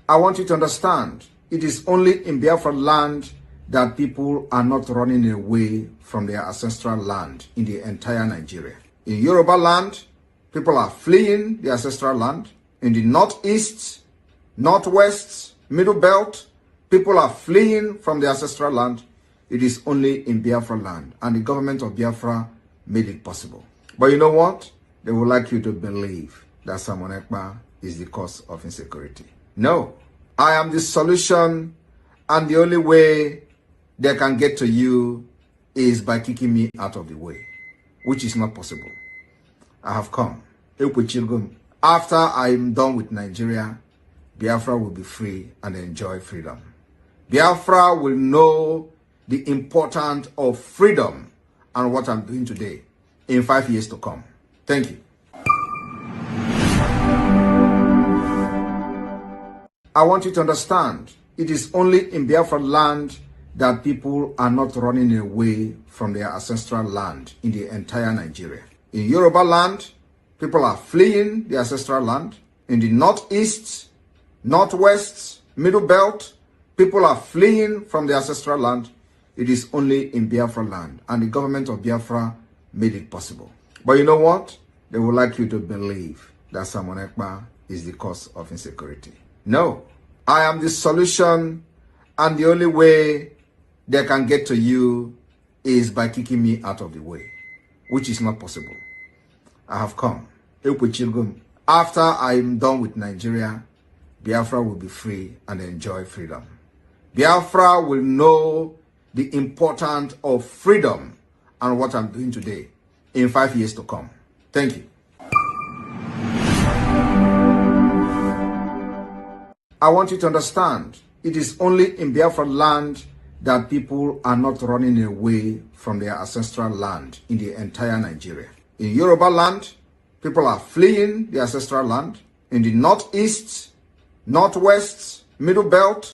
I want you to understand, it is only in Biafra land that people are not running away from their ancestral land in the entire Nigeria. In Yoruba land, people are fleeing the ancestral land. In the northeast, northwest, middle belt, people are fleeing from the ancestral land. It is only in Biafra land, and the government of Biafra made it possible. But you know what? They would like you to believe that Simon Ekpa is the cause of insecurity. No, I am the solution, and the only way they can get to you is by kicking me out of the way, which is not possible. I have come. After I am done with Nigeria, Biafra will be free and enjoy freedom. Biafra will know the importance of freedom and what I'm doing today in 5 years to come. Thank you. I want you to understand, it is only in Biafra land that people are not running away from their ancestral land in the entire Nigeria. In Yoruba land, people are fleeing the ancestral land. In the northeast, northwest, middle belt, people are fleeing from the ancestral land. It is only in Biafra land, and the government of Biafra made it possible. But you know what? They would like you to believe that Simon Ekpa is the cause of insecurity. No, I am the solution, and the only way they can get to you is by kicking me out of the way, which is not possible. I have come. After I am done with Nigeria, Biafra will be free and enjoy freedom. Biafra will know the importance of freedom and what I'm doing today in 5 years to come. Thank you. I want you to understand, it is only in Biafra land that people are not running away from their ancestral land in the entire Nigeria. In Yoruba land, people are fleeing the ancestral land. In the northeast, northwest, middle belt,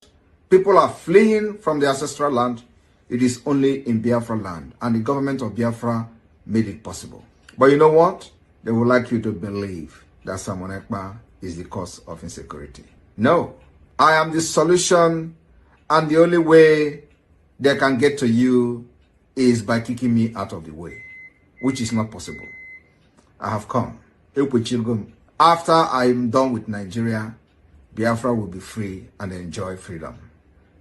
people are fleeing from the ancestral land. It is only in Biafra land, and the government of Biafra made it possible. But you know what? They would like you to believe that Simon Ekpa is the cause of insecurity. No, I am the solution, and the only way they can get to you is by kicking me out of the way, which is not possible. I have come. After I am done with Nigeria, Biafra will be free and enjoy freedom.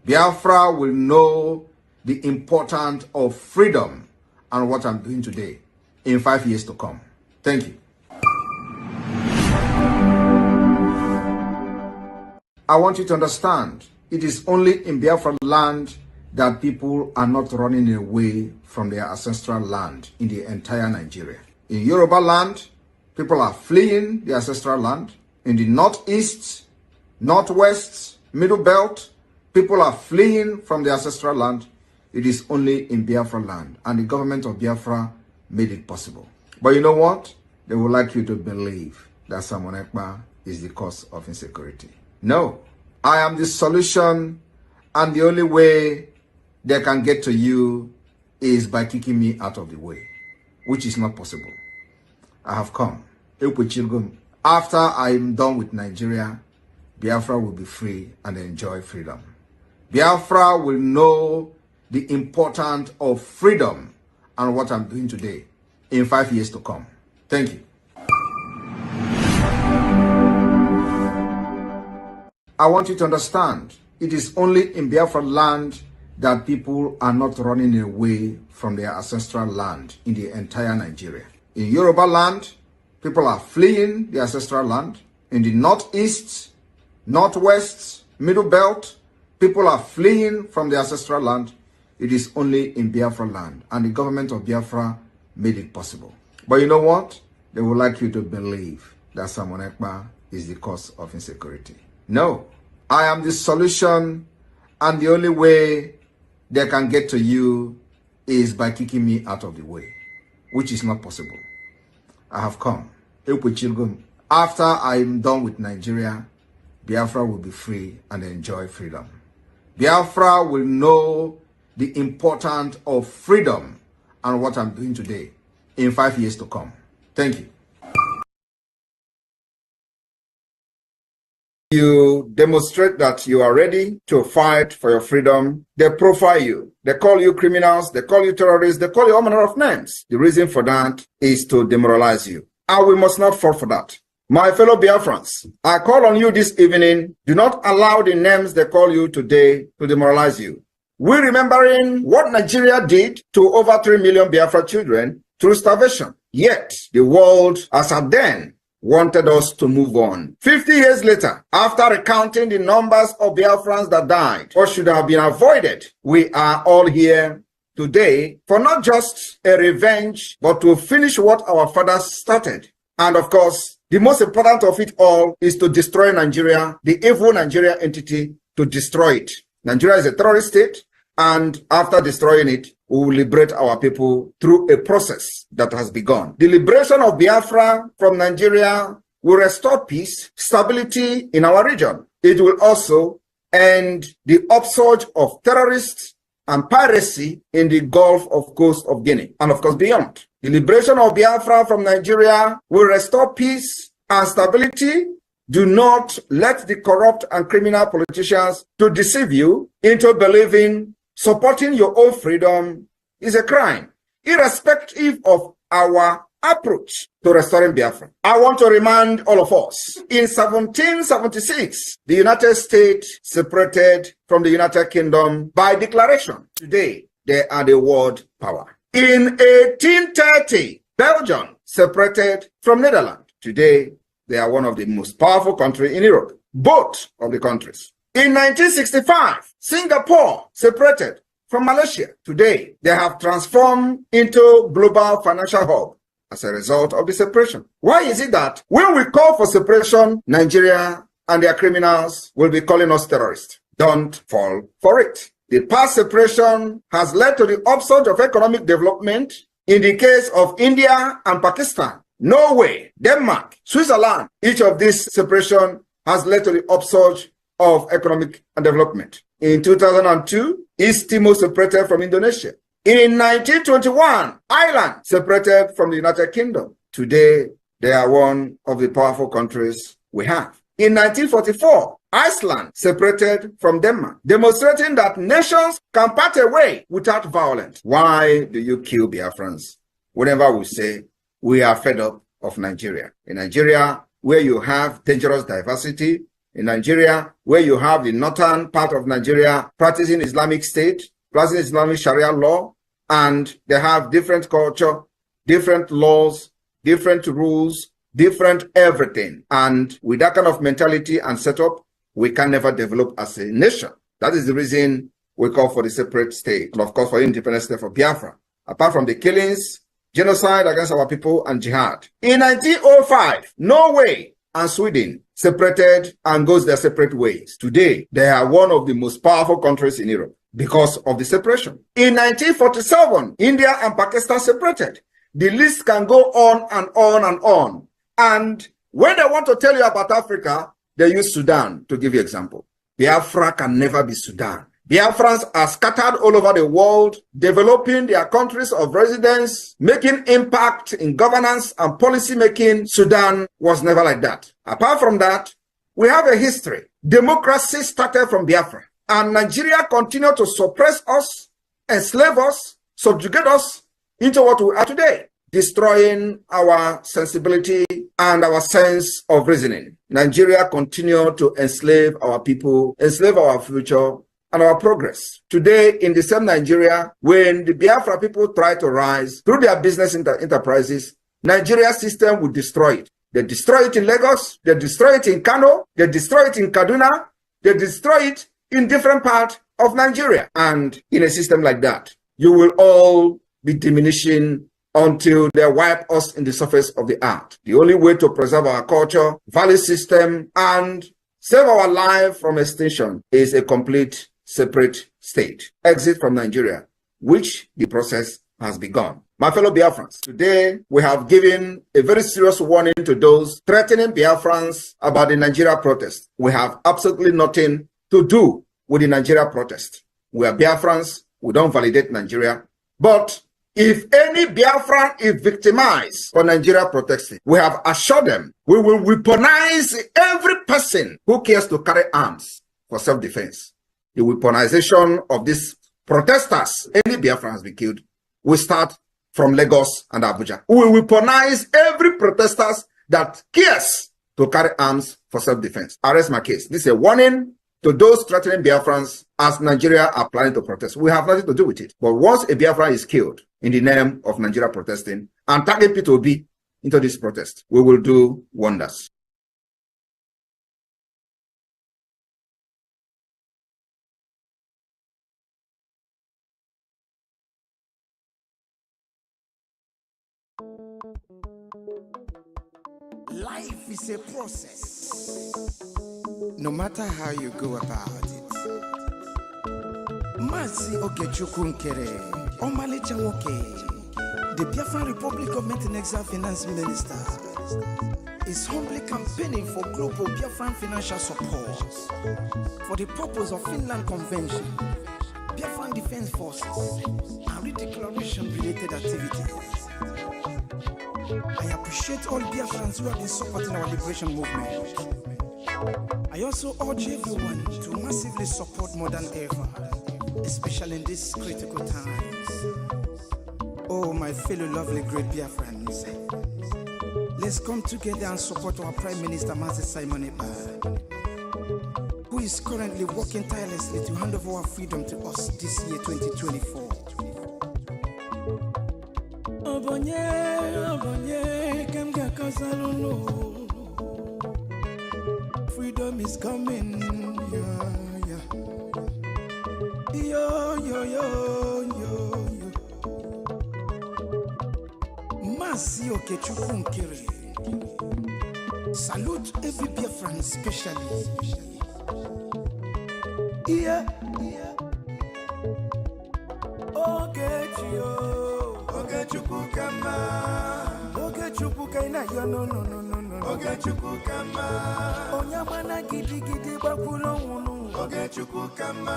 Biafra will know the importance of freedom and what I'm doing today in 5 years to come. Thank you. I want you to understand, it is only in Biafra land that people are not running away from their ancestral land in the entire Nigeria. In Yoruba land, people are fleeing the ancestral land. In the northeast, northwest, middle belt, people are fleeing from the ancestral land. It is only in Biafra land, and the government of Biafra made it possible. But you know what? They would like you to believe that Simon Ekpa is the cause of insecurity. No, I am the solution, and the only way they can get to you is by kicking me out of the way, which is not possible. I have come. After I am done with Nigeria, Biafra will be free and enjoy freedom. Biafra will know the importance of freedom and what I'm doing today in 5 years to come. Thank you. I want you to understand, it is only in Biafra land that people are not running away from their ancestral land in the entire Nigeria. In Yoruba land, people are fleeing the ancestral land. In the northeast, northwest, middle belt, people are fleeing from the ancestral land. It is only in Biafra land, and the government of Biafra made it possible. But you know what? They would like you to believe that Simon Ekpa is the cause of insecurity. No, I am the solution, and the only way they can get to you is by kicking me out of the way, which is not possible. I have come. After I am done with Nigeria, Biafra will be free and enjoy freedom. Biafra will know the importance of freedom and what I'm doing today in 5 years to come. Thank you. you demonstrate that you are ready to fight for your freedom, they profile you. They call you criminals, they call you terrorists, they call you all manner of names. The reason for that is to demoralize you. And we must not fall for that. My fellow Biafrans, I call on you this evening, do not allow the names they call you today to demoralize you. We're remembering what Nigeria did to over 3 million Biafra children through starvation. Yet, the world, as at then, wanted us to move on. 50 years later, after recounting the numbers of Biafrans that died or should have been avoided, we are all here today for not just a revenge, but to finish what our fathers started. And of course, the most important of it all is to destroy Nigeria, the evil Nigeria entity, to destroy it. Nigeria is a terrorist state, and after destroying it, we will liberate our people through a process that has begun. The liberation of Biafra from Nigeria will restore peace, stability in our region. It will also end the upsurge of terrorists and piracy in the Gulf of Coast of Guinea, and of course beyond. The liberation of Biafra from Nigeria will restore peace and stability. Do not let the corrupt and criminal politicians to deceive you into believing supporting your own freedom is a crime, irrespective of our approach to restoring Biafra. I want to remind all of us, in 1776, the United States separated from the United Kingdom by declaration. Today, they are the world power. In 1830, Belgium separated from Netherlands. Today, they are one of the most powerful countries in Europe, both of the countries. In 1965, Singapore separated from Malaysia. Today, they have transformed into global financial hub as a result of the separation. Why is it that when we call for separation, Nigeria and their criminals will be calling us terrorists? Don't fall for it. The past separation has led to the upsurge of economic development in the case of India and Pakistan, Norway, Denmark, Switzerland. Each of these separation has led to the upsurge of economic and development. In 2002, East Timor separated from Indonesia. In 1921, Ireland separated from the United Kingdom. Today, they are one of the powerful countries we have. In 1944, Iceland separated from Denmark, demonstrating that nations can part away without violence. Why do you kill Biafrans? Whenever we say we are fed up of Nigeria. In Nigeria, where you have dangerous diversity, in Nigeria, where you have the northern part of Nigeria practicing Islamic State, practicing Islamic Sharia law, and they have different culture, different laws, different rules, different everything. And with that kind of mentality and setup, we can never develop as a nation. That is the reason we call for the separate state, and of course for independent state for Biafra. Apart from the killings, genocide against our people, and jihad. In 1905, Norway and Sweden separated and goes their separate ways. Today, they are one of the most powerful countries in Europe because of the separation. In 1947, India and Pakistan separated. The list can go on and on and on. And when they want to tell you about Africa, they use Sudan to give you example. Biafra can never be Sudan. Biafrans are scattered all over the world, developing their countries of residence, making impact in governance and policy making. Sudan was never like that. Apart from that, we have a history. Democracy started from Biafra, and Nigeria continued to suppress us, enslave us, subjugate us into what we are today, destroying our sensibility and our sense of reasoning. Nigeria continued to enslave our people, enslave our future, and our progress. Today, in the same Nigeria, when the Biafra people try to rise through their business enterprises, Nigeria system will destroy it. They destroy it in Lagos, they destroy it in Kano, they destroy it in Kaduna, they destroy it in different parts of Nigeria. And in a system like that, you will all be diminishing until they wipe us in the surface of the earth. The only way to preserve our culture, value system, and save our life from extinction is a complete separate state. Exit from Nigeria, which the process has begun. My fellow Biafrans, today we have given a very serious warning to those threatening Biafrans about the Nigeria protest. We have absolutely nothing to do with the Nigeria protest. We are Biafrans, we don't validate Nigeria, but If any Biafran is victimized for Nigeria protesting, we have assured them we will weaponize every person who cares to carry arms for self-defense. The weaponization of these protesters, any Biafran has been killed, will start from Lagos and Abuja. We will weaponize every protesters that cares to carry arms for self-defense. I rest my case. This is a warning to those threatening Biafrans as Nigeria are planning to protest. We have nothing to do with it. But once a Biafran is killed in the name of Nigeria protesting and target P2B into this protest, we will do wonders. Life is a process, no matter how you go about it. Mazi Okechukwu Nkere, Omalicha Nwoke, the Biafran Republic Government in Exile Finance Minister, is humbly campaigning for global Biafran financial support for the purpose of Finland Convention, Biafran Defense Forces, and redeclaration-related activities. I appreciate all Biafrans who have been supporting our liberation movement. I also urge everyone to massively support more than ever, especially in these critical times. Oh, my fellow lovely great Biafrans, let's come together and support our Prime Minister, Mazi Simon Ekpa, who is currently working tirelessly to hand over our freedom to us this year, 2024. Freedom is coming, yeah. Mazi Okechukwu Nkere, salute every Biafran especially. Yeah. Okechukwu kama, Okechukwu kaina yo no. Okechukwu kama, Onyamana gidi bakulo wunu. Okechukwu kama,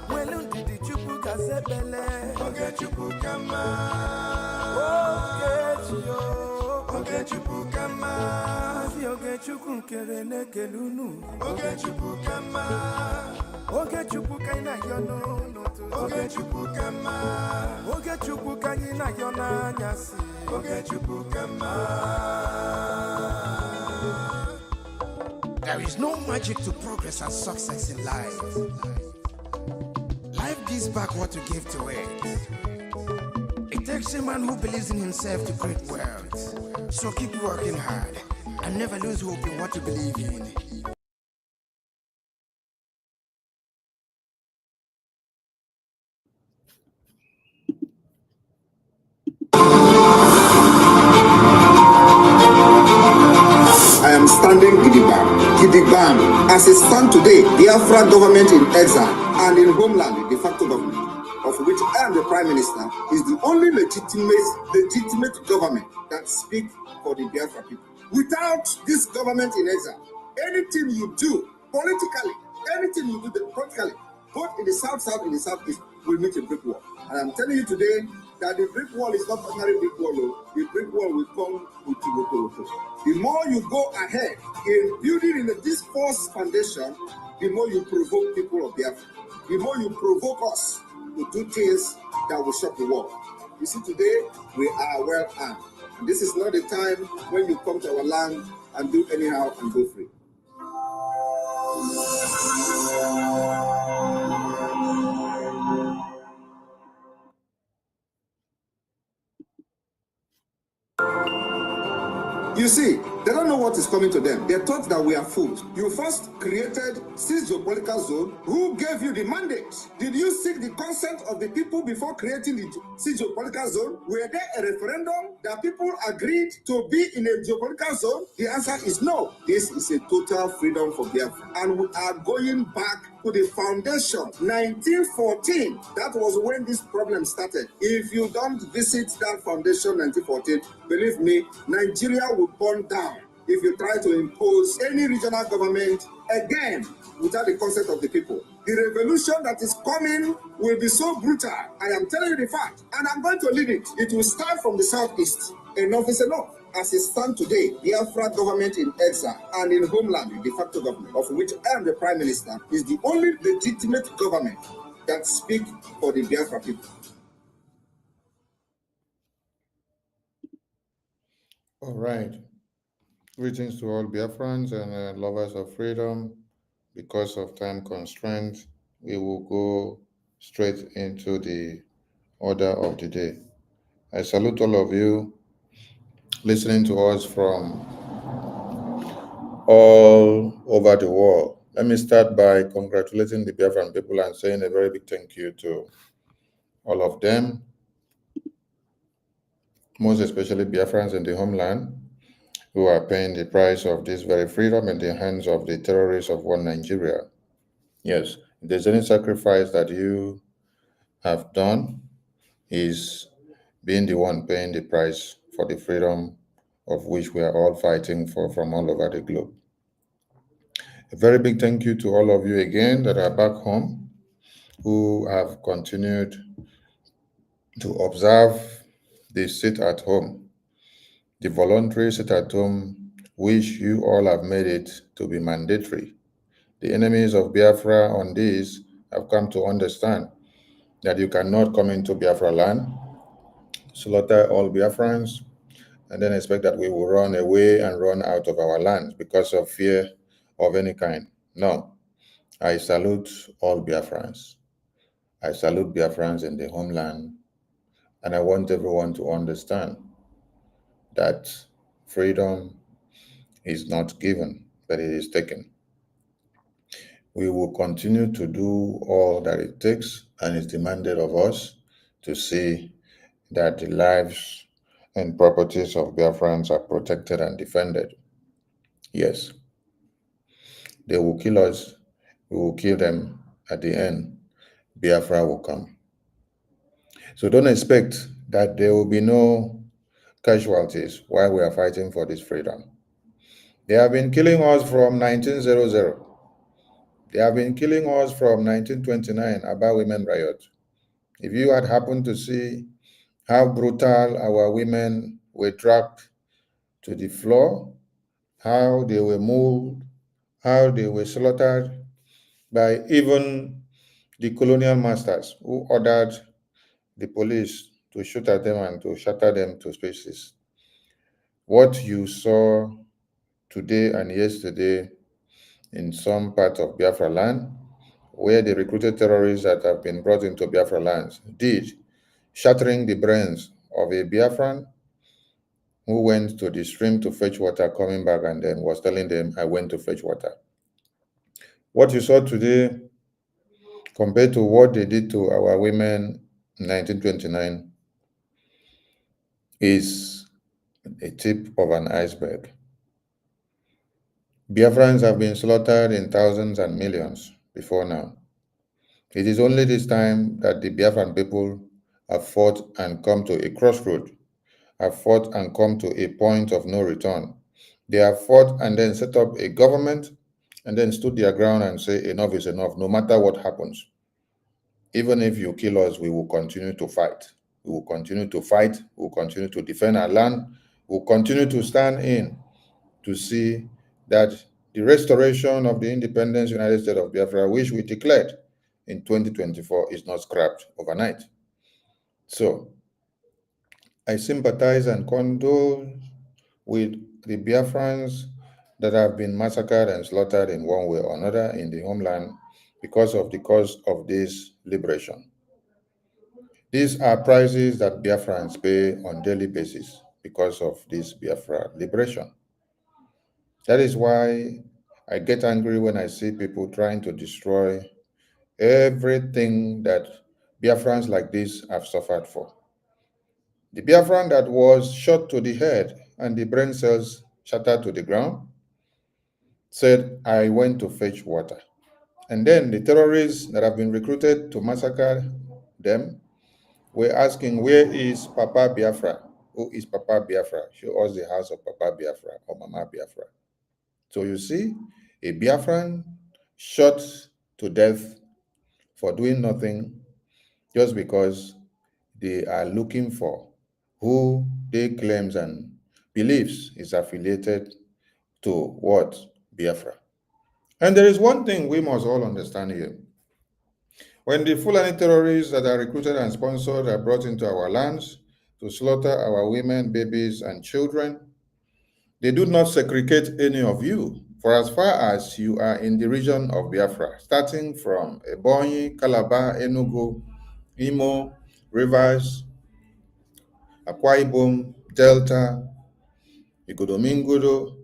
Welu ndidi chukwu kasebele. Okechukwu kama, Okechukwu kama, Mazi Okechukwu Nkere nekelunu. Okechukwu kama, Okechukwu kaina yo no. Okechukwu kama, Okechukwu kaina yo na nyasi. Okechukwu kama. There is no magic to progress and success in life. Life gives back what you give to it. It takes a man who believes in himself to create wealth. So keep working hard and never lose hope in what you believe in. I am standing gidigam. As it stands today, the BIAFRA government in exile and in Homeland, the de facto government, of which I am the Prime Minister, is the only legitimate government that speaks for the Biafra people. Without this government in exile, anything you do politically, anything you do practically, both in the south, in the southeast, will meet a brick wall. And I'm telling you today that the brick wall is not ordinary brick wall. The brick wall will come with Tiboko. The more you go ahead in building in this false foundation, the more you provoke people of Biafra. The more you provoke us to do things that will shock the world. You see, today we are well armed. And this is not the time when you come to our land and do anyhow and go free. You see, they don't know what is coming to them. They thought that we are fools. You first created 6 geopolitical zone. Who gave you the mandate? Did you seek the consent of the people before creating the 6 geopolitical zone? Were there a referendum that people agreed to be in a geopolitical zone? The answer is no. This is a total freedom for Biafra. And we are going back to the foundation, 1914. That was when this problem started. If you don't visit that foundation, 1914, believe me, Nigeria will burn down. if you try to impose any regional government again without the consent of the people. The revolution that is coming will be so brutal. I am telling you the fact, and I'm going to lead it. It will start from the southeast. Enough is enough. As it stands today, the Biafra government in exile and in Homeland, the de facto government, of which I am the prime minister, is the only legitimate government that speaks for the Biafra people. All right. Greetings to all Biafrans and lovers of freedom. Because of time constraints, we will go straight into the order of the day. I salute all of you listening to us from all over the world. Let me start by congratulating the Biafran people and saying a very big thank you to all of them, most especially Biafrans in the homeland, who are paying the price of this very freedom in the hands of the terrorists of one Nigeria. Yes, if there's any sacrifice that you have done, is being the one paying the price for the freedom of which we are all fighting for from all over the globe. A very big thank you to all of you again that are back home, who have continued to observe the sit at home, the voluntary sit at home, which you all have made it to be mandatory. The enemies of Biafra on this have come to understand that you cannot come into Biafra land, slaughter all Biafrans, and then expect that we will run away and run out of our lands because of fear of any kind. No, I salute all Biafrans. I salute Biafrans in the homeland, and I want everyone to understand that freedom is not given, but it is taken. We will continue to do all that it takes and is demanded of us to see that the lives and properties of Biafrans are protected and defended. Yes, they will kill us, we will kill them. At the end, Biafra will come. So don't expect that there will be no casualties while we are fighting for this freedom. They have been killing us from 1900. They have been killing us from 1929 about women riot. If you had happened to see how brutal our women were dragged to the floor, how they were moved, how they were slaughtered by even the colonial masters who ordered the police to shoot at them and to shatter them to pieces. What you saw today and yesterday in some part of Biafra land, where the recruited terrorists that have been brought into Biafra lands did, shattering the brains of a Biafran who went to the stream to fetch water, coming back and then was telling them, I went to fetch water. What you saw today, compared to what they did to our women in 1929, is a tip of an iceberg. Biafrans have been slaughtered in thousands and millions before now. It is only this time that the Biafran people have fought and come to a crossroad, have fought and come to a point of no return. They have fought and then set up a government and then stood their ground and say enough is enough, no matter what happens. Even if you kill us, we will continue to fight. We will continue to fight. We will continue to defend our land. We will continue to stand in to see that the restoration of the independence United States of Biafra, which we declared in 2024, is not scrapped overnight. So I sympathize and condole with the Biafrans that have been massacred and slaughtered in one way or another in the homeland because of the cause of this liberation. These are prices that Biafrans pay on daily basis because of this Biafra liberation. That is why I get angry when I see people trying to destroy everything that Biafrans like this have suffered for. The Biafran that was shot to the head and the brain cells shattered to the ground said, I went to fetch water. And then the terrorists that have been recruited to massacre them were asking, where is Papa Biafra? who is Papa Biafra. Show us the house of Papa Biafra or Mama Biafra. So you see, a Biafran shot to death for doing nothing just because they are looking for who they claims and believes is affiliated to what? Biafra. And there is one thing we must all understand here. When the Fulani terrorists that are recruited and sponsored are brought into our lands to slaughter our women, babies, and children, they do not segregate any of you. For as far as you are in the region of Biafra, starting from Ebonyi, Calabar, Enugu, Imo, Rivers, Akwa Ibom, Delta, Igodomingodo,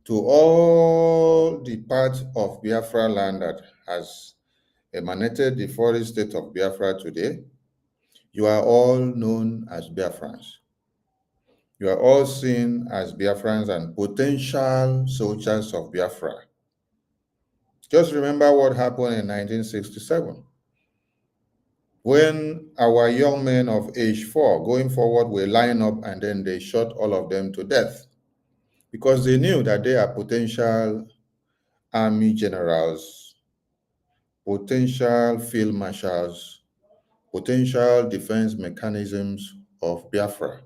to all the parts of Biafra land that has emanated the forest state of Biafra today, you are all known as Biafrans. You are all seen as Biafrans and potential soldiers of Biafra. Just remember what happened in 1967. When our young men of age 4 going forward were lined up and then they shot all of them to death because they knew that they are potential army generals, potential field marshals, potential defense mechanisms of Biafra.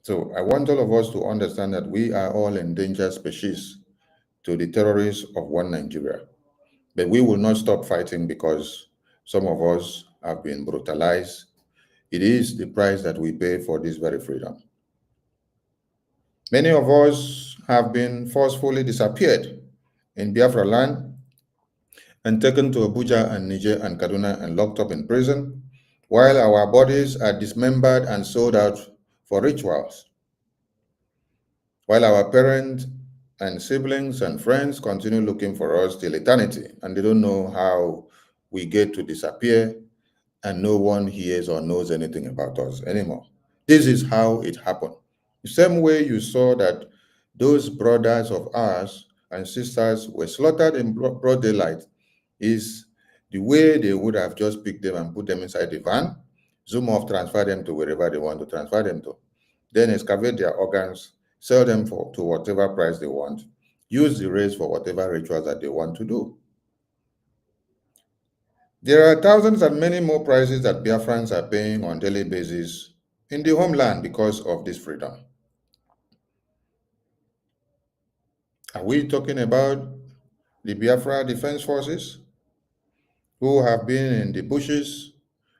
So I want all of us to understand that we are all endangered species to the terrorists of one Nigeria. But we will not stop fighting because some of us have been brutalized. It is the price that we pay for this very freedom. Many of us have been forcefully disappeared in Biafra land and taken to Abuja and Niger and Kaduna and locked up in prison, while our bodies are dismembered and sold out for rituals. While our parents and siblings and friends continue looking for us till eternity, and they don't know how we get to disappear, and no one hears or knows anything about us anymore. This is how it happened. The same way you saw that those brothers of ours and sisters were slaughtered in broad daylight is the way they would have just picked them and put them inside the van, zoom off, transfer them to wherever they want to transfer them to, then excavate their organs, sell them to whatever price they want, use the race for whatever rituals that they want to do. There are thousands and many more prices that Biafrans are paying on a daily basis in the homeland because of this freedom. Are we talking about the Biafra Defense Forces who have been in the bushes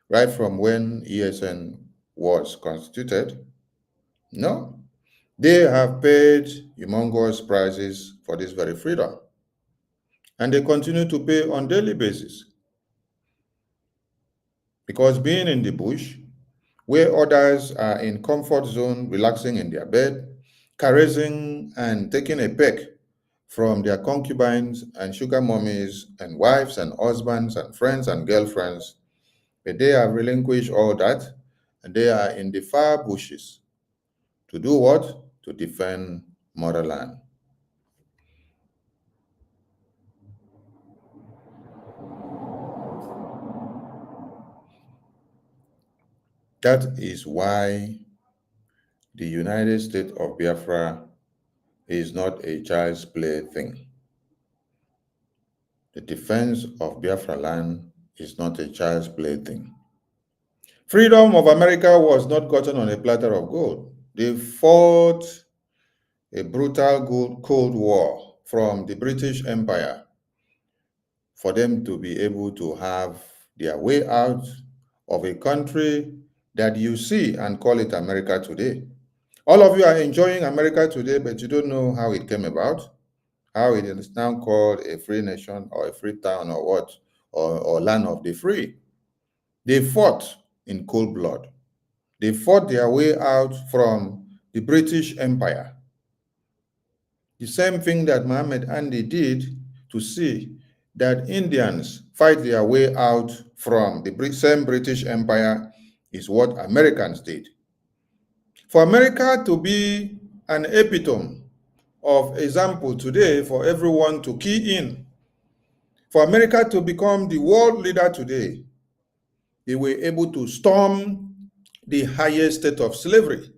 right from when ESN was constituted? No. They have paid humongous prices for this very freedom. And they continue to pay on a daily basis. Because being in the bush, where others are in comfort zone, relaxing in their bed, caressing and taking a peck from their concubines and sugar mummies and wives and husbands and friends and girlfriends, but they have relinquished all that, and they are in the far bushes. To do what? To defend motherland. That is why the United States of Biafra is not a child's play thing. The defense of Biafra land is not a child's play thing. Freedom of America was not gotten on a platter of gold. They fought a brutal Cold War from the British Empire for them to be able to have their way out of a country that you see and call it America today. All of you are enjoying America today, but you don't know how it came about, how it is now called a free nation or a free town or what, or land of the free. They fought in cold blood. They fought their way out from the British Empire. The same thing that Muhammad Ali did to see that Indians fight their way out from the same British Empire is what Americans did. For America to be an epitome of example today for everyone to key in, for America to become the world leader today, they were able to storm the highest state of slavery.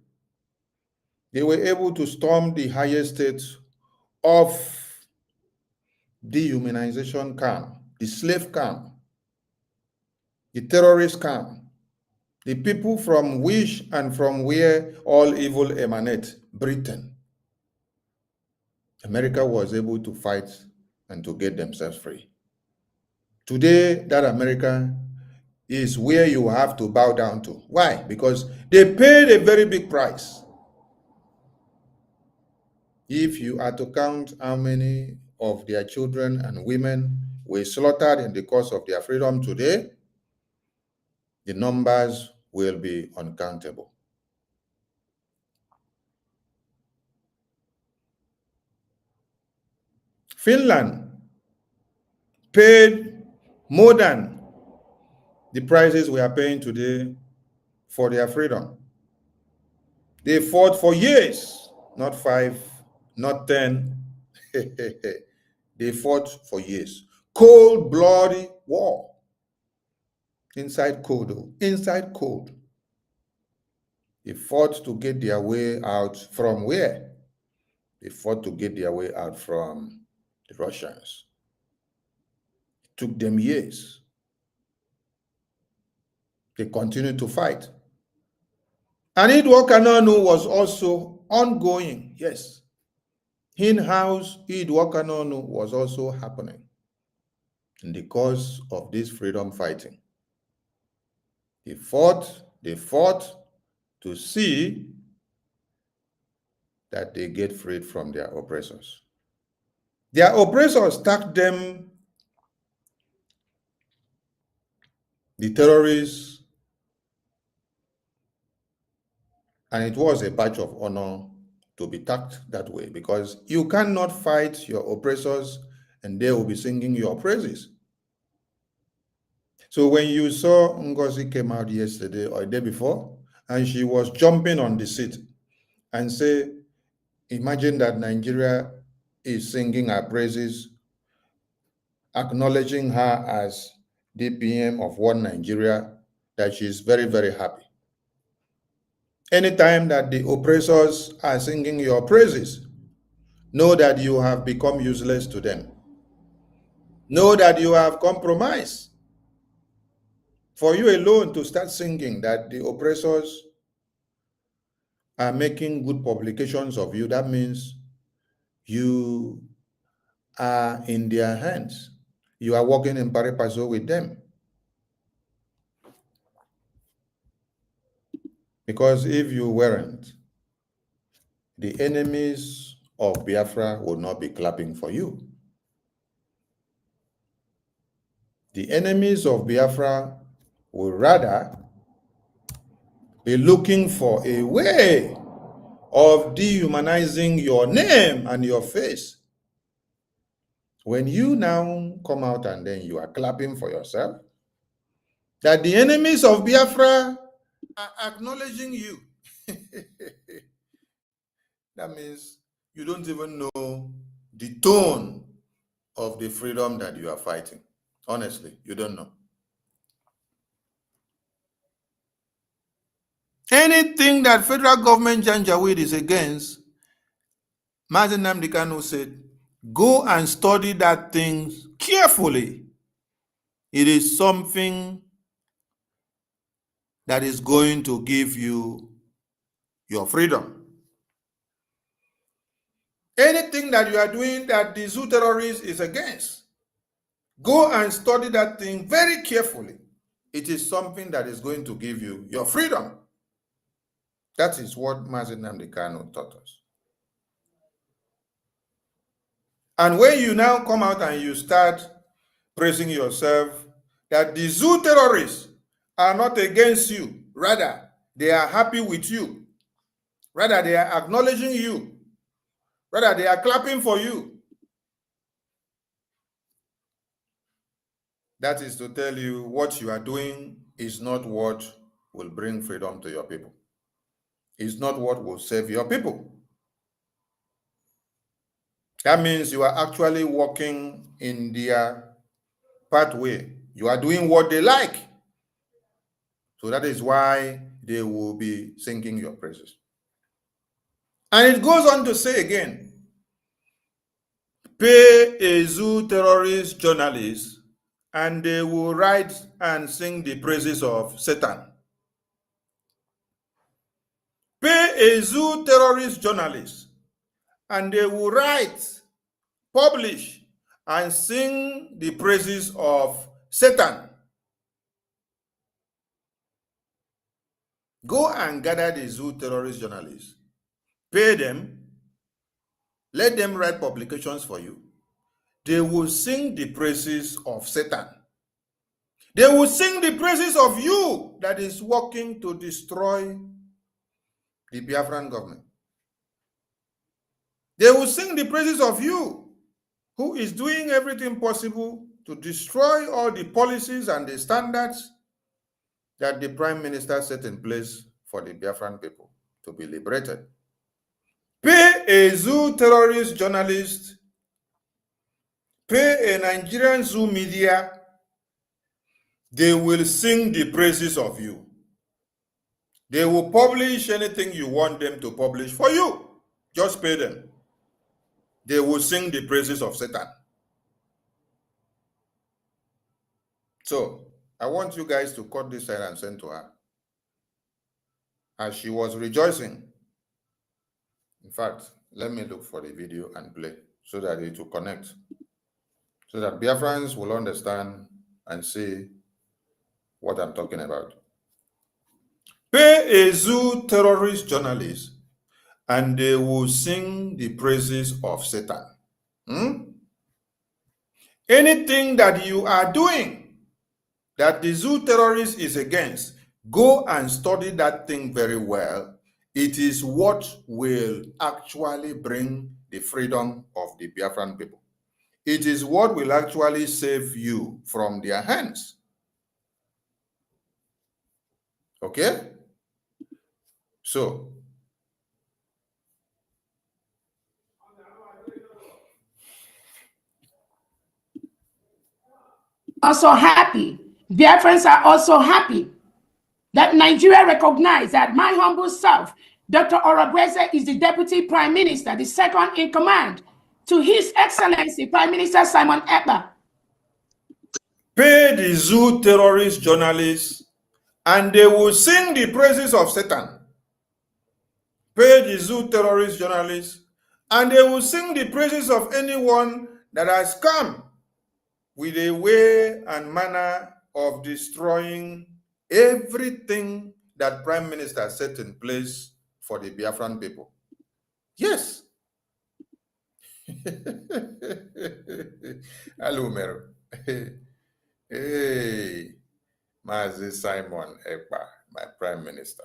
They were able to storm the highest state of dehumanization camp, the slave camp, the terrorist camp, the people from which and from where all evil emanate, Britain. America was able to fight and to get themselves free. Today, that America is where you have to bow down to. Why? Because they paid a very big price. If you are to count how many of their children and women were slaughtered in the course of their freedom today, the numbers will be uncountable. Finland paid more than the prices we are paying today for their freedom. They fought for years, not 5, not 10. They fought for years. Cold-blooded war. Inside cold. They fought to get their way out from where? They fought to get their way out from the Russians. It took them years. They continued to fight. And Idwo Kananu was also ongoing, yes. In-house Idwo Kananu was also happening in the course of this freedom fighting. They fought to see that they get freed from their oppressors. Their oppressors tagged them, the terrorists, and it was a badge of honor to be tagged that way, because you cannot fight your oppressors and they will be singing your praises. So when you saw Ngozi came out yesterday or the day before, and she was jumping on the seat and say, imagine that Nigeria is singing her praises, acknowledging her as DPM of one Nigeria, that she is very, very happy. Anytime that the oppressors are singing your praises, know that you have become useless to them. Know that you have compromised. For you alone to start singing that the oppressors are making good publications of you, that means you are in their hands. You are working in pari passu with them. Because if you weren't, the enemies of Biafra would not be clapping for you. The enemies of Biafra would rather be looking for a way of dehumanizing your name and your face. When you now come out and then you are clapping for yourself, that the enemies of Biafra are acknowledging you. That means you don't even know the tone of the freedom that you are fighting. Honestly, you don't know. Anything that federal government Janjaweed is against, Mazi Nnamdi Kanu said, go and study that thing carefully. It is something that is going to give you your freedom. Anything that you are doing that the zoo terrorist is against, go and study that thing very carefully. It is something that is going to give you your freedom. That is what Mazi Nnamdi Kanu taught us. And when you now come out and you start praising yourself that the zoo terrorists are not against you, rather, they are happy with you, rather, they are acknowledging you, rather, they are clapping for you. That is to tell you what you are doing is not what will bring freedom to your people. It's not what will save your people. That means you are actually walking in their pathway. You are doing what they like. So that is why they will be singing your praises. And it goes on to say again, pay a zoo terrorist journalist and they will write and sing the praises of Satan. Pay a zoo terrorist journalist and they will write, publish, and sing the praises of Satan. Go and gather the zoo terrorist journalists, pay them, let them write publications for you. They will sing the praises of Satan. They will sing the praises of you that is working to destroy the Biafran government. They will sing the praises of you who is doing everything possible to destroy all the policies and the standards that the Prime Minister set in place for the Biafran people to be liberated. Pay a zoo terrorist journalist, pay a Nigerian zoo media, they will sing the praises of you. They will publish anything you want them to publish for you. Just pay them. They will sing the praises of Satan. So, I want you guys to cut this side and send to her. As she was rejoicing. In fact, let me look for the video and play so that it will connect. So that Biafrans will understand and see what I'm talking about. Pay a zoo terrorist journalist and they will sing the praises of Satan. Anything that you are doing that the zoo terrorist is against, go and study that thing very well. It is what will actually bring the freedom of the Biafran people. It is what will actually save you from their hands. Okay? So, also happy. Biafrans are also happy that Nigeria recognized that my humble self, Dr. Orobweze, is the Deputy Prime Minister, the second in command to His Excellency Prime Minister Simon Ekpa. Pay the zoo terrorist journalists and they will sing the praises of Satan. Pay the zoo terrorist journalists and they will sing the praises of anyone that has come with a way and manner of destroying everything that Prime Minister set in place for the Biafran people. Yes. Hello, Mero. Hey, Mazi Simon Ekpa, my Prime Minister,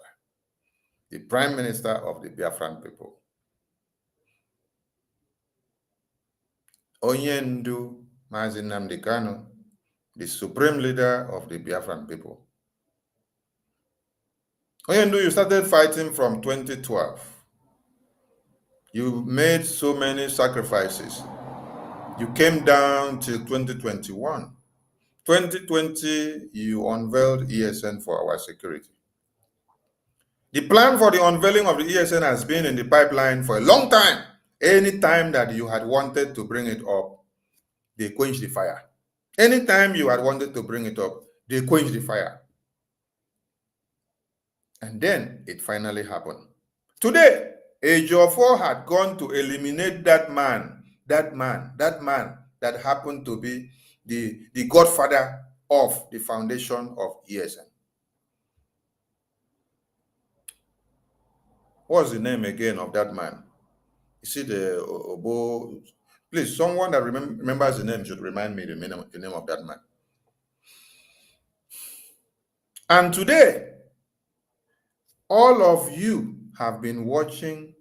the Prime Minister of the Biafran people. Onyendu Mazi Nnamdi Kanu, the supreme leader of the Biafran people. Onyendu, you started fighting from 2012. You made so many sacrifices. You came down till 2021. 2020, you unveiled ESN for our security. The plan for the unveiling of the ESN has been in the pipeline for a long time. Any time that you had wanted to bring it up, they quenched the fire. Anytime you had wanted to bring it up, they quenched the fire. And then it finally happened. Today, Ejiofor had gone to eliminate that man that happened to be the godfather of the foundation of ESN. What's the name again of that man? Is it the Obo? Please, someone that remembers the name should remind me the name of that man. And today, all of you have been watching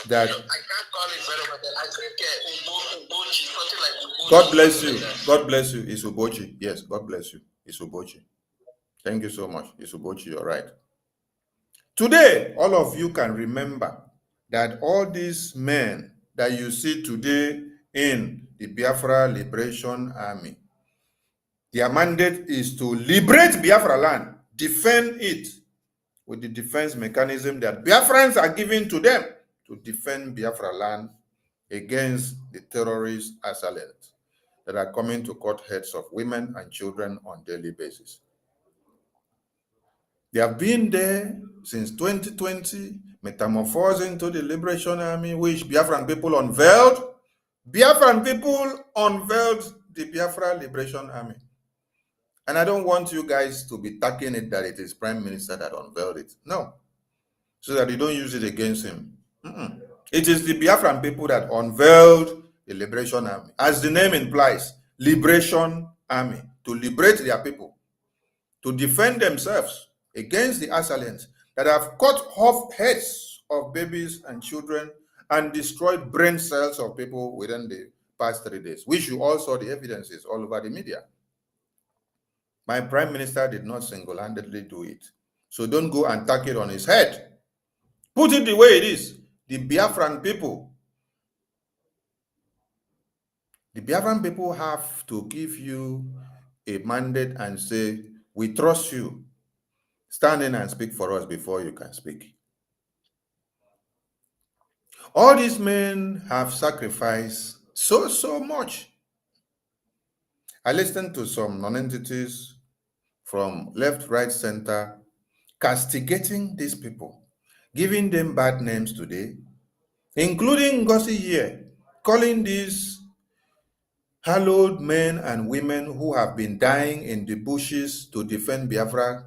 that. I can't call it very well. I think Ubochi, something like Ubochi. God bless you. God bless you. It's Ubochi. Yes, God bless you. It's Ubochi. Thank you so much. It's Ubochi. You're right. Today, all of you can remember that all these men that you see today in the Biafra Liberation Army, their mandate is to liberate Biafra land. defend it with the defense mechanism that Biafrans are giving to them to defend Biafra land against the terrorist assailants that are coming to cut heads of women and children on a daily basis. They have been there since 2020, metamorphosing into the Liberation Army, which Biafran people unveiled. Biafran people unveiled the Biafra Liberation Army. And I don't want you guys to be taking it that it is Prime Minister that unveiled it. No. So that you don't use it against him. It is the Biafran people that unveiled the Liberation Army. As the name implies, Liberation Army. To liberate their people. To defend themselves against the assailants that have cut off heads of babies and children and destroyed brain cells of people within the past 3 days, which you all saw the evidences all over the media. My Prime Minister did not single-handedly do it. So don't go and tack it on his head. Put it the way it is. The Biafran people have to give you a mandate and say, we trust you. Stand in and speak for us before you can speak. All these men have sacrificed so much. I listened to some non-entities from left, right, center, castigating these people, giving them bad names today, including Ngozi here, calling these hallowed men and women who have been dying in the bushes to defend Biafra.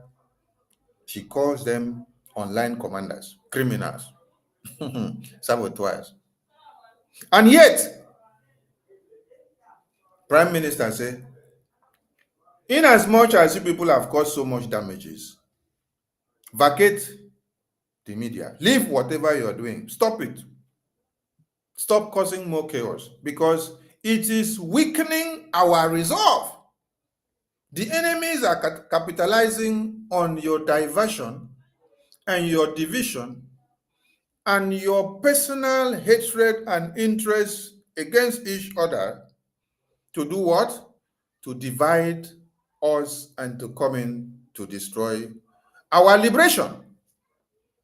She calls them online commanders, criminals, saboteurs. And yet, Prime Minister said, in as much as you people have caused so much damages, vacate the media. Leave whatever you are doing. Stop it. Stop causing more chaos because it is weakening our resolve. The enemies are capitalizing on your diversion and your division and your personal hatred and interest against each other to do what? To divide us and to come in to destroy our liberation.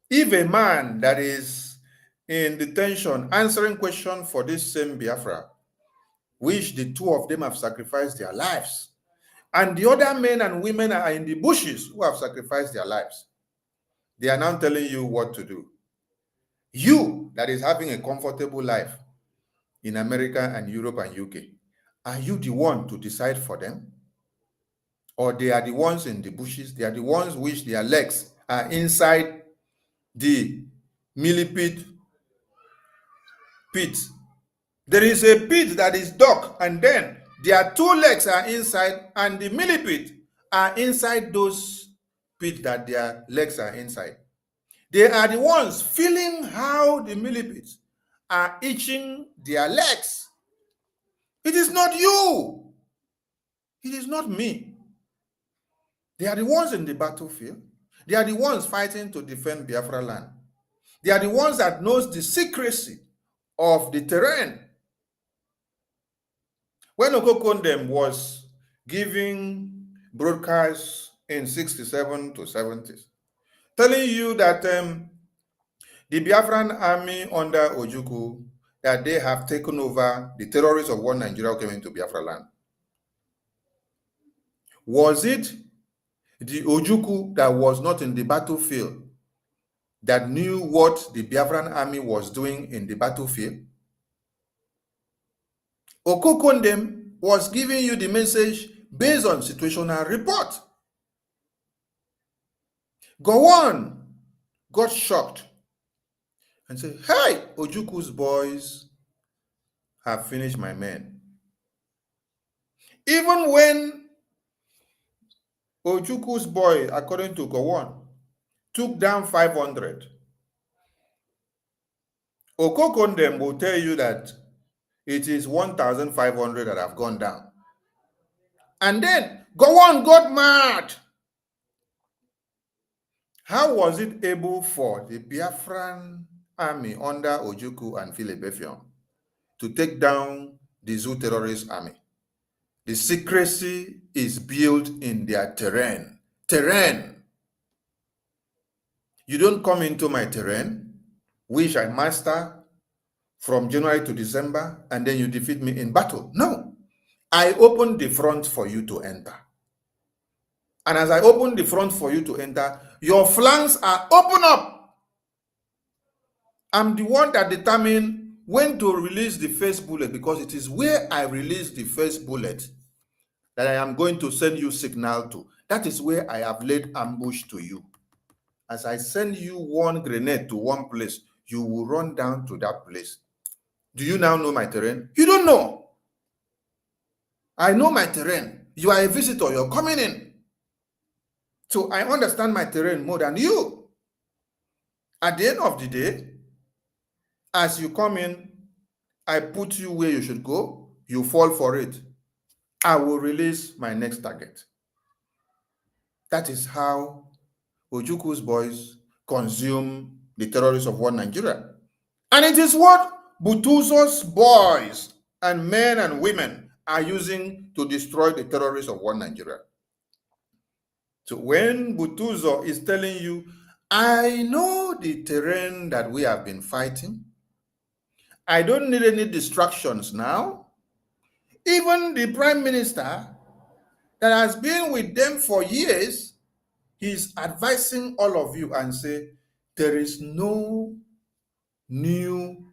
If a man that is in detention answering questions for this same Biafra, which the two of them have sacrificed their lives, and the other men and women are in the bushes who have sacrificed their lives, they are now telling you what to do. You that is having a comfortable life in America and Europe and UK, are you the one to decide for them? Or they are the ones in the bushes, they are the ones which their legs are inside the millipede pit. There is a pit that is dark, and then their two legs are inside, and the millipede are inside those pits that their legs are inside. They are the ones feeling how the millipedes are itching their legs. It is not you. It is not me. They are the ones in the battlefield. They are the ones fighting to defend Biafra land. They are the ones that knows the secrecy of the terrain. When Okokondem was giving broadcasts in 67 to 70s, telling you that the Biafran army under Ojukwu, that they have taken over the terrorists of one Nigeria came into Biafra land. Was it the Ojukwu that was not in the battlefield that knew what the Biafran army was doing in the battlefield? Okokondem was giving you the message based on situational report. Gowon got shocked and said, hey, Ojukwu's boys have finished my men. Even when Ojukwu's boy, according to Gowon, took down 500, Okokondem will tell you that it is 1,500 that have gone down. And then Gowon got mad. How was it able for the Biafran army under Ojukwu and Philip Effiong to take down the Zoo terrorist army? The secrecy is built in their terrain. Terrain. You don't come into my terrain, which I master from January to December, and then you defeat me in battle. No. I open the front for you to enter. And as I open the front for you to enter, your flanks are open up. I'm the one that determine when to release the first bullet, because it is where I release the first bullet that I am going to send you signal to. That is where I have laid ambush to you. As I send you one grenade to one place, you will run down to that place. Do you now know my terrain? You don't know. I know my terrain. You are a visitor. You're coming in. So I understand my terrain more than you. At the end of the day, as you come in, I put you where you should go. You fall for it. I will release my next target. That is how Ojuku's boys consume the terrorists of one Nigeria. And it is what BUTUZOR's boys and men and women are using to destroy the terrorists of one Nigeria. So when BUTUZOR is telling you, I know the terrain that we have been fighting, I don't need any distractions now. Even the prime minister that has been with them for years, he's advising all of you and say, there is no new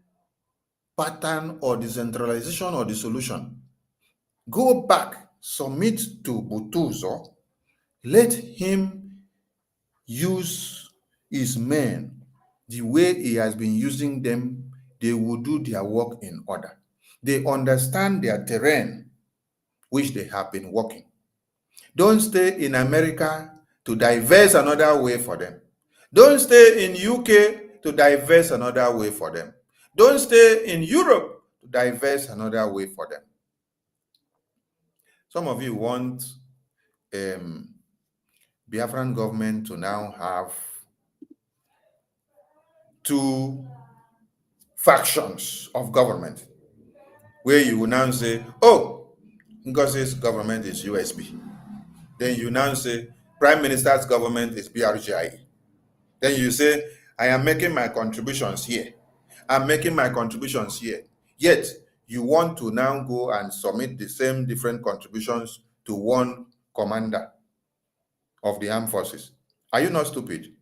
pattern or decentralization or dissolution. Go back, submit to BUTUZOR, let him use his men the way he has been using them. They will do their work in order. They understand their terrain, which they have been working. Don't stay in America to diverse another way for them. Don't stay in UK to diverse another way for them. Don't stay in Europe to diverse another way for them. Some of you want Biafran government to now have two factions of government, where you will now say, oh, Ngozi's government is USB. Then you now say, Prime Minister's government is Brgie. Then you say, I am making my contributions here. I'm making my contributions here. Yet, you want to now go and submit the same different contributions to one commander of the armed forces. Are you not stupid?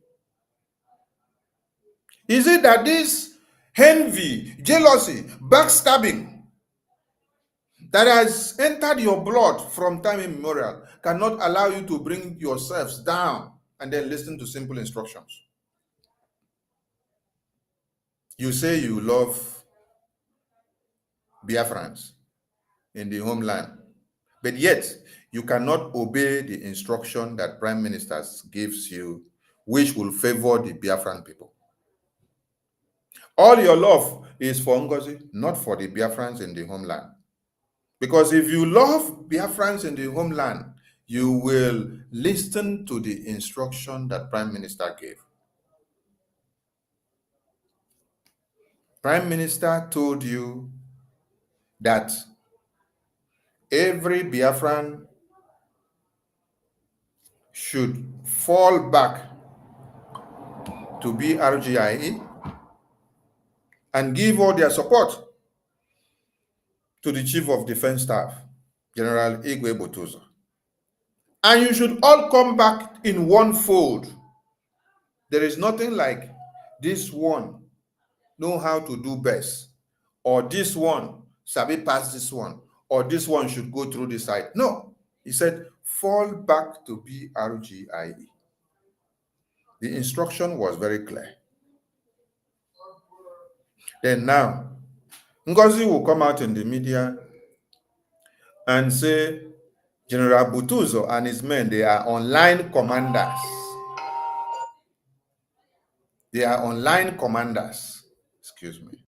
Is it that this envy, jealousy, backstabbing that has entered your blood from time immemorial cannot allow you to bring yourselves down and then listen to simple instructions? You say you love Biafrans in the homeland, but yet you cannot obey the instruction that Prime Minister gives you, which will favor the Biafran people. All your love is for Ngozi, not for the Biafrans in the homeland. Because if you love Biafrans in the homeland, you will listen to the instruction that Prime Minister gave. Prime Minister told you that every Biafran should fall back to BRGIE and give all their support to the Chief of Defense Staff, General Igwe BUTUZOR. And you should all come back in one fold. There is nothing like this one know how to do best, or this one sabi pass this one, or this one should go through this side. No, he said, fall back to BRGIE. The instruction was very clear. Then now, Ngozi will come out in the media and say, General BUTUZOR and his men, they are online commanders. They are online commanders. Excuse me.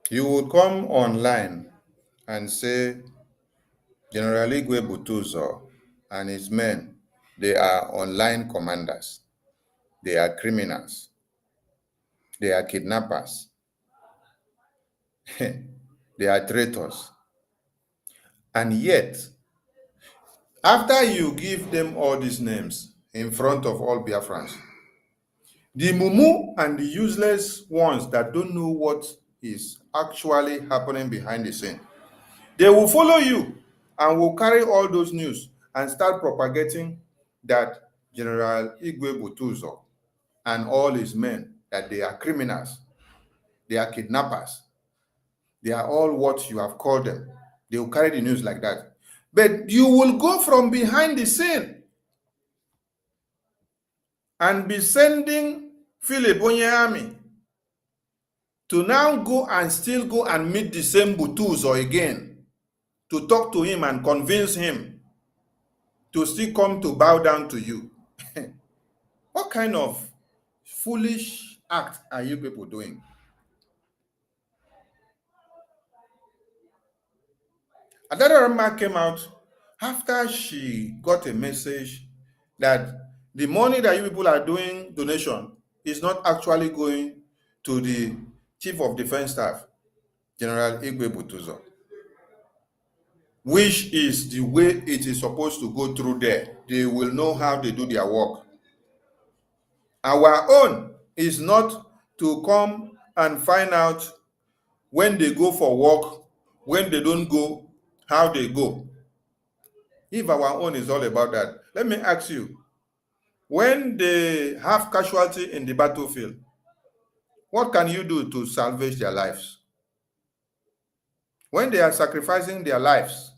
You would come online and say General Igwe BUTUZOR and his men, they are online commanders. They are criminals. They are kidnappers. They are traitors. And yet, after you give them all these names in front of all Biafrans, the mumu and the useless ones that don't know what is actually happening behind the scene, they will follow you and will carry all those news and start propagating that General Igwe BUTUZOR and all his men, that they are criminals, they are kidnappers, they are all what you have called them. They will carry the news like that. But you will go from behind the scene and be sending Philip Onyehami to now go and still go and meet the same BUTUZOR again, to talk to him and convince him to still come to bow down to you. What kind of foolish act are you people doing? Adara Rama came out after she got a message that the money that you people are doing donation is not actually going to the Chief of Defense Staff, General Igwe BUTUZOR, which is the way it is supposed to go through there. They will know how they do their work. Our own is not to come and find out when they go for work, when they don't go, how they go. If our own is all about that, let me ask you, when they have casualty in the battlefield, what can you do to salvage their lives? When they are sacrificing their lives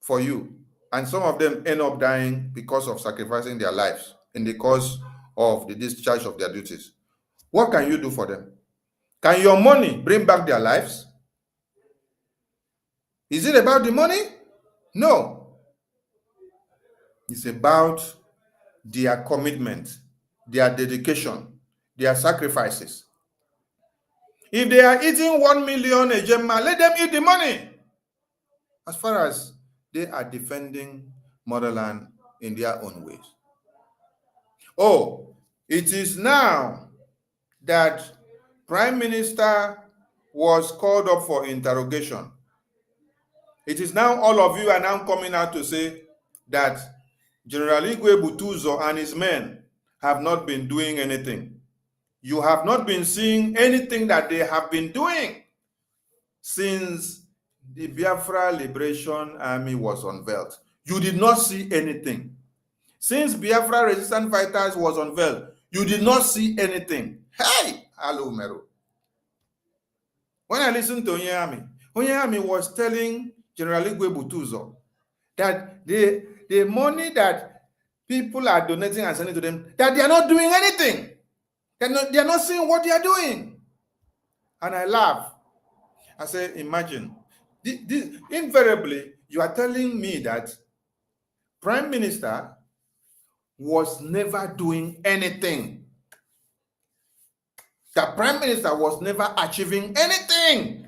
for you, and some of them end up dying because of sacrificing their lives in the course of the discharge of their duties, what can you do for them? Can your money bring back their lives? Is it about the money? No. It's about their commitment, their dedication, their sacrifices. If they are eating 1 million a gemma, let them eat the money. As far as they are defending motherland in their own ways. Oh, it is now that Prime Minister was called up for interrogation. It is now all of you are now coming out to say that General Igwe BUTUZOR and his men have not been doing anything. You have not been seeing anything that they have been doing since the Biafra Liberation Army was unveiled. You did not see anything. Since Biafra Resistance Fighters was unveiled, you did not see anything. Hey, hello, Mero. When I listened to Onyehami was telling General Igwe BUTUZOR that the money that people are donating and sending to them, that they are not doing anything. They are not seeing what they are doing. And I laugh. I say, imagine. Invariably, you are telling me that Prime Minister was never doing anything. The Prime Minister was never achieving anything.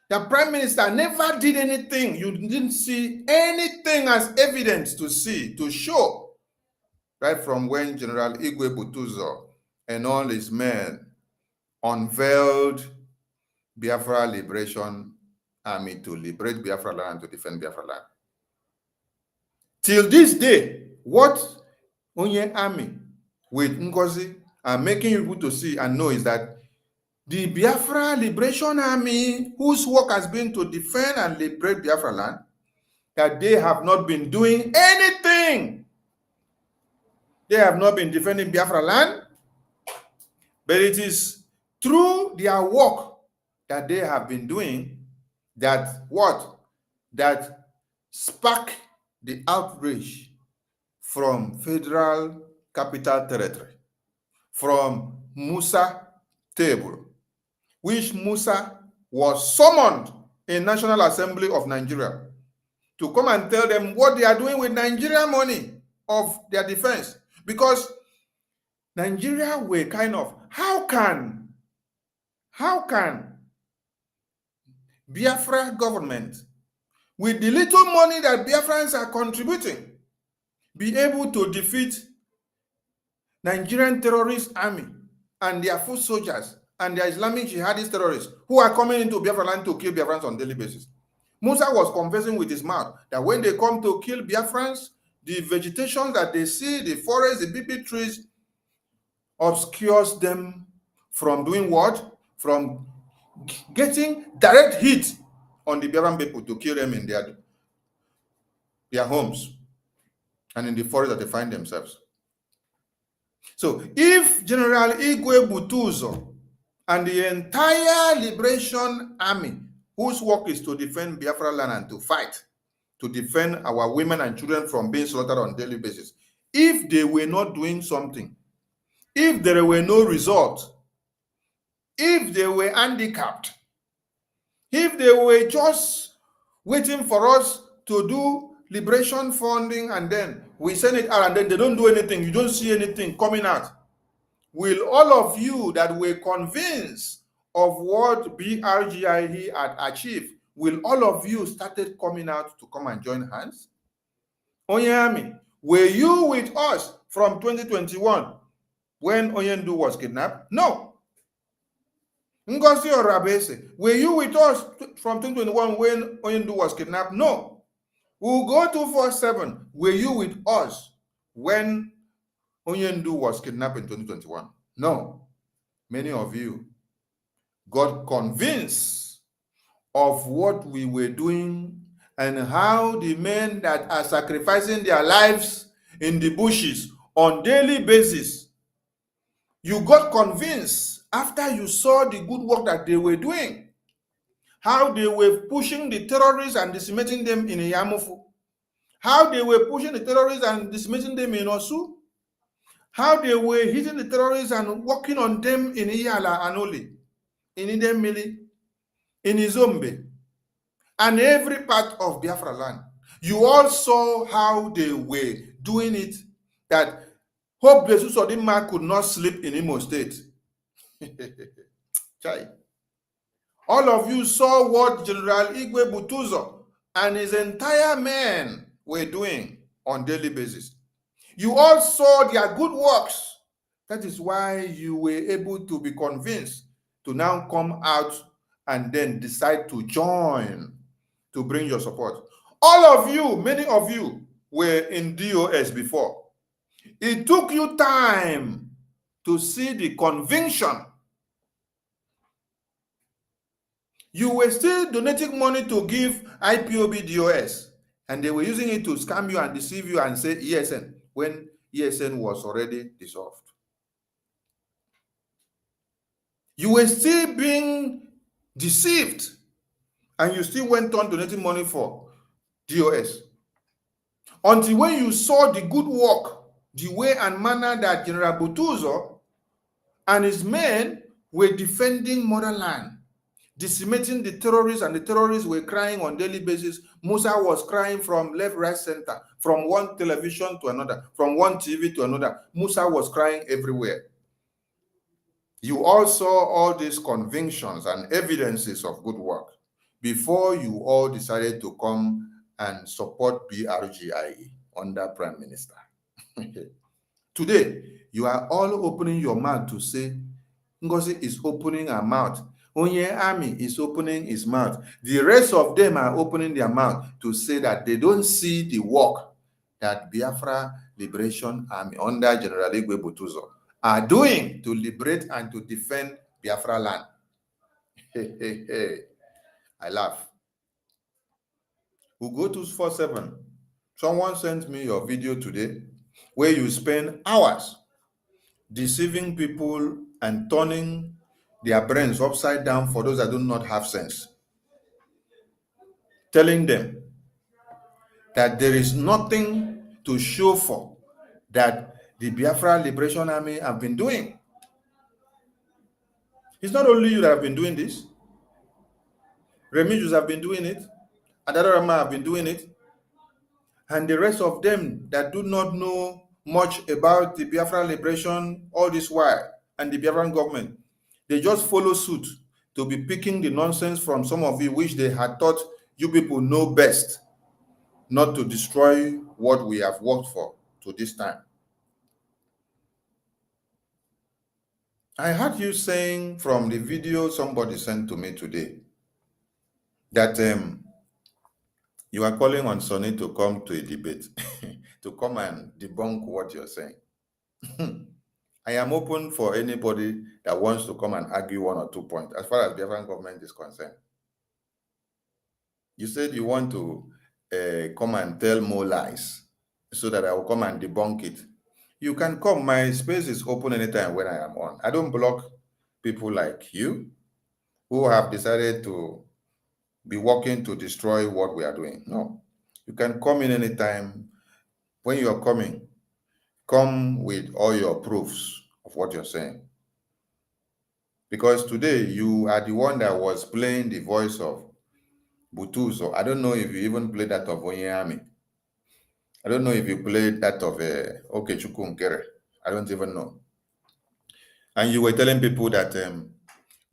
The Prime Minister never did anything. You didn't see anything as evidence to see, to show, right from when General Igwe BUTUZOR and all his men unveiled Biafra Liberation Army to liberate Biafra land and to defend Biafra land. Till this day, what Onyehami with Ngozi are making you to see and know is that the Biafra Liberation Army, whose work has been to defend and liberate Biafra land, that they have not been doing anything. They have not been defending Biafra land, but it is through their work that they have been doing that what? That spark the outrage from Federal Capital Territory, from Musa Table, which Musa was summoned in National Assembly of Nigeria to come and tell them what they are doing with Nigerian money of their defense. Because Nigeria were kind of, how can How can Biafra government, with the little money that Biafrans are contributing, be able to defeat Nigerian terrorist army and their foot soldiers and their Islamic jihadist terrorists who are coming into Biafra land to kill Biafrans on a daily basis? Musa was confessing with his mouth that when they come to kill Biafrans, the vegetation that they see, the forest, the big trees, obscures them from doing what? From getting direct hit on the Biafran people to kill them in their homes and in the forest that they find themselves. So if General Igwe BUTUZOR and the entire Liberation Army, whose work is to defend Biafra land and to fight, to defend our women and children from being slaughtered on a daily basis, if they were not doing something, if there were no result, if they were handicapped, if they were just waiting for us to do liberation funding and then we send it out and then they don't do anything, you don't see anything coming out, will all of you that were convinced of what Brgie had achieved, will all of you started coming out to come and join hands? Onyami, were you with us from 2021 when Onyendu was kidnapped? No. Ngozi or Rabese, were you with us from 2021 when Onyendu was kidnapped? No. We'll go 247. Were you with us when Onyendu was kidnapped in 2021? No. Many of you got convinced of what we were doing and how the men that are sacrificing their lives in the bushes on daily basis, you got convinced after you saw the good work that they were doing, how they were pushing the terrorists and decimating them in Yamufu, how they were pushing the terrorists and decimating them in Osu, how they were hitting the terrorists and working on them in Iyala Anoli, in Idemili, in Izombe, and every part of Biafra land. You all saw how they were doing it, that Hope Jesus Odima could not sleep in Imo State. All of you saw what General Igwe BUTUZOR and his entire men were doing on daily basis. You all saw their good works. That is why you were able to be convinced to now come out and then decide to join to bring your support. All of you, many of you were in DOS before. It took you time to see the conviction. You were still donating money to give IPOB DOS, and they were using it to scam you and deceive you and say ESN, when ESN was already dissolved. You were still being deceived, and you still went on donating money for DOS. Until when you saw the good work, the way and manner that General BUTUZOR and his men were defending motherland, decimating the terrorists, and the terrorists were crying on daily basis. Musa was crying from left, right, center, from one television to another, from one TV to another. Musa was crying everywhere. You all saw all these convictions and evidences of good work before you all decided to come and support Brgie under Prime Minister. Today, you are all opening your mouth to say, Ngozi is opening her mouth. Onye Army is opening his mouth. The rest of them are opening their mouth to say that they don't see the work that Biafra Liberation Army under General Igwe BUTUZOR are doing to liberate and to defend Biafra land. I laugh. We'll go to 247. Someone sent me your video today where you spend hours deceiving people and turning their brains upside down for those that do not have sense. Telling them that there is nothing to show for that the Biafra Liberation Army have been doing. It's not only you that have been doing this. Remedios have been doing it. Adarama have been doing it. And the rest of them that do not know much about the Biafra Liberation all this while and the Biafran government, they just follow suit to be picking the nonsense from some of you, which they had thought you people know best, not to destroy what we have worked for to this time. I heard you saying from the video somebody sent to me today that you are calling on Sonny to come to a debate, to come and debunk what you're saying. I am open for anybody that wants to come and argue 1 or 2 points as far as the Biafran government is concerned. You said you want to come and tell more lies so that I will come and debunk it. You can come. My space is open anytime when I am on. I don't block people like you who have decided to be working to destroy what we are doing. No. You can come in anytime. When you are coming, come with all your proofs of what you're saying. Because today you are the one that was playing the voice of BUTUZOR. I don't know if you even played that of Onyami. I don't know if you played that of Okechukwu Nkere. I don't even know. And you were telling people that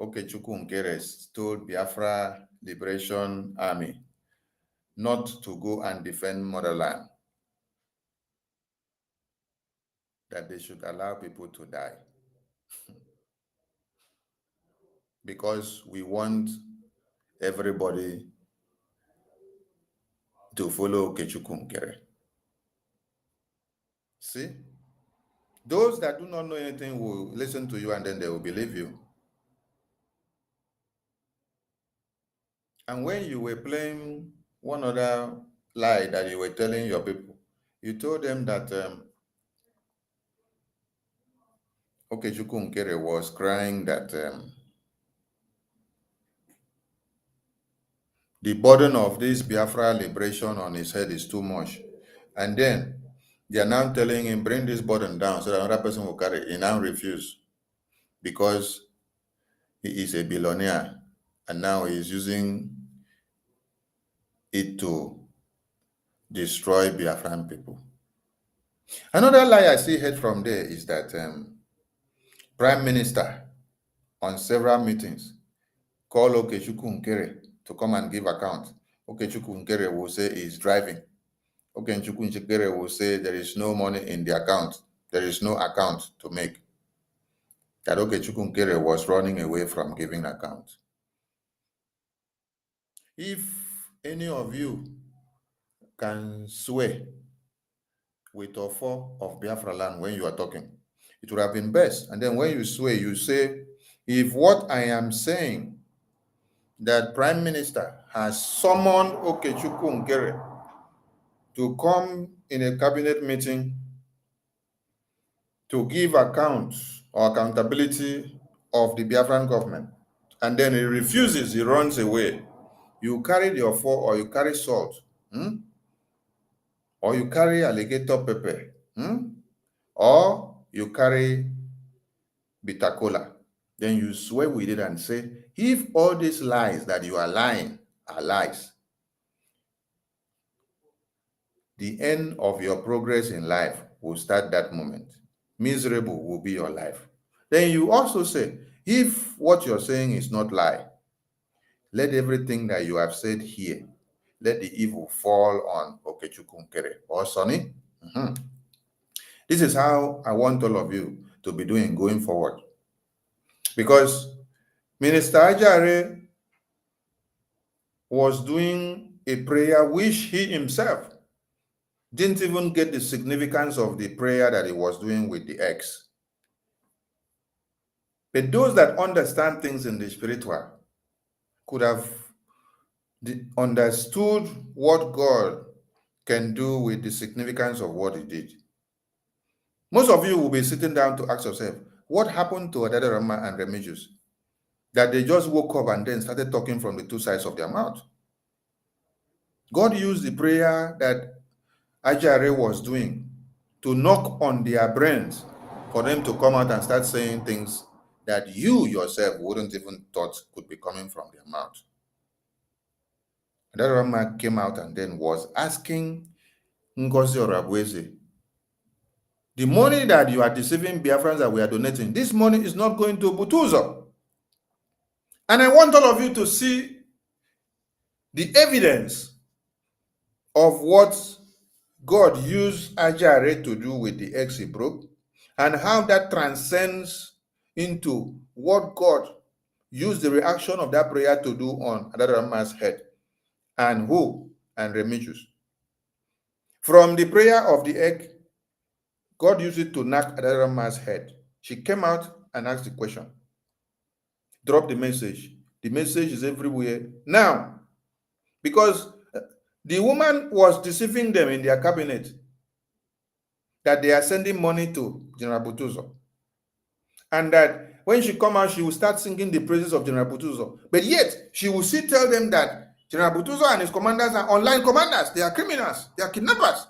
Okechukwu Nkere told Biafra Liberation Army not to go and defend motherland, that they should allow people to die. Because we want everybody to follow Okechukwu Nkere. See? Those that do not know anything will listen to you and then they will believe you. And when you were playing one other lie that you were telling your people, you told them that Okechukwu Nkere was crying that the burden of this Biafra liberation on his head is too much. And then they are now telling him, bring this burden down so that another person will carry it. He now refuses because he is a billionaire and now he is using it to destroy Biafran people. Another lie I see heard from there is that Prime Minister on several meetings call Okechukwu Nkere to come and give account. Okechukwu Nkere will say he's driving. Okechukwu Nkere will say there is no money in the account. There is no account to make. That Okechukwu Nkere was running away from giving account. If any of you can swear with or for of Biafra land when you are talking, it would have been best. And then when you swear, you say, if what I am saying, that Prime Minister has summoned Okechukwu Nkere to come in a cabinet meeting to give account or accountability of the Biafran government, and then he refuses, he runs away, you carry your four or you carry salt, or you carry alligator pepper, or you carry bitter cola, then you swear with it and say, if all these lies that you are lying are lies, the end of your progress in life will start that moment. Miserable will be your life. Then you also say, if what you're saying is not lie, let everything that you have said here, let the evil fall on Okechukwu Nkere or Sonny. This is how I want all of you to be doing going forward. Because Minister Ajare was doing a prayer which he himself didn't even get the significance of the prayer that he was doing with the ex. But those that understand things in the spiritual could have understood what God can do with the significance of what he did. Most of you will be sitting down to ask yourself, what happened to Adadorama and Remigius? That they just woke up and then started talking from the two sides of their mouth. God used the prayer that Ajare was doing to knock on their brains for them to come out and start saying things that you yourself wouldn't even thought could be coming from their mouth. Adadorama came out and then was asking Ngozi Orabweze, the money that you are deceiving Biafrans that we are donating, this money is not going to BUTUZOR. And I want all of you to see the evidence of what God used Ajare to do with the ex he broke, and how that transcends into what God used the reaction of that prayer to do on Adarama's head. And who? And Remigius. From the prayer of the egg, God used it to knock Adarama's head. She came out and asked the question. Drop the message. The message is everywhere. Now, because the woman was deceiving them in their cabinet that they are sending money to General BUTUZOR. And that when she come out, she will start singing the praises of General BUTUZOR. But yet, she will still tell them that General BUTUZOR and his commanders are online commanders. They are criminals. They are kidnappers.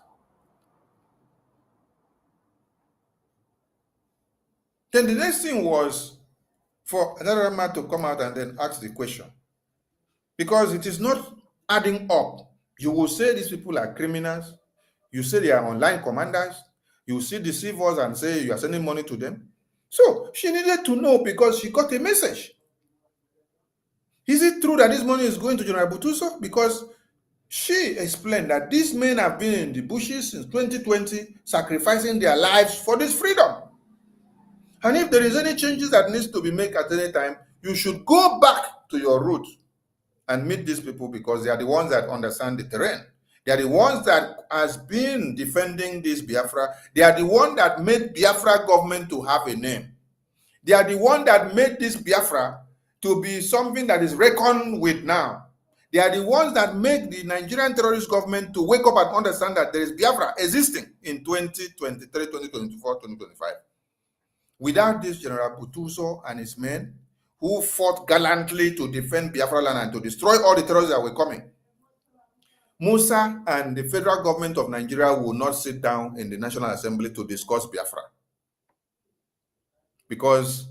Then the next thing was for another man to come out and then ask the question. Because it is not adding up. You will say these people are criminals. You say they are online commanders. You will see deceive us and say you are sending money to them. So she needed to know because she got a message. Is it true that this money is going to General BUTUZOR? Because she explained that these men have been in the bushes since 2020, sacrificing their lives for this freedom. And if there is any changes that needs to be made at any time, you should go back to your roots and meet these people because they are the ones that understand the terrain. They are the ones that has been defending this Biafra. They are the one that made Biafra government to have a name. They are the one that made this Biafra to be something that is reckoned with now. They are the ones that make the Nigerian terrorist government to wake up and understand that there is Biafra existing in 2023, 2024, 2025. Without this General BUTUZOR and his men, who fought gallantly to defend Biafra land and to destroy all the terrorists that were coming, Musa and the federal government of Nigeria will not sit down in the National Assembly to discuss Biafra. Because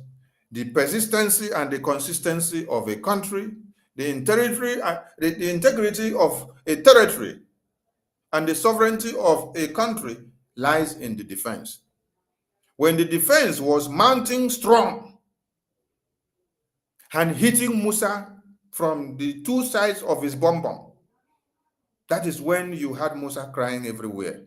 the persistency and the consistency of a country, the integrity of a territory, and the sovereignty of a country lies in the defense. When the defense was mounting strong and hitting Musa from the two sides of his bomb, that is when you had Musa crying everywhere.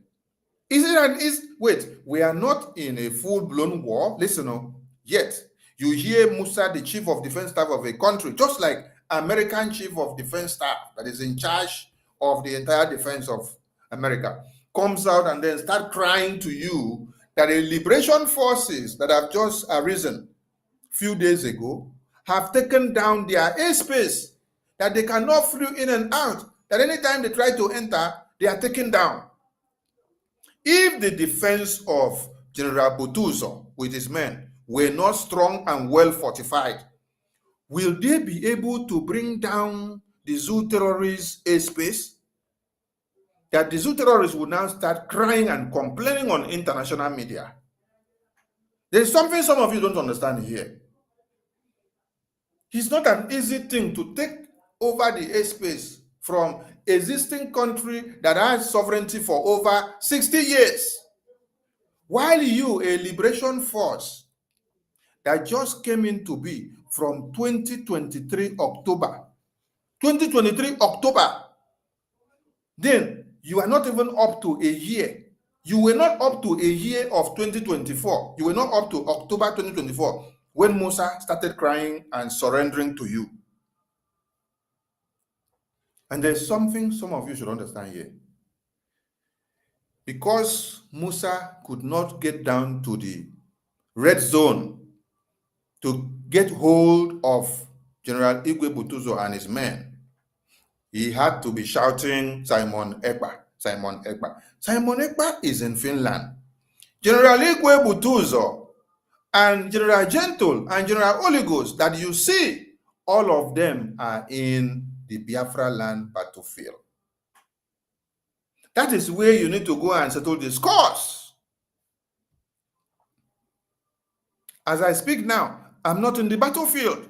Wait, we are not in a full-blown war. Listen, yet you hear Musa, the chief of defense staff of a country, just like American chief of defense staff that is in charge of the entire defense of America, comes out and then start crying to you that the liberation forces that have just arisen a few days ago have taken down their airspace, that they cannot fly in and out, that anytime they try to enter, they are taken down. If the defense of General BUTUZOR with his men were not strong and well fortified, will they be able to bring down the zoo terrorists' airspace? That the zoo terrorists will now start crying and complaining on international media. There's something some of you don't understand here. It's not an easy thing to take over the airspace from existing country that has sovereignty for over 60 years. While you, a liberation force that just came into be from 2023 October, then you are not even up to a year. You were not up to a year of 2024. You were not up to October 2024 when Musa started crying and surrendering to you. And there's something some of you should understand here. Because Musa could not get down to the red zone to get hold of General Igwe BUTUZOR and his men, he had to be shouting Simon Ekpa, Simon Ekpa. Simon Ekpa is in Finland. General Igwe BUTUZOR and General Gentle and General Oligos that you see, all of them are in the Biafra land battlefield. That is where you need to go and settle the scores. As I speak now, I'm not in the battlefield.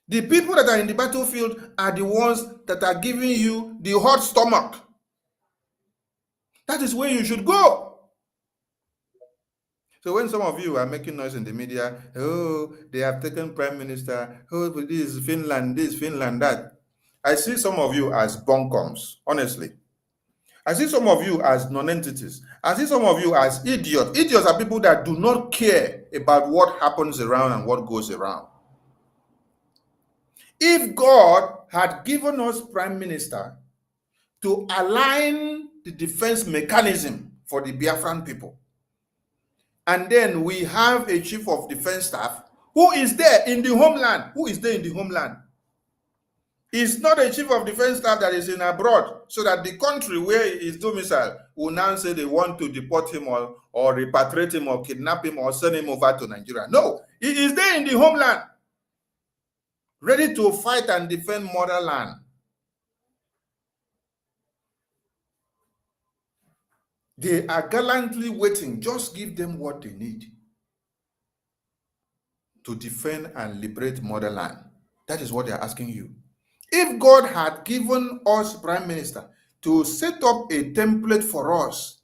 The people that are in the battlefield are the ones that are giving you the hot stomach. That is where you should go. So when some of you are making noise in the media, oh, they have taken prime minister, oh, this is Finland, this, Finland, that. I see some of you as buncoms, honestly. I see some of you as non-entities. I see some of you as idiots. Idiots are people that do not care about what happens around and what goes around. If God had given us prime minister to align the defense mechanism for the Biafran people, and then we have a chief of defense staff who is there in the homeland. Who is there in the homeland? It's not a chief of defense staff that is in abroad, so that the country where he is domiciled will now say they want to deport him or repatriate him or kidnap him or send him over to Nigeria. No, he is there in the homeland, ready to fight and defend motherland. They are gallantly waiting. Just give them what they need to defend and liberate motherland. That is what they are asking you. If God had given us prime minister to set up a template for us,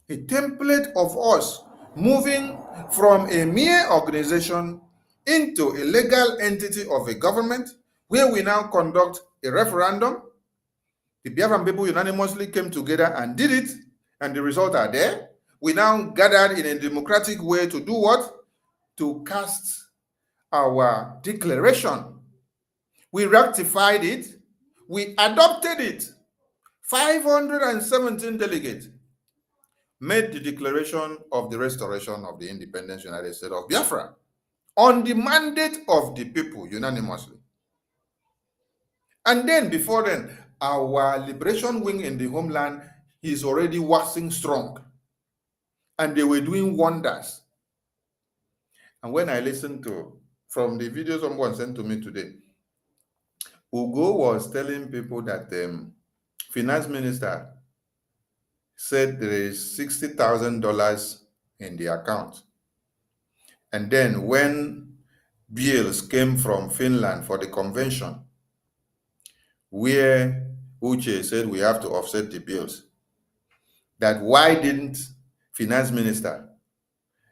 a template of us moving from a mere organization into a legal entity of a government, where we now conduct a referendum, the Biafran people unanimously came together and did it, and the results are there. We now gathered in a democratic way to do what? To cast our declaration. We rectified it. We adopted it. 517 delegates made the declaration of the restoration of the independence United States of Biafra on the mandate of the people unanimously. And then before then, our liberation wing in the homeland is already waxing strong. And they were doing wonders. And when I listened to, from the video someone sent to me today, Ugo was telling people that the finance minister said there is $60,000 in the account. And then when bills came from Finland for the convention, where Uche said we have to offset the bills, that why didn't finance minister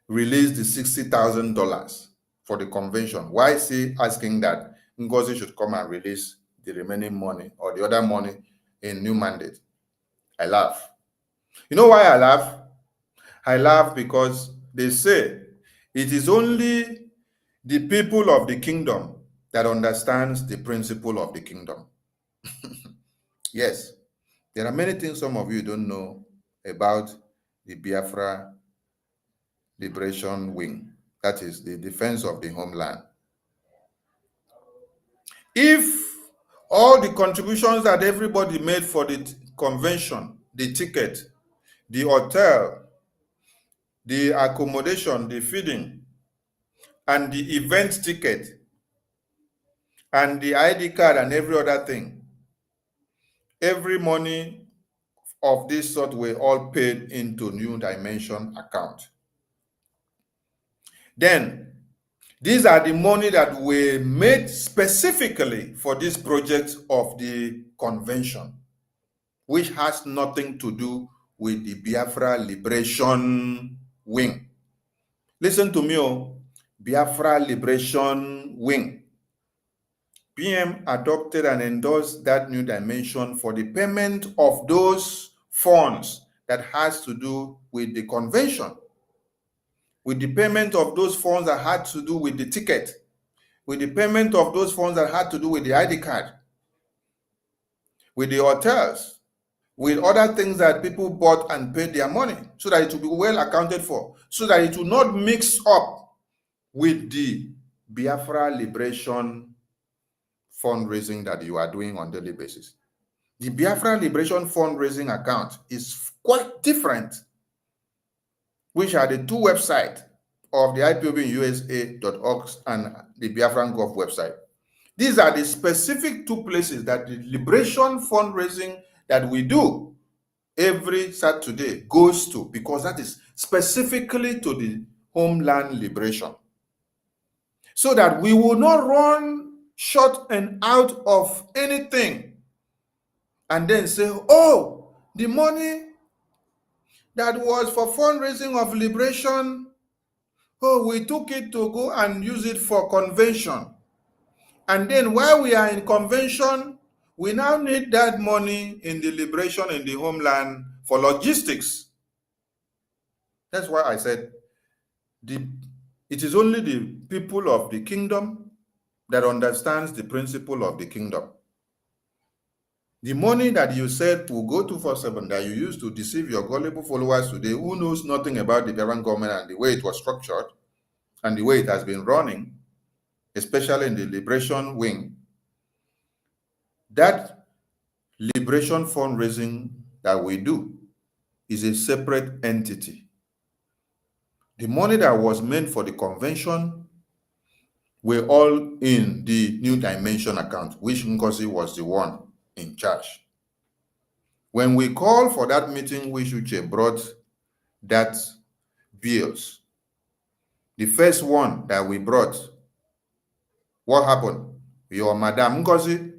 release the $60,000 for the convention? Why is he asking that Ngozi should come and release the remaining money or the other money in new mandate? I laugh. You know why I laugh? I laugh because they say it is only the people of the kingdom that understands the principle of the kingdom. Yes, there are many things some of you don't know about the Biafra Liberation Wing. That is the defense of the homeland. If all the contributions that everybody made for the convention, the ticket, the hotel, the accommodation, the feeding, and the event ticket, and the ID card and every other thing, every money of this sort were all paid into New Dimension account. Then, these are the money that were made specifically for this project of the convention, which has nothing to do with the Biafra Liberation Wing. Listen to me, Biafra Liberation Wing. PM adopted and endorsed that New Dimension for the payment of those funds that has to do with the convention, with the payment of those funds that had to do with the ticket, with the payment of those funds that had to do with the ID card, with the hotels, with other things that people bought and paid their money, so that it will be well accounted for, so that it will not mix up with the Biafra Liberation fundraising that you are doing on a daily basis. The Biafra Liberation fundraising account is quite different, which are the two websites of the IPOBinUSA.org and the Biafran Gov website. These are the specific two places that the liberation fundraising that we do every Saturday goes to, because that is specifically to the homeland liberation. So that we will not run short and out of anything and then say, oh, the money that was for fundraising of liberation Oh, we took it to go and use it for convention. And then while we are in convention, we now need that money in the liberation in the homeland for logistics. That's why I said it is only the people of the kingdom that understands the principle of the kingdom. The money that you said will go 247 that you used to deceive your gullible followers today, who knows nothing about the Biafran government and the way it was structured and the way it has been running, especially in the liberation wing, that liberation fundraising that we do is a separate entity. The money that was meant for the convention were all in the New Dimension account, which Ngozi was the one in charge. When we called for that meeting, which Uche brought that bills, the first one that we brought, what happened? Your Madam Ngozi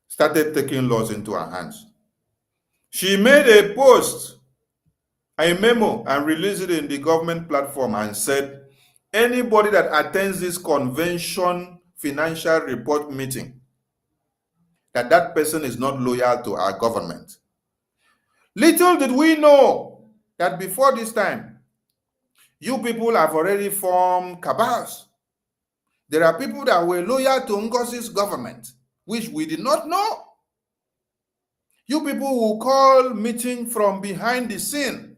started taking laws into her hands. She made a post, a memo, and released it in the government platform and said, anybody that attends this convention financial report meeting, that person is not loyal to our government. Little did we know that before this time, you people have already formed cabals. There are people that were loyal to Ngozi's government, which we did not know. You people will call meeting from behind the scene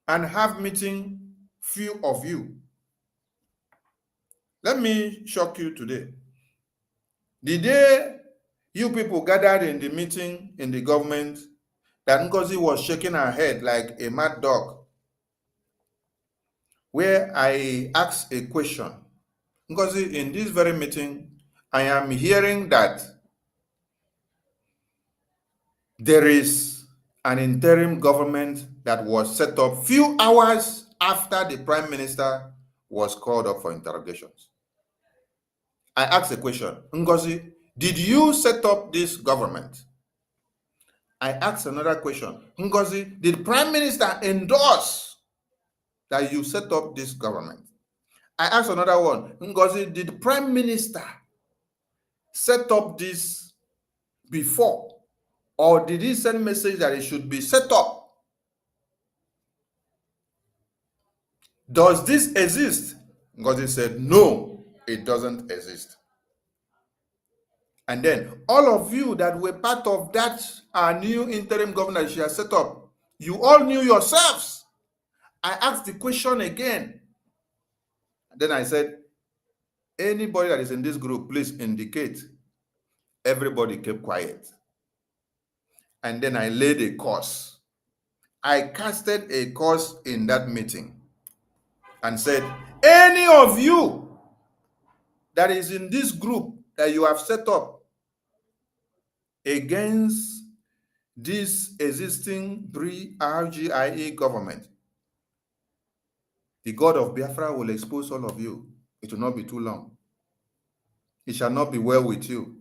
and have meeting, few of you. Let me shock you today. The day you people gathered in the meeting in the government, that Ngozi was shaking her head like a mad dog, where I asked a question. Ngozi, in this very meeting, I am hearing that there is an interim government that was set up few hours after the Prime Minister was called up for interrogations. I asked a question. Ngozi, did you set up this government? I asked another question. Ngozi, did Prime Minister endorse that you set up this government? I asked another one. Ngozi, did Prime Minister set up this before? Or did he send message that it should be set up? Does this exist? Ngozi said, no, it doesn't exist. And then all of you that were part of that new interim government she has set up, you all knew yourselves. I asked the question again. Then I said, anybody that is in this group, please indicate. Everybody kept quiet. And then I laid a course. I casted a course in that meeting and said, any of you that is in this group that you have set up against this existing Brgie government, the God of Biafra will expose all of you. It will not be too long. It shall not be well with you.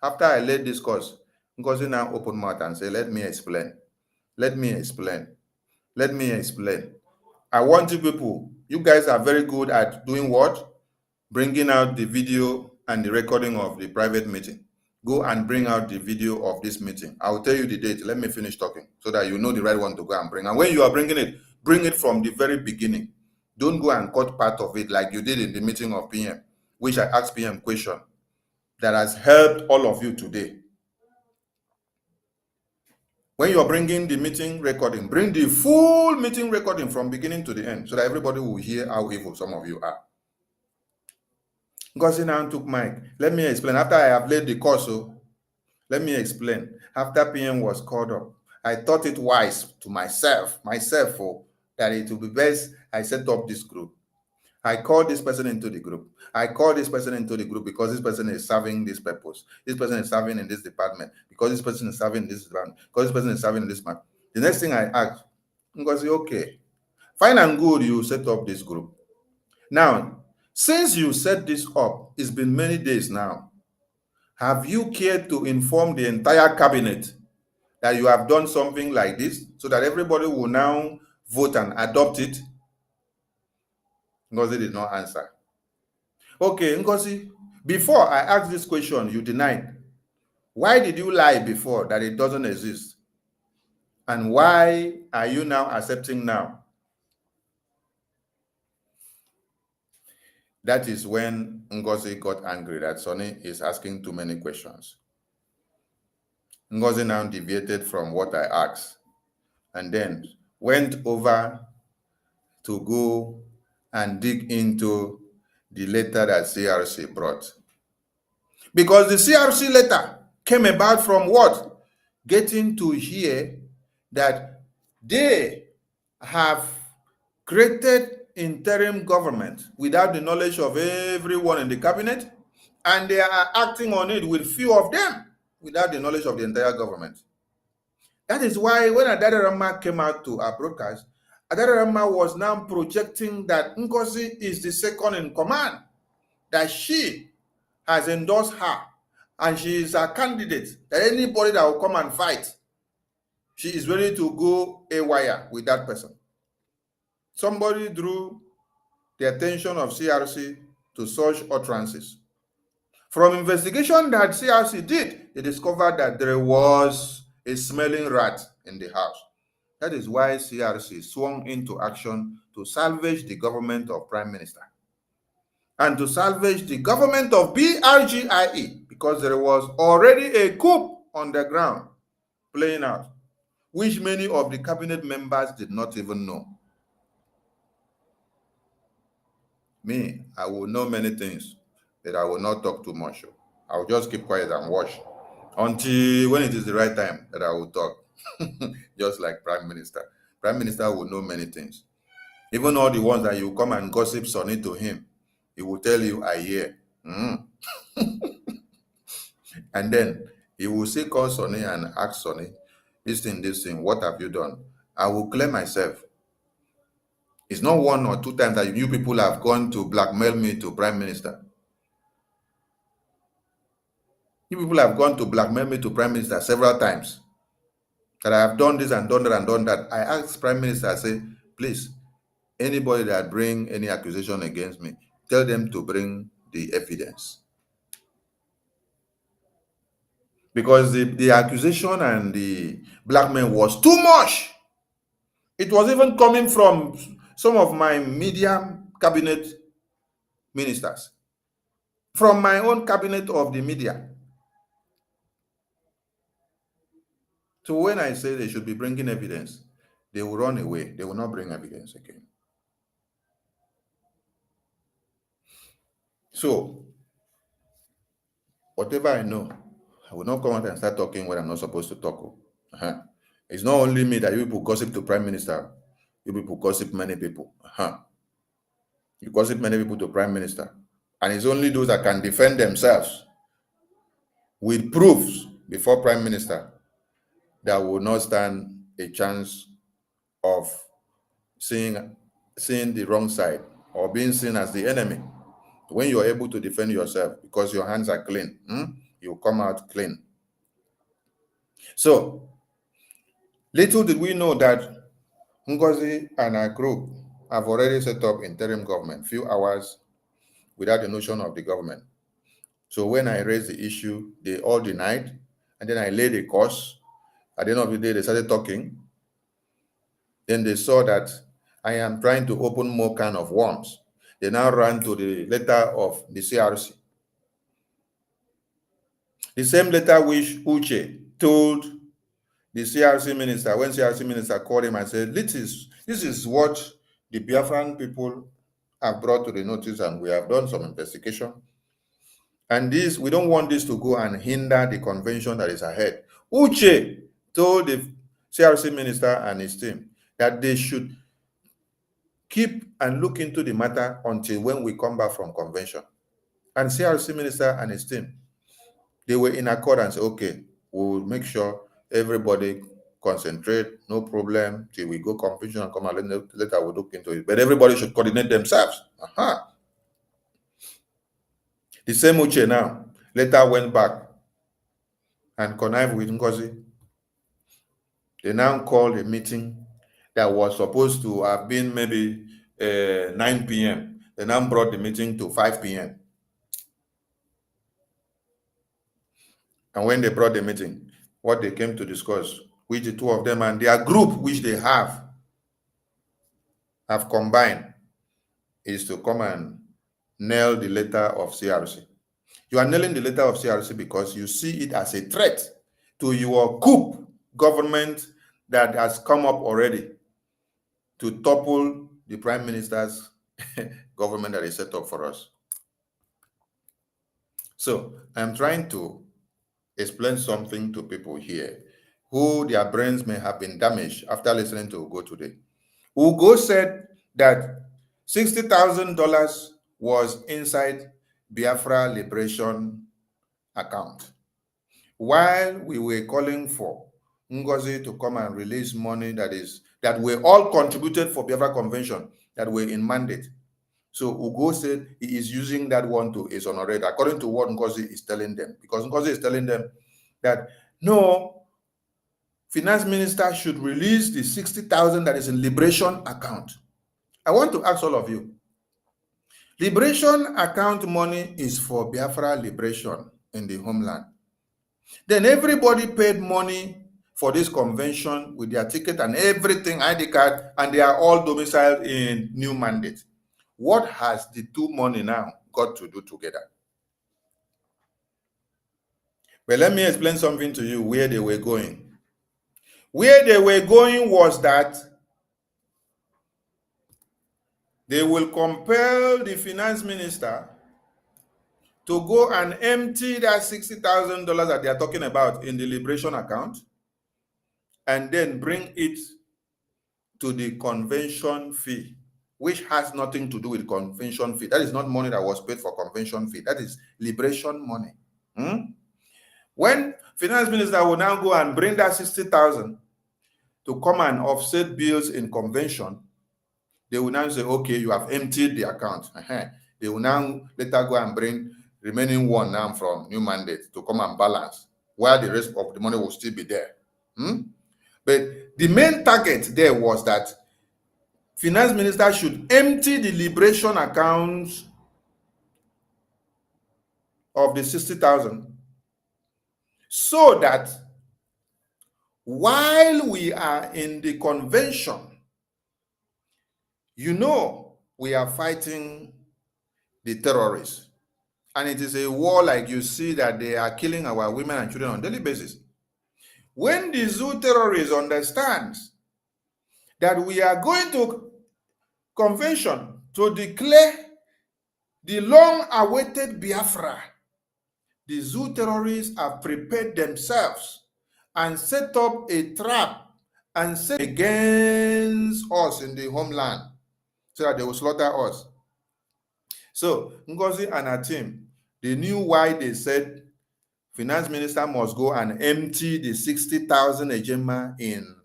After I laid this course, Ngozi now opened mouth and said, let me explain. Let me explain. Let me explain. I want you people, you guys are very good at doing what? Bringing out the video and the recording of the private meeting. Go and bring out the video of this meeting. I will tell you the date. Let me finish talking so that you know the right one to go and bring. And when you are bringing it, bring it from the very beginning. Don't go and cut part of it like you did in the meeting of PM, which I asked PM question that has helped all of you today. When you're bringing the meeting recording, bring the full meeting recording from beginning to the end so that everybody will hear how evil some of you are. Ngozi now took mic. Let me explain. After I have laid the course, let me explain. After PM was called up, I thought it wise to myself, that it would be best I set up this group. I called this person into the group. I called this person into the group because this person is serving this purpose. This person is serving in this department because this person is serving in this department because this person is serving in this man. The next thing I asked, Ngozi, okay, fine and good, you set up this group. Now, since you set this up, it's been many days now. Have you cared to inform the entire cabinet that you have done something like this so that everybody will now vote and adopt it? Ngozi did not answer. Okay, Ngozi, before I asked this question, you denied. Why did you lie before that it doesn't exist? And why are you now accepting now? That is when Ngozi got angry that Sonny is asking too many questions. Ngozi now deviated from what I asked and then went over to go and dig into the letter that CRC brought. Because the CRC letter came about from what? Getting to hear that they have created interim government without the knowledge of everyone in the cabinet, and they are acting on it with few of them without the knowledge of the entire government. That is why when Adadarama came out to our broadcast, Adadarama was now projecting that Ngozi is the second in command, that she has endorsed her, and she is a candidate, that anybody that will come and fight, she is ready to go haywire with that person. Somebody drew the attention of CRC to such utterances. From investigation that CRC did, they discovered that there was a smelling rat in the house. That is why CRC swung into action to salvage the government of Prime Minister and to salvage the government of Brgie, because there was already a coup on the ground playing out, which many of the cabinet members did not even know. Me, I will know many things that I will not talk too much. I will just keep quiet and watch until when it is the right time that I will talk. Just like Prime Minister. Prime Minister will know many things. Even all the ones that you come and gossip Sonny to him, he will tell you, I hear. And then he will say, call Sonny and ask Sonny, this thing, what have you done? I will clear myself. It's not one or two times that you people have gone to blackmail me to Prime Minister. You people have gone to blackmail me to Prime Minister several times. That I have done this and done that and done that. I asked Prime Minister, I say, please, anybody that bring any accusation against me, tell them to bring the evidence. Because the accusation and the blackmail was too much. It was even coming from some of my media cabinet ministers, from my own cabinet of the media. So when I say they should be bringing evidence, they will run away. They will not bring evidence again. So, whatever I know, I will not come out and start talking when I'm not supposed to talk. It's not only me that you people gossip to Prime Minister. You people gossip many people. You gossip many people to Prime Minister. And it's only those that can defend themselves with proofs before Prime Minister that will not stand a chance of seeing the wrong side or being seen as the enemy. When you're able to defend yourself because your hands are clean, you come out clean. So, little did we know that Ngozi and our group have already set up interim government, few hours without the notion of the government. So when I raised the issue, they all denied, and then I laid a course. At the end of the day, they started talking. Then they saw that I am trying to open more can of worms. They now ran to the letter of the CRC. The same letter which Uche told the CRC minister, when CRC minister called him and said, this is what the Biafran people have brought to the notice, and we have done some investigation. And this, we don't want this to go and hinder the convention that is ahead. Uche told the CRC minister and his team that they should keep and look into the matter until when we come back from convention. And CRC minister and his team, they were in accord and said, okay, we'll make sure everybody concentrate, no problem, till we go convention and come out later we'll look into it. But everybody should coordinate themselves. The same Uche now later went back and connived with Ngozi. They now called a meeting that was supposed to have been maybe 9 p.m. They now brought the meeting to 5 p.m. And when they brought the meeting, what they came to discuss, which the two of them and their group, which they have combined, is to come and nail the letter of CRC. You are nailing the letter of CRC because you see it as a threat to your coup government that has come up already to topple the Prime Minister's government that is set up for us. So I'm trying to explain something to people here who their brains may have been damaged after listening to Ugo today. Ugo said that $60,000 was inside Biafra Liberation account, while we were calling for Ngozi to come and release money that were all contributed for Biafra Convention that were in mandate. So Ugo said he is using that one to exonerate, according to what Ngozi is telling them, because Ngozi is telling them that no, finance minister should release the 60,000 that is in liberation account. I want to ask all of you, liberation account money is for Biafra liberation in the homeland. Then everybody paid money for this convention with their ticket and everything, ID card, and they are all domiciled in new mandate. What has the two money now got to do together? But let me explain something to you where they were going. Where they were going was that they will compel the finance minister to go and empty that $60,000 that they are talking about in the liberation account and then bring it to the convention fee, which has nothing to do with convention fee. That is not money that was paid for convention fee. That is liberation money. When finance minister will now go and bring that 60,000 to come and offset bills in convention, they will now say, okay, you have emptied the account. They will now later go and bring remaining one now from new mandate to come and balance, while the rest of the money will still be there. But the main target there was that finance minister should empty the liberation accounts of the 60,000 so that while we are in the convention, you know, we are fighting the terrorists. And it is a war like you see that they are killing our women and children on a daily basis. When the zoo terrorists understand that we are going to convention to declare the long-awaited Biafra, the zoo terrorists have prepared themselves and set up a trap and set against us in the homeland so that they will slaughter us. So Ngozi and her team, they knew why they said finance minister must go and empty the 60,000 ejema in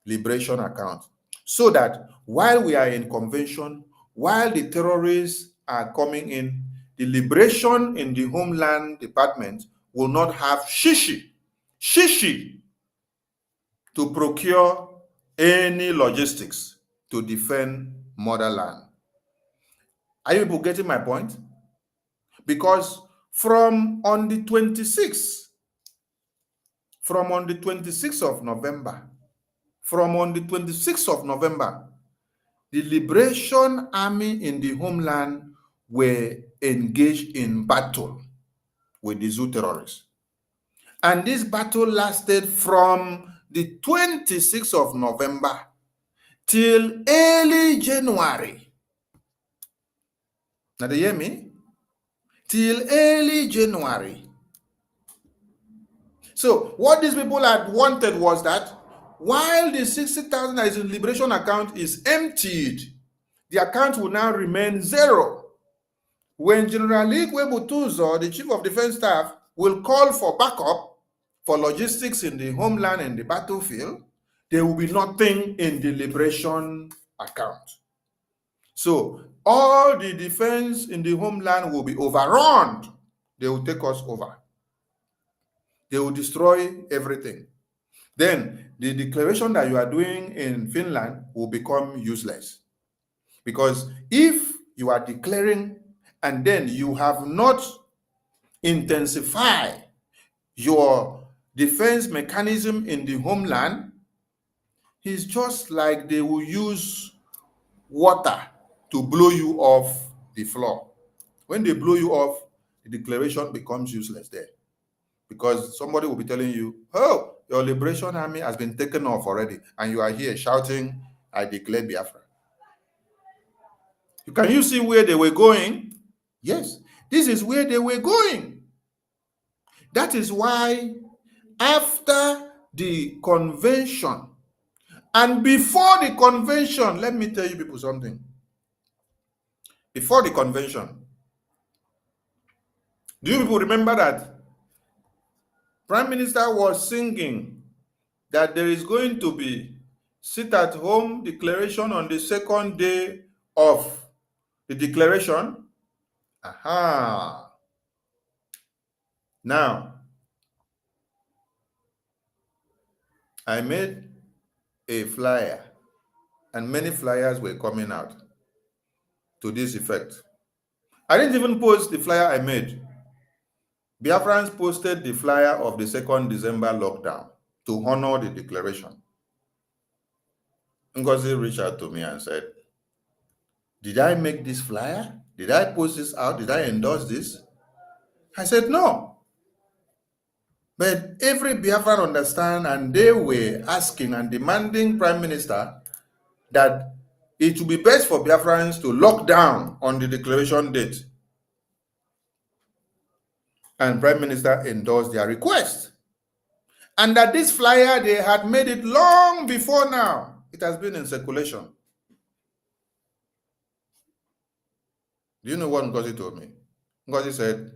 liberation account, so that while we are in convention, while the terrorists are coming in, the liberation in the homeland department will not have shishi to procure any logistics to defend motherland. Are you people getting my point? Because from on the 26th of November, the Liberation Army in the homeland were engaged in battle with the zoo terrorists. And this battle lasted from the 26th of November till early January. Now, do you hear me? Till early January. So what these people had wanted was that while the 60,000 that is in liberation account is emptied, the account will now remain zero. When General BUTUZOR, the Chief of Defense Staff, will call for backup for logistics in the homeland and the battlefield, there will be nothing in the liberation account. So all the defense in the homeland will be overrun. They will take us over. They will destroy everything. Then the declaration that you are doing in Finland will become useless. Because if you are declaring, and then you have not intensified your defense mechanism in the homeland, it's just like they will use water to blow you off the floor. When they blow you off, the declaration becomes useless there, because somebody will be telling you, oh, your liberation army has been taken off already, and you are here shouting, I declare Biafra. Can you see where they were going? Yes, this is where they were going. That is why after the convention and before the convention, let me tell you people something. Before the convention, do you people remember that Prime Minister was singing that there is going to be sit-at-home declaration on the second day of the declaration? Aha. Now, I made a flyer, and many flyers were coming out to this effect. I didn't even post the flyer I made. Biafrans posted the flyer of the 2nd December lockdown to honor the declaration. Ngozi reached out to me and said, did I make this flyer? Did I post this out? Did I endorse this? I said, no. But every Biafran understand, and they were asking and demanding Prime Minister that it would be best for Biafrans to lock down on the declaration date. And Prime Minister endorsed their request. And that this flyer, they had made it long before now. It has been in circulation. Do you know what Ngozi told me? Ngozi said,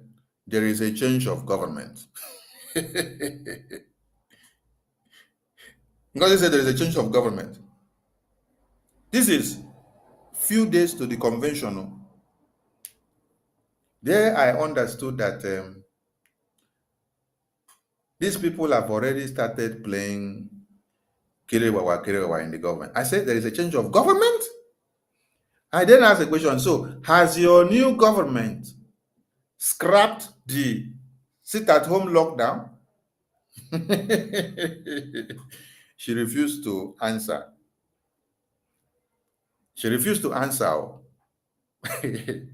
there is a change of government. Ngozi said there is a change of government. This is few days to the convention. There I understood that these people have already started playing Kiriwawa in the government. I said there is a change of government? I then asked a question, so has your new government scrapped the sit-at-home lockdown? She refused to answer. She refused to answer. The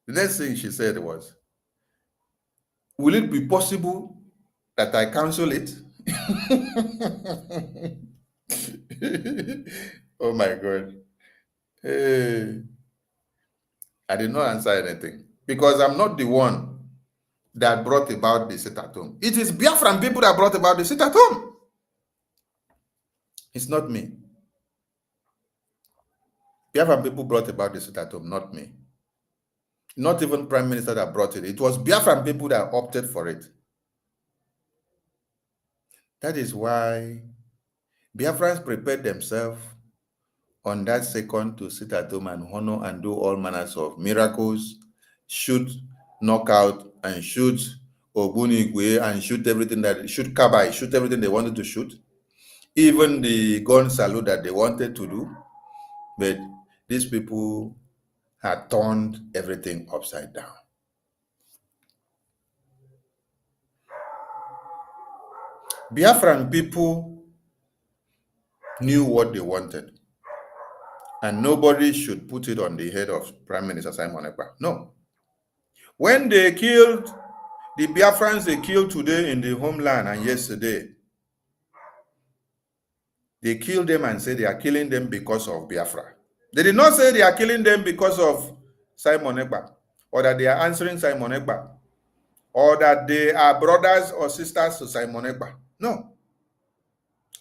next thing she said was, will it be possible that I cancel it? Oh my God. Hey. I did not answer anything because I'm not the one that brought about the sit-at-home. It is Biafran people that brought about the sit-at-home. It's not me. Biafran people brought about the sit-at-home, not me. Not even Prime Minister that brought it. It was Biafran people that opted for it. That is why Biafrans prepared themselves on that second to sit at home and honor and do all manners of miracles, shoot knockout and shoot Ogbunigwe and shoot everything that shoot Kabai, shoot everything they wanted to shoot, even the gun salute that they wanted to do. But these people had turned everything upside down. Biafran people knew what they wanted. And nobody should put it on the head of Prime Minister Simon Ekpa. No. When they killed the Biafrans, they killed today in the homeland and yesterday, they killed them and said they are killing them because of Biafra. They did not say they are killing them because of Simon Ekpa, or that they are answering Simon Ekpa, or that they are brothers or sisters to Simon Ekpa. No.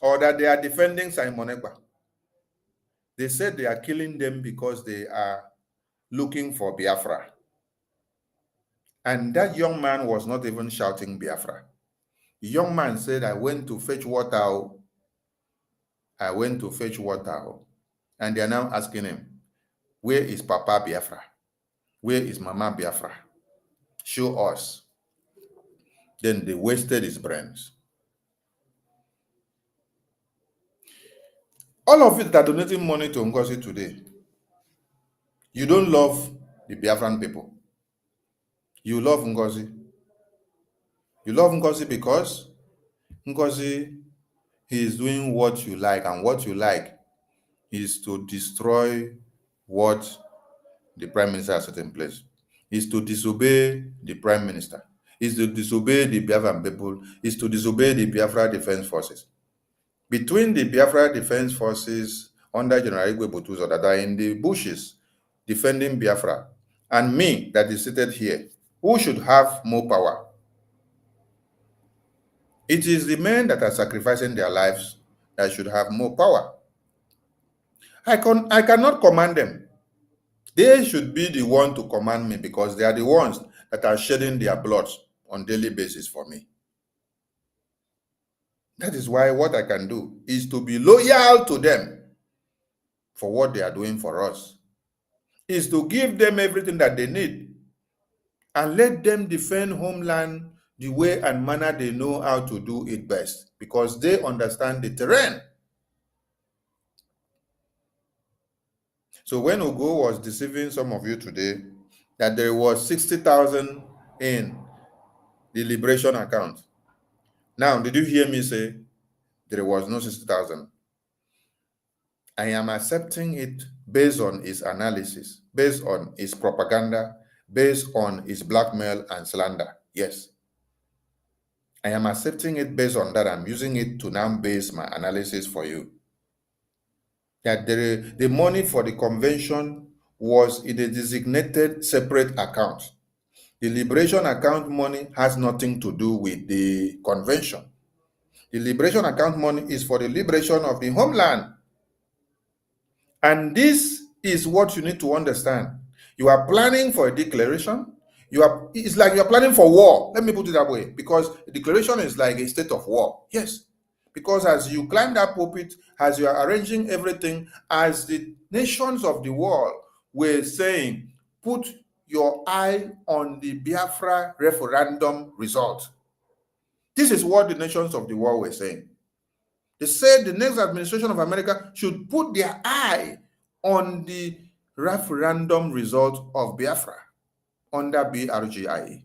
Or that they are defending Simon Ekpa. They said they are killing them because they are looking for Biafra. And that young man was not even shouting Biafra. The young man said, I went to fetch water. I went to fetch water. And they are now asking him, where is Papa Biafra? Where is Mama Biafra? Show us. Then they wasted his brains. All of it that are donating money to Ngozi today, You don't love the Biafran people. You love Ngozi. You love Ngozi because Ngozi, he is doing what you like, and what you like is to destroy what the prime minister has set in place, is to disobey the prime minister, is to disobey the Biafran people, is to disobey the Biafra Defense Forces. Between the Biafra Defense Forces under General BUTUZOR that are in the bushes defending Biafra, and me that is seated here, who should have more power? It is the men that are sacrificing their lives that should have more power. I cannot command them. They should be the one to command me, because they are the ones that are shedding their blood on daily basis for me. That is why what I can do is to be loyal to them for what they are doing for us, is to give them everything that they need and let them defend Homeland the way and manner they know how to do it best, because they understand the terrain. So when Ugo was deceiving some of you today that there was 60,000 in the liberation account, now did you hear me say there was no 60,000? I am accepting it based on his analysis, based on his propaganda, based on his blackmail and slander. Yes. I am accepting it based on that. I'm using it to now base my analysis for you. That the money for the convention was in a designated separate account. The liberation account money has nothing to do with the convention. The liberation account money is for the liberation of the homeland. And this is what you need to understand. You are planning for a declaration. It's like you're planning for war. Let me put it that way, because a declaration is like a state of war. Yes. Because as you climb that pulpit, as you are arranging everything, as the nations of the world were saying, put your eye on the Biafra referendum result. This is what the nations of the world were saying. They said the next administration of America should put their eye on the referendum result of Biafra under Brgie,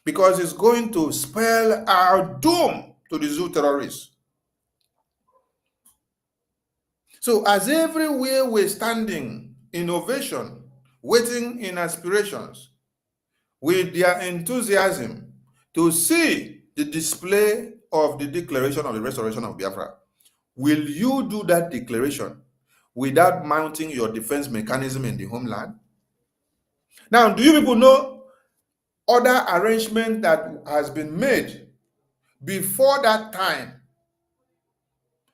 because it's going to spell out doom to the zoo terrorists. So as everywhere we're standing in ovation, waiting in aspirations, with their enthusiasm to see the display of the declaration of the restoration of Biafra, will you do that declaration without mounting your defense mechanism in the homeland? Now, do you people know other arrangement that has been made before that time,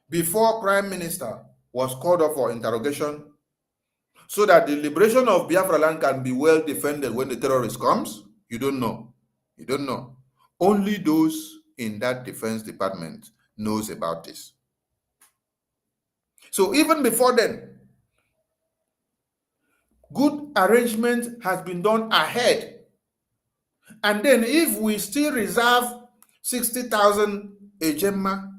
before Prime Minister was called up for interrogation, so that the liberation of Biafra land can be well defended when the terrorist comes? You don't know. You don't know. Only those in that defense department knows about this. So even before then, good arrangement has been done ahead. And then if we still reserve 60,000 ejema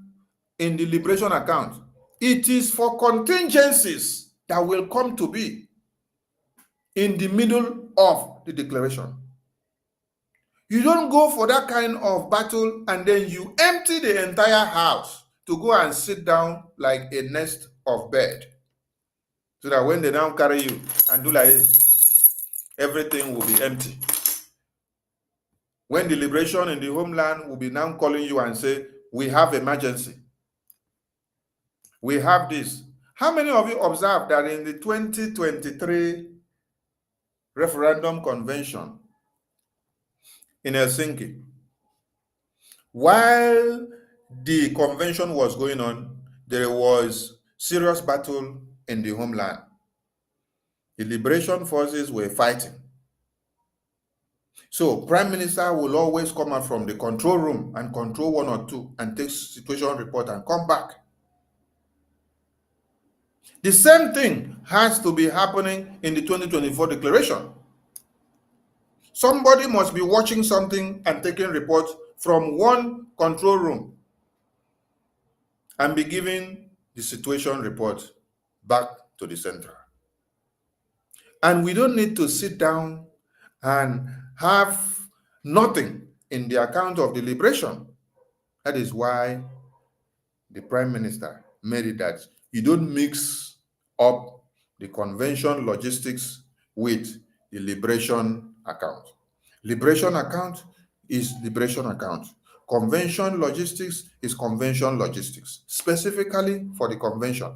in the liberation account, it is for contingencies that will come to be in the middle of the declaration. You don't go for that kind of battle and then you empty the entire house to go and sit down like a nest of bird, so that when they now carry you and do like this, everything will be empty. When the liberation in the homeland will be now calling you and say, we have emergency, we have this. How many of you observed that in the 2023 referendum convention in Helsinki, while the convention was going on, there was serious battle in the homeland. The liberation forces were fighting. So Prime Minister will always come out from the control room and control one or two and take situation report and come back. The same thing has to be happening in the 2024 declaration. Somebody must be watching something and taking reports from one control room and be giving the situation report back to the center. And we don't need to sit down and have nothing in the account of the liberation. That is why the Prime Minister made it that you don't mix up the convention logistics with the liberation account. Liberation account is liberation account. Convention logistics is convention logistics, specifically for the convention.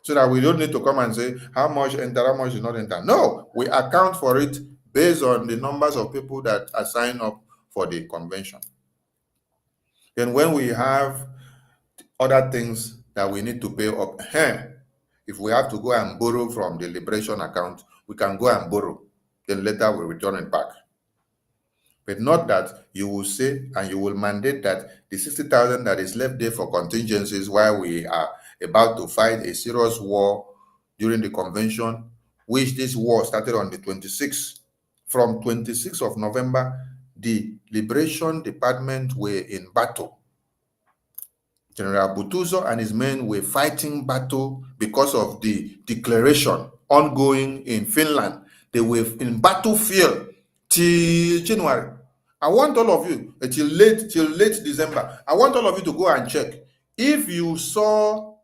So that we don't need to come and say how much enter, how much is not enter. No, we account for it based on the numbers of people that are signed up for the convention. Then when we have other things that we need to pay up, if we have to go and borrow from the liberation account, we can go and borrow. Then later we return it back. But not that you will say and you will mandate that the 60,000 that is left there for contingencies while we are about to fight a serious war during the convention, which this war started on the 26th. From 26th of November, the Liberation Department were in battle. General BUTUZOR and his men were fighting battle because of the declaration ongoing in Finland. They were in battlefield till January. I want all of you, till late December, I want all of you to go and check. If you saw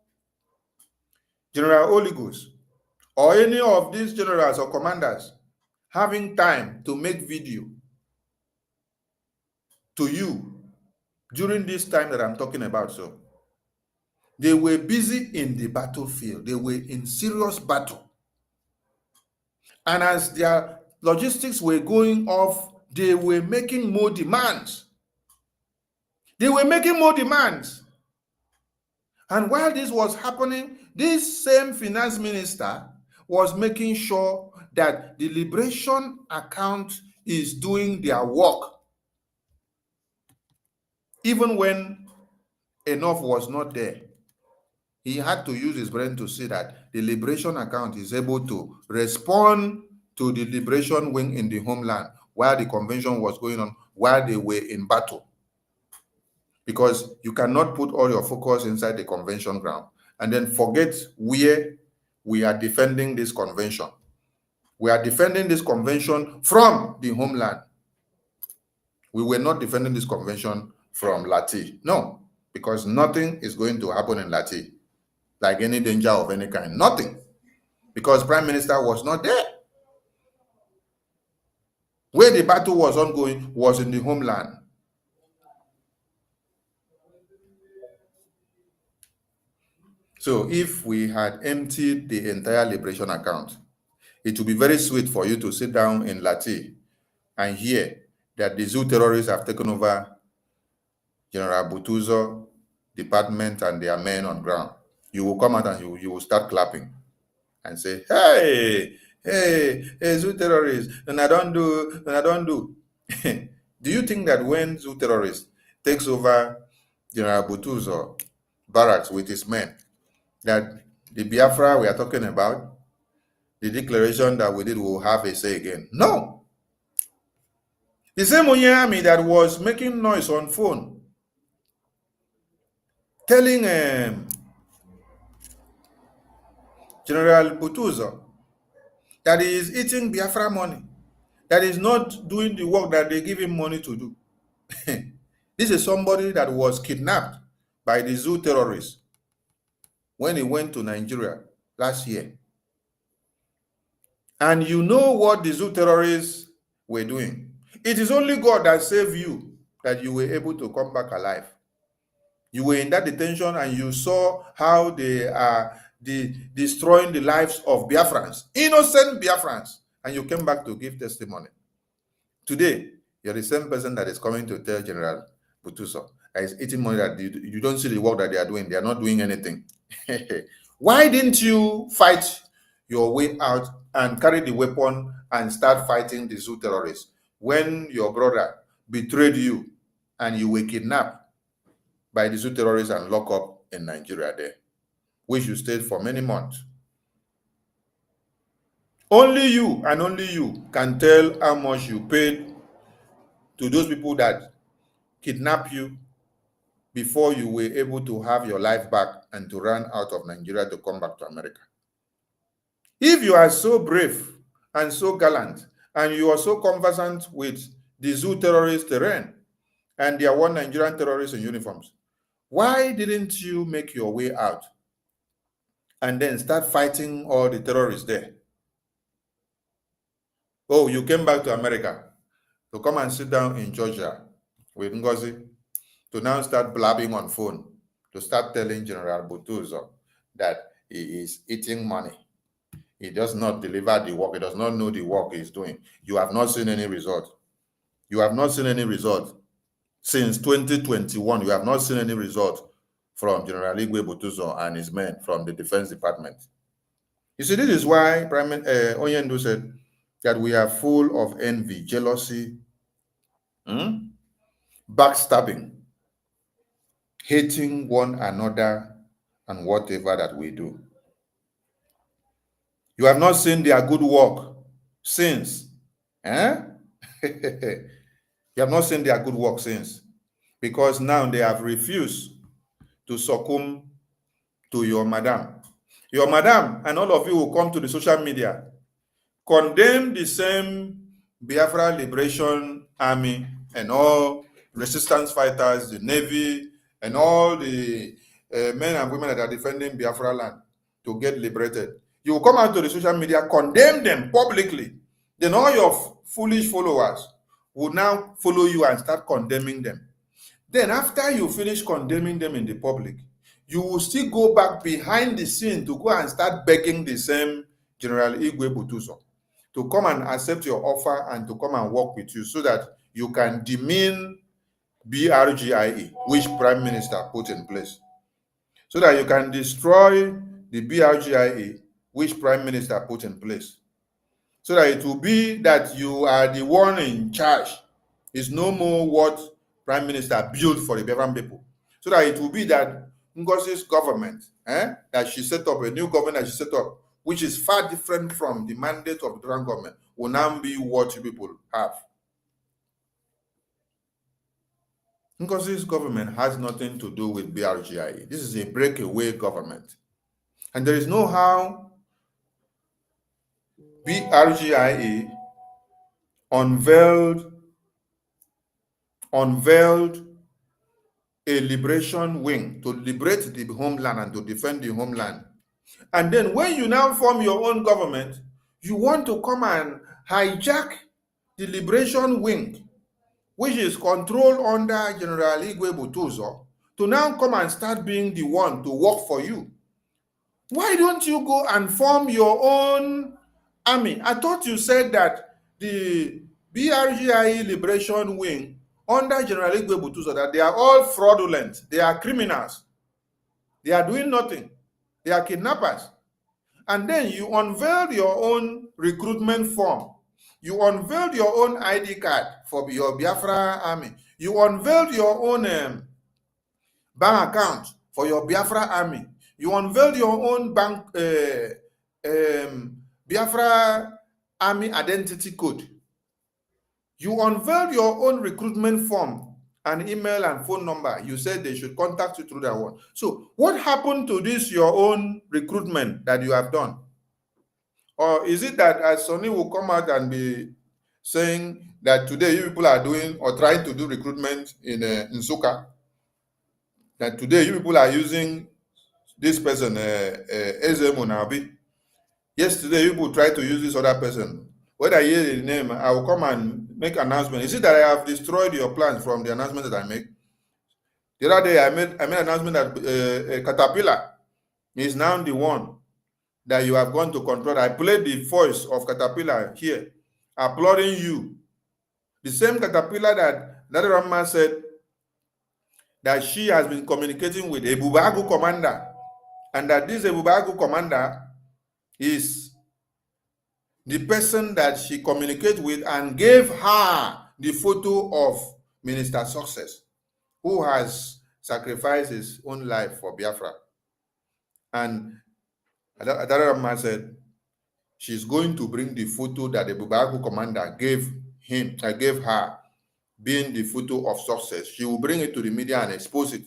General Oligos or any of these generals or commanders having time to make video to you during this time that I'm talking about, so they were busy in the battlefield. They were in serious battle. And as their logistics were going off, they were making more demands. They were making more demands. And while this was happening, this same finance minister was making sure that the liberation account is doing their work. Even when enough was not there, he had to use his brain to see that the liberation account is able to respond to the liberation wing in the homeland while the convention was going on, while they were in battle. Because you cannot put all your focus inside the convention ground and then forget where we are defending this convention. We are defending this convention from the homeland. We were not defending this convention from Lati. No, because nothing is going to happen in Lati, like any danger of any kind. Nothing. Because Prime Minister was not there. Where the battle was ongoing was in the homeland. So if we had emptied the entire liberation account, it would be very sweet for you to sit down in Lati and hear that the zoo terrorists have taken over General BUTUZOR department and their men on ground. You will come out and you will start clapping and say, hey, zoo terrorists, and I don't do. Do you think that when zoo terrorists takes over General BUTUZOR barracks with his men, that the Biafra we are talking about, the declaration that we did, will have a say again? No. The same Onyami that was making noise on phone, telling General BUTUZOR that he is eating Biafra money, that is not doing the work that they give him money to do. This is somebody that was kidnapped by the zoo terrorists when he went to Nigeria last year. And you know what the zoo terrorists were doing. It is only God that saved you, that you were able to come back alive. You were in that detention and you saw how they are destroying the lives of Biafrans, innocent Biafrans, and you came back to give testimony. Today, you're the same person that is coming to tell General BUTUZOR that is eating money, that you don't see the work that they are doing. They are not doing anything. Why didn't you fight your way out and carry the weapon and start fighting the zoo terrorists when your brother betrayed you and you were kidnapped by the zoo terrorists and locked up in Nigeria there, which you stayed for many months? Only you and only you can tell how much you paid to those people that kidnapped you before you were able to have your life back and to run out of Nigeria to come back to America. If you are so brave and so gallant, and you are so conversant with the zoo terrorist terrain and their one Nigerian terrorists in uniforms, why didn't you make your way out and then start fighting all the terrorists there? Oh, you came back to America to come and sit down in Georgia with Ngozi to now start blabbing on phone, to start telling General BUTUZOR that he is eating money. He does not deliver the work. He does not know the work he's doing. You have not seen any result. You have not seen any result. Since 2021, you have not seen any result from General BUTUZOR and his men from the Defense Department. You see, this is why Onyendu said that we are full of envy, jealousy, backstabbing, hating one another and whatever that we do. You have not seen their good work since. You have not seen their good work since, because now they have refused to succumb to your madam. Your madam and all of you will come to the social media, condemn the same Biafra Liberation Army and all resistance fighters, the Navy, and all the men and women that are defending Biafra land to get liberated. You will come out to the social media, condemn them publicly. Then all your foolish followers will now follow you and start condemning them. Then after you finish condemning them in the public, you will still go back behind the scene to go and start begging the same General BUTUZOR to come and accept your offer and to come and work with you so that you can demean Brgie, which Prime Minister put in place, so that you can destroy the Brgie, which Prime Minister put in place, so that it will be that you are the one in charge. It's no more what Prime Minister built for the Biafran people, so that it will be that Ngozi's government, that she set up, a new government that she set up, which is far different from the mandate of the Biafran government, will now be what you people have. Ngozi's government has nothing to do with Brgie. This is a breakaway government. And there is no how Brgie unveiled a liberation wing to liberate the homeland and to defend the homeland. And then when you now form your own government, you want to come and hijack the liberation wing, which is controlled under General BUTUZOR, to now come and start being the one to work for you. Why don't you go and form your own army? I thought you said that the Brgie Liberation Wing under General BUTUZOR, that they are all fraudulent, they are criminals, they are doing nothing, they are kidnappers. And then you unveiled your own recruitment form. You unveiled your own ID card for your Biafra army. You unveiled your own bank account for your Biafra army. You unveiled your own bank Biafra army identity code. You unveiled your own recruitment form and email and phone number. You said they should contact you through that one. So what happened to this, your own recruitment that you have done? Or is it that as Sonny will come out and be saying that today you people are doing or trying to do recruitment in Suka, that today you people are using this person, Ezemu Nabi. Yesterday you people tried to use this other person. When I hear the name, I will come and make an announcement. Is it that I have destroyed your plans from the announcement that I make? The other day I made an announcement that Caterpillar is now the one that you have gone to control. I played the voice of Caterpillar here, applauding you. The same Caterpillar that Rama said that she has been communicating with a Bubagu commander, and that this Bubagu commander is the person that she communicated with and gave her the photo of Minister Success, who has sacrificed his own life for Biafra. And Adarama said she's going to bring the photo that the Bubagu commander gave her, being the photo of Success. She will bring it to the media and expose it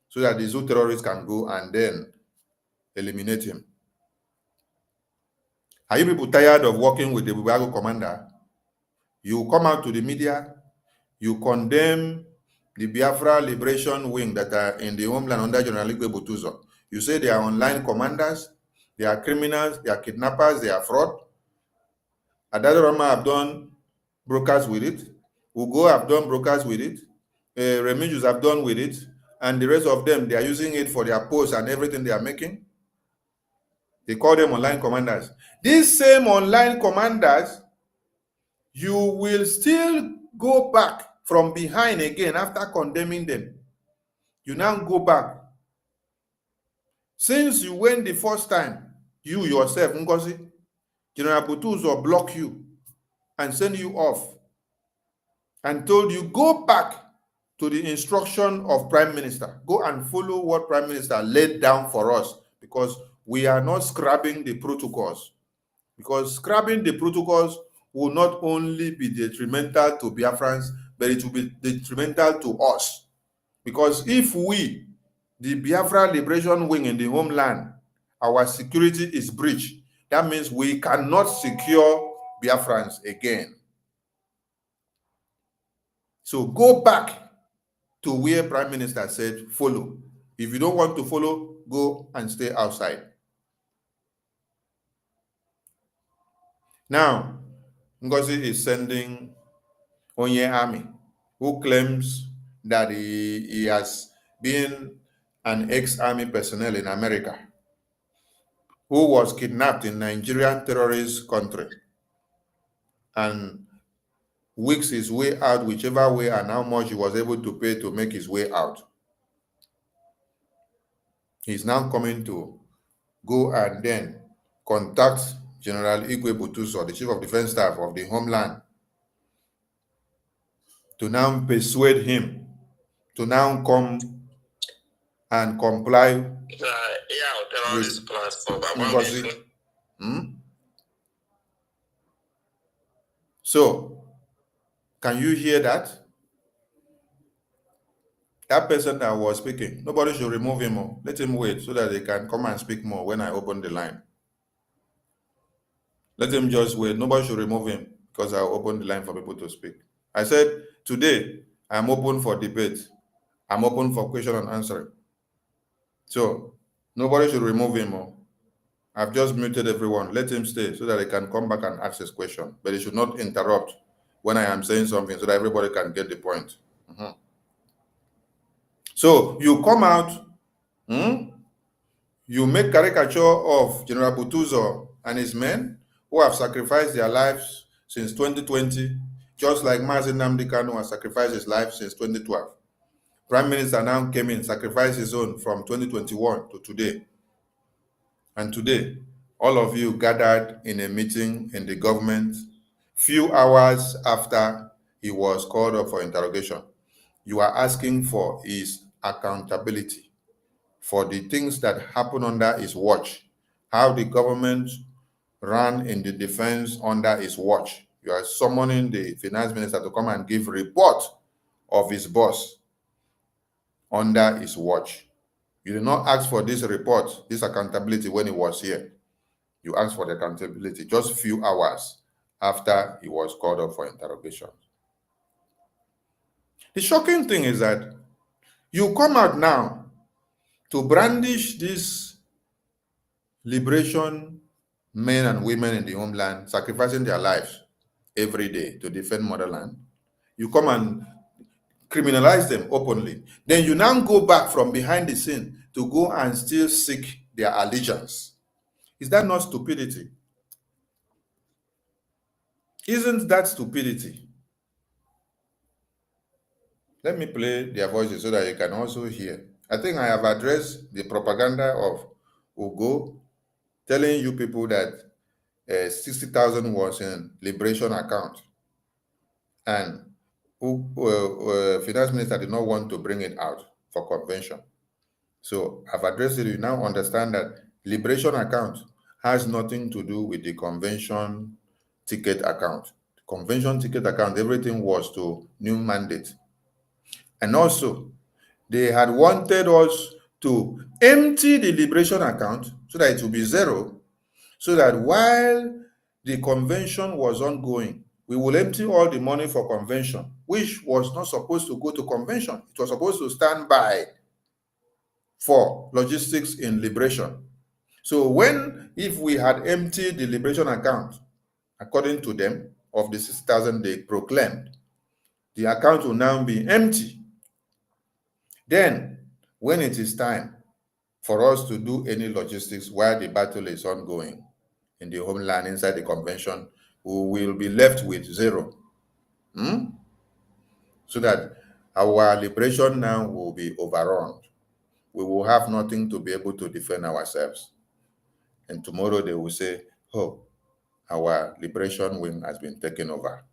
so that the zoo terrorists can go and then eliminate him. Are you people tired of working with the Bubago commander? You come out to the media, you condemn the Biafra Liberation Wing that are in the Homeland under General BUTUZOR. You say they are online commanders, they are criminals, they are kidnappers, they are fraud. Adadoroma have done brokers with it. Ugo have done brokers with it. Remigius have done with it. And the rest of them, they are using it for their posts and everything they are making. They call them online commanders. These same online commanders, you will still go back from behind again after condemning them. You now go back. Since you went the first time, you yourself, Ngozi, General BUTUZOR blocked you and sent you off and told you, go back to the instruction of Prime Minister. Go and follow what Prime Minister laid down for us, because we are not scrapping the protocols. Because scrapping the protocols will not only be detrimental to Biafrans, but it will be detrimental to us. Because if we, the Biafra Liberation Wing in the Homeland, our security is breached, that means we cannot secure Biafrans again. So go back to where Prime Minister said, follow. If you don't want to follow, go and stay outside. Now, Ngozi is sending Onye Army, who claims that he has been an ex-army personnel in America, who was kidnapped in Nigerian terrorist country and weeks his way out, whichever way, and how much he was able to pay to make his way out. He's now coming to go and then contact General Igwe BUTUZOR, the Chief of Defense Staff of the Homeland, to now persuade him to now come and comply with Ngozi. So, can you hear that? That person that was speaking, nobody should remove him more. Let him wait so that they can come and speak more when I open the line. Let him just wait. Nobody should remove him because I'll open the line for people to speak. I said, today, I'm open for debate. I'm open for question and answering. So, nobody should remove him more. I've just muted everyone. Let him stay so that he can come back and ask his question. But he should not interrupt when I am saying something so that everybody can get the point. So, you come out, you make caricature of General BUTUZOR and his men who have sacrificed their lives since 2020, just like Mazi Nnamdi Kanu has sacrificed his life since 2012. Prime Minister now came in, sacrificed his own from 2021 to today. And today, all of you gathered in a meeting in the government few hours after he was called up for interrogation. You are asking for his accountability for the things that happen under his watch, how the government ran in the defense under his watch. You are summoning the finance minister to come and give report of his boss under his watch. You did not ask for this report, this accountability when he was here. You asked for the accountability just a few hours after he was called up for interrogation. The shocking thing is that you come out now to brandish these liberation men and women in the homeland, sacrificing their lives every day to defend motherland. You come and criminalize them openly. Then you now go back from behind the scene to go and still seek their allegiance. Is that not stupidity? Isn't that stupidity? Let me play their voices so that you can also hear. I think I have addressed the propaganda of Ugo telling you people that 60,000 was in liberation account, and finance minister did not want to bring it out for convention. So I've addressed it. You now understand that liberation account has nothing to do with the convention ticket account. The convention ticket account, everything was to new mandate. And also, they had wanted us to empty the liberation account so that it will be zero, so that while the convention was ongoing, we will empty all the money for convention, which was not supposed to go to convention. It was supposed to stand by for logistics in liberation. So if we had emptied the liberation account, according to them, of the 6,000 they proclaimed, the account will now be empty. Then, when it is time for us to do any logistics while the battle is ongoing in the homeland inside the convention, we will be left with zero. So that our liberation now will be overrun. We will have nothing to be able to defend ourselves. And tomorrow they will say, oh, our liberation wing has been taken over.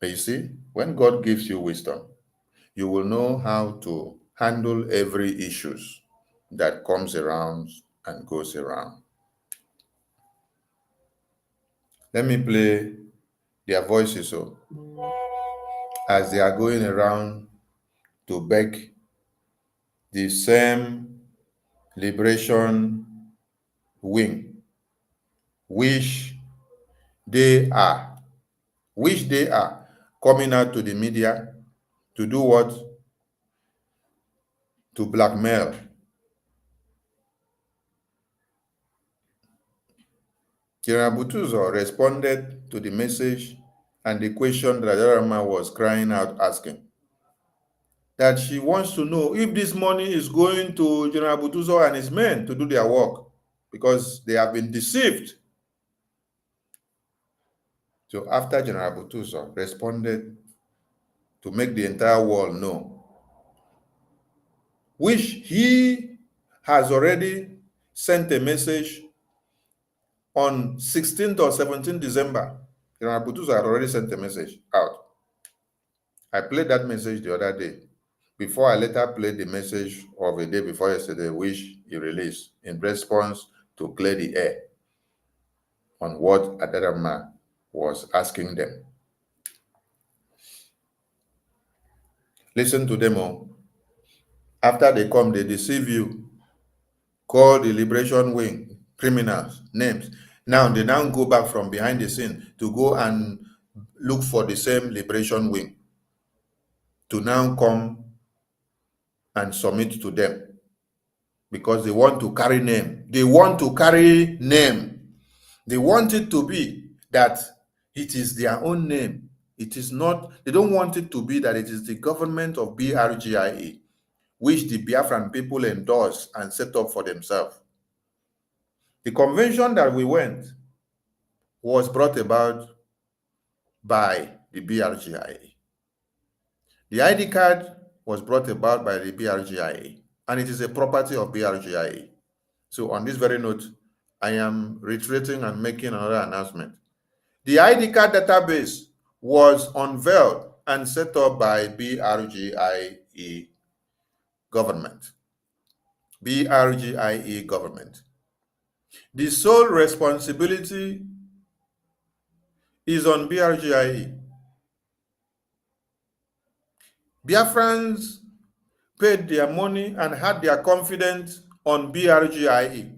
But you see, when God gives you wisdom, you will know how to handle every issues that comes around and goes around. Let me play their voices as they are going around to beg the same liberation wing, which they are coming out to the media to do what? To blackmail. General BUTUZOR responded to the message and the question that Adarama was crying out asking. That she wants to know if this money is going to General BUTUZOR and his men to do their work, because they have been deceived. So after General BUTUZOR responded to make the entire world know, which he has already sent a message on 16th or 17th December. General BUTUZOR had already sent a message out. I played that message the other day, before I later played the message of a day before yesterday, which he released in response to clear the air on what Adarama was asking them. Listen to them all. After they come, they deceive you, call the liberation wing criminals names. Now they now go back from behind the scene to go and look for the same liberation wing to now come and submit to them, because they want to carry name. They want to carry name. They want it to be that it is their own name. It is not, they don't want it to be that it is the government of Brgie, which the Biafran people endorsed and set up for themselves. The convention that we went was brought about by the Brgie. The ID card was brought about by the Brgie, and it is a property of Brgie. So on this very note, I am reiterating and making another announcement. The ID card database was unveiled and set up by Brgie government. Brgie government. The sole responsibility is on Brgie. Biafrans paid their money and had their confidence on Brgie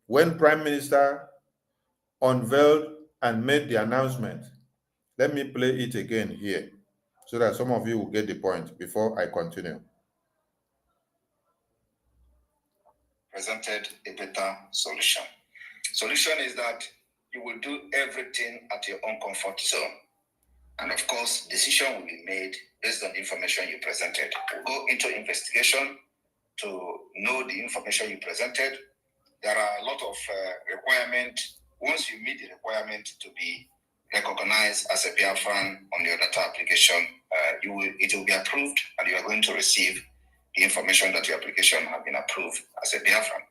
when Prime Minister unveiled and made the announcement. Let me play it again here so that some of you will get the point before I continue. Presented a better solution. Solution is that you will do everything at your own comfort zone. And of course, decision will be made based on the information you presented. We'll go into investigation to know the information you presented. There are a lot of requirements. Once you meet the requirement to be recognized as a Biafran on your data application, it will be approved, and you are going to receive the information that your application has been approved as a Biafran.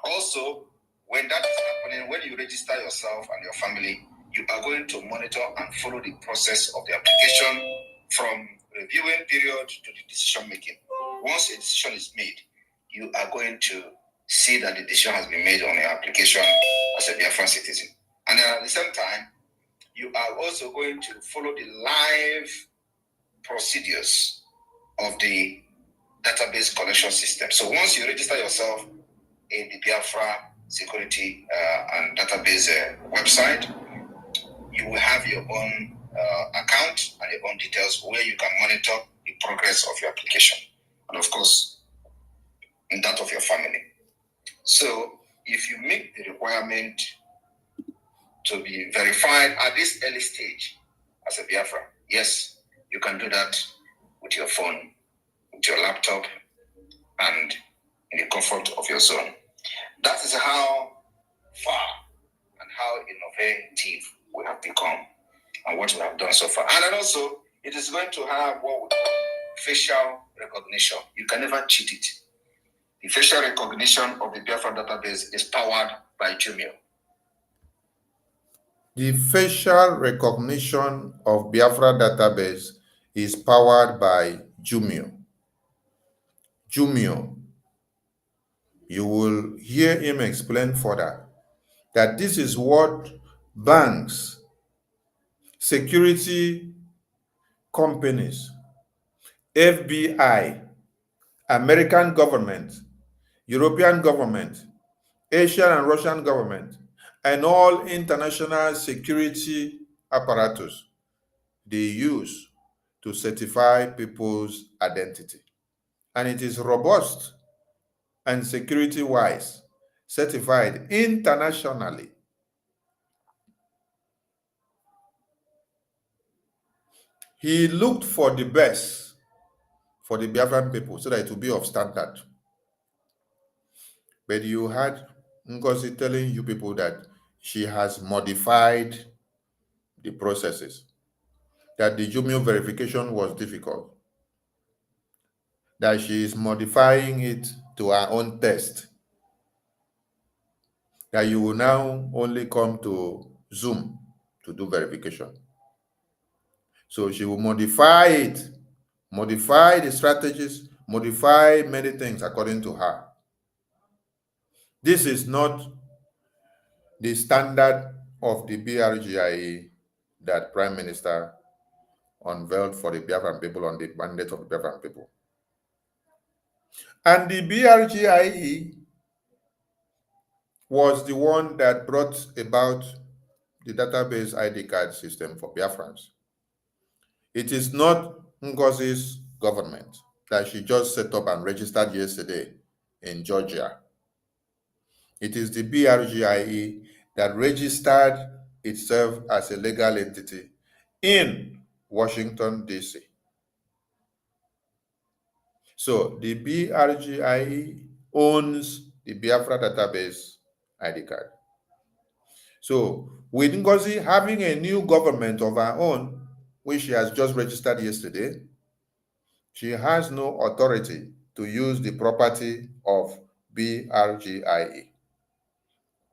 Also, when that is happening, when you register yourself and your family, you are going to monitor and follow the process of the application from reviewing period to the decision making. Once a decision is made, you are going to see that the decision has been made on your application as a Biafran citizen. And at the same time, you are also going to follow the live procedures of the database collection system. So once you register yourself in the Biafra security and database website. You will have your own account and your own details where you can monitor the progress of your application, and of course, in that of your family. So if you meet the requirement to be verified at this early stage as a Biafra, yes, you can do that with your phone, with your laptop, and in the comfort of your zone. That is how far and how innovative we have become and what we have done so far. And then also, it is going to have what we call facial recognition. You can never cheat it. The facial recognition of the Biafra database is powered by Jumio. The facial recognition of Biafra database is powered by Jumio. Jumio. You will hear him explain further that this is what banks, security companies, FBI, American government, European government, Asian and Russian government, and all international security apparatus they use to certify people's identity. And it is robust and security-wise certified internationally. He looked for the best for the Biafran people so that it will be of standard. But you had Ngozi telling you people that she has modified the processes, that the Jumio verification was difficult, that she is modifying it to her own test, that you will now only come to Zoom to do verification. So she will modify it, modify the strategies, modify many things according to her. This is not the standard of the BRGIE that Prime Minister unveiled for the Biafran people on the mandate of the Biafran people. And the BRGIE was the one that brought about the database ID card system for Biafrans. It is not Ngozi's government that she just set up and registered yesterday in Georgia. It is the BRGIE that registered itself as a legal entity in Washington, D.C. So the BRGIE owns the Biafra database ID card. So with Ngozi having a new government of her own, which she has just registered yesterday, she has no authority to use the property of BRGIE,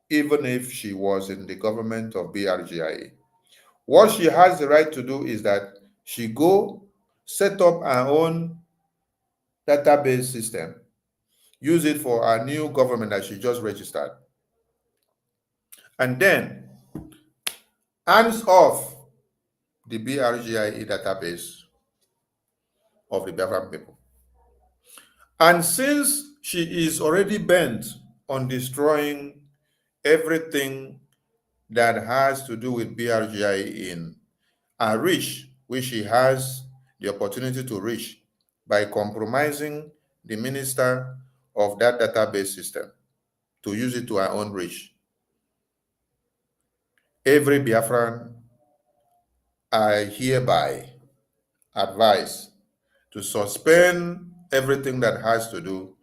even if she was in the government of BRGIE. What she has the right to do is that she go set up her own database system, use it for her new government that she just registered, and then hands off the BRGIE database of the Biafran people. And since she is already bent on destroying everything that has to do with BRGIE in her reach, which she has the opportunity to reach by compromising the minister of that database system to use it to her own reach, every Biafran I hereby advise to suspend everything that has to do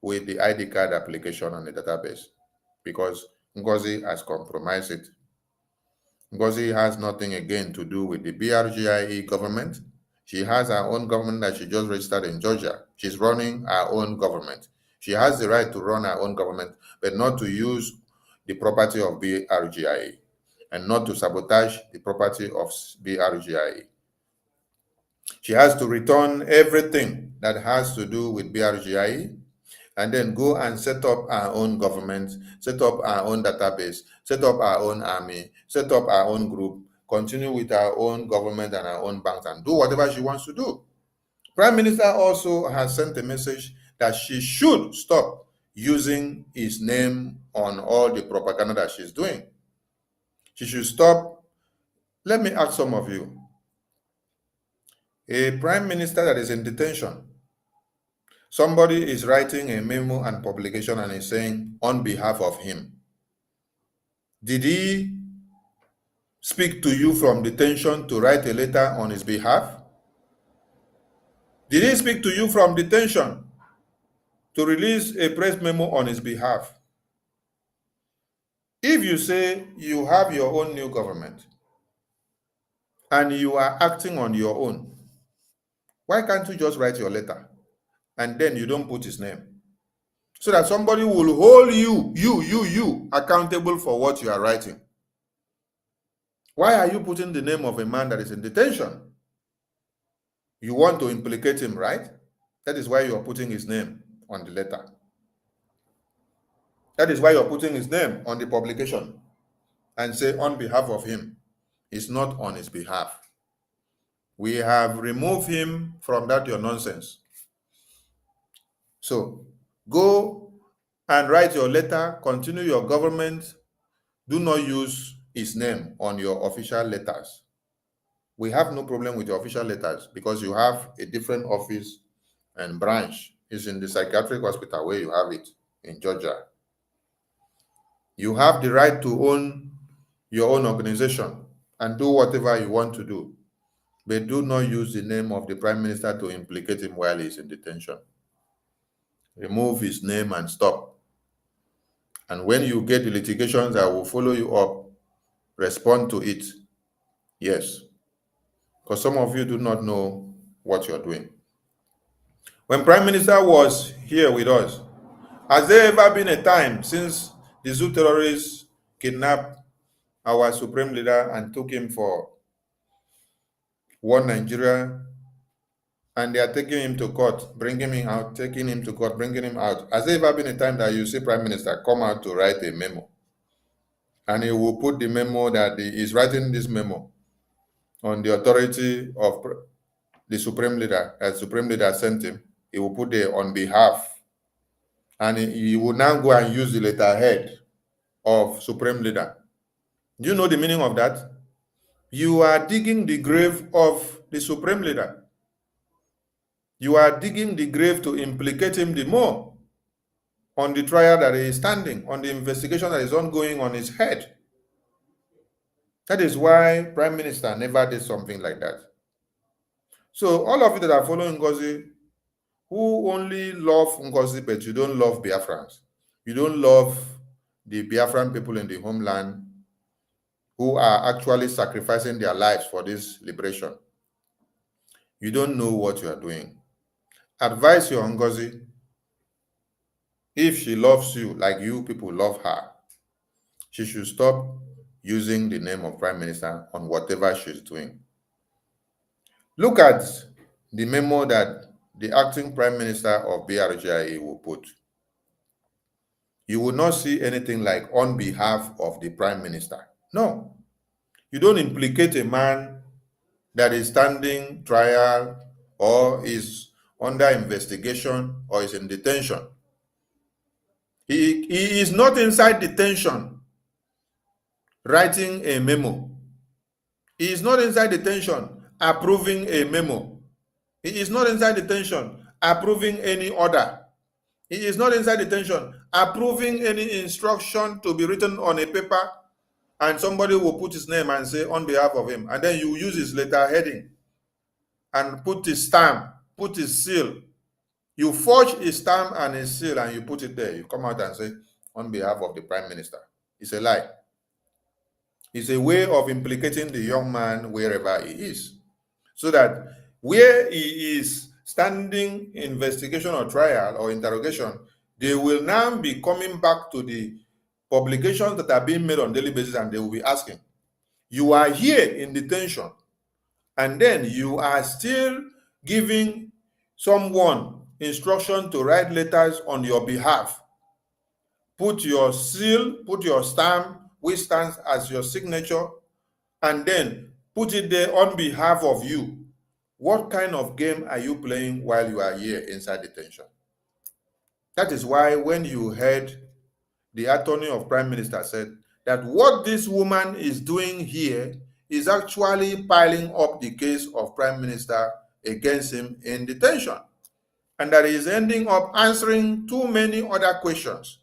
with the ID card application on the database, because Ngozi has compromised it. Ngozi has nothing again to do with the BRGIE government. She has her own government that she just registered in Georgia. She's running her own government. She has the right to run her own government, but not to use the property of BRGIE and not to sabotage the property of BRGIE. She has to return everything that has to do with BRGIE and then go and set up our own government, set up our own database, set up our own army, set up our own group, continue with our own government and our own banks and do whatever she wants to do. Prime Minister also has sent a message that she should stop using his name on all the propaganda that she's doing. She should stop. Let me ask some of you. A prime minister that is in detention, somebody is writing a memo and publication and is saying on behalf of him. Did he speak to you from detention to write a letter on his behalf? Did he speak to you from detention to release a press memo on his behalf? If you say you have your own new government and you are acting on your own, why can't you just write your letter and then you don't put his name? So that somebody will hold you accountable for what you are writing. Why are you putting the name of a man that is in detention? You want to implicate him, right? That is why you are putting his name on the letter. That is why you're putting his name on the publication and say on behalf of him. It's not on his behalf. We have removed him from that your nonsense. So go and write your letter, continue your government. Do not use his name on your official letters. We have no problem with your official letters because you have a different office and branch. It's in the psychiatric hospital where you have it in Georgia. You have the right to own your own organization and do whatever you want to do. But do not use the name of the prime minister to implicate him while he's in detention. Remove his name and stop. And when you get the litigations that will follow you up, respond to it. Yes. Because some of you do not know what you're doing. When Prime Minister was here with us, has there ever been a time since the zoo terrorists kidnapped our supreme leader and took him for one Nigeria, and they are taking him to court, bringing him out, taking him to court, bringing him out? Has there ever been a time that you see Prime Minister come out to write a memo, and he will put the memo that he is writing this memo on the authority of the supreme leader, as supreme leader sent him? He will put there on behalf, and he will now go and use the letterhead of supreme leader. Do you know the meaning of that? You are digging the grave of the supreme leader. You are digging the grave to implicate him the more on the trial that he is standing, on the investigation that is ongoing on his head. That is why Prime Minister never did something like that. So all of you that are following Ngozi, who only love Ngozi, but you don't love Biafrans, you don't love the Biafran people in the homeland who are actually sacrificing their lives for this liberation. You don't know what you are doing. Advise your Ngozi, if she loves you like you people love her, she should stop using the name of Prime Minister on whatever she's doing. Look at the memo that the acting Prime Minister of Brgie will put. You will not see anything like on behalf of the Prime Minister. No. You don't implicate a man that is standing trial or is under investigation or is in detention. He is not inside detention writing a memo. He is not inside detention approving a memo. He is not inside detention approving any order. He is not inside detention approving any instruction to be written on a paper, and somebody will put his name and say on behalf of him, and then you use his letter heading and put his stamp, put his seal. You forge his stamp and his seal and you put it there. You come out and say on behalf of the Prime Minister. It's a lie. It's a way of implicating the young man wherever he is, so that where he is standing investigation or trial or interrogation, they will now be coming back to the publications that are being made on a daily basis, and they will be asking, you are here in detention, and then you are still giving someone instruction to write letters on your behalf. Put your seal, put your stamp, which stands as your signature, and then put it there on behalf of you. What kind of game are you playing while you are here inside detention? That is why when you heard the attorney of Prime Minister said that what this woman is doing here is actually piling up the case of Prime Minister against him in detention, and that he is ending up answering too many other questions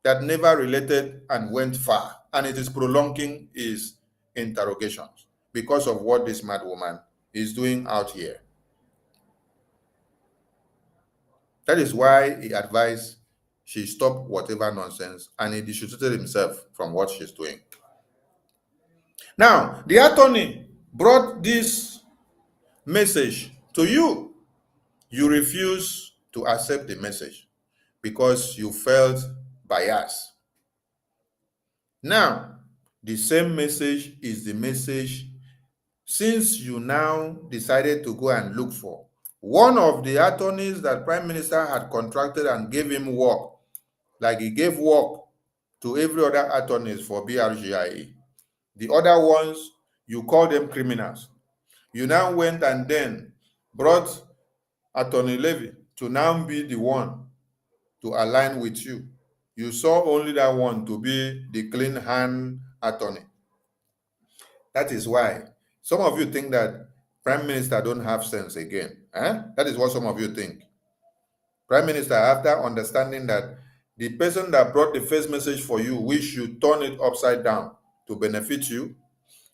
that never related and went far, and it is prolonging his interrogations because of what this mad woman is doing out here. That is why he advised she stop whatever nonsense, and he dissociated himself from what she's doing. Now, the attorney brought this message to you. You refuse to accept the message because you felt biased. Now, the same message is the message since you now decided to go and look for one of the attorneys that Prime Minister had contracted and gave him work, like he gave work to every other attorneys for BRGIE. The other ones, you call them criminals. You now went and then brought Attorney Levy to now be the one to align with you. You saw only that one to be the clean hand attorney. That is why some of you think that Prime Minister don't have sense again. That is what some of you think. Prime Minister, after understanding that the person that brought the first message for you wish you turn it upside down to benefit you,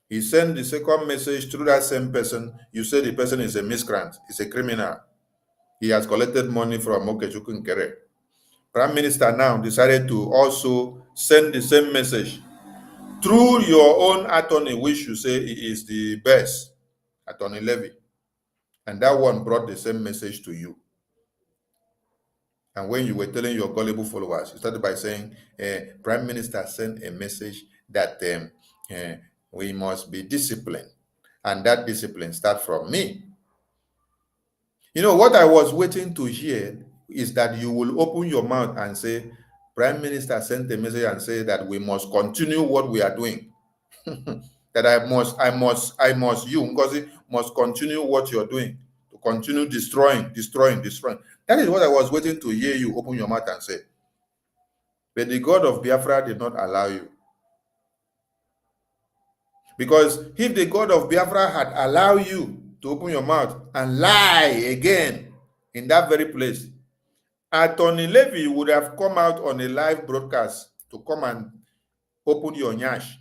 he sent the second message through that same person. You say the person is a miscreant, is a criminal. He has collected money from Okechukwu Nkere. Prime Minister now decided to also send the same message through your own attorney, which you say is the best, Attorney Levy. And that one brought the same message to you. And when you were telling your gullible followers, you started by saying, Prime Minister sent a message that we must be disciplined. And that discipline starts from me. You know, what I was waiting to hear is that you will open your mouth and say, Prime Minister sent a message and say that we must continue what we are doing. That you, Ngozi, must continue what you're doing, to continue destroying. That is what I was waiting to hear you open your mouth and say. But the God of Biafra did not allow you. Because if the God of Biafra had allowed you to open your mouth and lie again in that very place, Attorney Levy would have come out on a live broadcast to come and open your nyash,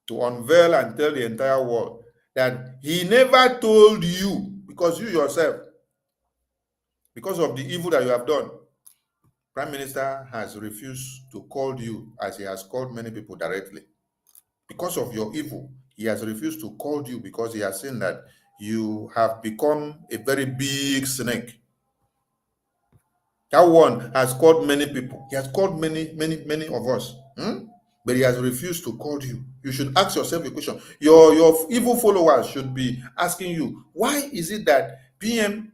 to unveil and tell the entire world that he never told you, because you yourself, because of the evil that you have done, Prime Minister has refused to call you as he has called many people directly. Because of your evil, he has refused to call you because he has seen that you have become a very big snake. That one has called many people. He has called many of us. But he has refused to call you. You should ask yourself a question. Your evil followers should be asking you, why is it that PM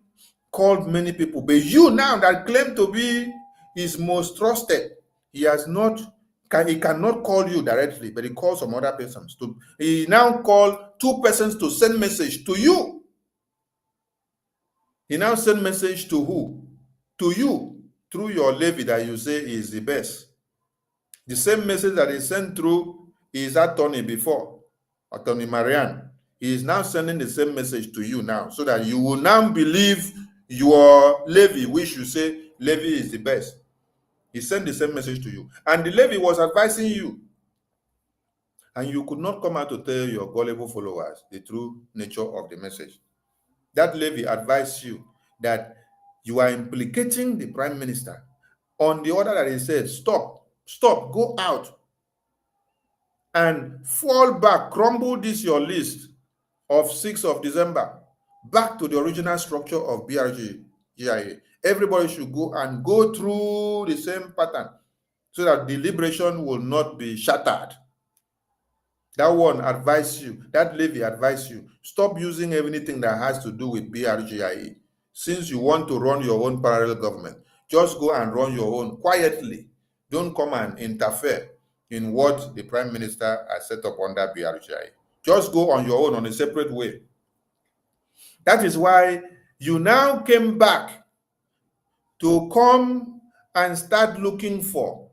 called many people, but you now that claim to be his most trusted, he cannot call you directly, but he calls some other persons. He now called 2 persons to send message to you. He now send message to who? To you, through your levy that you say is the best. The same message that he sent through his attorney before, Attorney Marianne, he is now sending the same message to you now, so that you will now believe your levy, which you say levy is the best. He sent the same message to you. And the levy was advising you. And you could not come out to tell your gullible followers the true nature of the message. That levy advised you that you are implicating the Prime Minister on the order that he said, stop, go out and fall back, crumble this your list of 6th of December back to the original structure of BRGIA. Everybody should go through the same pattern so that the liberation will not be shattered. That one advised you, that levy advised you, stop using anything that has to do with BRGIA. Since you want to run your own parallel government, just go and run your own quietly. Don't come and interfere in what the Prime Minister has set up under BRGIA. Just go on your own on a separate way. That is why you now came back to come and start looking for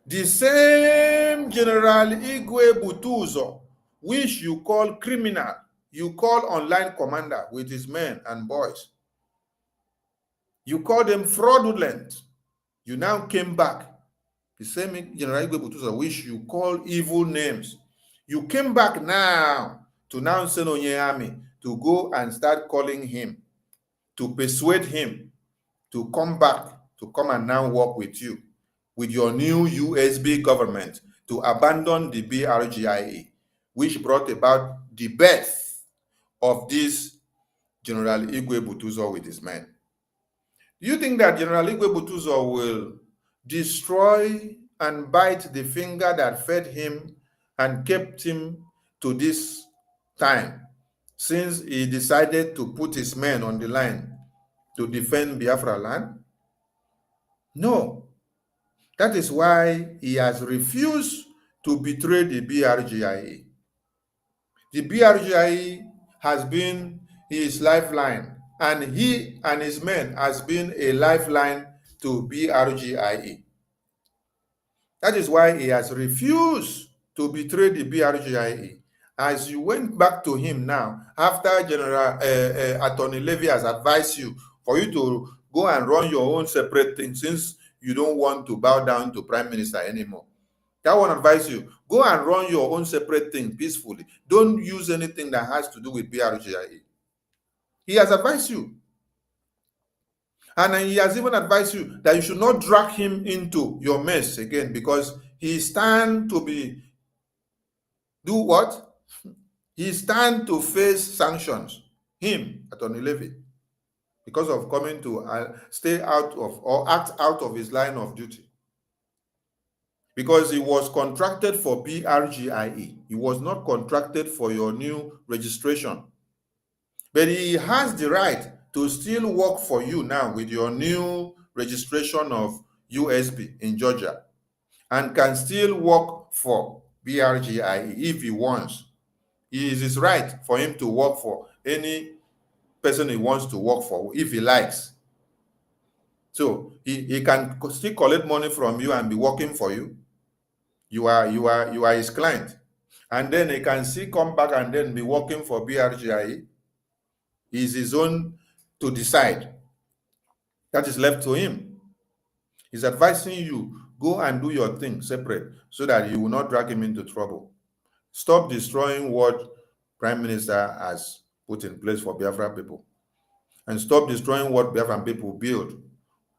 the same General Igwe BUTUZOR, which you call criminal, you call online commander with his men and boys. You call them fraudulent. You now came back. The same General Igwe BUTUZOR, which you call evil names. You came back now to now send Onyeyami to go and start calling him, to persuade him to come back, to come and now work with you, with your new USB government, to abandon the BRGIA, which brought about the birth of this General Igwe BUTUZOR with his men. Do you think that General Igwe BUTUZOR will destroy and bite the finger that fed him and kept him to this time, since he decided to put his men on the line to defend Biafra land? No. That is why he has refused to betray the BRGIA. The BRGIA has been his lifeline, and he and his men has been a lifeline to BRGIA. That is why he has refused to betray the BRGIA. As you went back to him now, after General Attorney Levy has advised you for you to go and run your own separate thing, since you don't want to bow down to Prime Minister anymore. That one advise you, go and run your own separate thing peacefully. Don't use anything that has to do with BRGIA. He has advised you. And he has even advised you that you should not drag him into your mess again, because he stands to be, do what? He stands to face sanctions, him, Attorney Levy, because of coming to stay out of or act out of his line of duty. Because he was contracted for BRGIE. He was not contracted for your new registration. But he has the right to still work for you now with your new registration of USB in Georgia, and can still work for BRGIE if he wants. It is his right for him to work for any person he wants to work for if he likes. So he can still collect money from you and be working for you. You are his client. And then he can still come back and then be working for BRGIE. It's his own to decide. That is left to him. He's advising you, go and do your thing separate so that you will not drag him into trouble. Stop destroying what Prime Minister has put in place for Biafra people. And stop destroying what Biafran people build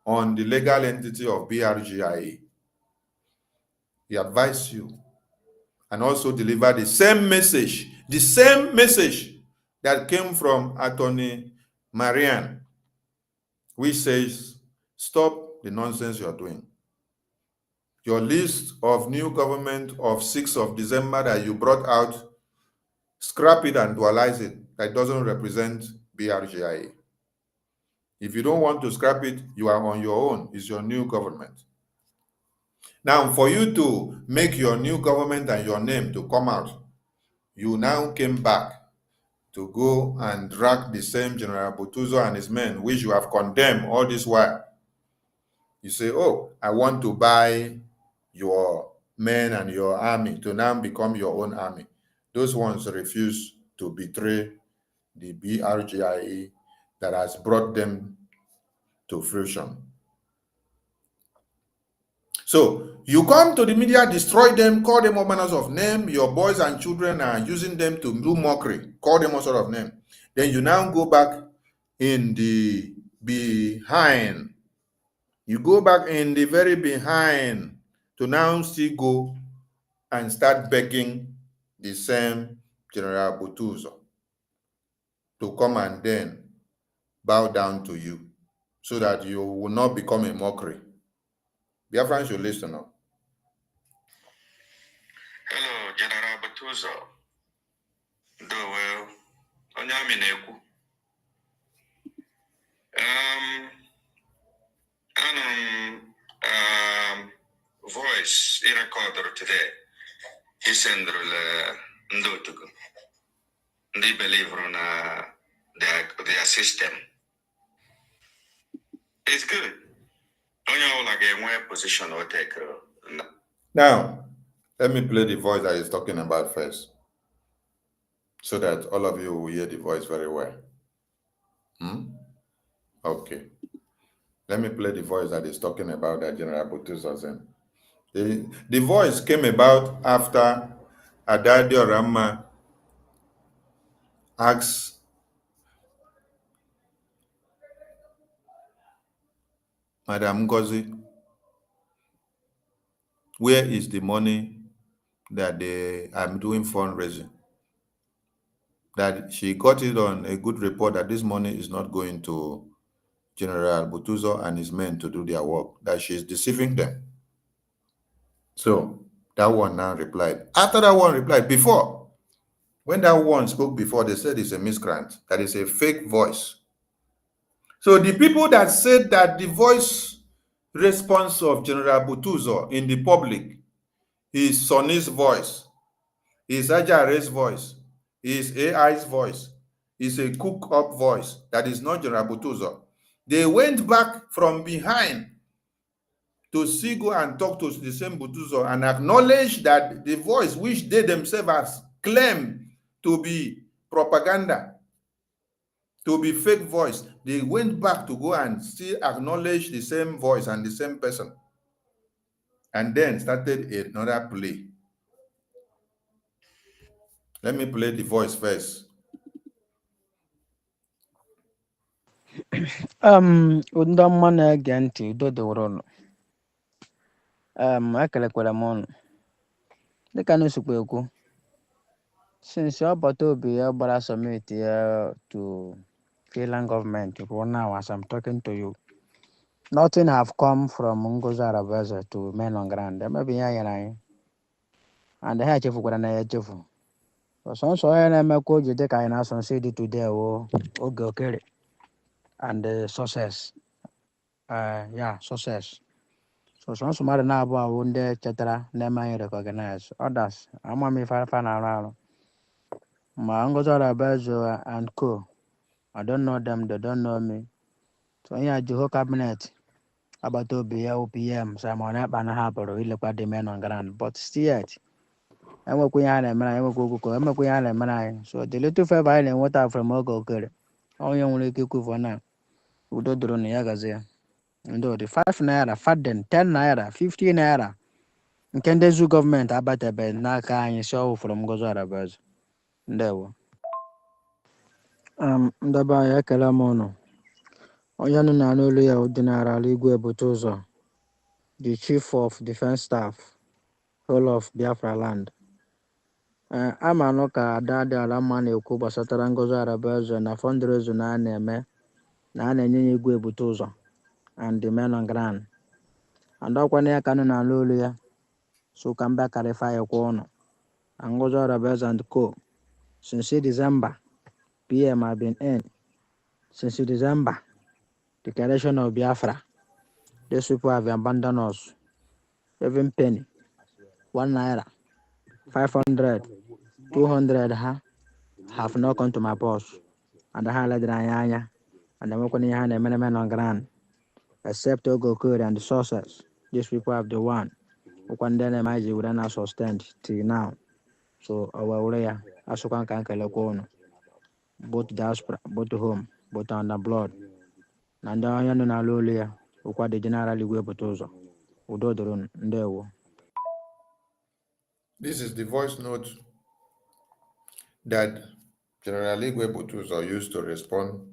on the legal entity of BRGIA. He advised you, and also deliver the same message that came from Attorney Marian, which says, stop the nonsense you're doing. Your list of new government of 6th of December that you brought out, scrap it and dualize it. That doesn't represent BRGIA. If you don't want to scrap it, you are on your own. It's your new government. Now, for you to make your new government and your name to come out, you now came back to go and drag the same General BUTUZOR and his men, which you have condemned all this while. You say, oh, I want to buy your men and your army to now become your own army. Those ones refuse to betray the BRGIA that has brought them to fruition. So you come to the media, destroy them, call them all manners of names. Your boys and children are using them to do mockery, call them all sort of name. Then you now go back in the behind. You go back in the very behind to now still go and start begging the same General BUTUZOR to come and then bow down to you so that you will not become a mockery. Biafrans should listen up. Hello, General BUTUZOR. Onyamineku. Voice recorder today. He sent the Ndotugu. They believe in their system. It's good. position or take. Now, let me play the voice that he's talking about first, so that all of you will hear the voice very well. Okay. Let me play the voice that is talking about that General BUTUZOR. The voice came about after Adadi Orama asked Madam Ngozi, where is the money that they are doing fundraising? That she got it on a good report that this money is not going to General BUTUZOR and his men to do their work, that she's deceiving them. So that one now replied. After that one replied, before, when that one spoke before, they said it's a miscreant, that is a fake voice. So the people that said that the voice response of General BUTUZOR in the public is Sonny's voice, is Ajare's voice, is AI's voice, is a cook-up voice that is not General BUTUZOR. They went back from behind to see, go and talk to the same BUTUZOR and acknowledge that the voice which they themselves claim to be propaganda, to be fake voice, they went back to go and still acknowledge the same voice and the same person, and then started another play. Let me play the voice first. Ndị ọma na-ege ntị udo dịworo unu. Ekelekwara m unu dịka na osikwa ekwu since ọbata obi ya gbara summit ya to Finland government ruo now as I'm talking to you, nothing have come from Ngozi Arabaza to men on ground. Maybe ya nyere anyị and ha echefukwara na ya echefu. Sọnsọ onye na-emekwa oji dịka anyị na-asọ nsị dị today wo oge okere and success. Success. So sọnsọ mmadụ na-abụ awụ ndị chetara na-eme anyị recognize others ama m ife afa na-arụ arụ ma Ngozi Arabaza and co. I don't know them, they don't know me. So onye ji whole cabinet agbata obi ya OPM Simon Ekpa na hapụrụ ilekwa the men on ground, but still yet enwekwa ihe a na-emere anyị, enwekwa okwukọ, emekwa ihe a na-emere anyị. So the little favor anyị na-enweta from oge okere onye nwere ike ikwufu na udo doro na ya gazi ya. Ndo the 5 naira, faden 10 naira, 50 naira nke ndị zu gọọmenti abatebe n'aka anyị si ọwụ from Ngozi Arabaza. Ndewo. Ndebe anyị ekele m ụnụ. Onye nọ na n'olu ya General Igwe BUTUZOR, the Chief of Defense Staff, whole of Biafra land. Ama anụ ka ada dị ala mma na-ekwu gbasatara Ngozi Arabaza na fundraising na a na-eme na a na-enye ya Igwe BUTUZOR and the men on ground. And ọkwa na ya ka nọ na n'olu ya, so ka mba clarify kwa ụnụ. Ngozi Arabaza and co. Since December, PM have been in. Since December, declaration of Biafra, these people have abandoned us. Even penny, 1 naira, 500, 200 have not come to my purse. And I had anya and I'm working here and men on ground. Except Ogokuri and the sources, these people have the one. One day MIG would not sustained till now. So our way, as you can calculate, both diaspora, both home, both on the blood. And I am not lawyer, who quite the General Igwe BUTUZOR. Udodorun, ndewo. This is the voice note that General Igwe BUTUZOR used to respond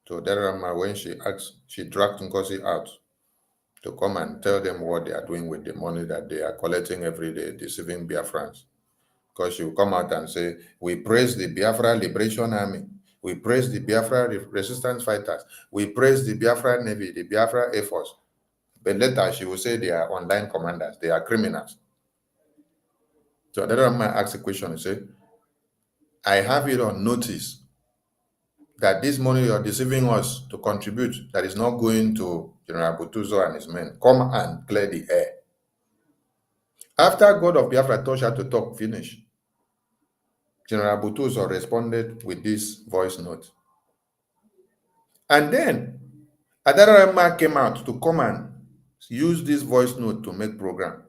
to Derama when she dragged Ngozi out to come and tell them what they are doing with the money that they are collecting every day, deceiving Biafrans. Because she will come out and say, we praise the Biafra Liberation Army, we praise the Biafra resistance fighters, we praise the Biafra Navy, the Biafra Air Force. But later she will say they are online commanders, they are criminals. So another man asks a question and say, I have it on notice that this money you are deceiving us to contribute, that is not going to General BUTUZOR and his men. Come and clear the air. After God of Biafra told her to talk, finish, General BUTUZOR responded with this voice note. And then Adarama came out to come and use this voice note to make program.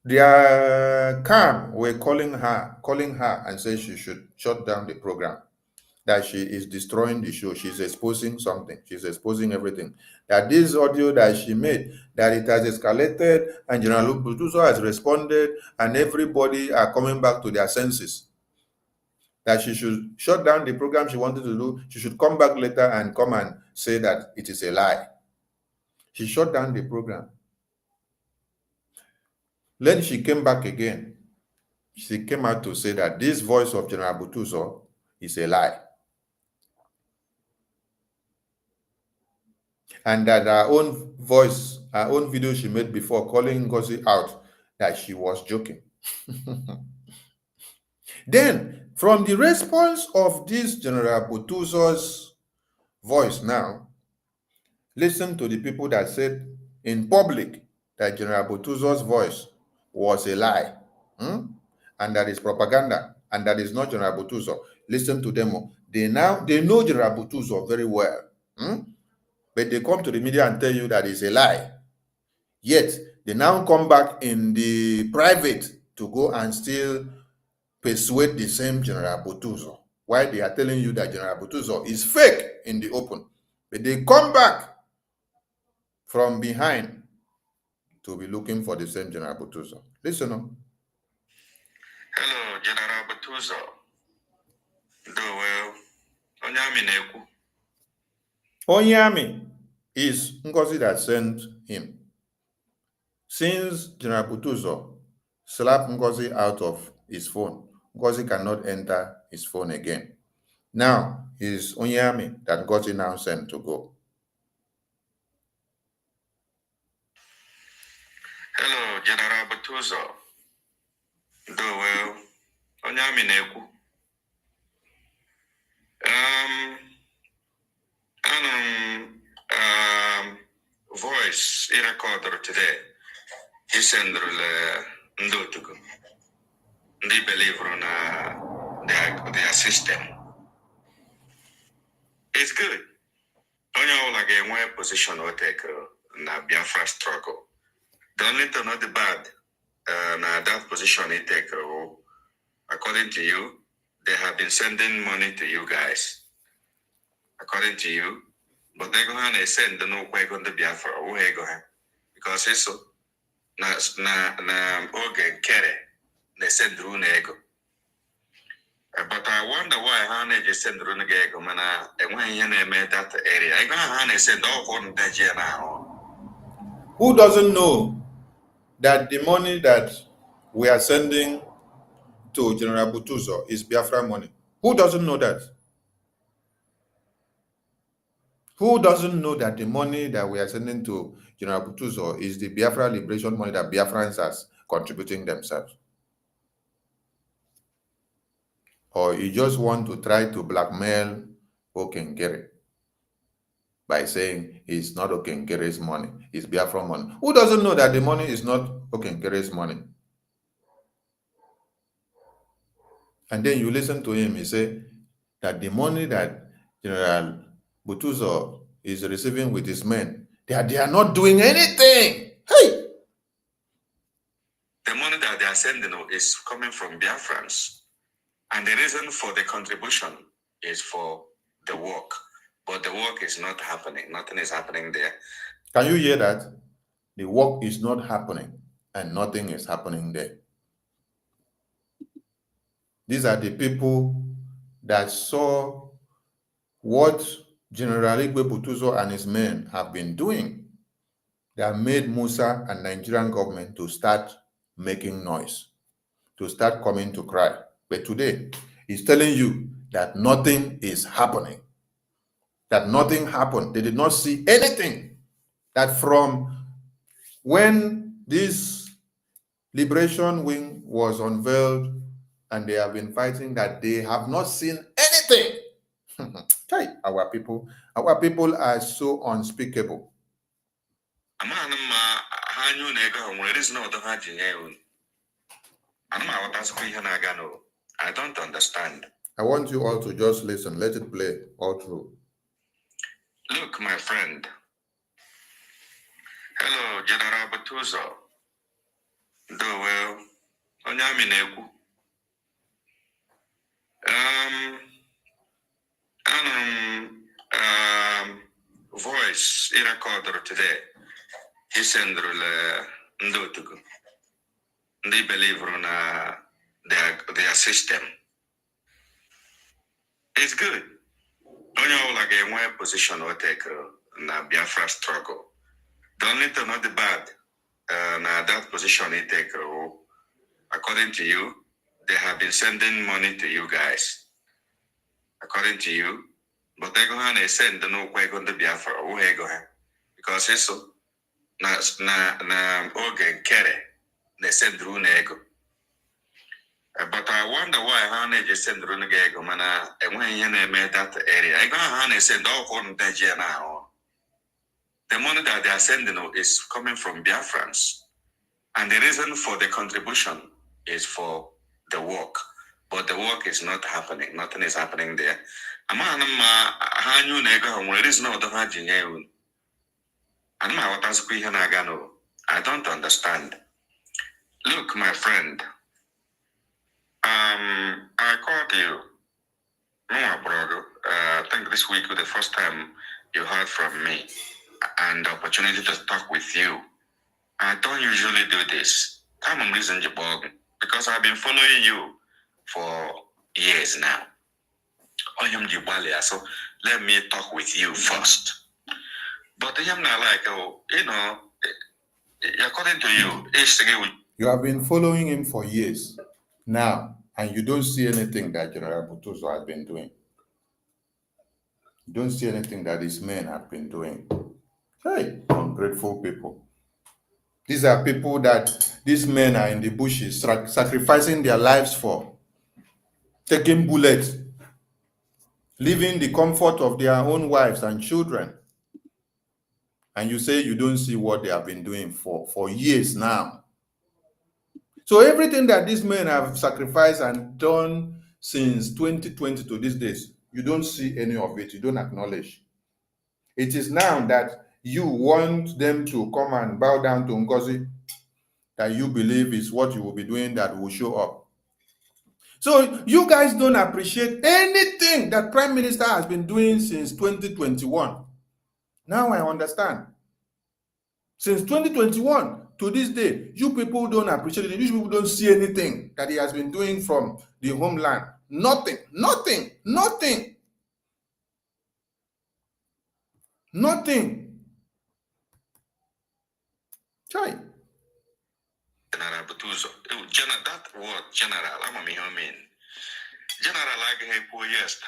Their CAM were calling her and say she should shut down the program, that she is destroying the show. She's exposing something. She's exposing everything. That this audio that she made, that it has escalated, and General BUTUZOR has responded, and everybody are coming back to their senses. That she should shut down the program she wanted to do. She should come back later and come and say that it is a lie. She shut down the program. Then she came back again. She came out to say that this voice of General BUTUZOR is a lie. And that her own voice, her own video she made before calling Ngozi out, that she was joking. Then, from the response of this General BUTUZOR's voice now, listen to the people that said in public that General BUTUZOR's voice was a lie, and that is propaganda, and that is not General BUTUZOR. Listen to them. They know General BUTUZOR very well, but they come to the media and tell you that it's a lie. Yet they now come back in the private to go and still persuade the same General BUTUZOR. Why they are telling you that General BUTUZOR is fake in the open, but they come back from behind to be looking for the same General BUTUZOR. Listen up. Hello, General BUTUZOR. Do well. Onyami is Ngozi that sent him. Since General BUTUZOR slapped Ngozi out of his phone, Ngozi cannot enter his phone again. Now, it's Onyami that Ngozi now sent to go. Hello, General BUTUZOR. Do well. Onyami Neku. Voice I record today. He send the Ndotugu. They believe on their system. It's good. Only like a one position will take na Biafra struggle. The only thing not the bad that position they take, according to you, they have been sending money to you guys. According to you, but they're going to send the no way on the Biafra. Because it's so na organ carry they send through nego. But I wonder why Hane just send through nego, man. And when you made that area, I got Hane send all on the now. Who doesn't know that the money that we are sending to General BUTUZOR is Biafra money? Who doesn't know that? Who doesn't know that the money that we are sending to General BUTUZOR is the Biafra liberation money that Biafrans are contributing themselves? Or you just want to try to blackmail Okengere by saying it's not Okengere's money, it's Biafra money? Who doesn't know that the money is not Okengere's money? And then you listen to him, he say that the money that General BUTUZOR is receiving with his men, they are not doing anything. Hey! The money that they are sending is coming from Biafrans. And the reason for the contribution is for the work. But the work is not happening. Nothing is happening there. Can you hear that? The work is not happening and nothing is happening there. These are the people that saw what General BUTUZOR and his men have been doing. They have made Musa and Nigerian government to start making noise, to start coming to cry. But today, he's telling you that nothing is happening, that nothing happened. They did not see anything. That from when this liberation wing was unveiled and they have been fighting, that they have not seen anything. Our people are so unspeakable. I don't understand. I want you all to just listen. Let it play all through. Look, my friend, Hello, General BUTUZOR. Do well. Onyamineku. Voice recorder today. He sent the Ndotugu. They believe in their system. It's good. Only all again one position or take na Biafra struggle. Don't need to know the bad. Na that position he take. According to you, they have been sending money to you guys. According to you, but they go and send the no way on the Biafra. Who they go because it's so na organ carry they send through nego. But I wonder why Hane just send through nego mana and when you made that area. I go Hane send all on the now. The money that they are sending is coming from Biafrans. And the reason for the contribution is for the work. But the work is not happening. Nothing is happening there. I don't understand. Look, my friend, I called you, brother. I think this week was the first time you heard from me and the opportunity to talk with you. I don't usually do this. I'm reason because I've been following you for years now. So let me talk with you first. But I'm not like, according to you, you have been following him for years now, and you don't see anything that General BUTUZOR has been doing. You don't see anything that these men have been doing. Hey, ungrateful people. These are people that these men are in the bushes sacrificing their lives for, taking bullets, leaving the comfort of their own wives and children. And you say you don't see what they have been doing for years now. So everything that these men have sacrificed and done since 2020 to these days, you don't see any of it. You don't acknowledge. It is now that you want them to come and bow down to Ngozi that you believe is what you will be doing that will show up. So you guys don't appreciate anything that Prime Minister has been doing since 2021. Now I understand. Since 2021 to this day, you people don't appreciate it. You people don't see anything that he has been doing from the homeland. Nothing, nothing, nothing. Nothing. Chai. General BUTUZOR. That word, general, I'm a mean. General, like a poor yes,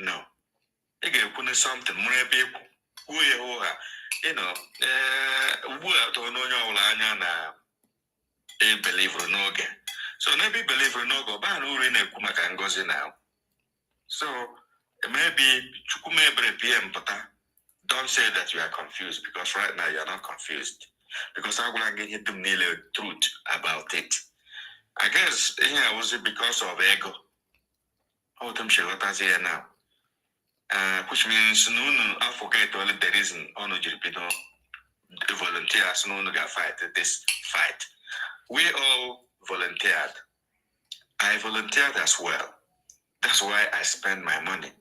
no. You get put something more people who you know, don't know a believer no again. So maybe believer no go ban who in a Ngozi now. So maybe PM don't say that you are confused because right now you are not confused. Because I will get them nearly truth about it. I guess here was it because of ego. How them she let us here now. Which means I forget all the reason on the volunteers no got fight this fight. We all volunteered. I volunteered as well. That's why I spend my money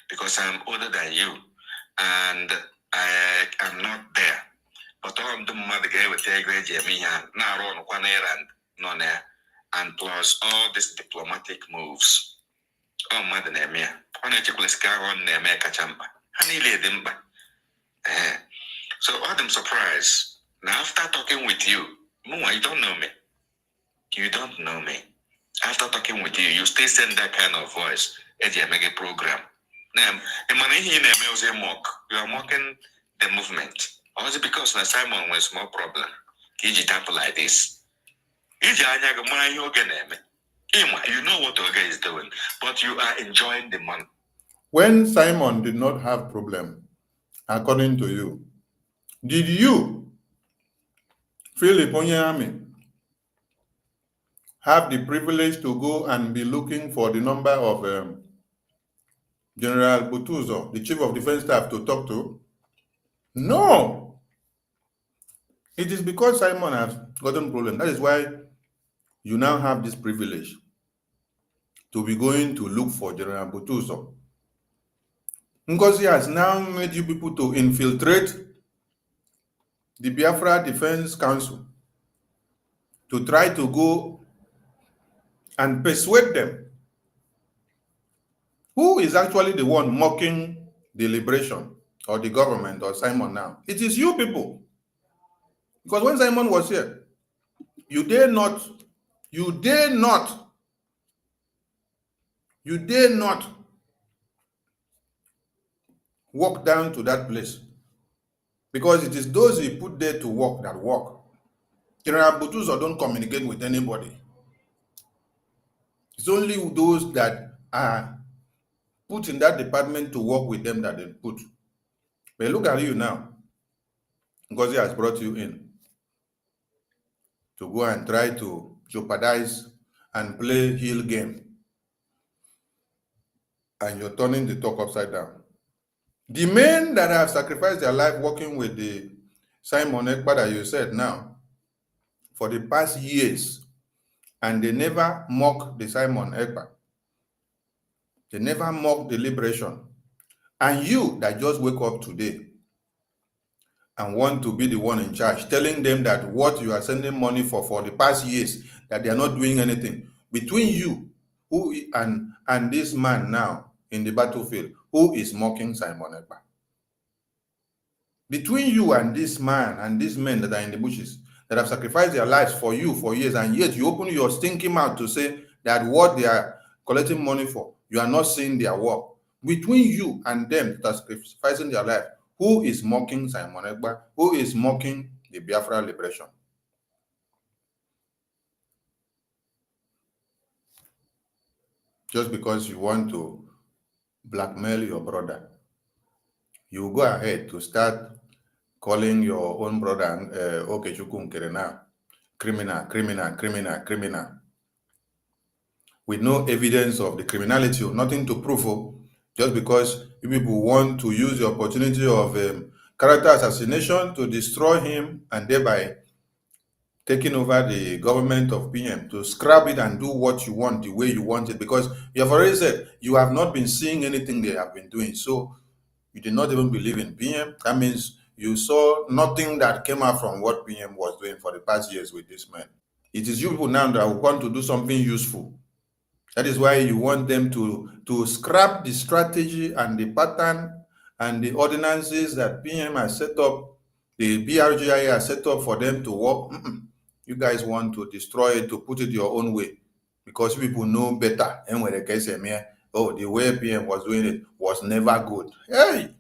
because I'm older than you and I am not there. But all the mother gave with a great now run 1 year and no there, and plus all these diplomatic moves. Oh, mother Nemia, on a chocolate scar on Nemeka Champa, and he laid them back. So I'm surprised. Now, after talking with you, you don't know me. You don't know me. After talking with you, you still send that kind of voice at your mega program. Now, you are mocking the movement. Or is it because Simon was more problem? Kiji tap like this. You know what Oga is doing, but you are enjoying the money. When Simon did not have problem, according to you, did you, Philip Onyami, have the privilege to go and be looking for the number of General BUTUZOR, the Chief of Defense Staff, to talk to? No. It is because Simon has gotten problem. That is why you now have this privilege to be going to look for General BUTUZOR. Ngozi has now made you people to infiltrate the Biafra Defense Council to try to go and persuade them. Who is actually the one mocking the liberation or the government or Simon now? It is you people. Because when Simon was here, you dare not walk down to that place. Because it is those he put there to work that work. General BUTUZOR don't communicate with anybody. It's only those that are put in that department to work with them that they put. But look at you now. Ngozi has brought you in to go and try to jeopardize and play heel game. And you're turning the talk upside down. The men that have sacrificed their life working with the Simon Ekpa that you said now, for the past years, and they never mock the Simon Ekpa. They never mock the liberation. And you that just wake up today and want to be the one in charge, telling them that what you are sending money for the past years, that they are not doing anything. Between you who and this man now in the battlefield, who is mocking Simon Ekpa? Between you and this man and these men that are in the bushes, that have sacrificed their lives for you for years, and yet you open your stinking mouth to say that what they are collecting money for, you are not seeing their work. Between you and them that are sacrificing their life, who is mocking Simon Ekpa? Who is mocking the Biafra liberation? Just because you want to blackmail your brother, you go ahead to start calling your own brother Okechukwu Nkerena criminal, with no evidence of the criminality or nothing to prove, just because you people want to use the opportunity of character assassination to destroy him and thereby taking over the government of PM, to scrap it and do what you want the way you want it, because you have already said you have not been seeing anything they have been doing. So you did not even believe in PM. That means you saw nothing that came out from what PM was doing for the past years with this man. It is you people now that want to do something useful. That is why you want them to scrap the strategy and the pattern and the ordinances that PM has set up, the BRGI has set up for them to work. You guys want to destroy it, to put it your own way, because people know better. And when they can say, oh, the way PM was doing it was never good. Hey!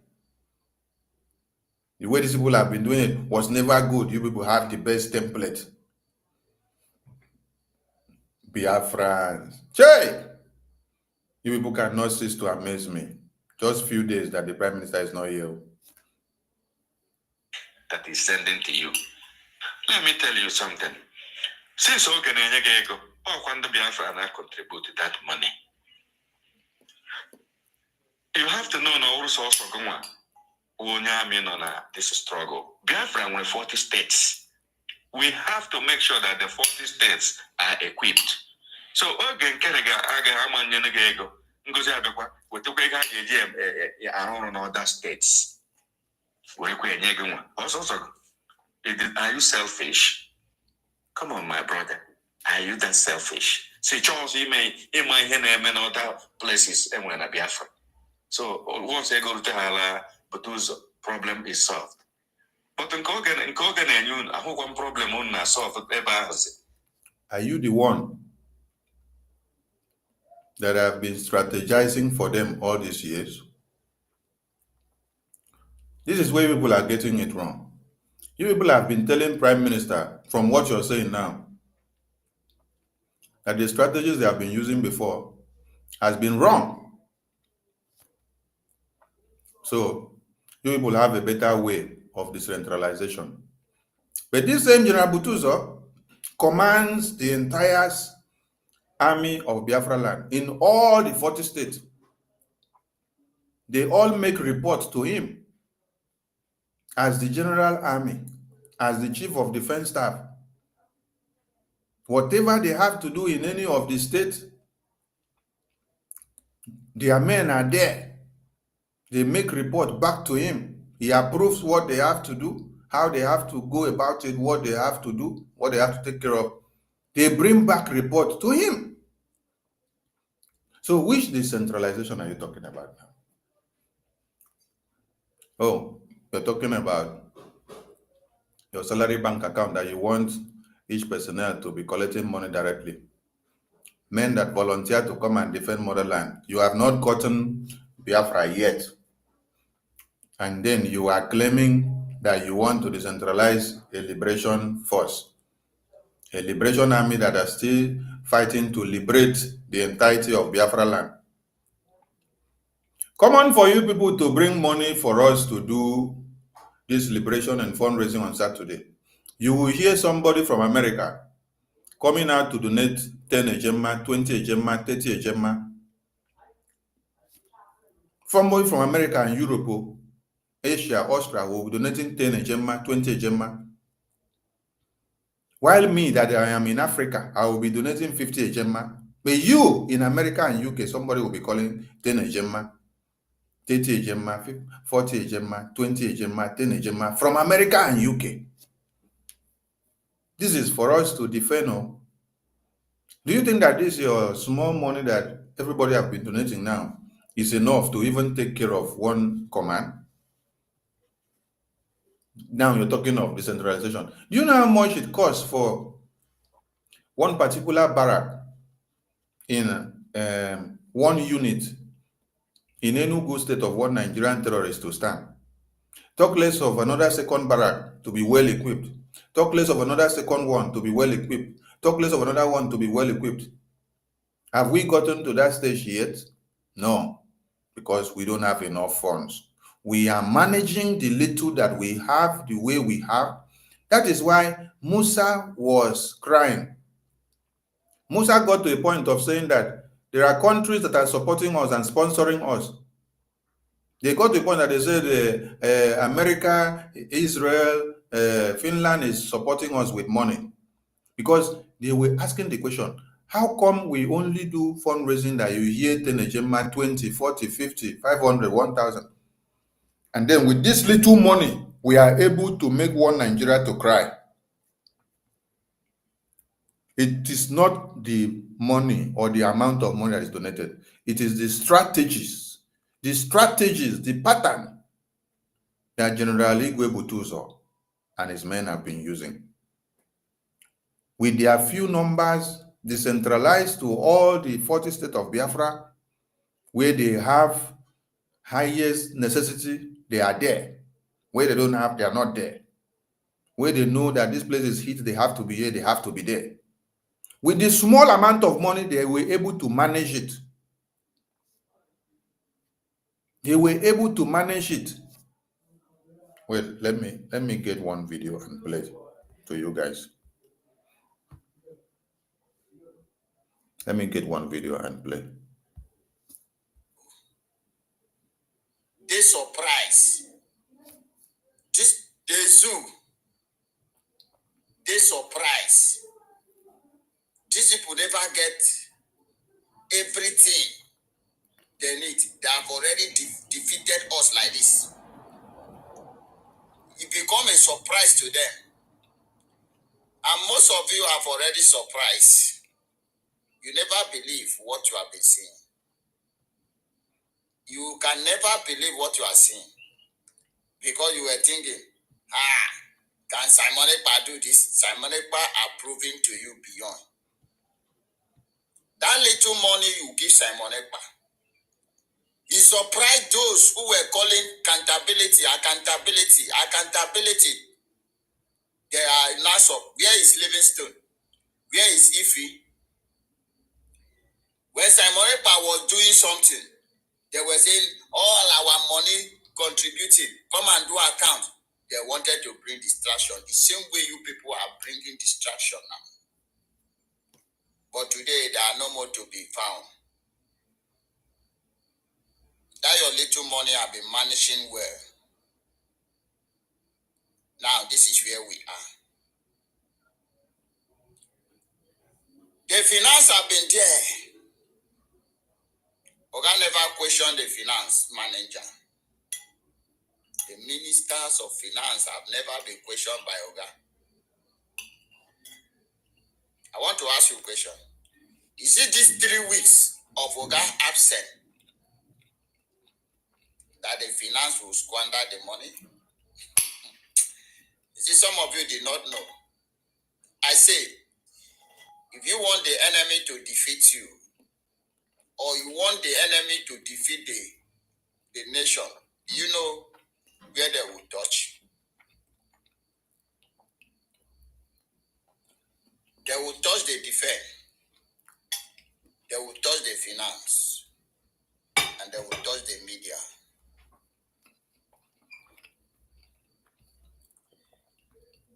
The way these people have been doing it was never good. You people have the best template. Biafrans. Che! You people cannot cease to amaze me. Just few days that the Prime Minister is not here. That is sending to you. Let me tell you something. Since Oganegego, when the Biafra contribute that money, you have to know no resource for Goma. This struggle. Biafra were 40 states. We have to make sure that the 40 states are equipped. So Ogan Kenega Aga Amanyanegego, Ngozi Abekwa, we took a other states. Are you selfish? Come on, my brother. Are you that selfish? See, Charles, you may in my hand and other places and when I Biafra. So once I go to Hala, BUTUZOR, problem is solved. But in Kogan and you, I hope one problem on solved. Are you the one that have been strategizing for them all these years? This is where people are getting it wrong. You people have been telling Prime Minister, from what you're saying now, that the strategies they have been using before has been wrong. So you people have a better way of decentralization. But this same General BUTUZOR commands the entire army of Biafra land in all the 40 states. They all make reports to him as the general army, as the chief of defense staff. Whatever they have to do in any of the states, their men are there. They make report back to him. He approves what they have to do, how they have to go about it, what they have to do, what they have to take care of. They bring back report to him. So which decentralization are you talking about now? Oh, you're talking about your salary bank account that you want each personnel to be collecting money directly. Men that volunteer to come and defend motherland. You have not gotten Biafra yet. And then you are claiming that you want to decentralize a liberation force, a liberation army that are still fighting to liberate the entirety of Biafra land. Common for you people to bring money for us to do this liberation and fundraising on Saturday. You will hear somebody from America coming out to donate 10 ejema, 20 ejema, 30 ejema. Somebody from America and Europe, Asia, Austria will be donating 10 ejema, 20 ejema. While me, that I am in Africa, I will be donating 50 ejema. But you, in America and UK, somebody will be calling 10 ejema, 30 ejema, 40 ejema, 20 ejema, 10 ejema from America and UK. This is for us to defend. Do you think that this your small money that everybody have been donating now is enough to even take care of one command? Now you're talking of decentralization. Do you know how much it costs for one particular barrack in one unit in Enugu state of one Nigerian terrorist to stand? Talk less of another second barrack to be well equipped. Talk less of another second one to be well equipped. Talk less of another one to be well equipped. Have we gotten to that stage yet? No, because we don't have enough funds. We are managing the little that we have the way we have. That is why Musa was crying. Musa got to a point of saying that there are countries that are supporting us and sponsoring us. They got to a point that they said America, Israel, Finland is supporting us with money, because they were asking the question, how come we only do fundraising that you hear 10 ejema, 20, 40, 50, 500, 1,000? And then with this little money, we are able to make one Nigeria to cry. It is not the money or the amount of money that is donated. It is the strategies, the pattern that General BUTUZOR and his men have been using. With their few numbers decentralized to all the 40 states of Biafra, where they have highest necessity, they are there. Where they don't have, they are not there. Where they know that this place is hit, they have to be here, they have to be there. With the small amount of money, they were able to manage it. They were able to manage it. Wait, let me get one video and play it to you guys. Let me get one video and play. They surprise. They zoom. They surprise. These people never get everything they need. They have already defeated us like this. It become a surprise to them. And most of you have already surprised. You never believe what you have been seeing. You can never believe what you are seeing. Because you were thinking, can Simon Ekpa do this? Simon Ekpa are proving to you beyond. That little money you give Simon Ekpa, he surprised those who were calling accountability. They are NASA. Where is Livingstone? Where is Ife? When Simon Ekpa was doing something, they were saying, all our money contributing, come and do account. They wanted to bring distraction. The same way you people are bringing distraction now. But today, there are no more to be found. That your little money have been managing well. Now, this is where we are. The finance have been there. Oga never questioned the finance manager. The ministers of finance have never been questioned by Oga. I want to ask you a question. Is it these 3 weeks of Oga absent that the finance will squander the money? Is it some of you did not know? I say, if you want the enemy to defeat you, or you want the enemy to defeat the nation, you know where they will touch. They will touch the defense, they will touch the finance, and they will touch the media.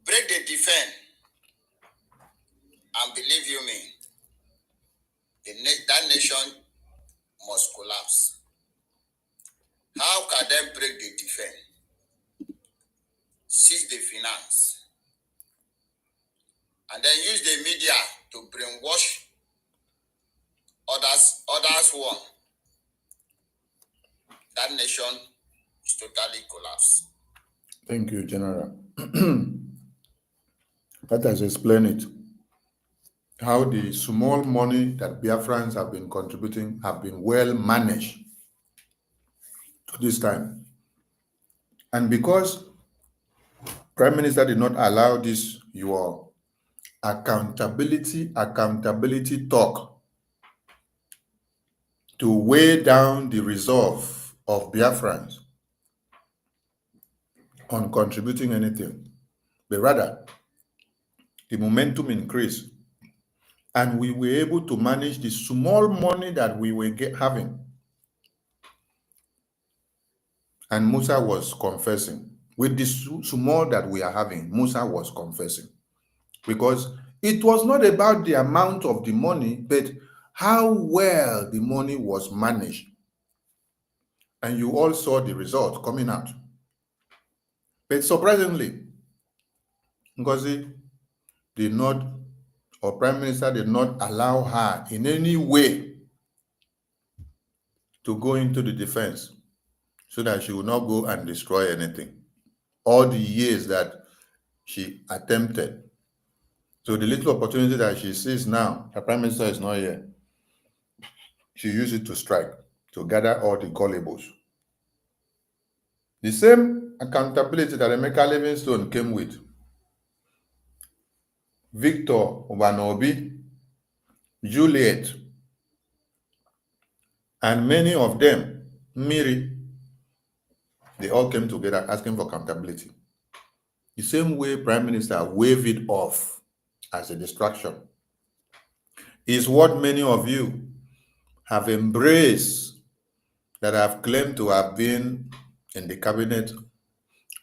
Break the defense, and believe you me, that nation must collapse. How can they break the defense? Seize the finance, and then use the media to brainwash others one. That nation is totally collapsed. Thank you, General. That has explained it. How the small money that Biafrans have been contributing have been well managed to this time. And because Prime Minister did not allow this, your accountability talk to weigh down the resolve of Biafrans on contributing anything, but rather the momentum increased, and we were able to manage the small money that we were having. And Musa was confessing. With the small that we are having, Musa was confessing. Because it was not about the amount of the money, but how well the money was managed. And you all saw the result coming out. But surprisingly, Ngozi did not, or Prime Minister did not allow her in any way to go into the defense so that she would not go and destroy anything. All the years that she attempted. So the little opportunity that she sees now, the Prime Minister is not here, she used it to strike, to gather all the gullibles. The same accountability that Emeka Livingstone came with, Victor Obanobi, Juliet, and many of them, Miri, they all came together asking for accountability. The same way Prime Minister waved it off as a distraction is what many of you have embraced that have claimed to have been in the cabinet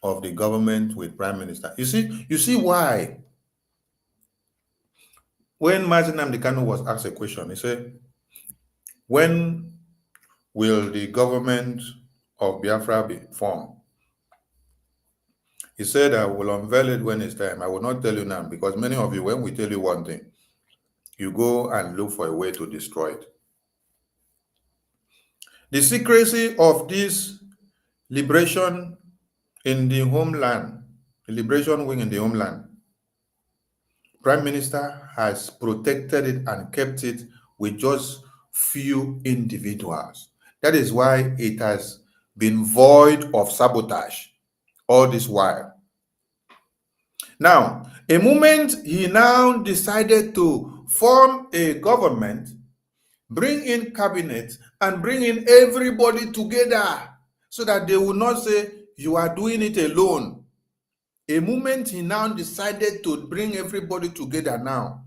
of the government with Prime Minister. You see why? When Mazi Nnamdi Kanu was asked a question, he said, when will the government of Biafra be formed? He said, I will unveil it when it's time. I will not tell you now, because many of you, when we tell you one thing, you go and look for a way to destroy it. The secrecy of this liberation in the homeland, the liberation wing in the homeland, Prime Minister has protected it and kept it with just few individuals. That is why it has been void of sabotage all this while. Now, a moment he now decided to form a government, bring in cabinet, and bring in everybody together so that they will not say, you are doing it alone. A moment he now decided to bring everybody together now,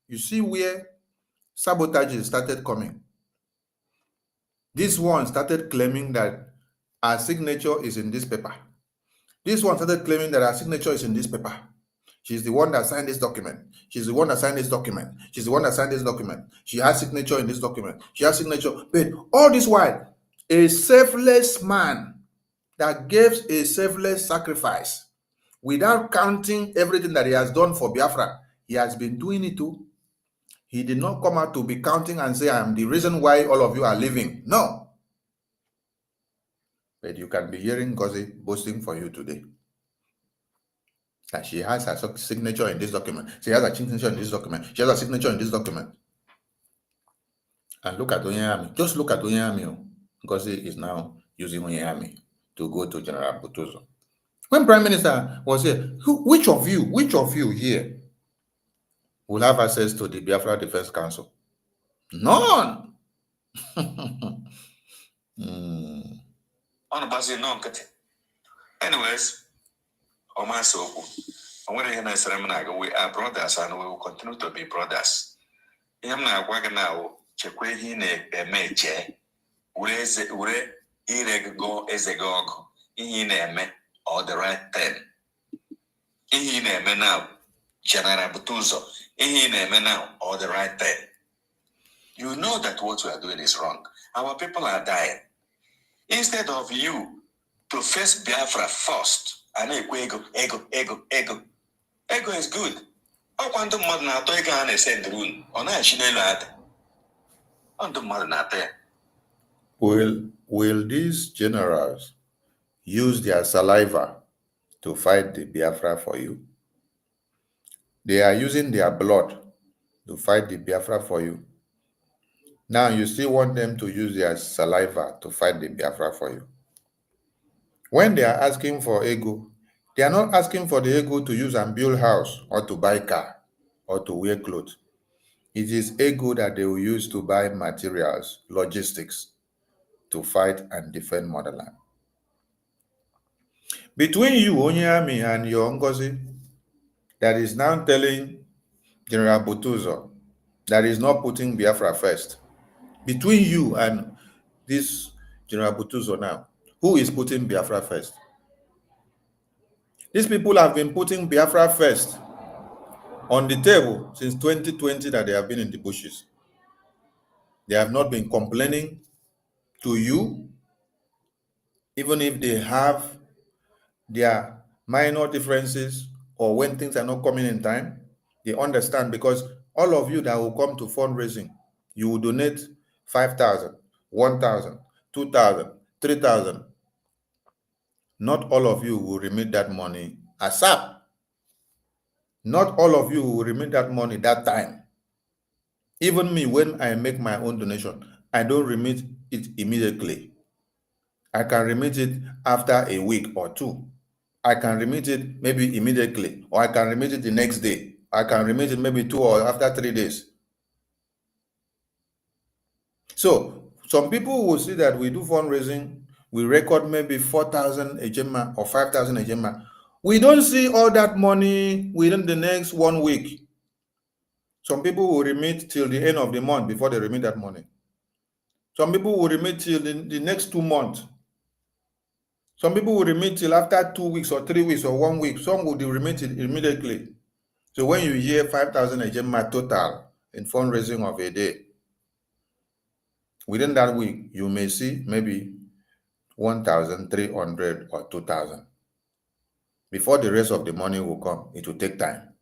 you see where sabotage started coming. This one started claiming that our signature is in this paper. This one started claiming that our signature is in this paper. She's the one that signed this document. She's the one that signed this document. She's the one that signed this document. She has signature in this document. She has signature. But all this while, a selfless man that gives a selfless sacrifice without counting everything that he has done for Biafra. He has been doing it too. He did not come out to be counting and say, I am the reason why all of you are living. No. But you can be hearing Ngozi boasting for you today that she has her signature in this document. She has a signature in this document. She has a signature in this document. And look at Onyami. Just look at Onyami. Ngozi is now using Onyami to go to General BUTUZOR. When Prime Minister was here, which of you here will have access to the Biafra Defense Council? None. Anyways, we are brothers and we will continue to be brothers. Chekwe ihe na-eme eche were irego ezego ọgụ ihe na-eme all the right thing. Ihe na-eme now General BUTUZOR, ihe na-eme now all the right thing. You know that what we are doing is wrong. Our people are dying. Instead of you to face Biafra first, and ego is good. Ọkwa mmadụ na-atọ ego ha na-ese ndrun ọ na-achị n'elu ada. Will these generals use their saliva to fight the Biafra for you? They are using their blood to fight the Biafra for you. Now you still want them to use their saliva to fight the Biafra for you. When they are asking for ego, they are not asking for the ego to use and build house or to buy car or to wear clothes. It is ego that they will use to buy materials, logistics, to fight and defend motherland. Between you, Onyami, and your Ngozi, that is now telling General BUTUZOR that is not putting Biafra first. Between you and this General BUTUZOR now, who is putting Biafra first? These people have been putting Biafra first on the table since 2020 that they have been in the bushes. They have not been complaining to you, even if they have their minor differences or when things are not coming in time. They understand, because all of you that will come to fundraising, you will donate 5,000, 1,000, 2,000, 3,000. Not all of you will remit that money ASAP. Not all of you will remit that money that time. Even me, when I make my own donation, I don't remit it immediately. I can remit it after a week or two. I can remit it maybe immediately, or I can remit it the next day. I can remit it maybe 2 or after 3 days. So some people will see that we do fundraising, we record maybe 4,000 ejema or 5,000 ejema. We don't see all that money within the next 1 week. Some people will remit till the end of the month before they remit that money. Some people will remit till the next 2 months. Some people will remit till after 2 weeks or 3 weeks or 1 week. Some will remit it immediately. So when you hear 5,000 ejema total in fundraising of a day, within that week, you may see maybe 1,300 or 2,000. Before the rest of the money will come, it will take time.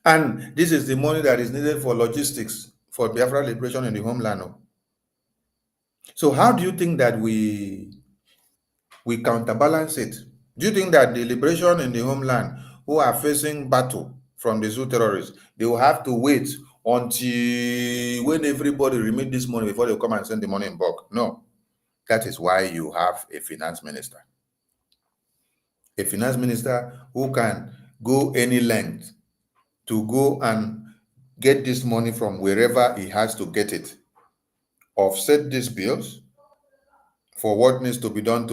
And this is the money that is needed for logistics, for Biafra liberation in the homeland. So how do you think that we counterbalance it? Do you think that the liberation in the homeland, who are facing battle from the zoo terrorists, they will have to wait until when everybody remit this money before they come and send the money in bulk? No. That is why you have a finance minister. A finance minister who can go any length to go and get this money from wherever he has to get it, offset these bills for what needs to be done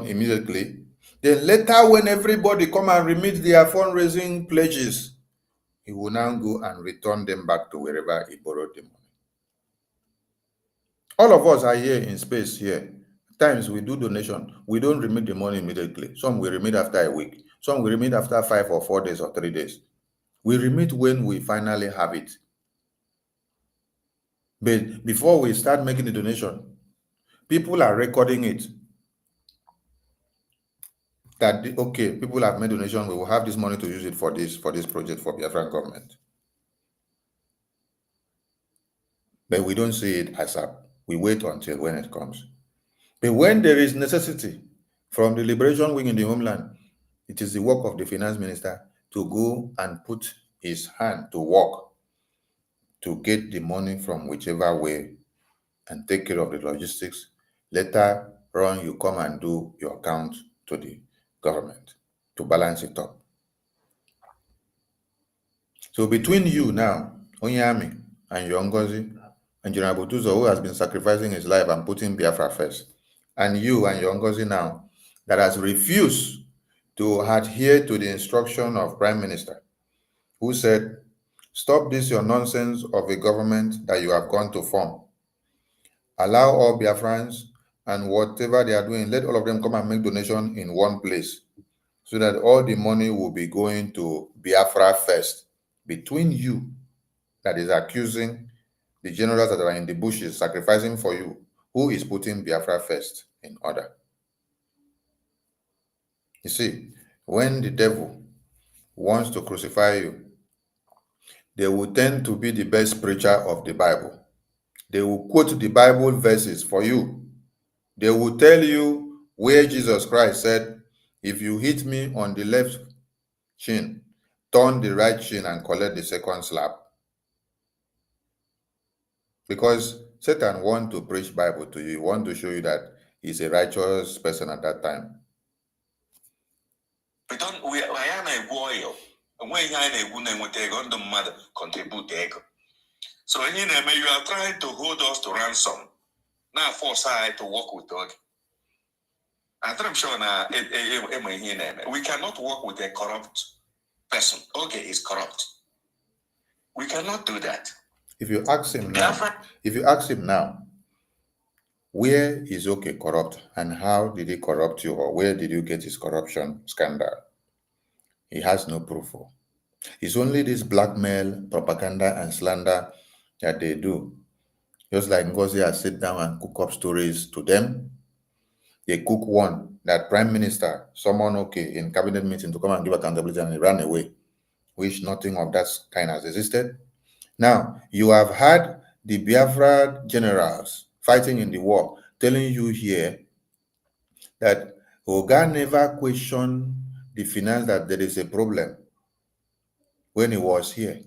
immediately. Then later, when everybody come and remit their fundraising pledges, he will now go and return them back to wherever he borrowed the money. All of us are here in space here. Times we do donation, we don't remit the money immediately. Some will remit after a week. Some will remit after 5 or 4 days or 3 days. We remit when we finally have it. But before we start making the donation, people are recording it. that, okay, people have made donations, we will have this money to use it for this project for Biafran government. But we don't see it as we wait until when it comes. But when there is necessity from the liberation wing in the homeland, it is the work of the finance minister to go and put his hand to work to get the money from whichever way and take care of the logistics. Later on, you come and do your account to the government to balance it up. So between you now, Onyami and your Ngozi, and General BUTUZOR, who has been sacrificing his life and putting Biafra first, and you and your Ngozi now, that has refused to adhere to the instruction of Prime Minister, who said, stop this your nonsense of a government that you have gone to form. Allow all Biafrans and whatever they are doing, let all of them come and make donation in one place so that all the money will be going to Biafra first. Between you that is accusing the generals that are in the bushes sacrificing for you, who is putting Biafra first in order? You see, when the devil wants to crucify you, they will tend to be the best preacher of the Bible. They will quote the Bible verses for you. They will tell you where Jesus Christ said, if you hit me on the left chin, turn the right chin and collect the second slap. Because Satan wants to preach Bible to you. He wants to show you that he's a righteous person at that time. So you are trying to hold us to ransom. Now force I to work with God. I'm sure now we cannot work with a corrupt person. Okay, is corrupt. We cannot do that. If you ask him now, where is okay corrupt and how did he corrupt you, or where did you get his corruption scandal? He has no proof for. It's only this blackmail, propaganda, and slander that they do. Just like Ngozi has sit down and cook up stories to them. They cook one that Prime Minister, someone in cabinet meeting to come and give accountability, and he ran away, which nothing of that kind has existed. Now, you have had the Biafra generals fighting in the war telling you here that Oga never questioned the finance, that there is a problem when he was here,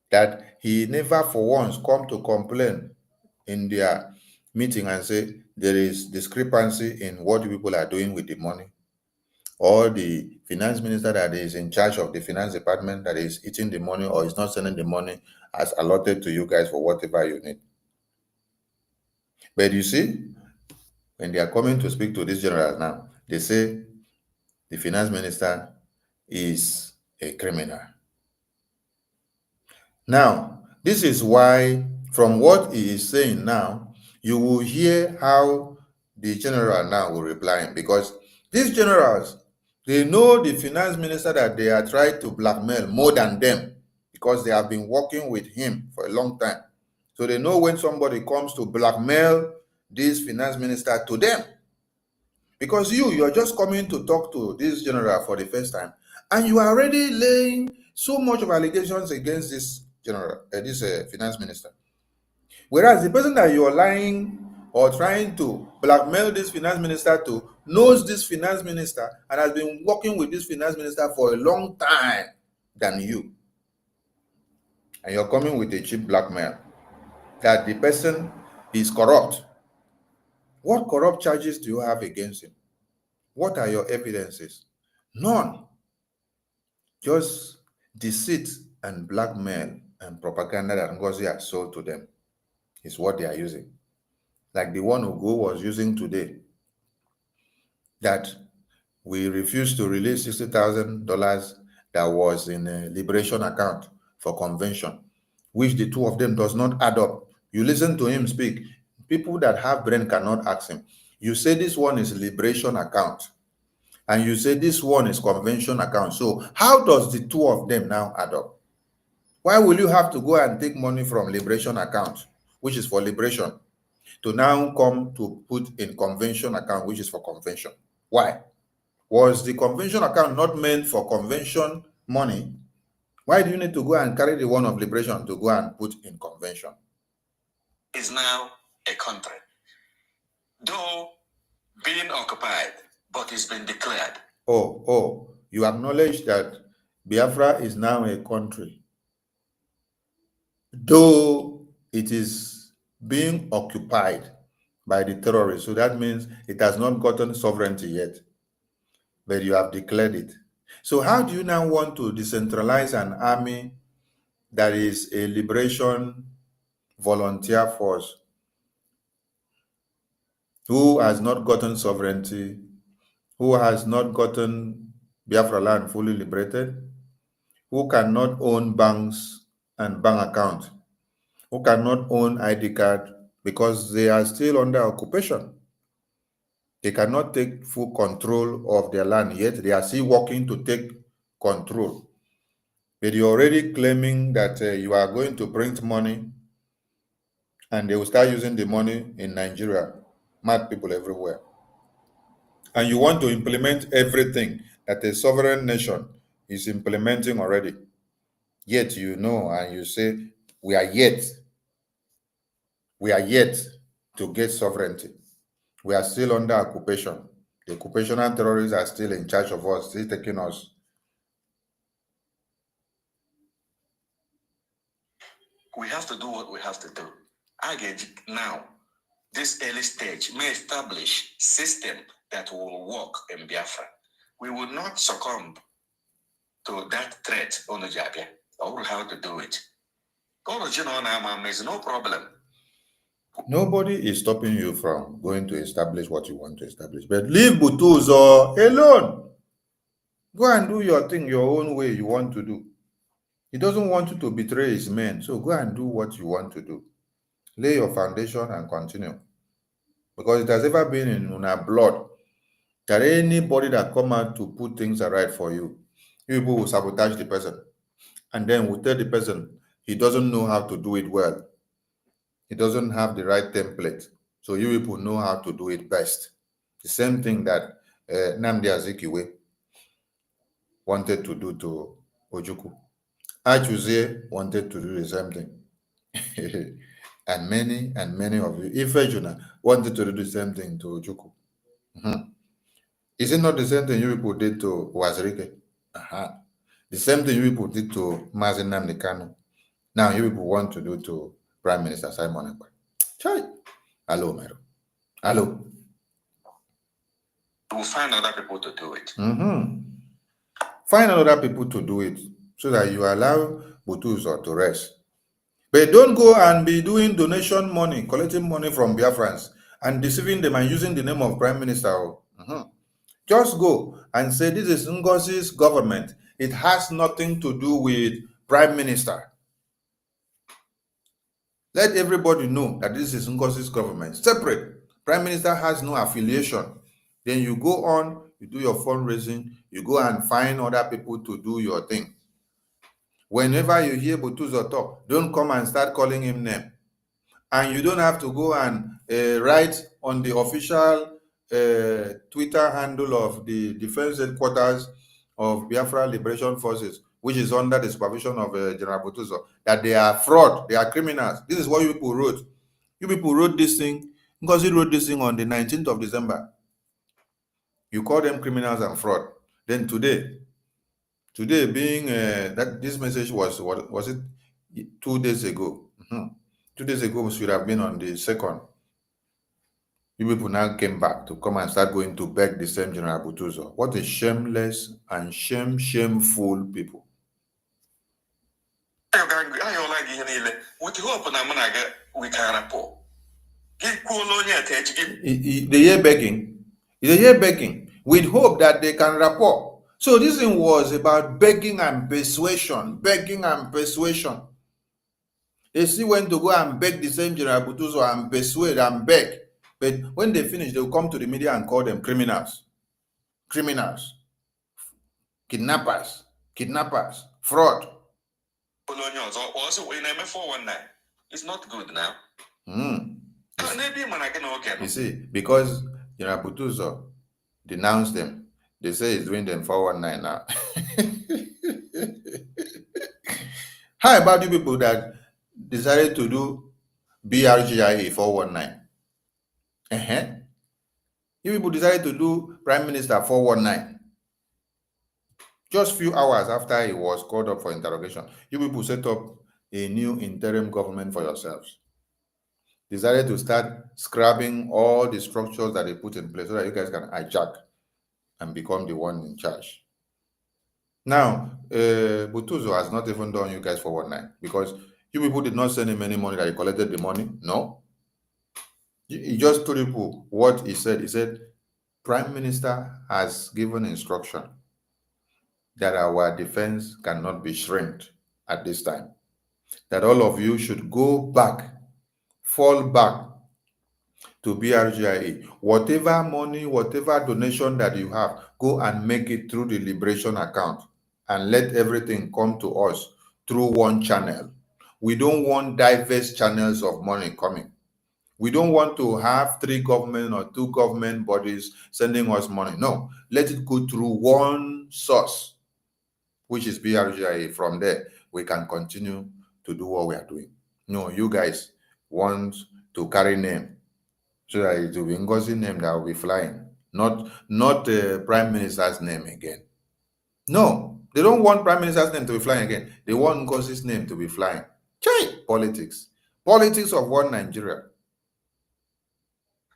that he never for once come to complain in their meeting and say there is discrepancy in what people are doing with the money, or the finance minister that is in charge of the finance department that is eating the money or is not sending the money as allotted to you guys for whatever you need. But you see, when they are coming to speak to these generals now, they say the finance minister is a criminal. Now, this is why, from what he is saying now, you will hear how the general now will reply him, because these generals, they know the finance minister that they are trying to blackmail more than them, because they have been working with him for a long time. So they know when somebody comes to blackmail this finance minister to them. Because you're just coming to talk to this general for the first time, and you are already laying so much of allegations against this general, this finance minister. Whereas the person that you're lying or trying to blackmail this finance minister to knows this finance minister and has been working with this finance minister for a long time than you. And you're coming with a cheap blackmail that the person is corrupt. What corrupt charges do you have against him? What are your evidences? None. Just deceit and blackmail and propaganda that Ngozi has sold to them is what they are using. Like the one Ugo was using today, that we refused to release $60,000 that was in a liberation account for convention, which the two of them does not add up. You listen to him speak. People that have brain cannot ask him. You say this one is liberation account, and you say this one is convention account. So how does the two of them now add up? Why will you have to go and take money from liberation account, which is for liberation, to now come to put in convention account, which is for convention? Why? Was the convention account not meant for convention money? Why do you need to go and carry the one of liberation to go and put in convention? Is now a country, though being occupied, but it's been declared. Oh, you acknowledge that Biafra is now a country, though it is being occupied by the terrorists. So that means it has not gotten sovereignty yet, but you have declared it. So how do you now want to decentralize an army that is a liberation volunteer force who has not gotten sovereignty, who has not gotten Biafra land fully liberated, who cannot own banks and bank accounts, who cannot own ID card because they are still under occupation? They cannot take full control of their land yet. They are still working to take control. But you're already claiming that you are going to print money and they will start using the money in Nigeria. Mad people everywhere. And you want to implement everything that a sovereign nation is implementing already. Yet you know and you say, we are yet to get sovereignty. We are still under occupation. The occupational terrorists are still in charge of us, still taking us. We have to do what we have to do. I get now, this early stage may establish system that will work in Biafra. We will not succumb to that threat on the Jabia, or how to do it. There's no problem. Nobody is stopping you from going to establish what you want to establish. But leave BUTUZOR alone. Go and do your thing your own way you want to do. He doesn't want you to betray his men. So go and do what you want to do. Lay your foundation and continue. Because it has ever been in our blood that anybody that come out to put things right for you, people will sabotage the person. And then will tell the person he doesn't know how to do it well. He doesn't have the right template. So you people know how to do it best. The same thing that Nnamdi Azikiwe wanted to do to Ojukwu. Achuzie wanted to do the same thing. and many of you, Ifejuna wanted to do the same thing to Ojukwu. Is it not the same thing you people did to Wazirike? The same thing you people did to Mazi Nnamdi Kanu. Now you people want to do to Prime Minister Simon Ekpa. Chai. Hello, Mero. Hello. We'll find other people to do it. Find other people to do it so that you allow BUTUZOR to rest. But don't go and be doing donation money, collecting money from Biafrans and deceiving them and using the name of Prime Minister. Just go and say this is Ngozi's government. It has nothing to do with Prime Minister. Let everybody know that this is Ngozi's government. Separate. Prime Minister has no affiliation. Then you go on, you do your fundraising, you go and find other people to do your thing. Whenever you hear BUTUZOR talk, don't come and start calling him name. And you don't have to go and write on the official Twitter handle of the Defense Headquarters of Biafra Liberation Forces, which is under the supervision of General BUTUZOR, that they are fraud, they are criminals. This is what you people wrote. You people wrote this thing. Ngozi wrote this thing on the 19th of December. You call them criminals and fraud. Then today being that this message was it 2 days ago? 2 days ago should have been on the 2nd. You people now came back to come and start going to beg the same General BUTUZOR. What a shameless and shameful people. With hope we can rapport. They hear begging. They hear begging with hope that they can rapport. So this thing was about begging and persuasion. Begging and persuasion. They still went to go and beg the same General BUTUZOR and persuade and beg. But when they finish, they will come to the media and call them criminals. Criminals. Kidnappers. Fraud. It's not good now. You see, because General BUTUZOR denounced them, They say he's doing them 419 now. How about you people that decided to do BRGIA 419? You people decided to do Prime Minister 419. Just few hours after he was called up for interrogation, you people set up a new interim government for yourselves. Decided to start scrapping all the structures that they put in place so that you guys can hijack and become the one in charge. Now, BUTUZOR has not even done you guys 419 because you people did not send him any money that he collected the money. No. He just told people what he said. He said, Prime Minister has given instruction that our defense cannot be shrinked at this time. That all of you should go back, fall back to BRGIA. Whatever money, whatever donation that you have, go and make it through the Liberation account and let everything come to us through one channel. We don't want diverse channels of money coming. We don't want to have 3 government or 2 government bodies sending us money. No, let it go through one source, which is BRGIA. From there, we can continue to do what we are doing. No, you guys want to carry name so that it will be Ngozi name that will be flying, not the Prime Minister's name again. No, they don't want Prime Minister's name to be flying again. They want Ngozi's name to be flying. Politics. Politics of one Nigeria.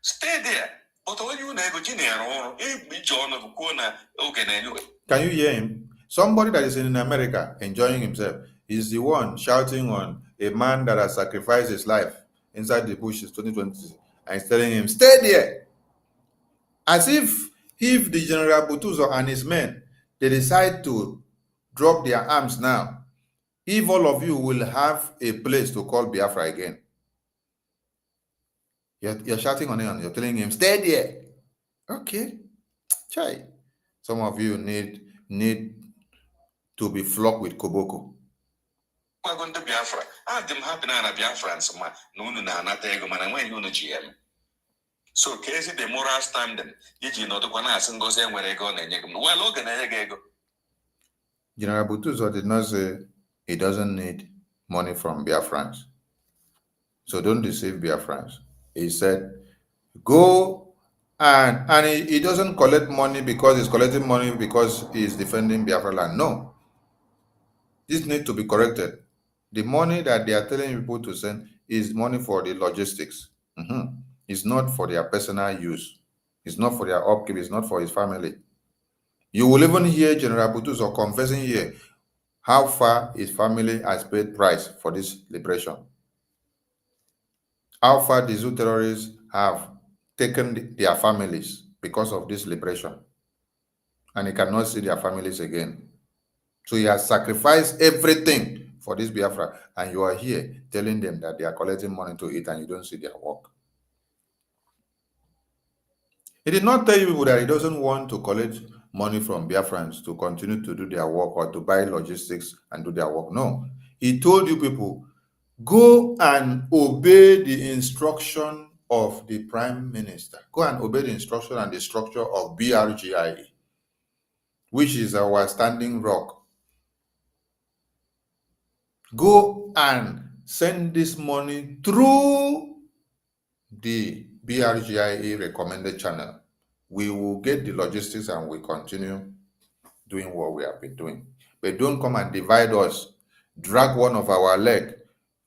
Stay there. But when you Can you hear him? Somebody that is in America enjoying himself is the one shouting on a man that has sacrificed his life inside the bush in 2020 and is telling him, stay there. As if the General BUTUZOR and his men, they decide to drop their arms now, if all of you will have a place to call Biafra again. You're shouting on him and you're telling him, stay there. Okay. Chai. Some of you need to be flogged with koboko. We're going to Biafra. I'm happy na Biafrans no na anata mana when you GM. So case the moral standing, you know the one as Ngozi enwere ego na enye gum. Well, oge na enye ego. General BUTUZOR did not say he doesn't need money from Biafrans. So don't deceive Biafrans. He said, go and he doesn't collect money because he's collecting money because he's defending Biafra land. No. This needs to be corrected. The money that they are telling people to send is money for the logistics. It's not for their personal use. It's not for their upkeep. It's not for his family. You will even hear General BUTUZOR confessing here how far his family has paid price for this liberation. How far the Zoo terrorists have taken their families because of this liberation. And he cannot see their families again. So he has sacrificed everything for this Biafra. And you are here telling them that they are collecting money to eat and you don't see their work. He did not tell you people that he doesn't want to collect money from Biafrans to continue to do their work or to buy logistics and do their work. No. He told you people, go and obey the instruction of the Prime Minister. Go and obey the instruction and the structure of BRGIA, which is our standing rock. Go and send this money through the BRGIA recommended channel. We will get the logistics and we continue doing what we have been doing. But don't come and divide us. Drag one of our leg,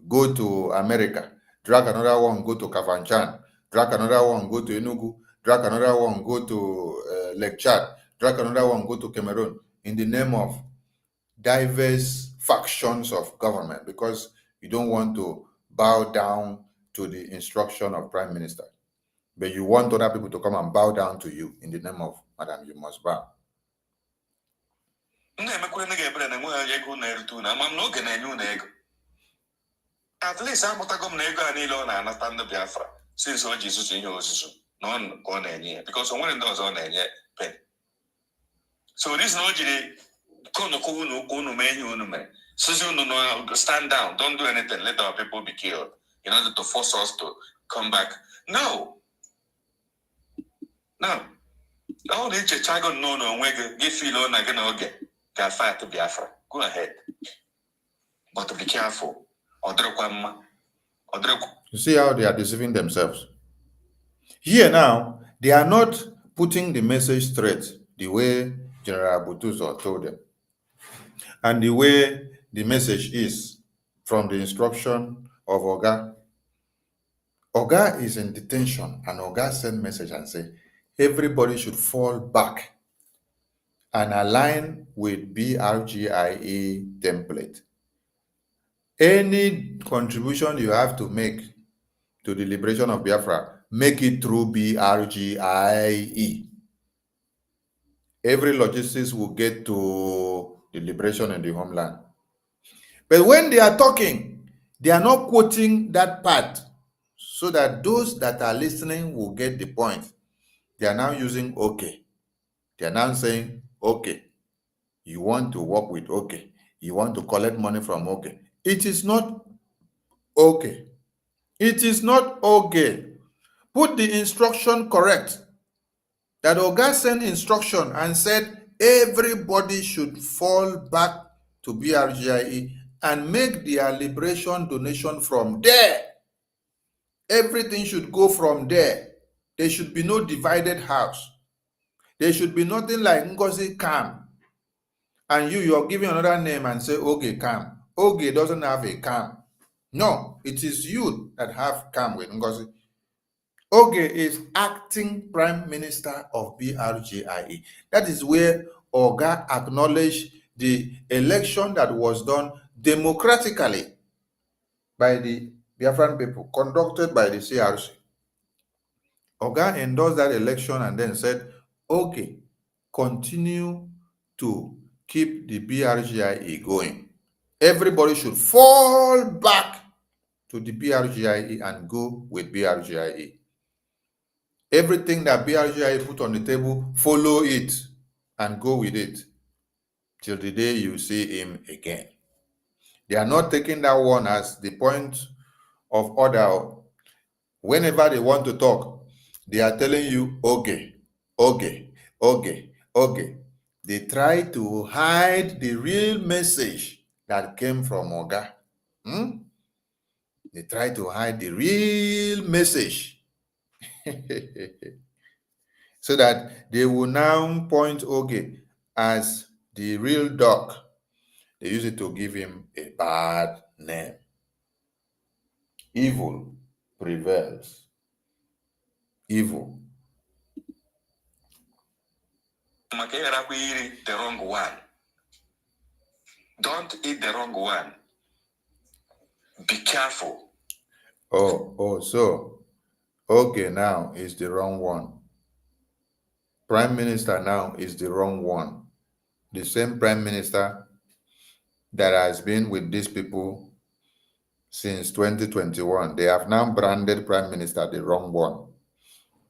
go to America. Drag another one, go to Kafanchan. Drag another one, go to Enugu. Drag another one, go to Lake Chad. Drag another one, go to Cameroon. In the name of diverse factions of government, because you don't want to bow down to the instruction of Prime Minister. But you want other people to come and bow down to you in the name of Madam, you must bow. At least I'm not going to understand the Biafra since all Jesus in your non on any because one does on any pen. So this no stand down, don't do anything, let our people be killed in order to force us to come back. No. All the Chicago no when you feel on again okay, can fight to Biafra. Go ahead. But be careful. You see how they are deceiving themselves. Here now, they are not putting the message straight the way General BUTUZOR told them. And the way the message is from the instruction of Oga. Oga is in detention and Oga sent message and say, everybody should fall back and align with BRGIE template. Any contribution you have to make to the liberation of Biafra, make it through BRGIE. Every logistics will get to the liberation in the homeland. But when they are talking, they are not quoting that part so that those that are listening will get the point. They are now using okay. They are now saying, okay, you want to work with okay. You want to collect money from okay. It is not okay. It is not okay. Put the instruction correct. That Oga sent instruction and said everybody should fall back to BRGIE and make their liberation donation from there. Everything should go from there. There should be no divided house. There should be nothing like Ngozi Cam. And you're giving another name and say, okay, Cam. Oge doesn't have a Cam. No, it is you that have Cam with Ngozi. Oge is acting Prime Minister of BRGIE. That is where Oga acknowledged the election that was done democratically by the Biafran people, conducted by the CRC. Oga endorsed that election and then said, okay, continue to keep the BRGIE going. Everybody should fall back to the BRGIE and go with BRGIE. Everything that BRGIE put on the table, follow it and go with it till the day you see him again. They are not taking that one as the point of order. Whenever they want to talk, they are telling you, okay, okay, okay, okay. They try to hide the real message that came from Oga. They try to hide the real message. So that they will now point Oge as the real dog. They use it to give him a bad name. Evil prevails. Evil. The wrong one. Don't eat the wrong one. Be careful. So okay, now is the wrong one. Prime Minister now is the wrong one. The same Prime Minister that has been with these people since 2021. They have now branded Prime Minister the wrong one.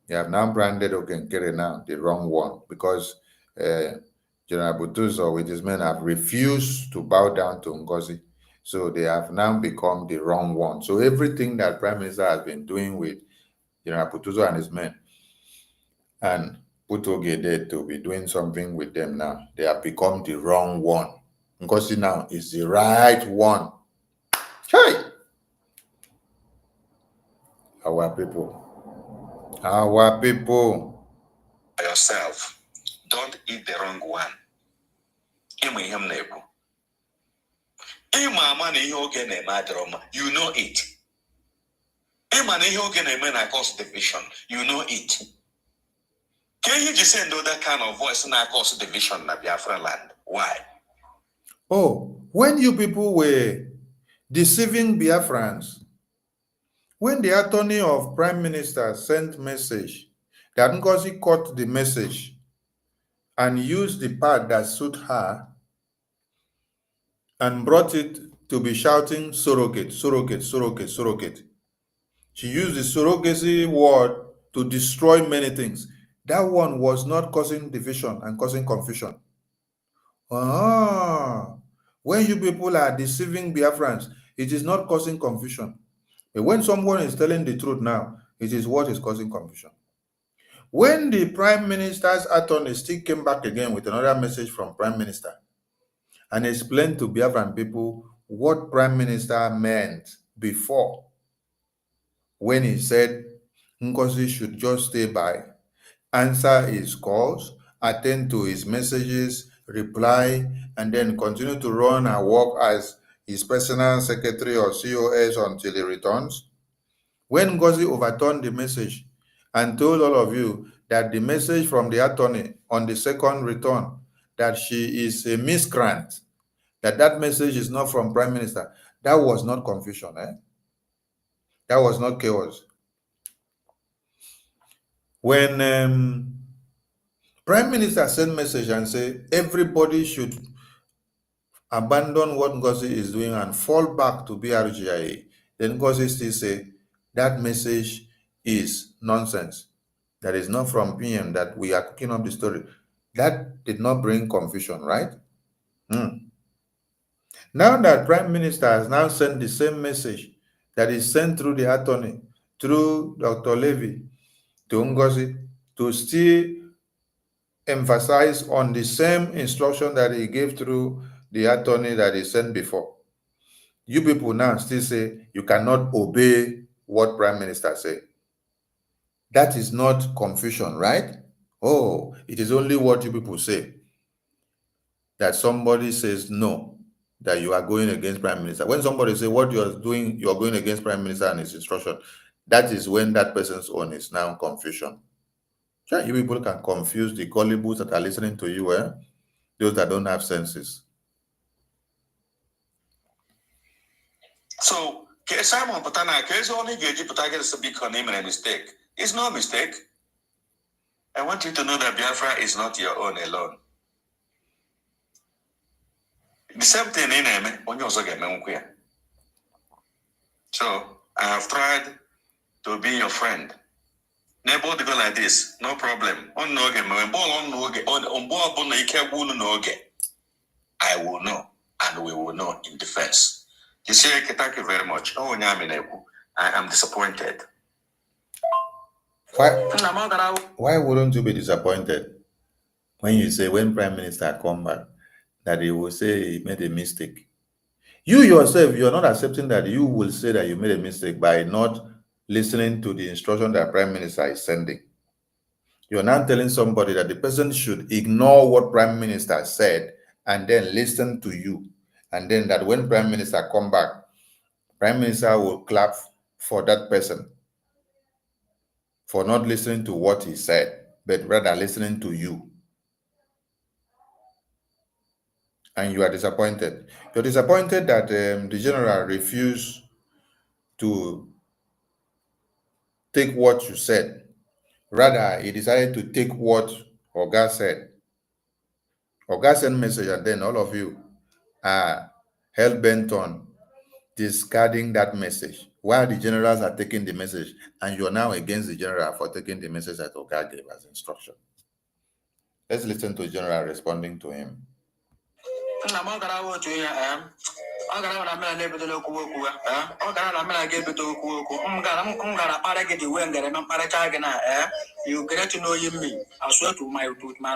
They have now branded Okenkere now the wrong one because General BUTUZOR with his men have refused to bow down to Ngozi. So they have now become the wrong one. So everything that Prime Minister has been doing with General BUTUZOR and his men and put Oge there to be doing something with them now, they have become the wrong one. Ngozi now is the right one. Hey! Our people. Our people. Yourself. Don't eat the wrong one. You know it. Cause division. You know it. Can you just send that kind of voice and cause division in Biafra land? Why? Oh, when you people were deceiving Biafrans, when the attorney of Prime Minister sent message, that Ngozi caught the message and used the part that suit her and brought it to be shouting surrogate, surrogate, surrogate, surrogate. She used the surrogacy word to destroy many things. That one was not causing division and causing confusion. When you people are deceiving Biafrans, it is not causing confusion. But when someone is telling the truth now, it is what is causing confusion. When the Prime Minister's attorney still came back again with another message from Prime Minister and explained to Biafran people what Prime Minister meant before when he said Ngozi should just stay by, answer his calls, attend to his messages, reply, and then continue to run and work as his personal secretary or COS until he returns. When Ngozi overturned the message and told all of you that the message from the attorney on the second return, that she is a miscreant, that message is not from Prime Minister, that was not confusion, eh? That was not chaos. When Prime Minister sent message and say everybody should abandon what Ngozi is doing and fall back to BRGIA, then Ngozi still say that message is nonsense. That is not from PM, that we are cooking up the story. That did not bring confusion, right? Now that Prime Minister has now sent the same message that is sent through the attorney, through Dr. Levy, to Ngozi, to still emphasize on the same instruction that he gave through the attorney that he sent before. You people now still say you cannot obey what Prime Minister said. That is not confusion, right? Oh, it is only what you people say. That somebody says no, that you are going against Prime Minister. When somebody says what you are doing, you are going against Prime Minister and his instruction, that is when that person's own is now confusion. Sure, you people can confuse the gullibles that are listening to you, those that don't have senses. So, Simon Patana, case only Geji Patagas because name a mistake. It's no mistake. I want you to know that Biafra is not your own alone. The same thing in him, when you also get me. So, I have tried to be your friend. Never to go like this, no problem. On no game, when ball on no get on board on the care will no get. I will know, and we will know in defense. You see, thank you very much. Oh, I am disappointed. Why wouldn't you be disappointed when you say when Prime Minister come back that he will say he made a mistake? You yourself, you are not accepting that you will say that you made a mistake by not listening to the instruction that Prime Minister is sending. You are now telling somebody that the person should ignore what Prime Minister said and then listen to you. And then that when Prime Minister come back, Prime Minister will clap for that person for not listening to what he said, but rather listening to you. And you are disappointed. You're disappointed that the general refused to take what you said. Rather, he decided to take what Oga said. Oga sent message, and then all of you are hell-bent on discarding that message while the generals are taking the message, and you're now against the general for taking the message that Oga gave as instruction. Let's listen to the general responding to him. You get to know me. I swear to my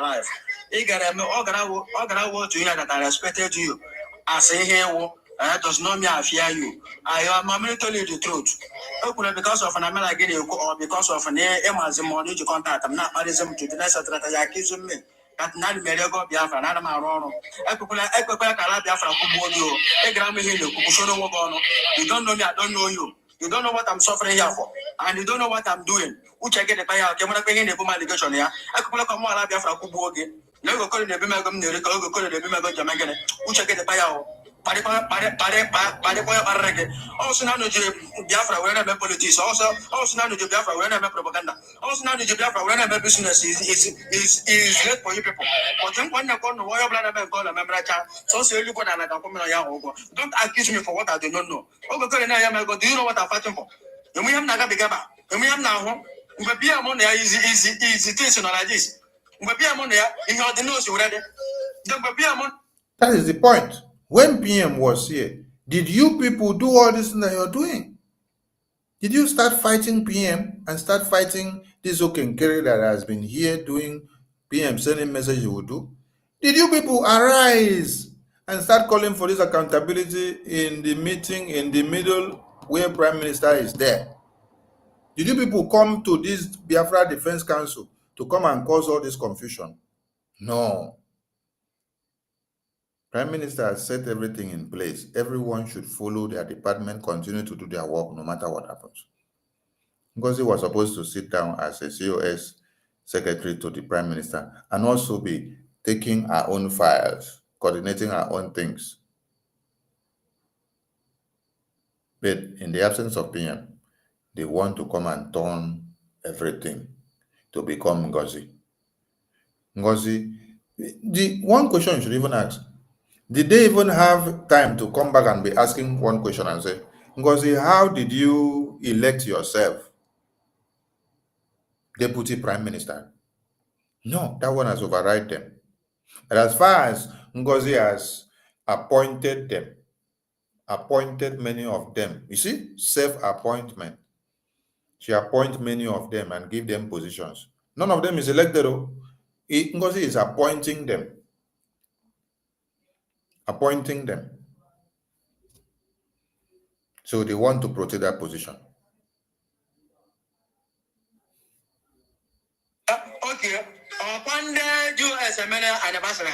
life. That I respected you. I say here, does not me I fear you. I am tell you the truth. Because of an American or because of an Amazon money to contact, I'm not marrying to the next that I accuse me. That not Mediago Biafra, not my Rono. Biafra Kubodio, a Grammy Hill, Kushono Wabono. You don't know me, I don't know you. You don't know what I'm suffering here for, and you don't know what I'm doing. Which I get a payout, I'm not paying the woman ligation here. I could look at more Biafra Kubogi. Never call it the Bimagum, the Rico, call it the Bimago Jamaican, which I get a payout. Also, now the Biafra when I'm politics. Also now the Biafra when I'm propaganda. Also now the Biafra when I'm business is late for you people. But then when I call the warrior blood, I'm called a member. So say you go and I come in. Don't accuse me for what I do not know. Do you know what I'm fighting for? You may have Naga Bigaba. You may have now. Be a money easy things like this. Be a money in your nose already. Don't be a money. That is the point. When PM was here, did you people do all this thing that you're doing? Did you start fighting PM and start fighting this Okenkere that has been here doing PM, sending message he will do? Did you people arise and start calling for this accountability in the meeting in the middle where Prime Minister is there? Did you people come to this Biafra Defense Council to come and cause all this confusion? No. Prime Minister has set everything in place. Everyone should follow their department, continue to do their work no matter what happens. Ngozi was supposed to sit down as a COS secretary to the Prime Minister and also be taking our own files, coordinating our own things. But in the absence of PM, they want to come and turn everything to become Ngozi. Ngozi, the one question you should even ask, did they even have time to come back and be asking one question and say, Ngozi, how did you elect yourself Deputy Prime Minister? No, that one has override them. And as far as Ngozi has appointed them, appointed many of them, you see, self-appointment. She appoints many of them and give them positions. None of them is elected. Ngozi is appointing them. Appointing them. So they want to protect that position. Okay. One day, you as a man anniversary.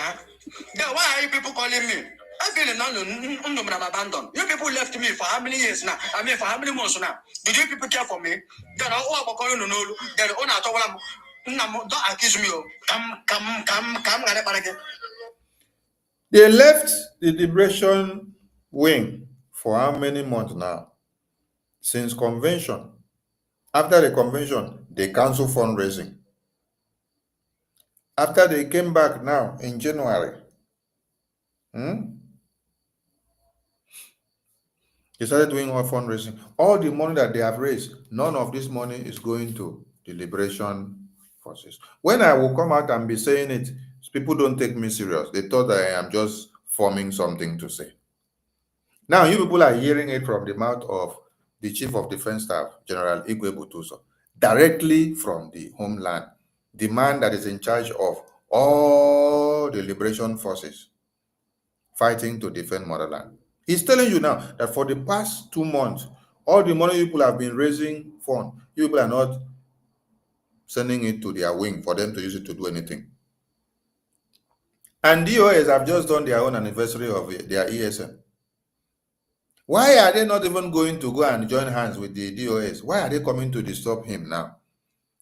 Why are you people calling me? I feel I'm abandoned. You people left me for how many years now? I mean, for how many months now? Did you people care for me? Then I'm calling you no. Then don't accuse me. Come. They left the liberation wing for how many months now? Since convention. After the convention, they cancelled fundraising. After they came back now in January, they started doing all fundraising. All the money that they have raised, none of this money is going to the liberation forces. When I will come out and be saying it, people don't take me serious. They thought that I am just forming something to say. Now, you people are hearing it from the mouth of the Chief of Defense Staff, General Igwe BUTUZOR, directly from the Homeland, the man that is in charge of all the liberation forces fighting to defend motherland. He's telling you now that for the past 2 months, all the money people have been raising fund, you people are not sending it to their wing for them to use it to do anything. And DOS have just done their own anniversary of their ESM. Why are they not even going to go and join hands with the DOS? Why are they coming to disturb him now?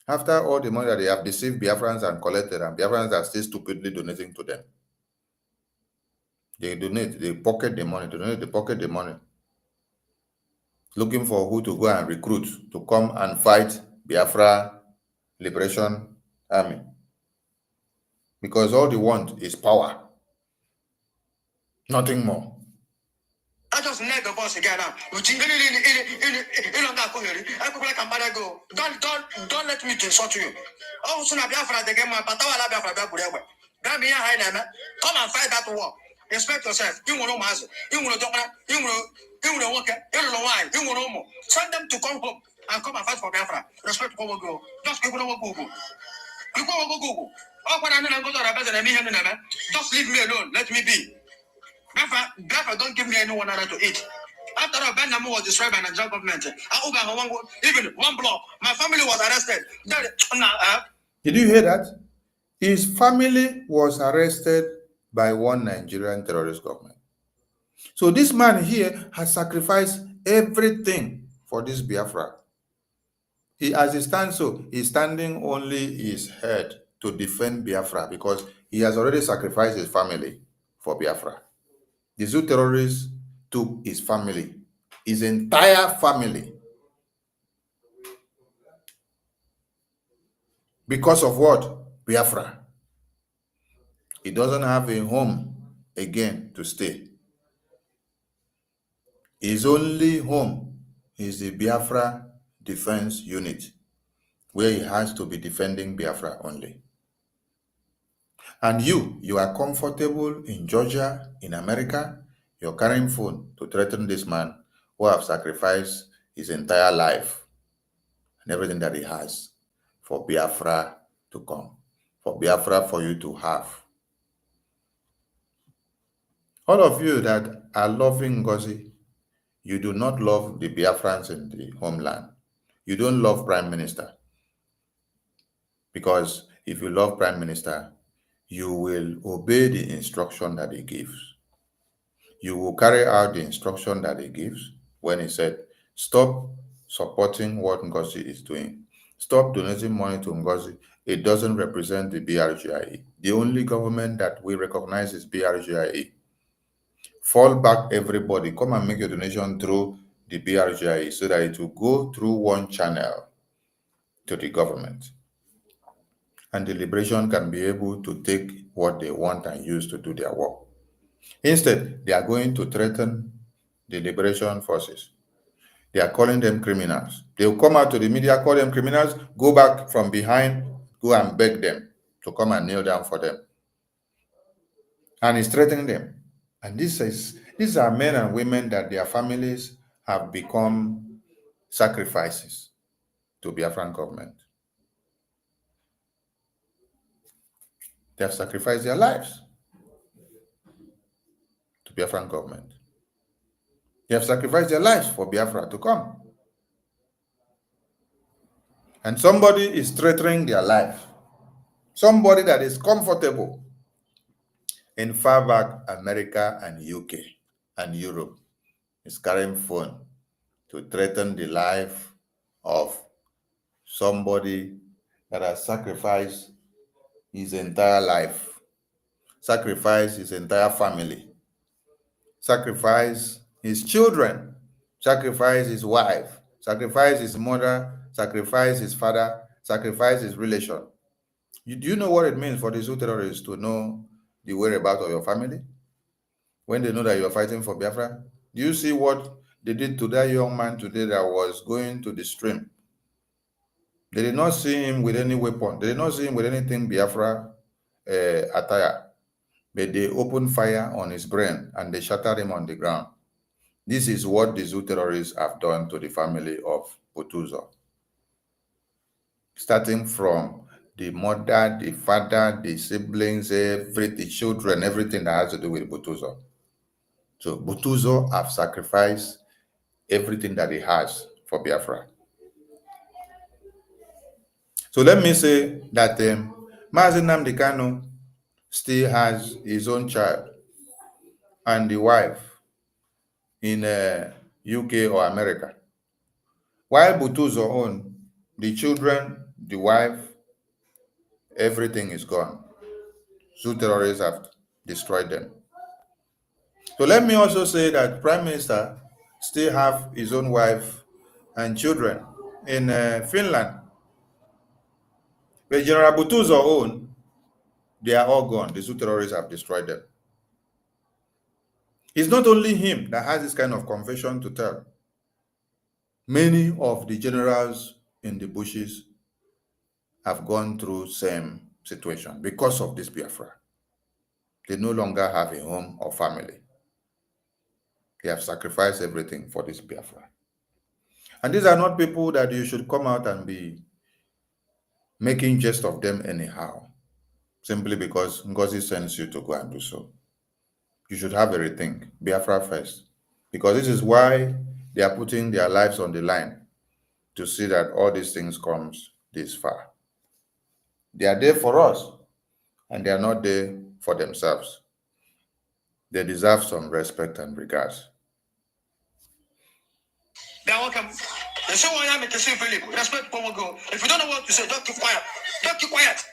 After all the money that they have deceived Biafrans and collected, and Biafrans are still stupidly donating to them. They donate, they pocket the money, they pocket the money. Looking for who to go and recruit to come and fight Biafra Liberation Army. Because all they want is power. Nothing more. I just need the boss again now. Don't let me to insult you. Oh, soon Biafra the game, but Biafra. Come and fight that war. Respect yourself. You will know master. You will know you will work. You will know why. You will know more. Send them to come home and come and fight for Biafra. Respect for go. Just people know go. You go. Oh, when I'm going to go just leave me alone. Let me be. Biafra don't give me anyone other to eat. After all, Ben Namu was destroyed by the Nigerian government. Even one block, my family was arrested. Did you hear that? His family was arrested by one Nigerian terrorist government. So this man here has sacrificed everything for this Biafra. As he stands, so he's standing only his head to defend Biafra because he has already sacrificed his family for Biafra. The Zoo terrorists took his family, his entire family. Because of what? Biafra. He doesn't have a home again to stay. His only home is the Biafra Defense Unit, where he has to be defending Biafra only. And you are comfortable in Georgia, in America, you're carrying phone to threaten this man who have sacrificed his entire life and everything that he has for Biafra to come, for Biafra for you to have. All of you that are loving Ngozi, you do not love the Biafrans in the homeland. You don't love Prime Minister. Because if you love Prime Minister, you will obey the instruction that he gives. You will carry out the instruction that he gives when he said, stop supporting what Ngozi is doing. Stop donating money to Ngozi. It doesn't represent the BRGIE. The only government that we recognize is BRGIE. Fall back, everybody. Come and make your donation through the BRGIE so that it will go through one channel to the government. And the liberation can be able to take what they want and use to do their work. Instead, they are going to threaten the liberation forces. They are calling them criminals. They will come out to the media, call them criminals, go back from behind, go and beg them to come and kneel down for them. And he's threatening them. And these are men and women that their families have become sacrifices to Biafran government. They have sacrificed their lives to Biafran government. They have sacrificed their lives for Biafra to come. And somebody is threatening their life. Somebody that is comfortable in far back America and UK and Europe is carrying phone to threaten the life of somebody that has sacrificed his entire life, sacrificed his entire family, sacrificed his children, sacrificed his wife, sacrificed his mother, sacrificed his father, sacrificed his relation. Do you know what it means for these terrorists to know the whereabouts of your family when they know that you are fighting for Biafra? Do you see what they did to that young man today that was going to the stream? They did not see him with any weapon. They did not see him with anything Biafra attire. But they opened fire on his brain and they shattered him on the ground. This is what the Zoo terrorists have done to the family of BUTUZOR. Starting from the mother, the father, the siblings, the children, everything that has to do with BUTUZOR. So BUTUZOR have sacrificed everything that he has for Biafra. So let me say that Mazi Nnamdi Kanu still has his own child and the wife in UK or America. While BUTUZOR own the children, the wife, everything is gone. Zoo terrorists have destroyed them. So let me also say that Prime Minister still have his own wife and children in Finland. But General BUTUZOR own, they are all gone. The Zoo terrorists have destroyed them. It's not only him that has this kind of confession to tell. Many of the generals in the bushes have gone through same situation because of this Biafra. They no longer have a home or family. They have sacrificed everything for this Biafra. And these are not people that you should come out and be making jest of them anyhow, simply because Ngozi sends you to go and do so. You should have a rethink, Biafra first, because this is why they are putting their lives on the line to see that all these things comes this far. They are there for us, and they are not there for themselves. They deserve some respect and regards. They are welcome. And so I am at the same Philip. Respect go. If you don't know what to say, don't keep quiet. Don't keep quiet.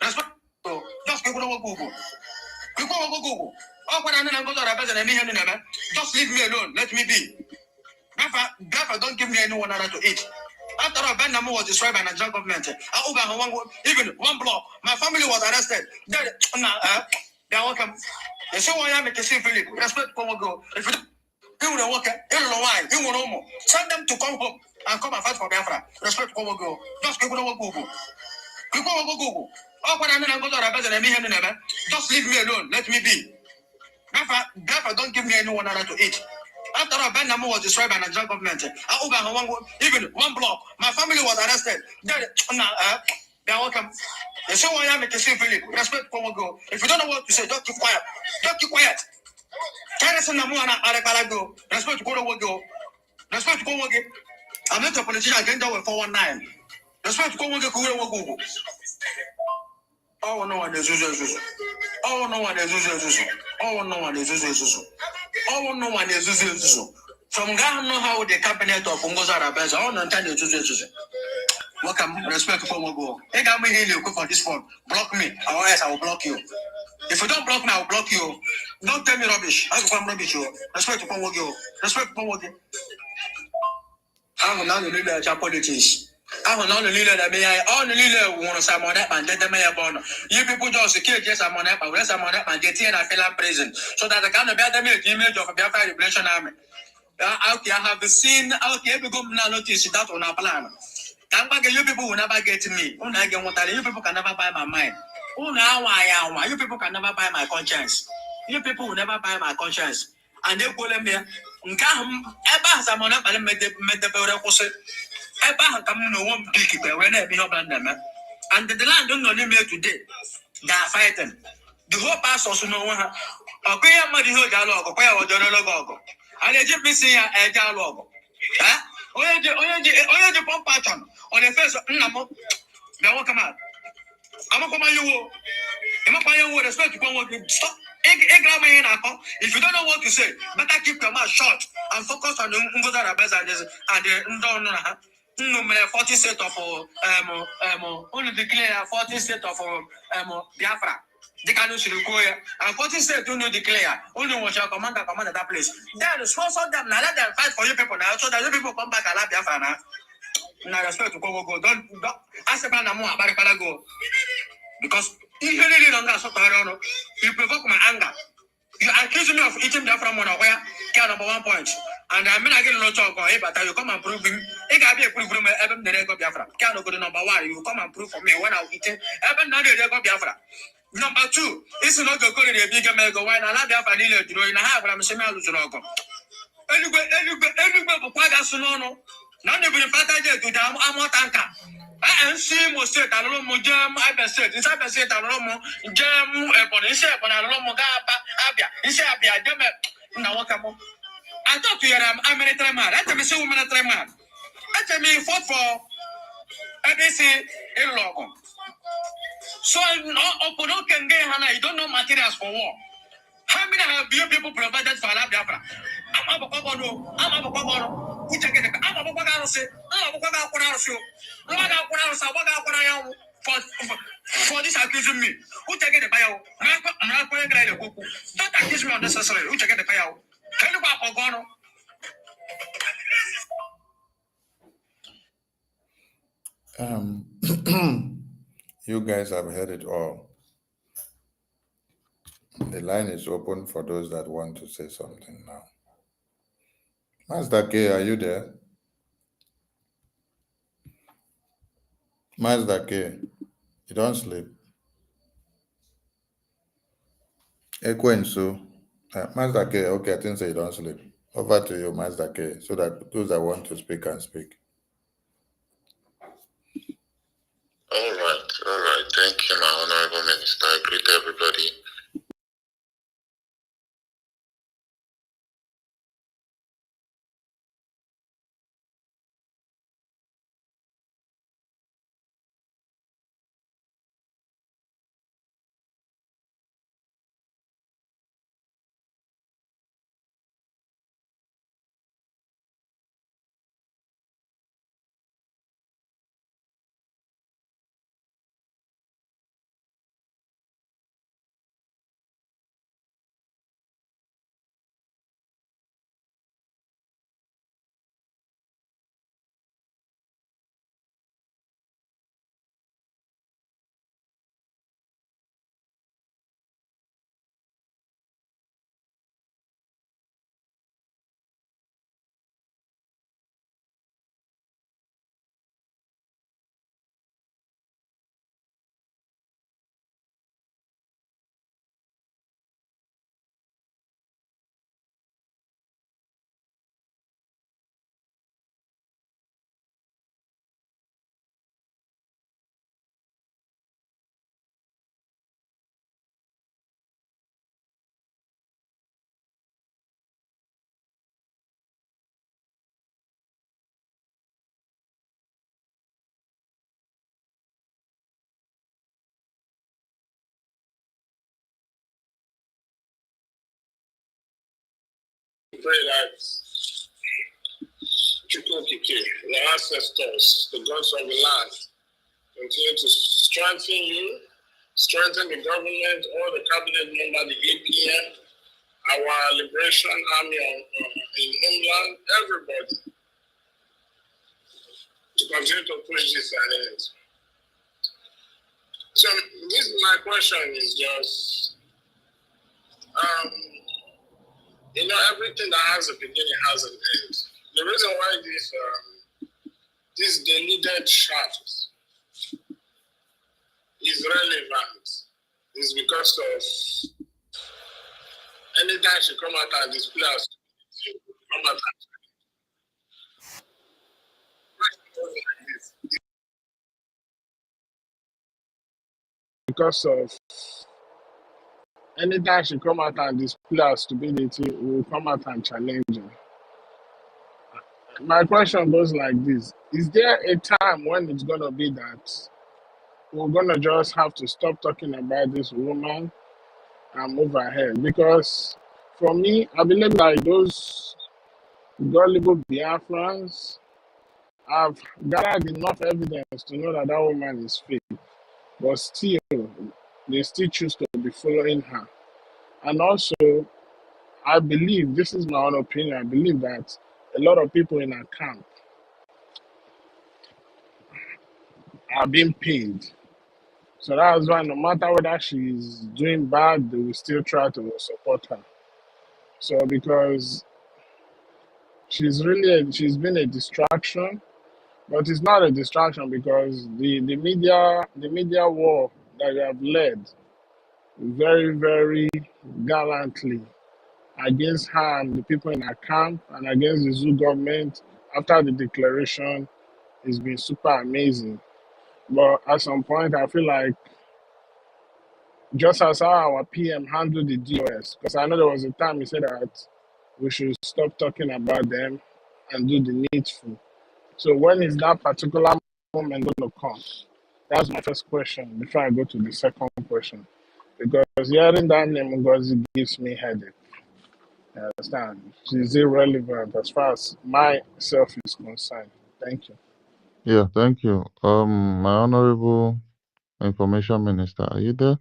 Respect go. Just keep go. You go. Oh, when I'm going to just leave me alone. Let me be. Biafra don't give me anyone to eat. After all, Ben Namu was destroyed by Nigerian government. Even one block, my family was arrested. They are welcome. And so I am at the same Philip. Respect go. If you don't work, send them to come home and come and fight for Biafra. Respect go. Just keep go. You go. Oh, when I'm going to just leave me alone. Let me be. Biafra don't give me anyone to eat. After of Benjamin was destroyed by the Nigerian government. Even one block, my family was arrested. They're welcome. They say why I'm making Philip. Respect Congo. If you don't know what to say, don't keep quiet. Don't keep quiet. Respect Congo. Respect Congo. I'm not a politician. I can't do it 419. Respect Congo. Oh, no one is Zuzu. Oh, no one is Zuzu. Oh, no one is Zuzu. Oh, no one is Zuzu. From Ghana, know how the cabinet of Ngozi Arabes. I don't know Zuzu. Welcome, respect for Mogo. Hey, got me here, you go for this phone. Block me, or else I will block you. If you don't block me, I will block you. Don't tell me rubbish. I will come rubbish you. Respect for Mogo. Respect for Mogo. I will not lead the politics. I will not lead the mayor. All the leader who want to summon up and get the mayor born. You people just secure just summon up and summon up and get here and I feel in prison. So that I can bear the image of a Biafra Liberation Army. Out here, I have seen out here, we go now notice that on our plan. You people will never get me. You people can never buy my mind. You people can never buy my conscience. You people will never buy my conscience. And they call me. And the land don't know me today. They are fighting. The whole past also know one. Okay, I'm not the dialogue. Okay, I was dialogue. And they just missing a dialogue. Oye, pump pattern on the face of Namo. They won't come out. I'm a come you. I'm a fire with respect to come working. Stop. If you don't know what to say, better keep your mouth shut and focus on the Ngozi Arabes and the 40 state of only declare 40 state of Biafra. They can use and 40 states do not declare. Only one shall command at that place. Then sponsor them. Now let them fight for you people now, so that you people come back and love Biafra now. Now respect to go. Don't ask about the more about go. Because if you really don't get so tired, you provoke my anger. You accuse me of eating Biafra money where care number 1 point. And I mean I get a lot of but you come and prove him. It can be a proof from Eben the Rego Biafra. Can go to number 1. You come and prove for me when I'm eating Eben not the Rego Biafra. Number 2, it's not the good a bigger mega wine. I love Biafra nearly to in a half. I'm saying I lose an organ. Anyway, quite as no. None of the father to damn Amotanka. I see most set a room jam. I been said, it's I said a room jam upon his ship on a room Abia. He said, Abia, damn it. Now, what I thought you are a military man. Let me see a military man. Let me fought for ABC in Logo. So, no can get Hannah. You don't know materials for war. How many have you people provided for Biafra? I'm a Pabano. Who take it? I'm a Pabano. I'm a Pabano. For this accusing me. Who take it? I'm not going to go. Don't accuse me unnecessarily. Who take it? Can you go Pabano? You guys have heard it all. The line is open for those that want to say something now. Master K, are you there? Master K, you don't sleep. Ekwensu, Master K, okay, I think so you don't sleep. Over to you, Master K, so that those that want to speak can speak. All right. Thank you, my honorable minister. I greet everybody. pray that your ancestors, the gods of the land, continue to strengthen you, strengthen the government, all the cabinet members, the APM, our Liberation Army in Homeland, everybody, to continue to push this ahead. So my question is just, everything that has a beginning has an end. The reason why this deluded shaft is relevant is because of anytime she come out and display us, she come out and because of anytime she come out and display her stupidity, we will come out and challenge her. My question goes like this: is there a time when it's gonna be that we're gonna just have to stop talking about this woman and move ahead? Because for me, I believe like those gullible Biafrans have gathered enough evidence to know that that woman is fake, but still, they still choose to be following her. And also, I believe, this is my own opinion, I believe that a lot of people in her camp are being paid. So that's why no matter whether she's doing bad, they will still try to support her. So because she's been a distraction, but it's not a distraction because the media war that you have led very, very gallantly against her and the people in her camp and against the zoo government after the declaration has been super amazing. But at some point, I feel like just as how our PM handled the DOS, because I know there was a time he said that we should stop talking about them and do the needful. So when is that particular moment going to come? That's my first question before I go to the second question. Because hearing that name Ngozi gives me headache. You understand? She's irrelevant as far as myself is concerned. Thank you. Yeah, thank you. My honorable information minister, are you there?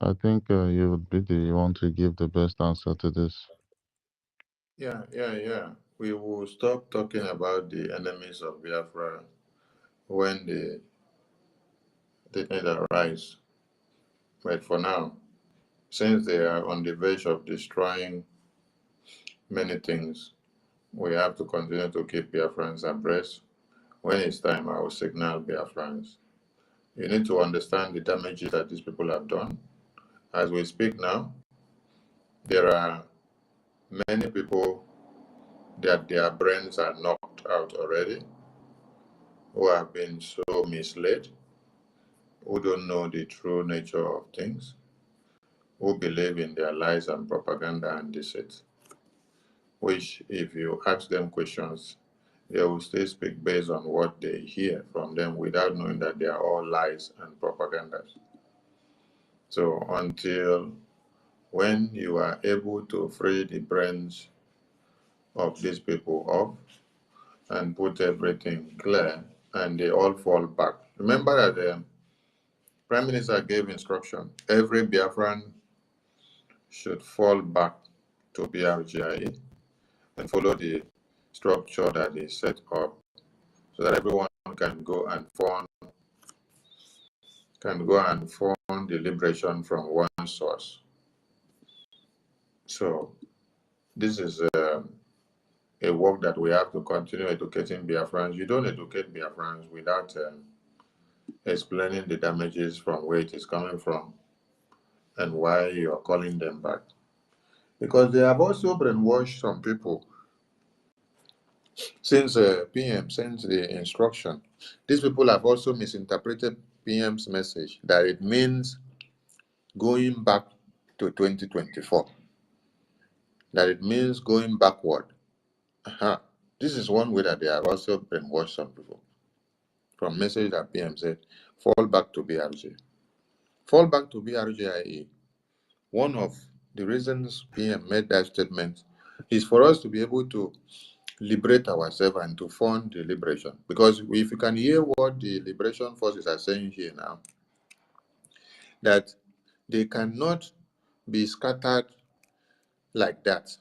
I think you would be the one to give the best answer to this. Yeah. We will stop talking about the enemies of Biafra when they need arise. But for now, since they are on the verge of destroying many things, we have to continue to keep Biafrans abreast. When it's time, I will signal Biafrans. You need to understand the damages that these people have done. As we speak now, there are many people that their brains are knocked out already, who have been so misled, who don't know the true nature of things, who believe in their lies and propaganda and deceit, which if you ask them questions, they will still speak based on what they hear from them without knowing that they are all lies and propagandas. So until when you are able to free the brains of these people up and put everything clear and they all fall back. Remember that the Prime Minister gave instruction, every Biafran should fall back to BRGIE and follow the structure that is set up so that everyone can go and form the liberation from one source. So this is a work that we have to continue educating Biafrans. You don't educate Biafrans without explaining the damages from where it is coming from and why you are calling them back. Because they have also brainwashed some people since PM sent the instruction. These people have also misinterpreted PM's message that it means going back to 2024, that it means going backward. This is one way that they have also brainwashed some people. From message that PM said, fall back to BRG. Fall back to BRGIE. One of the reasons PM made that statement is for us to be able to liberate ourselves and to fund the liberation. Because if you can hear what the liberation forces are saying here now, that they cannot be scattered like that.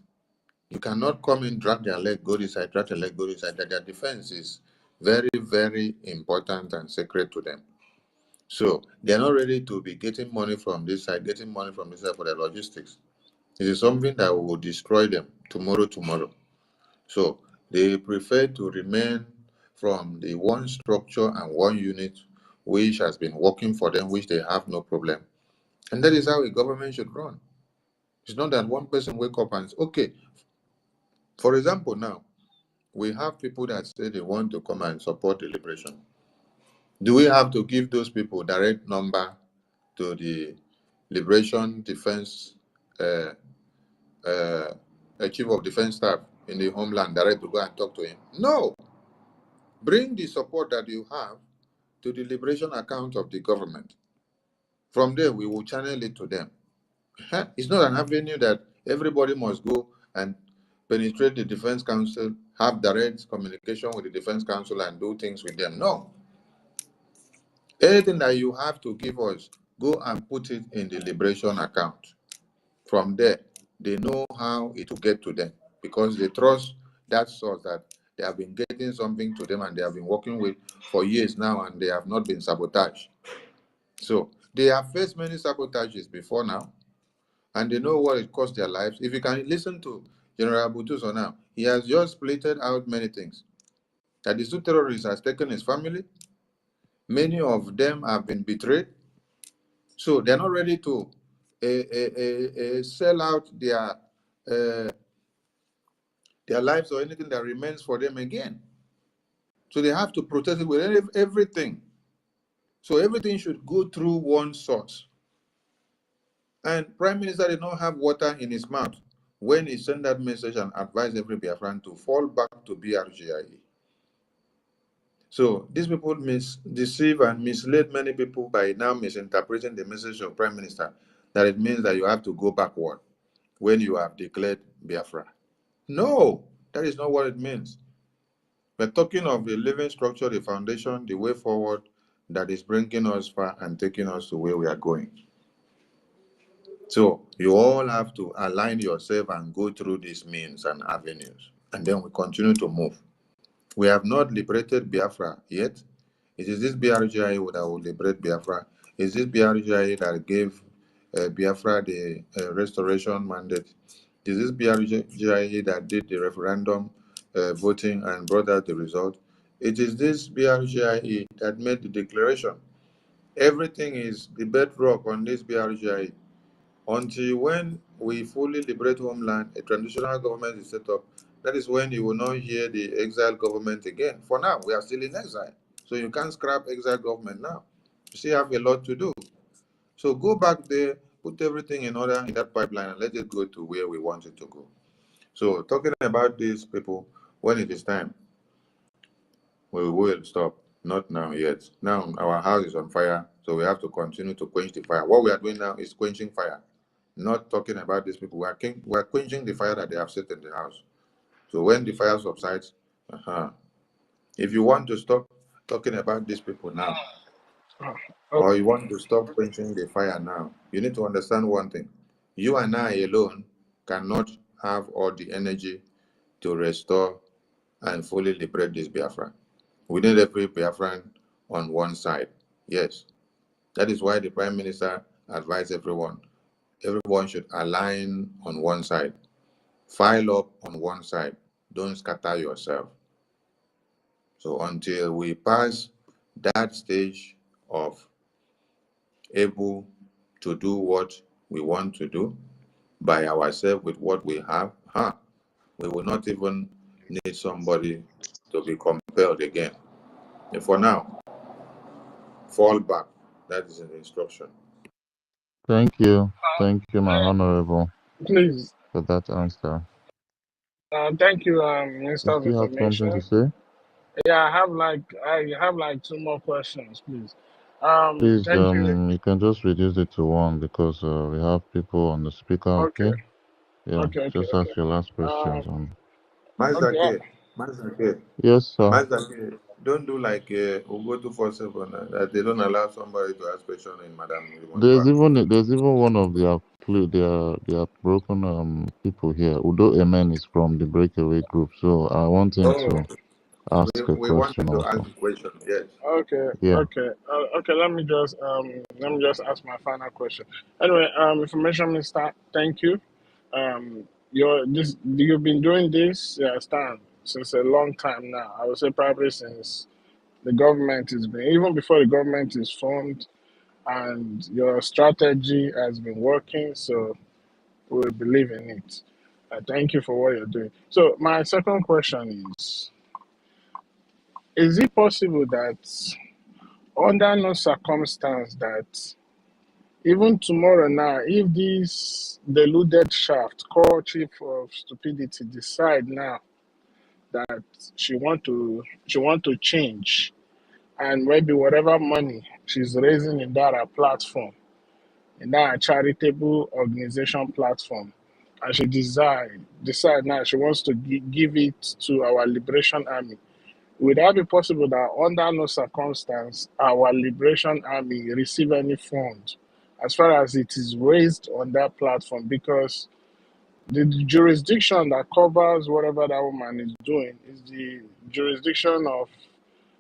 You cannot come in, drag their leg, go this side, drag their leg, go this side. That their defense is very, very important and sacred to them. So they're not ready to be getting money from this side, getting money from this side for their logistics. It is something that will destroy them tomorrow. So they prefer to remain from the one structure and one unit which has been working for them, which they have no problem. And that is how a government should run. It's not that one person wake up and say, okay, for example, now, we have people that say they want to come and support the liberation. Do we have to give those people direct number to the Liberation Defense Chief of Defense Staff in the Homeland direct to go and talk to him? No. Bring the support that you have to the liberation account of the government. From there, we will channel it to them. It's not an avenue that everybody must go and penetrate the Defense Council, have direct communication with the Defense Council and do things with them. No. Anything that you have to give us, go and put it in the liberation account. From there, they know how it will get to them because they trust that source that they have been getting something to them and they have been working with for years now and they have not been sabotaged. So they have faced many sabotages before now and they know what it cost their lives. If you can listen to General BUTUZOR now, he has just splattered out many things. That the two terrorists has taken his family. Many of them have been betrayed. So they're not ready to sell out their lives or anything that remains for them again. So they have to protect it with everything. So everything should go through one source. And Prime Minister did not have water in his mouth when he sent that message and advised every Biafran to fall back to Brgie. So these people deceive and mislead many people by now misinterpreting the message of Prime Minister that it means that you have to go backward when you have declared Biafra. No, that is not what it means. We're talking of the living structure, the foundation, the way forward that is bringing us far and taking us to where we are going. So you all have to align yourself and go through these means and avenues, and then we continue to move. We have not liberated Biafra yet. It is this BRGI that will liberate Biafra. It's this BRGI that gave Biafra the restoration mandate. It is this BRGI that did the referendum voting and brought out the result. It is this BRGI that made the declaration. Everything is the bedrock on this BRGI. Until when we fully liberate Homeland, a transitional government is set up, that is when you will not hear the exile government again. For now, we are still in exile. So you can't scrap exile government now. You still have a lot to do. So go back there, put everything in order in that pipeline, and let it go to where we want it to go. So talking about these people, when it is time, we will stop. Not now yet. Now our house is on fire, so we have to continue to quench the fire. What we are doing now is quenching fire. Not talking about these people. We are quenching the fire that they have set in the house. So when the fire subsides, if you want to stop talking about these people now, or you want to stop quenching the fire now, you need to understand one thing. You and I alone cannot have all the energy to restore and fully liberate this Biafra. We need every Biafran on one side. Yes. That is why the Prime Minister advised everyone should align on one side. File up on one side. Don't scatter yourself. So until we pass that stage of able to do what we want to do by ourselves with what we have, we will not even need somebody to be compelled again. And for now, fall back. That is an instruction. Thank you, my honorable, Please. for that answer. Thank you, You Minister of still have something to Information. say? Yeah, I have like two more questions, please. Please, Thank you. you can just reduce it to one because we have people on the speaker. Okay, Okay. Yeah. Just ask your last questions. okay. Mazake, Mazake, Yes, sir. Mazake, don't do like Ugotu 47 that they don't allow somebody to ask question in Madam Limonua. There's even one of their broken people here. Udo Emen is from the breakaway group, so I want him Oh, to ask a we want question you to ask also. the question, yes. Okay, Yeah. okay, okay. Let me just ask my final question. Anyway, information minister, thank you. You've been doing this, Stan, since a long time now. I would say probably since the government is been, even before the government is formed, and your strategy has been working. So we believe in it. Thank you for what you're doing. So my second question is it possible that under no circumstance that even tomorrow now, if this deluded shaft called chief of stupidity decide now that she want to change and maybe whatever money she's raising in that platform, in that charitable organization platform, and she decide now she wants to give it to our liberation army. Would that be possible that under no circumstance our liberation army receive any fund as far as it is raised on that platform? Because the jurisdiction that covers whatever that woman is doing is the jurisdiction of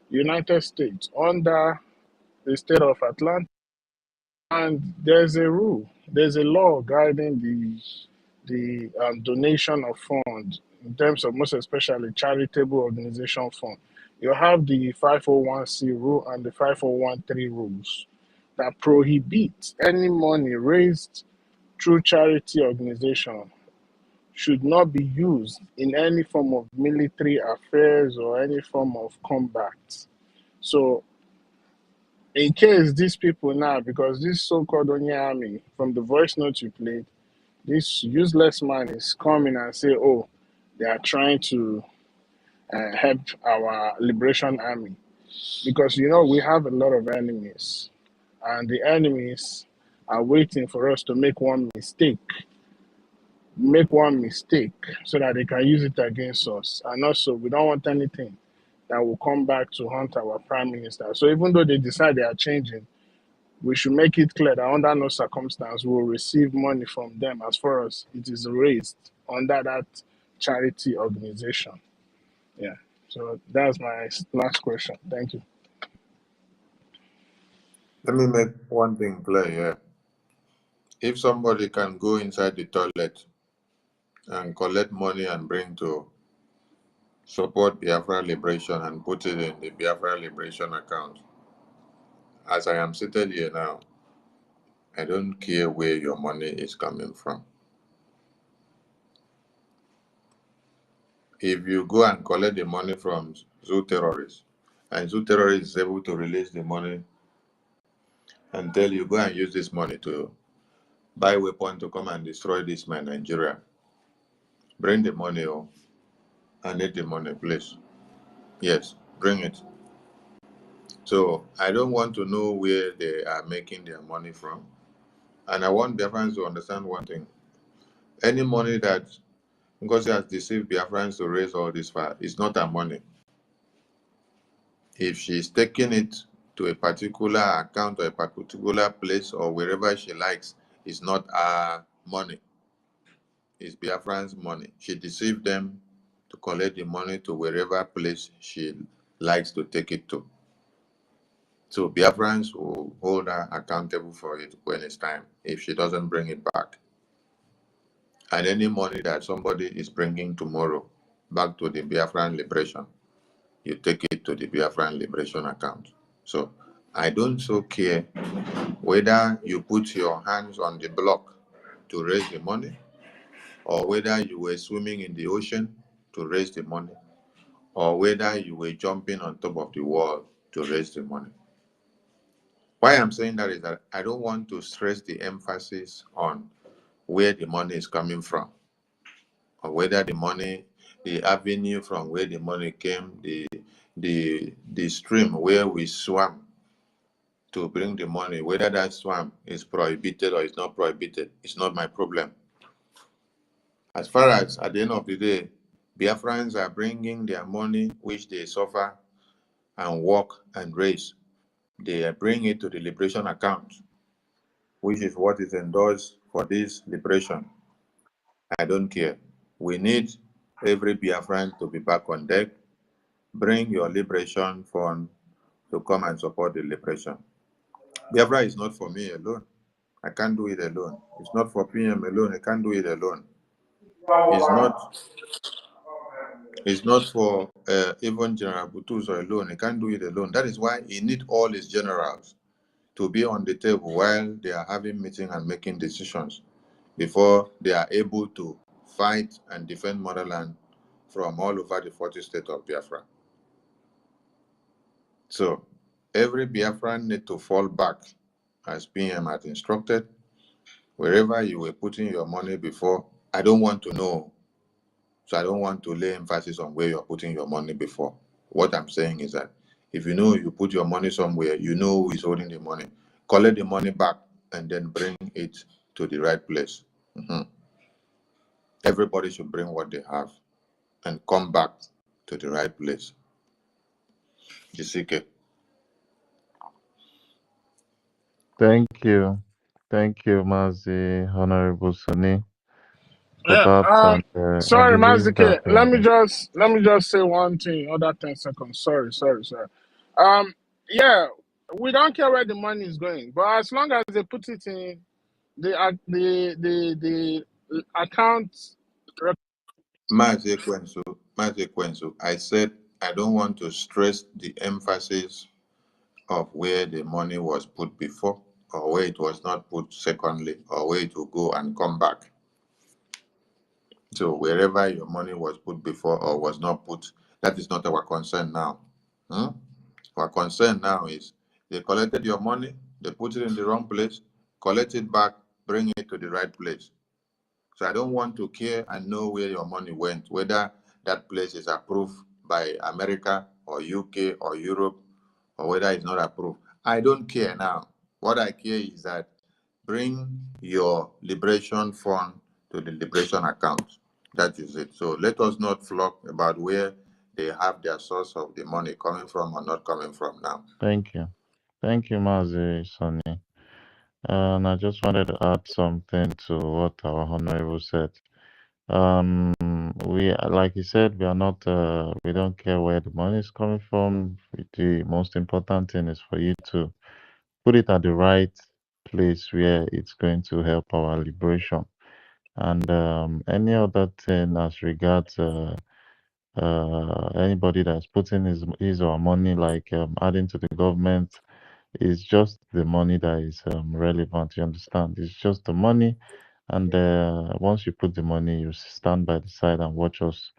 United States under the state of Atlanta. And there's a rule, there's a law guiding the donation of funds in terms of most especially charitable organization fund. You have the 501c rule and the 5013 rules that prohibit any money raised through charity organization should not be used in any form of military affairs or any form of combat. So in case these people now, because this so-called Onye army, from the voice note you played, this useless man is coming and say, oh, they are trying to help our liberation army. Because, we have a lot of enemies. And the enemies are waiting for us to make one mistake so that they can use it against us. And also, we don't want anything that will come back to haunt our prime minister. So even though they decide they are changing, we should make it clear that under no circumstance we will receive money from them as far as it is raised under that charity organization. Yeah. So that's my last question. Thank you. Let me make one thing clear here. If somebody can go inside the toilet and collect money and bring to support Biafra liberation and put it in the Biafra liberation account, as I am seated here now, I don't care where your money is coming from. If you go and collect the money from zoo terrorists, and zoo terrorists is able to release the money and tell you, go and use this money to buy weapon to come and destroy this man, Nigeria, bring the money. Oh, I need the money, please. Yes, bring it. So I don't want to know where they are making their money from. And I want Biafrans to understand one thing. Any money that Ngozi has deceived Biafrans to raise all this far is not her money. If she's taking it to a particular account or a particular place or wherever she likes, it's not her money. It's Biafran's money. She deceived them to collect the money to wherever place she likes to take it to. So Biafrans will hold her accountable for it when it's time, if she doesn't bring it back. And any money that somebody is bringing tomorrow back to the Biafran liberation, you take it to the Biafran liberation account. So I don't so care whether you put your hands on the block to raise the money or whether you were swimming in the ocean to raise the money or whether you were jumping on top of the wall to raise the money. Why I'm saying that is that I don't want to stress the emphasis on where the money is coming from or whether the avenue from where the money came, the stream where we swam to bring the money. Whether that swamp is prohibited or it's not prohibited, it's not my problem. As far as at the end of the day, Biafrans are bringing their money, which they suffer and work and raise. They bring it to the liberation account, which is what is endorsed for this liberation. I don't care. We need every Biafran to be back on deck. Bring your liberation fund to come and support the liberation. Biafra is not for me alone. I can't do it alone. It's not for PM alone. I can't do it alone. It's not for even General BUTUZOR alone. He can't do it alone. That is why he needs all his generals to be on the table while they are having meetings and making decisions before they are able to fight and defend motherland from all over the 40 states of Biafra. So every Biafran need to fall back as PM had instructed. Wherever you were putting your money before, I don't want to know. So I don't want to lay emphasis on where you're putting your money before. What I'm saying is that if you know you put your money somewhere, you know who is holding the money. Collect the money back and then bring it to the right place. Everybody should bring what they have and come back to the right place. Jisike. Thank you. Thank you, Mazi, Honorable Sunni, for Yeah. that. And I Sorry, believe that Mazike. Let me just say one thing. Other 10 seconds. Sorry. Yeah, we don't care where the money is going, but as long as they put it in the account. Mazi Kwensu, I said I don't want to stress the emphasis of where the money was put before, or where it was not put secondly, or where it will go and come back. So wherever your money was put before or was not put, that is not our concern now. Our concern now is they collected your money, they put it in the wrong place, collect it back, bring it to the right place. So I don't want to care and know where your money went, whether that place is approved by America or UK or Europe, or whether it's not approved. I don't care now. What I care is that bring your liberation fund to the liberation account. That is it. So let us not flock about where they have their source of the money coming from or not coming from now. Thank you. Thank you, Mazi Sunni. And I just wanted to add something to what our Honorable said. We, like he said, we are not, we don't care where the money is coming from. The most important thing is for you to put it at the right place where it's going to help our liberation. And any other thing as regards anybody that's putting his or her money, like adding to the government, is just the money that is relevant. You understand? It's just the money, and once you put the money, you stand by the side and watch us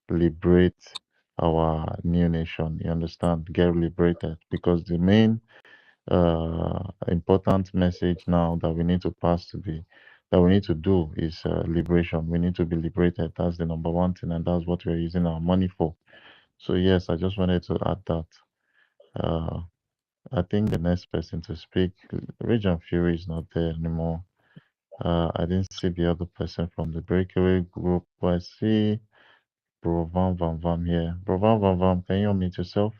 liberate our new nation. You understand? Get liberated, because the main important message now that we need to pass to that we need to do is liberation. We need to be liberated. That's the number one thing, and that's what we're using our money for. So yes, I just wanted to add that. I think the next person to speak, Regent Fury, is not there anymore. I didn't see the other person from the breakaway group, but I see Bro Van Van Van here. Bro Van Van Van, can you unmute yourself?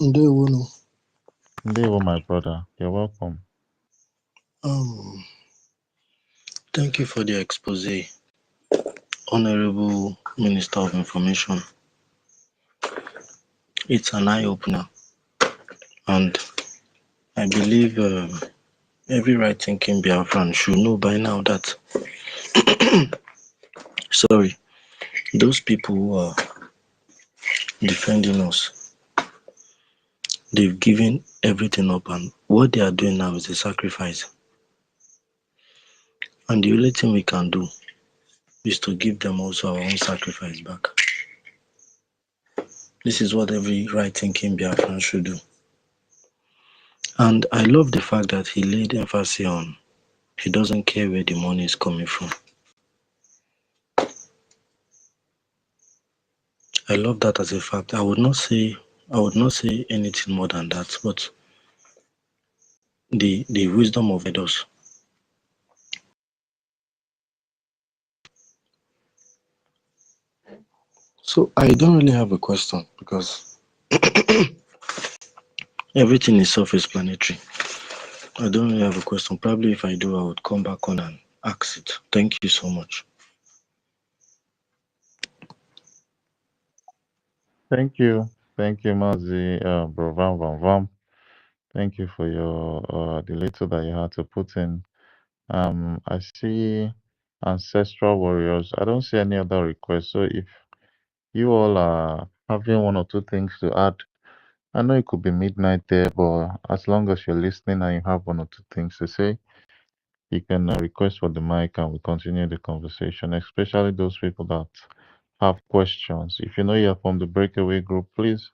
Ndewonu. Ndewo, my brother. You're welcome. Thank you for the expose, Honorable Minister of Information. It's an eye-opener, and I believe every right-thinking Biafran should know by now that those people who are defending us, they've given everything up, and what they are doing now is a sacrifice. And the only thing we can do is to give them also our own sacrifice back. This is what every right-thinking Biafran should do. And I love the fact that he laid emphasis on he doesn't care where the money is coming from. I love that as a fact. I would not say I would not say anything more than that, but the wisdom of us. So I don't really have a question because everything is self-explanatory. I don't really have a question. Probably if I do, I would come back on and ask it. Thank you so much. Thank you. Thank you, Mazi, Bro Vam Vam Vam. Thank you for your the little that you had to put in. I see ancestral warriors. I don't see any other requests. So if you all are having one or two things to add, I know it could be midnight there, but as long as you're listening and you have one or two things to say, you can request for the mic and we continue the conversation, especially those people that have questions. If you know you're from the breakaway group, please,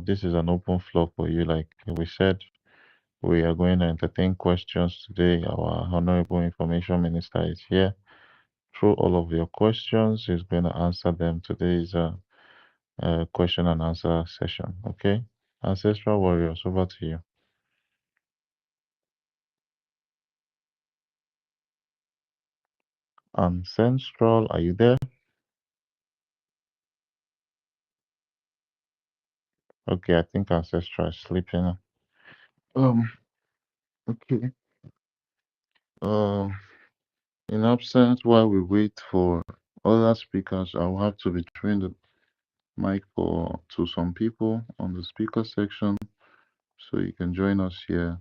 this is an open floor for you. Like we said, we are going to entertain questions today. Our Honorable Information Minister is here. Through all of your questions, he's going to answer them. Today is a question and answer session. Okay? Ancestral Warriors, over to you. Ancestral, are you there? Okay, I think Ancestral is sleeping. Okay. In absence, while we wait for other speakers, I will have to return the mic to some people on the speaker section, so you can join us here.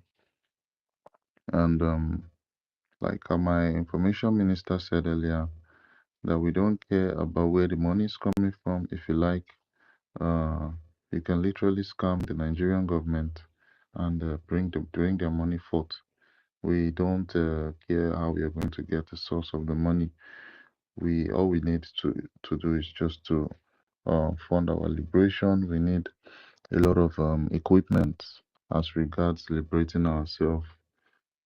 And like my information minister said earlier, that we don't care about where the money is coming from. If you like, you can literally scam the Nigerian government and bring their money forth. We don't care how we are going to get the source of the money. All we need to do is just to fund our liberation. We need a lot of equipment as regards liberating ourselves.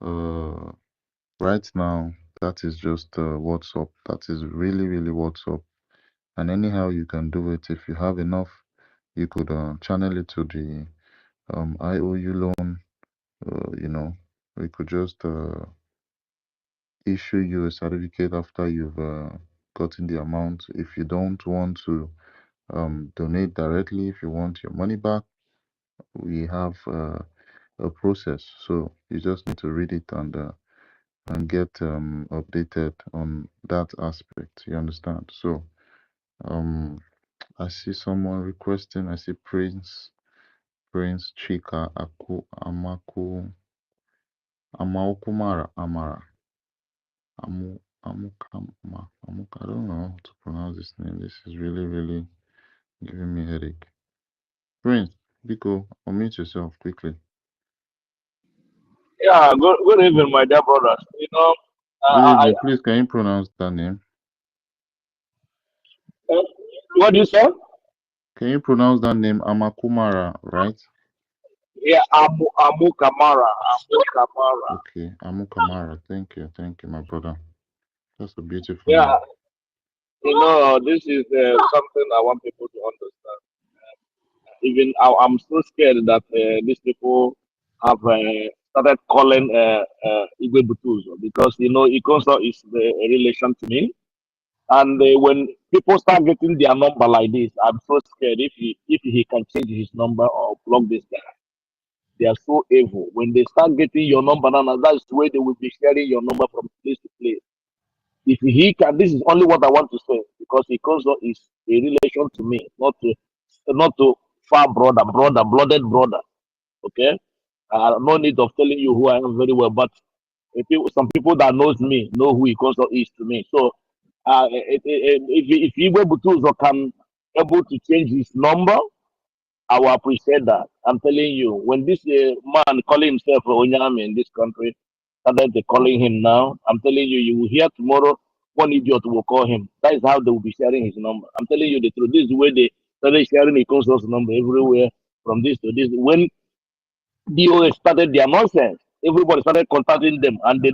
Right now, that is just what's up. That is really, really what's up. And anyhow you can do it. If you have enough, you could channel it to the IOU loan. We could just issue you a certificate after you've gotten the amount. If you don't want to donate directly, if you want your money back, we have a process. So you just need to read it and get updated on that aspect. You understand? So I see someone requesting. I see Prince Chika Amaokumara Amara. Amukama. I don't know how to pronounce this name. This is really, really giving me a headache. Prince, Biko, unmute yourself quickly. Yeah, good evening, my dear brothers. Good evening. Please, can you pronounce that name? What do you say? Can you pronounce that name, Amakumara, right? Yeah, Amu Kamara. Okay, Amukamara. Thank you, my brother. That's a beautiful Yeah, name. this is something I want people to understand. Even I'm so scared that these people have started calling Igwe BUTUZOR because Ikonso is a relation to me. And when people start getting their number like this, I'm so scared if he can change his number or block this guy. They are so evil. When they start getting your number now, that's the way they will be sharing your number from place to place. If he can, this is only what I want to say because Ikonso is a relation to me, not to far blooded brother. Okay, no need of telling you who I am very well, but some people that knows me know who Ikonso is to me. So if Igwe BUTUZOR can able to change his number, I will appreciate that. I'm telling you, when this man calling himself Onyame in this country started calling him now, I'm telling you, you will hear tomorrow one idiot will call him. That is how they will be sharing his number. I'm telling you the truth. This is the way they started sharing Ikonso's number everywhere from this to this. When DOS started their nonsense, everybody started contacting them, and they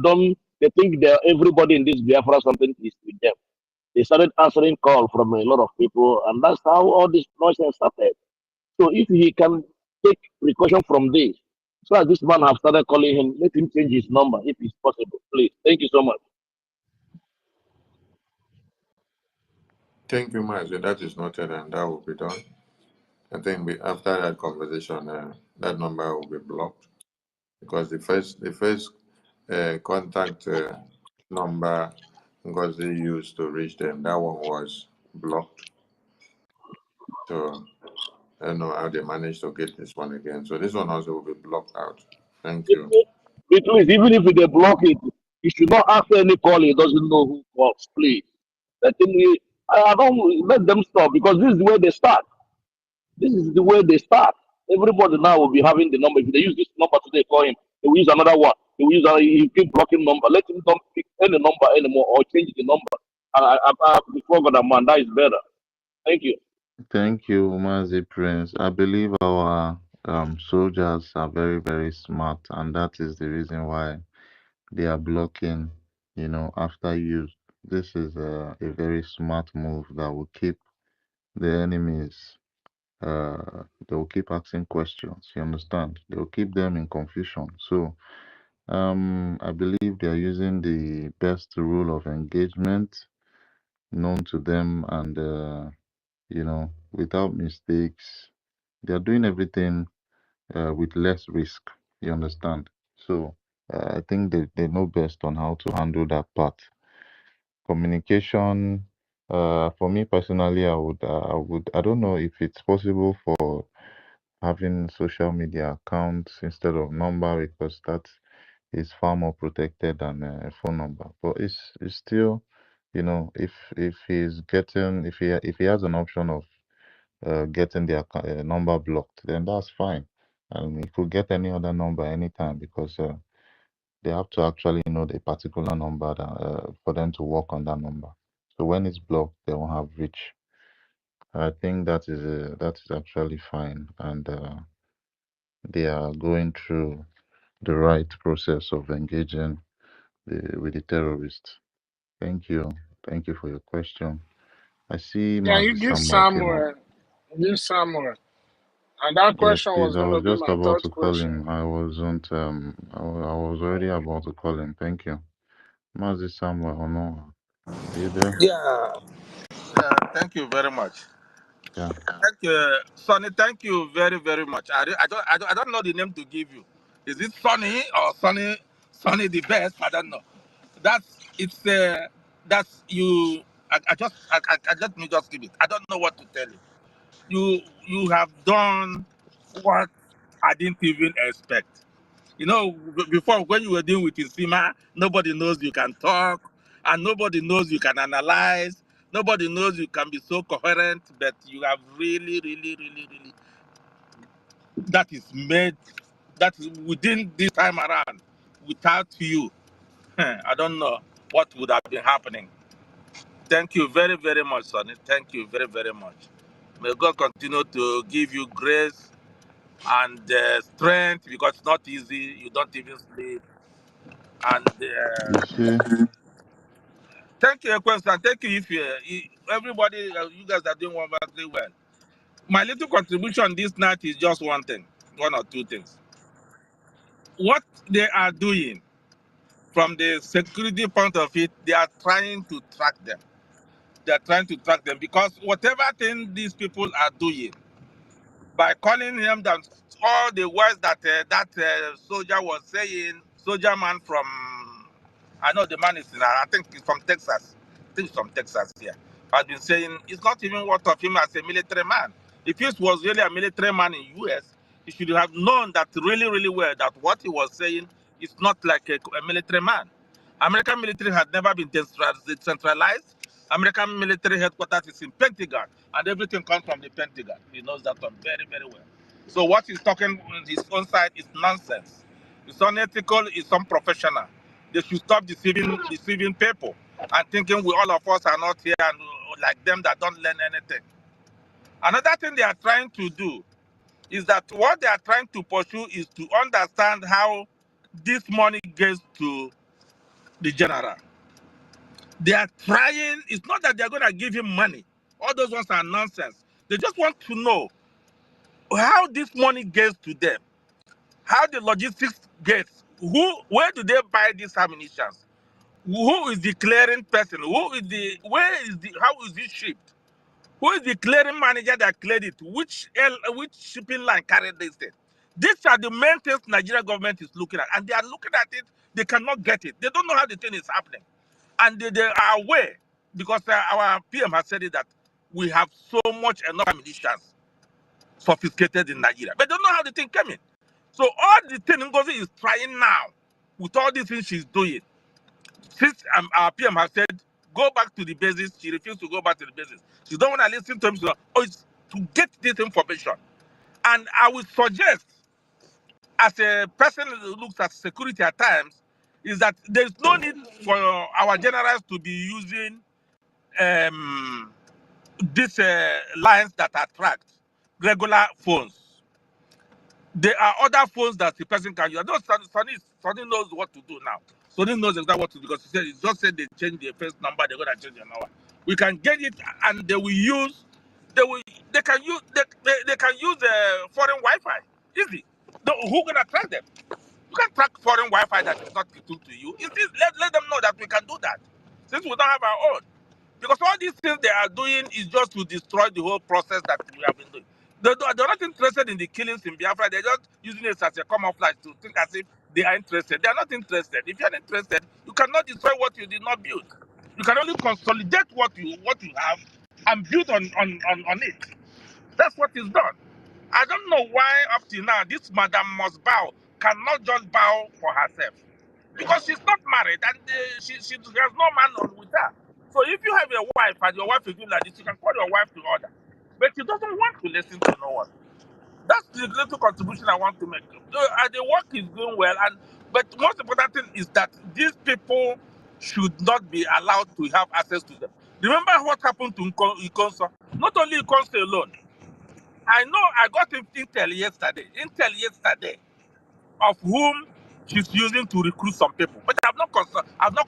think that everybody in this Biafra something is with them. They started answering call from a lot of people, and that's how all this nonsense started. So if he can take precaution from this, so as this man have started calling him, let him change his number if it's possible, please. Thank you so much. Thank you, Mazi. That is noted, and that will be done. I think after that conversation, that number will be blocked because the first contact number Ngozi used to reach them, that one was blocked. So I don't know how they managed to get this one again. So this one also will be blocked out. Thank you. Please, even if they block it, you should not answer any call he doesn't know who calls, please. Let him, I don't let them stop because this is the way they start. This is the way they start. Everybody now will be having the number. If they use this number today, call him. They will use another one. They will use another. He keep blocking number. Let him don't pick any number anymore or change the number. Before God, man, that is better. Thank you. Thank you, Mazi Prince. I believe our soldiers are very, very smart, and that is the reason why they are blocking, after use. This is a very smart move that will keep the enemies, they will keep asking questions, you understand? They will keep them in confusion. So, I believe they are using the best rule of engagement known to them and, without mistakes. They are doing everything with less risk, you understand? So, I think they know best on how to handle that part. Communication, for me personally, I don't know if it's possible for having social media accounts instead of number because that is far more protected than a phone number. But it's still, if he has an option of getting their number blocked, then that's fine, and he could get any other number anytime because they have to actually know the particular number that, for them to work on that number. So when it's blocked, they won't have reach. I think that is actually fine, and they are going through the right process of engaging with the terrorists. Thank you. Thank you for your question. I see Yeah, you Mazi give Samuel came up. Samuel. Give Samuel. And that Yes, question please. was I going to was be just my about third to call question. him. I wasn't. I was already about to call him. Thank you, Mazi Samuel. Oh no, are you there? Yeah, thank you very much. Yeah. Thank you, Sonny. Thank you very, very much. I don't know the name to give you. Is it Sonny or Sonny? Sonny the best? I don't know. That's you. Let me just give it. I don't know what to tell you. You have done what I didn't even expect. Before when you were dealing with Isima, nobody knows you can talk, and nobody knows you can analyze. Nobody knows you can be so coherent, but you have really, really, really, really. That is made. That is within this time around. Without you, I don't know what would have been happening. Thank you very, very much, Sonny. Thank you very, very much. May God continue to give you grace and strength because it's not easy. You don't even sleep. And You see, thank you, Ekwensu. Thank you, everybody, you guys are doing wonderfully well. My little contribution this night is just one thing, one or two things. What they are doing from the security point of it, they are trying to track them. They are trying to track them because whatever thing these people are doing, by calling him that all the words that soldier was saying, soldier man from, I know the man is I think he's from Texas. I think he's from Texas here. Has been saying it's not even worth of him as a military man. If he was really a military man in US, he should have known that really, really well that what he was saying is not like a military man. American military had never been decentralized. American military headquarters is in Pentagon, and everything comes from the Pentagon. He knows that one very, very well. So what he's talking on his own side is nonsense. It's unethical, it's unprofessional. They should stop deceiving people and thinking we all of us are not here and like them that don't learn anything. Another thing they are trying to do is that what they are trying to pursue is to understand how this money gets to the general. They are trying, it's not that they're going to give him money. All those ones are nonsense. They just want to know how this money gets to them, how the logistics gets, where do they buy these ammunition? Who is the clearing person? How is it shipped? Who is the clearing manager that cleared it? Which shipping line carried this thing? These are the main things Nigeria government is looking at, and they are looking at it. They cannot get it. They don't know how the thing is happening, and they are aware because our PM has said it that we have so much enough ammunition sophisticated in Nigeria, but they don't know how the thing came in. So all the thing Ngozi is trying now, with all these things she's doing, since our PM has said, go back to the basis, she refused to go back to the basis. She don't want to listen to him. So, it's to get this information. And I would suggest, as a person who looks at security at times, is that there's no need for our generals to be using these lines that attract regular phones. There are other phones that the person can use. I know Sonny knows what to do now. Sonny knows exactly what to do because he just said they change their first number, they're gonna change their number. We can get it and they will use they can use foreign Wi-Fi. Easy. Who gonna track them? You can track foreign Wi-Fi that is not equal to you. Let them know that we can do that. Since we don't have our own. Because all these things they are doing is just to destroy the whole process that we have been doing. They're not interested in the killings in Biafra. They're just using it as a camouflage to think as if they are interested. They are not interested. If you're not interested, you cannot destroy what you did not build. You can only consolidate what you have and build on it. That's what is done. I don't know why up till now this madam must bow, cannot just bow for herself. Because she's not married and she has no man on with her. So if you have a wife and your wife is doing like this, you can call your wife to order. But she doesn't want to listen to no one. That's the little contribution I want to make. The work is going well, but most important thing is that these people should not be allowed to have access to them. Remember what happened to Ikonso? Not only Ikonso alone. I know I got intel yesterday of whom she's using to recruit some people, but I've not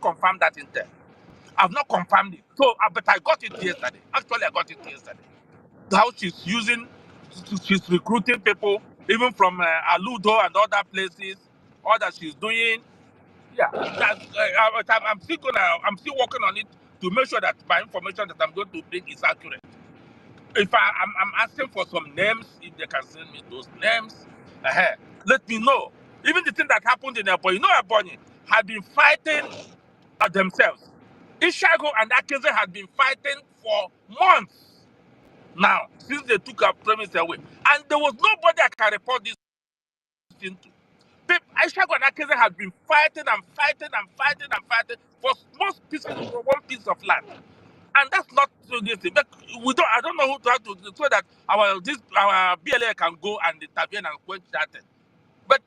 confirmed that intel. I've not confirmed it. So, but I got it yesterday. Actually, I got it yesterday. How she's recruiting people, even from Aludo and other places. All that she's doing, yeah. I'm still working on it to make sure that my information that I'm going to bring is accurate. If I'm asking for some names, if they can send me those names, let me know. Even the thing that happened in Ebonyi, Ebonyi had been fighting themselves. Ishago and Akeze had been fighting for months now since they took our premise away, and there was nobody I can report this thing to. Ishago and Akeze had been fighting for most pieces for one piece of land. And that's not so this thing. But I don't know who to have to so that our BLA can go and intervene and quench that thing. But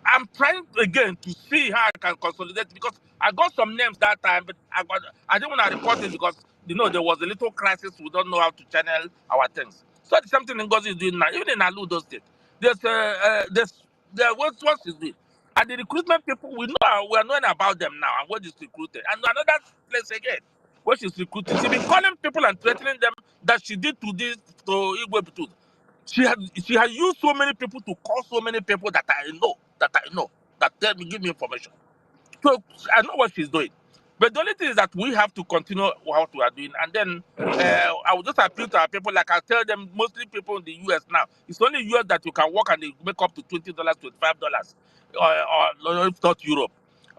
I'm trying again to see how I can consolidate because I got some names that time, but I didn't want to report it because there was a little crisis. We don't know how to channel our things. So it's something Ngozi is doing now. Even in Aludo State, what's is doing. And the recruitment people we are knowing about them now and what is recruited. And another place again, where she's recruiting. She's been calling people and threatening them that she did to Igwe Butuzo. She had used so many people to call so many people that I know that tell me, give me information. So I know what she's doing. But the only thing is that we have to continue what we are doing. And then I will just appeal to our people, like I tell them, mostly people in the US now. It's only US that you can work and they make up to $20, $25, or if not Europe.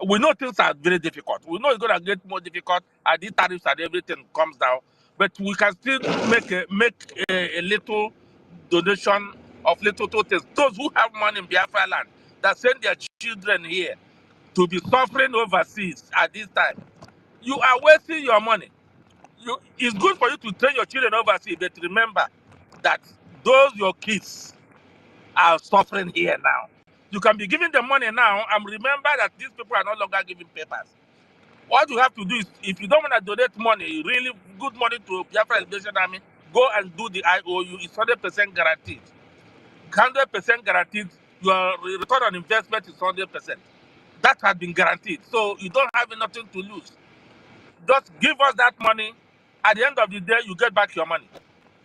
We know things are very difficult. We know it's going to get more difficult as the tariffs and everything comes down. But we can still make a little donation of little things. Those who have money in Biafra land that send their children here to be suffering overseas at this time, you are wasting your money. It's good for you to train your children overseas, but remember that those your kids are suffering here now. You can be giving them money now and remember that these people are no longer giving papers. What you have to do is, if you don't want to donate money, really good money to Biafra Liberation Army, go and do the IOU. It's 100% guaranteed. 100% guaranteed. Your return on investment is 100%. That has been guaranteed. So you don't have nothing to lose. Just give us that money. At the end of the day, you get back your money.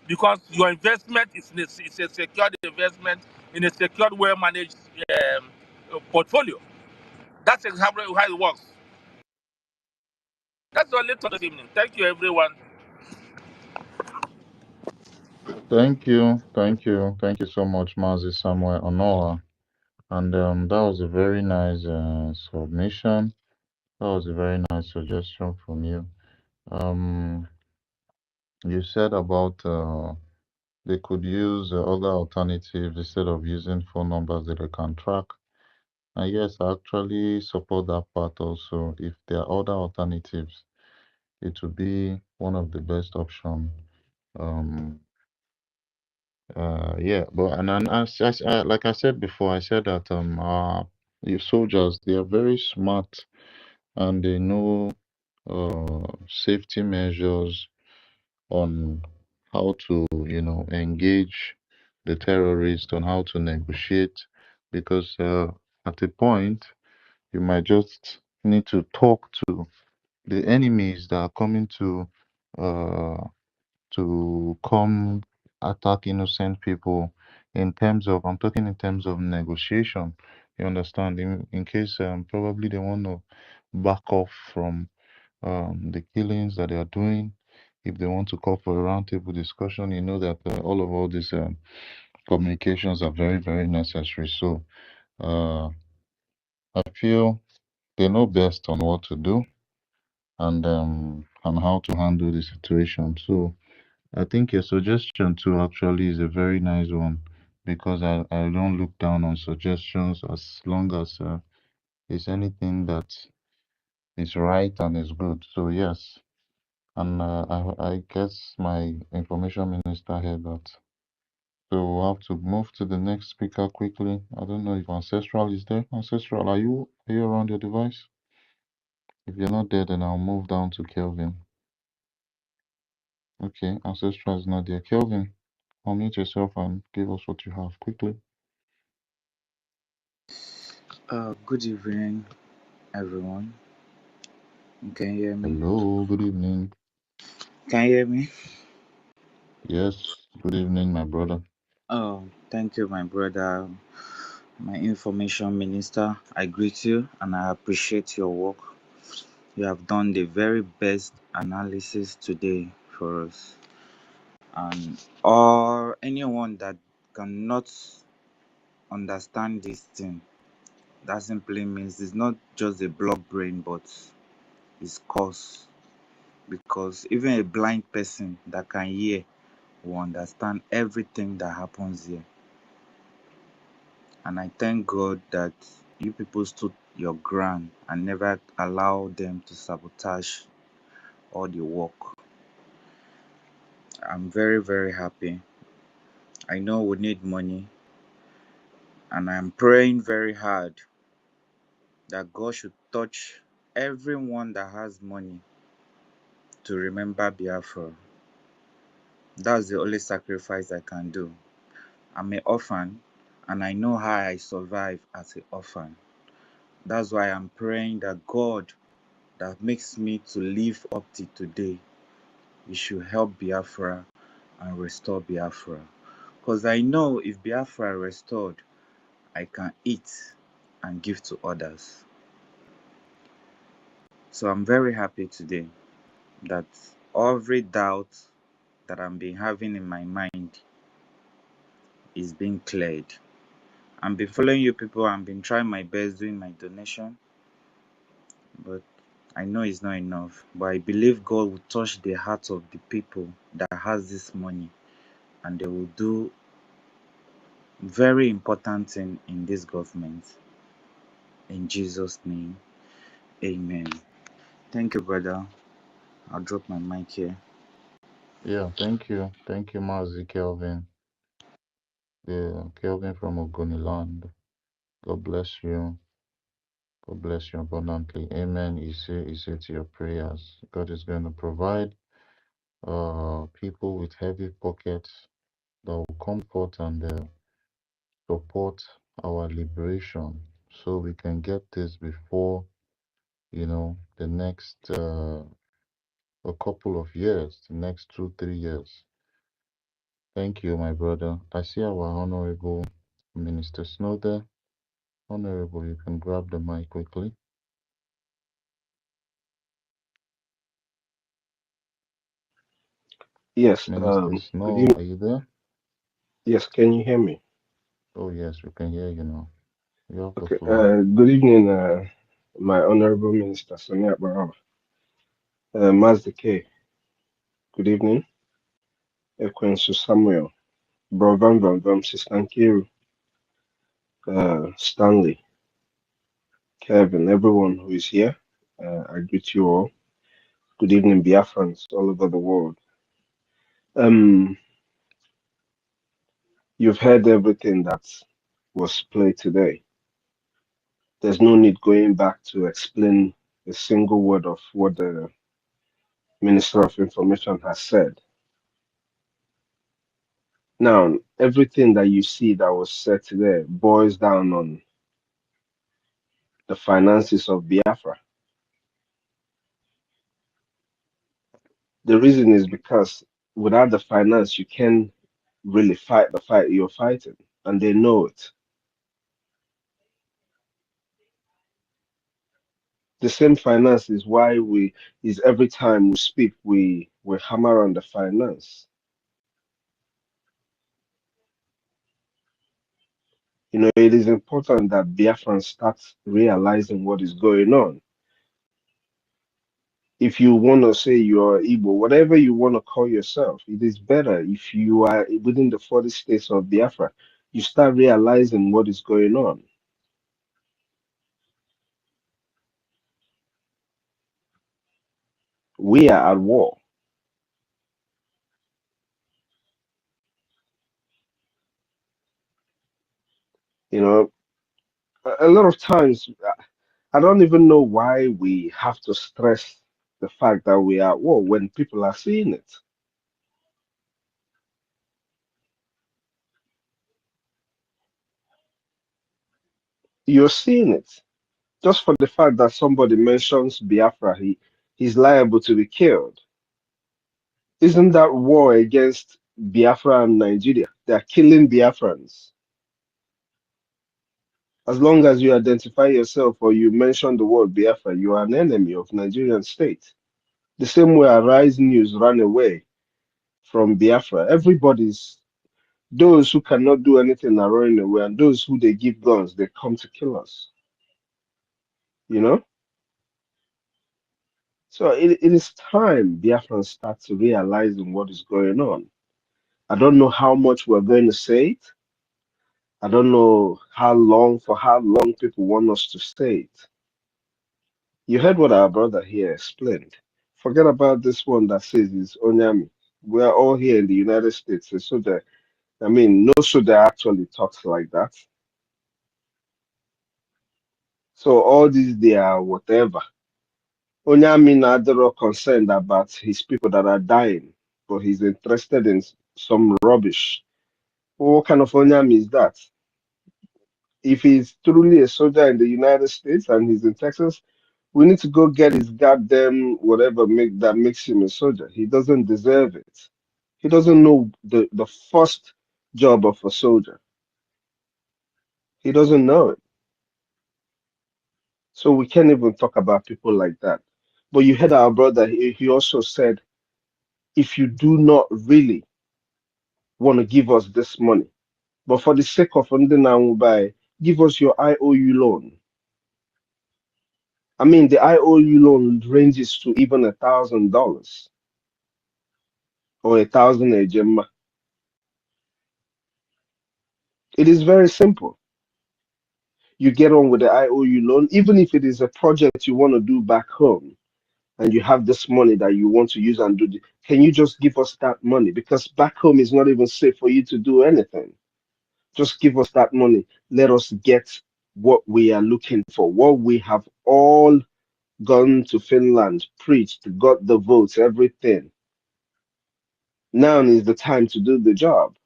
because your investment is a secured investment in a secured, well managed portfolio. That's exactly how it works. That's all it this evening. Thank you, everyone. Thank you so much, Mazi Samuel Onoa. And that was a very nice submission. That was a very nice suggestion from you. Um, you said about they could use other alternatives instead of using phone numbers that they can track. And yes, I actually support that part also. If there are other alternatives, it would be one of the best options. Um, yeah, but and like I said before, I said that your soldiers, they are very smart and they know safety measures on how to, engage the terrorists, on how to negotiate, because at a point you might just need to talk to the enemies that are coming uh, to come attack innocent people in terms of, I'm talking in terms of negotiation. You understand? In case probably they want to back off from the killings that they are doing. If they want to call for a roundtable discussion, you know that all these communications are very, very necessary. So uh, I feel they know best on what to do and how to handle the situation. So I think your suggestion too actually is a very nice one because I don't look down on suggestions as long as it's anything that is right and is good. So yes, and I guess my information minister heard that. So we'll have to move to the next speaker quickly. I don't know if Ancestral is there. Ancestral, are you around your device? If you're not there, then I'll move down to Kelvin. Okay, Ancestral is not there. Kelvin, unmute yourself and give us what you have quickly. Good evening, everyone. Can you hear me? Hello, good evening. Can you hear me? Yes, good evening, my brother. Oh, thank you, my brother, my information minister. I greet you and I appreciate your work. You have done the very best analysis today for us. And or anyone that cannot understand this thing, that simply means it's not just a block brain, but it's cause. Because even a blind person that can hear will understand everything that happens here. And I thank God that you people stood your ground and never allow them to sabotage all the work. I'm very, very happy. I know we need money, and I'm praying very hard that God should touch everyone that has money to remember Biafra. That's the only sacrifice I can do. I'm an orphan, and I know how I survive as an orphan. That's why I'm praying that God that makes me to live up to today, we should help Biafra and restore Biafra. Because I know if Biafra restored, I can eat and give to others. So I'm very happy today that every doubt that I've been having in my mind is being cleared. I've been following you people, I've been trying my best doing my donation, but I know it's not enough. But I believe God will touch the hearts of the people that has this money, and they will do very important thing in this government. In Jesus' name, amen. Thank you, brother. I'll drop my mic here. Yeah, thank you. Thank you, Mazi Kelvin. Kelvin from Ogoniland. God bless you. God bless you abundantly. Amen. You say to your prayers. God is going to provide people with heavy pockets that will come forth and support our liberation so we can get this before, the next a couple of years, the next 2, 3 years. Thank you, my brother. I see our Honorable Minister Snow there. Honorable, you can grab the mic quickly. Yes, Minister good Snow, evening. are you there? Yes, can you hear me? Oh, yes, we can hear you now. You have the Okay, floor. good evening, my Honorable Minister Sonia Baraba. Mazda K, good evening. Ekwensu Samuel, Bro Van Van Vam, Sister Nkiru, Stanley, Kevin, everyone who is here. I greet you all. Good evening, Biafrans all over the world. Um, you've heard everything that was played today. There's no need going back to explain a single word of what the Minister of Information has said. Now, everything that you see that was said today boils down on the finances of Biafra. The reason is because without the finance, you can't really fight the fight you're fighting, and they know it. The same finance is why is every time we speak, we hammer on the finance. You know, it is important that Biafrans start realizing what is going on. If you want to say you're Igbo, whatever you want to call yourself, it is better if you are within the 40 states of Biafra, you start realizing what is going on. We are at war. You know, a lot of times, I don't even know why we have to stress the fact that we are at war when people are seeing it. You're seeing it. Just for the fact that somebody mentions Biafra, he's liable to be killed. Isn't that war against Biafra and Nigeria? They are killing Biafrans. As long as you identify yourself or you mention the word Biafra, you are an enemy of Nigerian state. The same way Arise News ran away from Biafra. Everybody's those who cannot do anything are running away, and those who they give guns, they come to kill us. You know? So it is time Biafrans start to realizing what is going on. I don't know how much we're going to say it. I don't know for how long people want us to say it. You heard what our brother here explained. Forget about this one that says it's Onyami. We are all here in the United States. So that I mean, no soldier actually talks like that. So all these they are whatever. Onyami not concerned about his people that are dying, but he's interested in some rubbish. What kind of Onyami is that? If he's truly a soldier in the United States and he's in Texas, we need to go get his goddamn whatever that makes him a soldier. He doesn't deserve it. He doesn't know the first job of a soldier. He doesn't know it. So we can't even talk about people like that. But you heard our brother, he also said, if you do not really want to give us this money, but for the sake of Ndinawubai, give us your IOU loan. I mean, the IOU loan ranges to even $1,000 or 1,000 ejema. It is very simple. You get on with the IOU loan, even if it is a project you want to do back home and you have this money that you want to use and do. Can you just give us that money? Because back home is not even safe for you to do anything. Just give us that money. Let us get what we are looking for, what we have all gone to Finland, preached, got the votes, everything. Now is the time to do the job.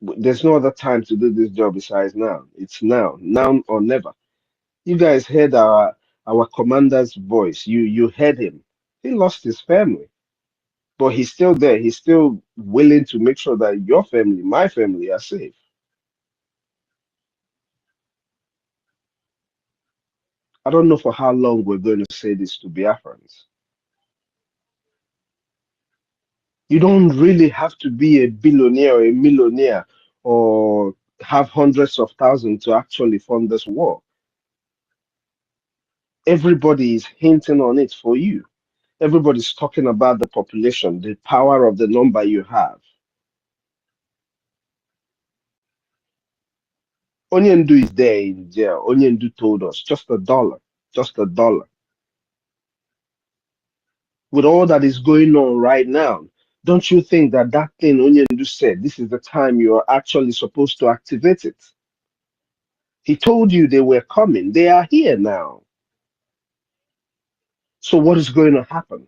There's no other time to do this job besides now. It's now or never. You guys heard our commander's voice. You heard him. He lost his family, but he's still there. He's still willing to make sure that your family, my family, are safe. I don't know for how long we're going to say this to Biafrans. You don't really have to be a billionaire or a millionaire or have hundreds of thousands to actually fund this war. Everybody is hinting on it for you. Everybody's talking about the population, the power of the number you have. Onyendu is there in jail. Onyendu told us just $1, just $1. With all that is going on right now, don't you think that that thing Onyendu said, this is the time you're actually supposed to activate it? He told you they were coming. They are here now. So what is going to happen?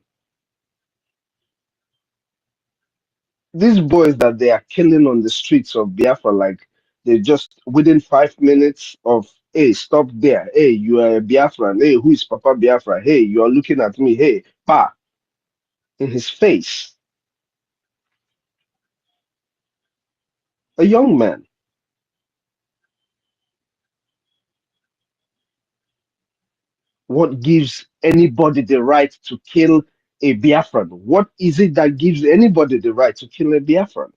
These boys that they are killing on the streets of Biafra, like they just within 5 minutes of, hey, stop there. Hey, you are a Biafran. Hey, who is Papa Biafra? Hey, you are looking at me. Hey, pa, in his face. A young man. What gives anybody the right to kill a Biafran? What is it that gives anybody the right to kill a Biafran?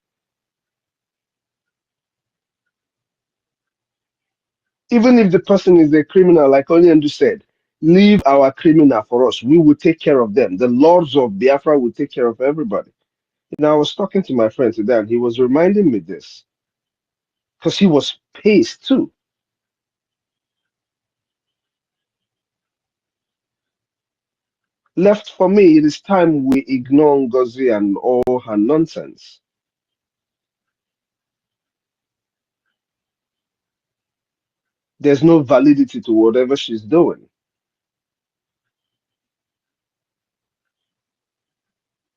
Even if the person is a criminal, like Onyendu said, leave our criminal for us. We will take care of them. The lords of Biafra will take care of everybody. You know, I was talking to my friend today, and he was reminding me this because he was pissed too. Left for me, it is time we ignore Ngozi and all her nonsense. There's no validity to whatever she's doing.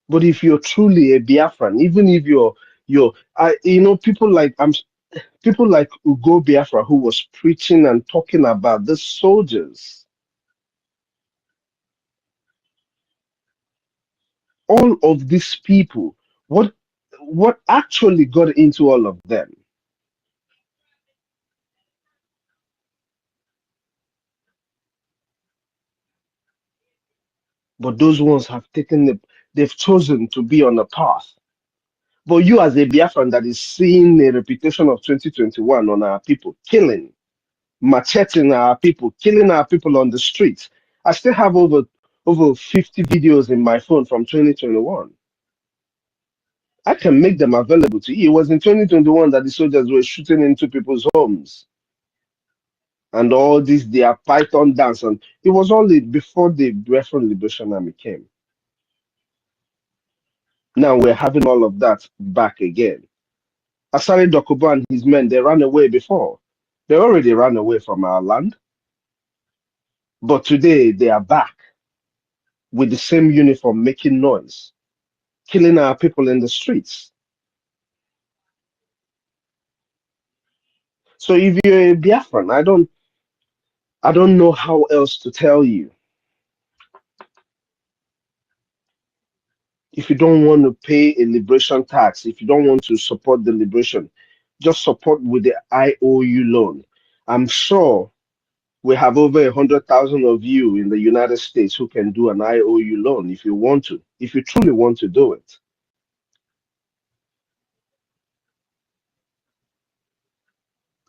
But if you're truly a Biafran, even if people like Ugo Biafra who was preaching and talking about the soldiers, all of these people, what actually got into all of them? But those ones have they've chosen to be on a path. But you as a Biafran that is seeing a reputation of 2021 on our people, killing, macheting our people, killing our people on the streets. I still have over 50 videos in my phone from 2021. I can make them available to you. It was in 2021 that the soldiers were shooting into people's homes and all this their python dance, and it was only before the Biafran Liberation Army came. Now we're having all of that back again. Asari Dokubo and his men, they ran away before. They already ran away from our land. But today they are back with the same uniform making noise, killing our people in the streets. So if you're a Biafran, I don't know how else to tell you. If you don't want to pay a liberation tax, if you don't want to support the liberation, just support with the IOU loan. I'm sure we have over 100,000 of you in the United States who can do an IOU loan if you want to, if you truly want to do it.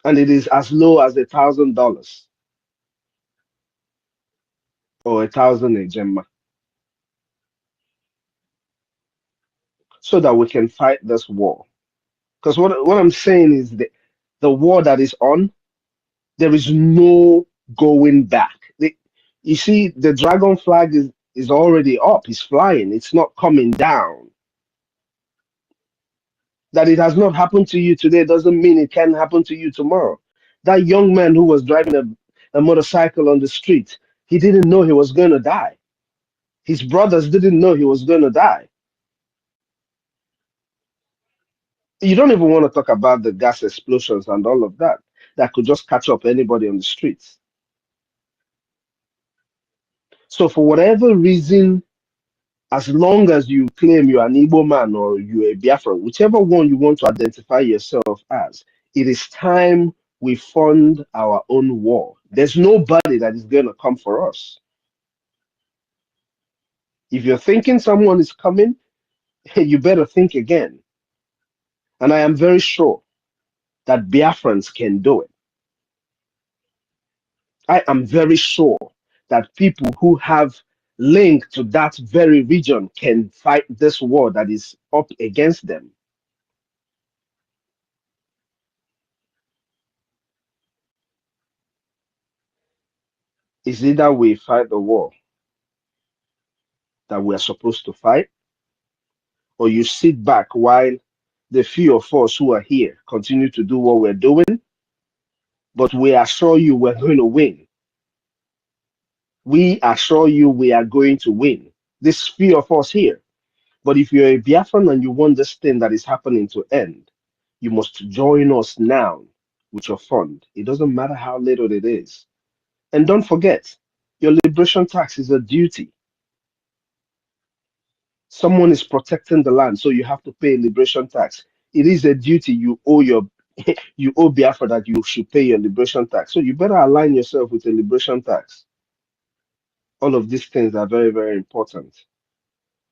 And it is as low as $1,000 or 1,000 a gemma, so that we can fight this war. Because what I'm saying is that the war that is on, there is no going back. You see, the dragon flag is already up, it's flying, it's not coming down. That it has not happened to you today doesn't mean it can happen to you tomorrow. That young man who was driving a motorcycle on the street, he didn't know he was going to die. His brothers didn't know he was going to die. You don't even want to talk about the gas explosions and all of that that could just catch up anybody on the streets. So for whatever reason, as long as you claim you're an Igbo man or you're a Biafran, whichever one you want to identify yourself as, it is time we fund our own war. There's nobody that is going to come for us. If you're thinking someone is coming, you better think again. And I am very sure that Biafrans can do it. I am very sure that people who have link to that very region can fight this war that is up against them. It's either we fight the war that we are supposed to fight, or you sit back while the few of us who are here continue to do what we're doing, but we assure you we're going to win. We assure you we are going to win. This few of us here. But if you're a Biafran and you want this thing that is happening to end, you must join us now with your fund. It doesn't matter how little it is. And don't forget, your liberation tax is a duty. Someone is protecting the land, so you have to pay liberation tax. It is a duty you owe your you owe Biafra that you should pay your liberation tax. So you better align yourself with the liberation tax. All of these things are very, very important.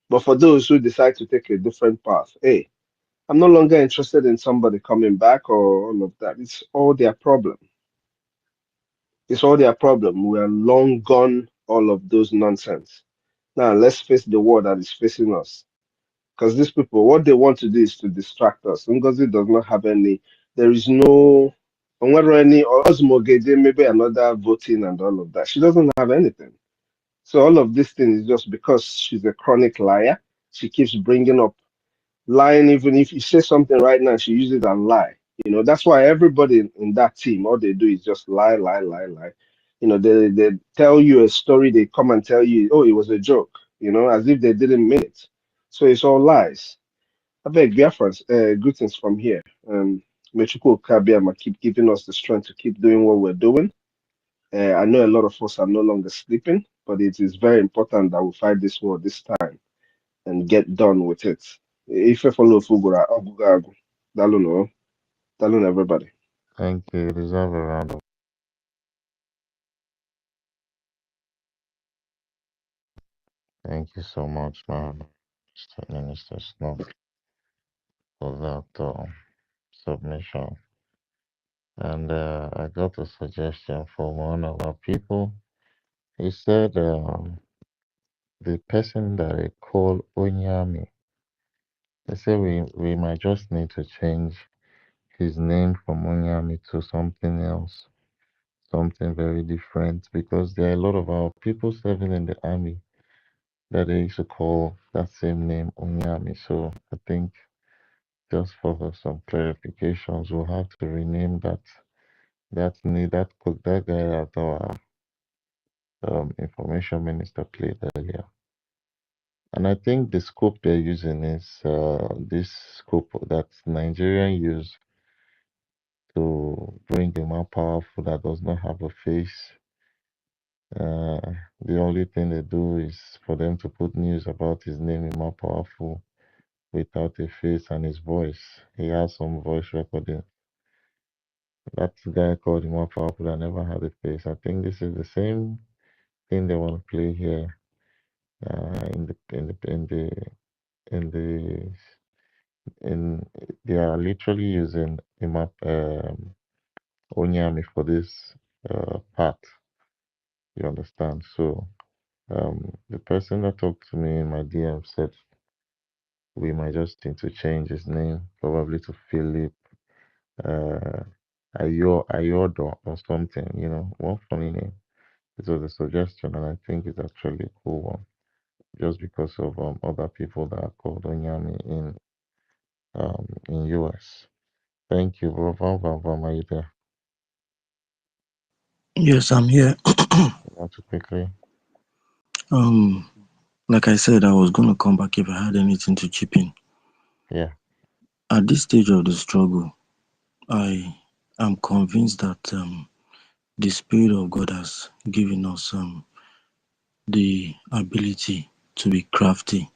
But for those who decide to take a different path, hey, I'm no longer interested in somebody coming back or all of that. It's all their problem. It's all their problem. We are long gone all of those nonsense. Now let's face the war that is facing us. Because these people, what they want to do is to distract us. Ngozi does not have any, there is no, whether any, or Osmogede, maybe another voting and all of that. She doesn't have anything. So all of this thing is just because she's a chronic liar. She keeps bringing up lying. Even if you say something right now, she uses it and lie. That's why everybody in that team, all they do is just lie, lie, lie, lie. They tell you a story, they come and tell you, oh, it was a joke, as if they didn't mean it. So it's all lies. I beg Biafrans, greetings from here. May Chukwu Okeabiama keep giving us the strength to keep doing what we're doing. I know a lot of us are no longer sleeping, but it is very important that we fight this war this time and get done with it. If you follow Fugura, Ogugagu, Daluno, Dalun everybody. Thank you. You deserve a round of. Thank you so much, man. Mr. Minister Snow, for that submission. And I got a suggestion from one of our people. He said the person that they call Onyami, they say we might just need to change his name from Onyami to something else, something very different, because there are a lot of our people serving in the army that they used to call that same name Onyami. So I think just for some clarifications, we'll have to rename that name, that guy that our information minister played earlier. And I think the scope they're using is this scope that Nigerian use to bring a more powerful that does not have a face. The only thing they do is for them to put news about his name in more powerful without a face and his voice. He has some voice recording. That guy called him more powerful that never had a face. I think this is the same thing they want to play here in the in they are literally using a map Onyami for this part. You understand? So the person that talked to me in my DM said we might just need to change his name probably to Philip Ayodo or something. One funny name. It was a suggestion, and I think it's actually a cool one, just because of other people that are called Onyami in US. Thank you, bro. Are you there? Yes, I'm here. You want to quickly? Like I said, I was gonna come back if I had anything to chip in. Yeah. At this stage of the struggle, I am convinced that the Spirit of God has given us the ability to be crafty,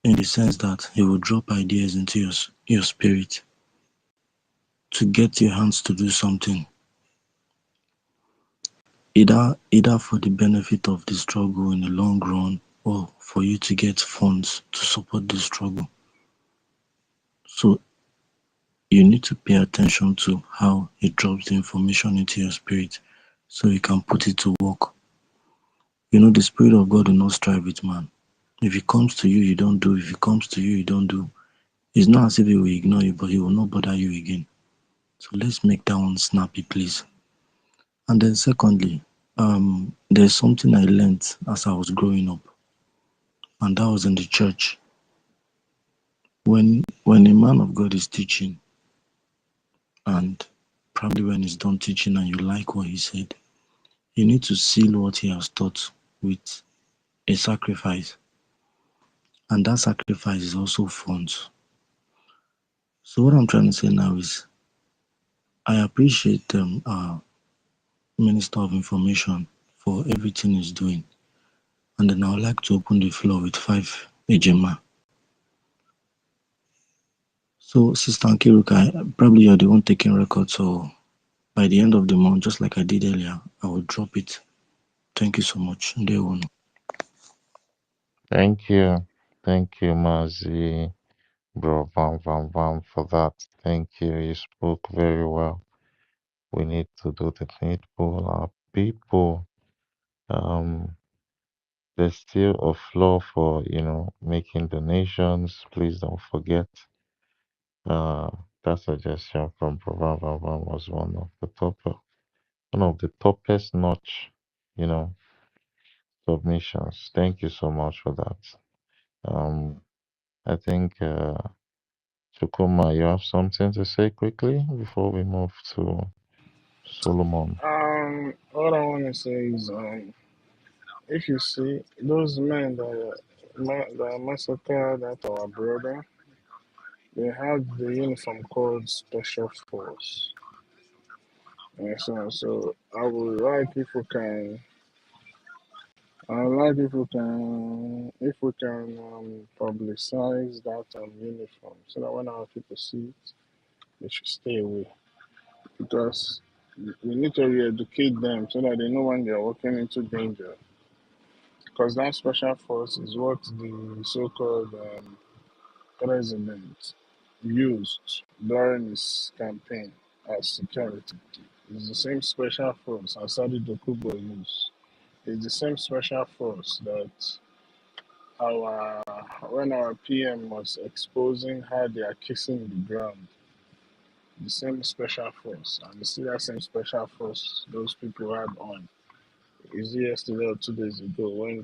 in the sense that he will drop ideas into your spirit to get your hands to do something, either for the benefit of the struggle in the long run, or for you to get funds to support the struggle. So you need to pay attention to how he drops the information into your spirit so you can put it to work. You know, the Spirit of God will not strive with man. If it comes to you, you don't do. If it comes to you, you don't do. It's not as if he will ignore you, but he will not bother you again. So let's make that one snappy, please. And then secondly, there's something I learned as I was growing up, and that was in the church. When a man of God is teaching, and probably when he's done teaching and you like what he said, you need to seal what he has taught with a sacrifice. And that sacrifice is also funds. So what I'm trying to say now is I appreciate Minister of Information for everything he's doing. And then I would like to open the floor with 5 Ejema. So, Sister Ankiruka, probably you're the one taking records, so by the end of the month, just like I did earlier, I will drop it. Thank you so much. Day one. Thank you. Thank you, Mazi, bro, for that. Thank you. You spoke very well. We need to do the needful. Our people, um, there's still a floor for, making donations. Please don't forget. Uh, that suggestion from Bro was one of the toppest notch, you know, submissions. Thank you so much for that. I think, Chukuma, you have something to say quickly before we move to Solomon. What I want to say is, if you see those men that massacred that our brother, they have the uniform called Special Force. And so I would like if we can, if we can publicize that uniform so that when our people see it, they should stay away because we need to re-educate them so that they know when they are walking into danger. Because that special force is what the so-called president used during his campaign as security. It's the same special force Asadi Dokubo used. It's the same special force that our when our PM was exposing how they are kissing the ground. The same special force, and you see that same special force those people had on. Is it yesterday or 2 days ago when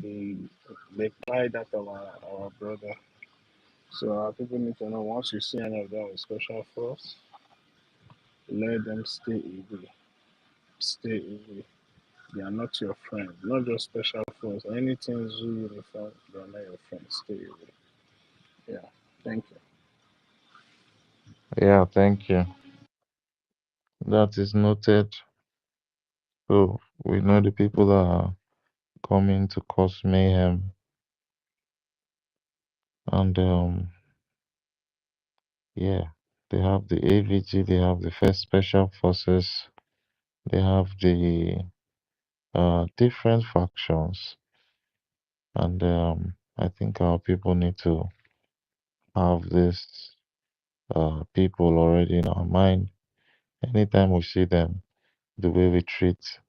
they cried at our brother. So our people need to know once you see any of them with special force, let them stay away. Stay away. They are not your friend. Not just special force. Anything Zoo uniform, they are not your friend. Stay away. Yeah. Thank you. Yeah, thank you. That is noted. So we know the people that are coming to cause mayhem, and yeah, they have the AVG, they have the First Special Forces, they have the different factions, and I think our people need to have this people already in our mind. Anytime we see them, the way we treat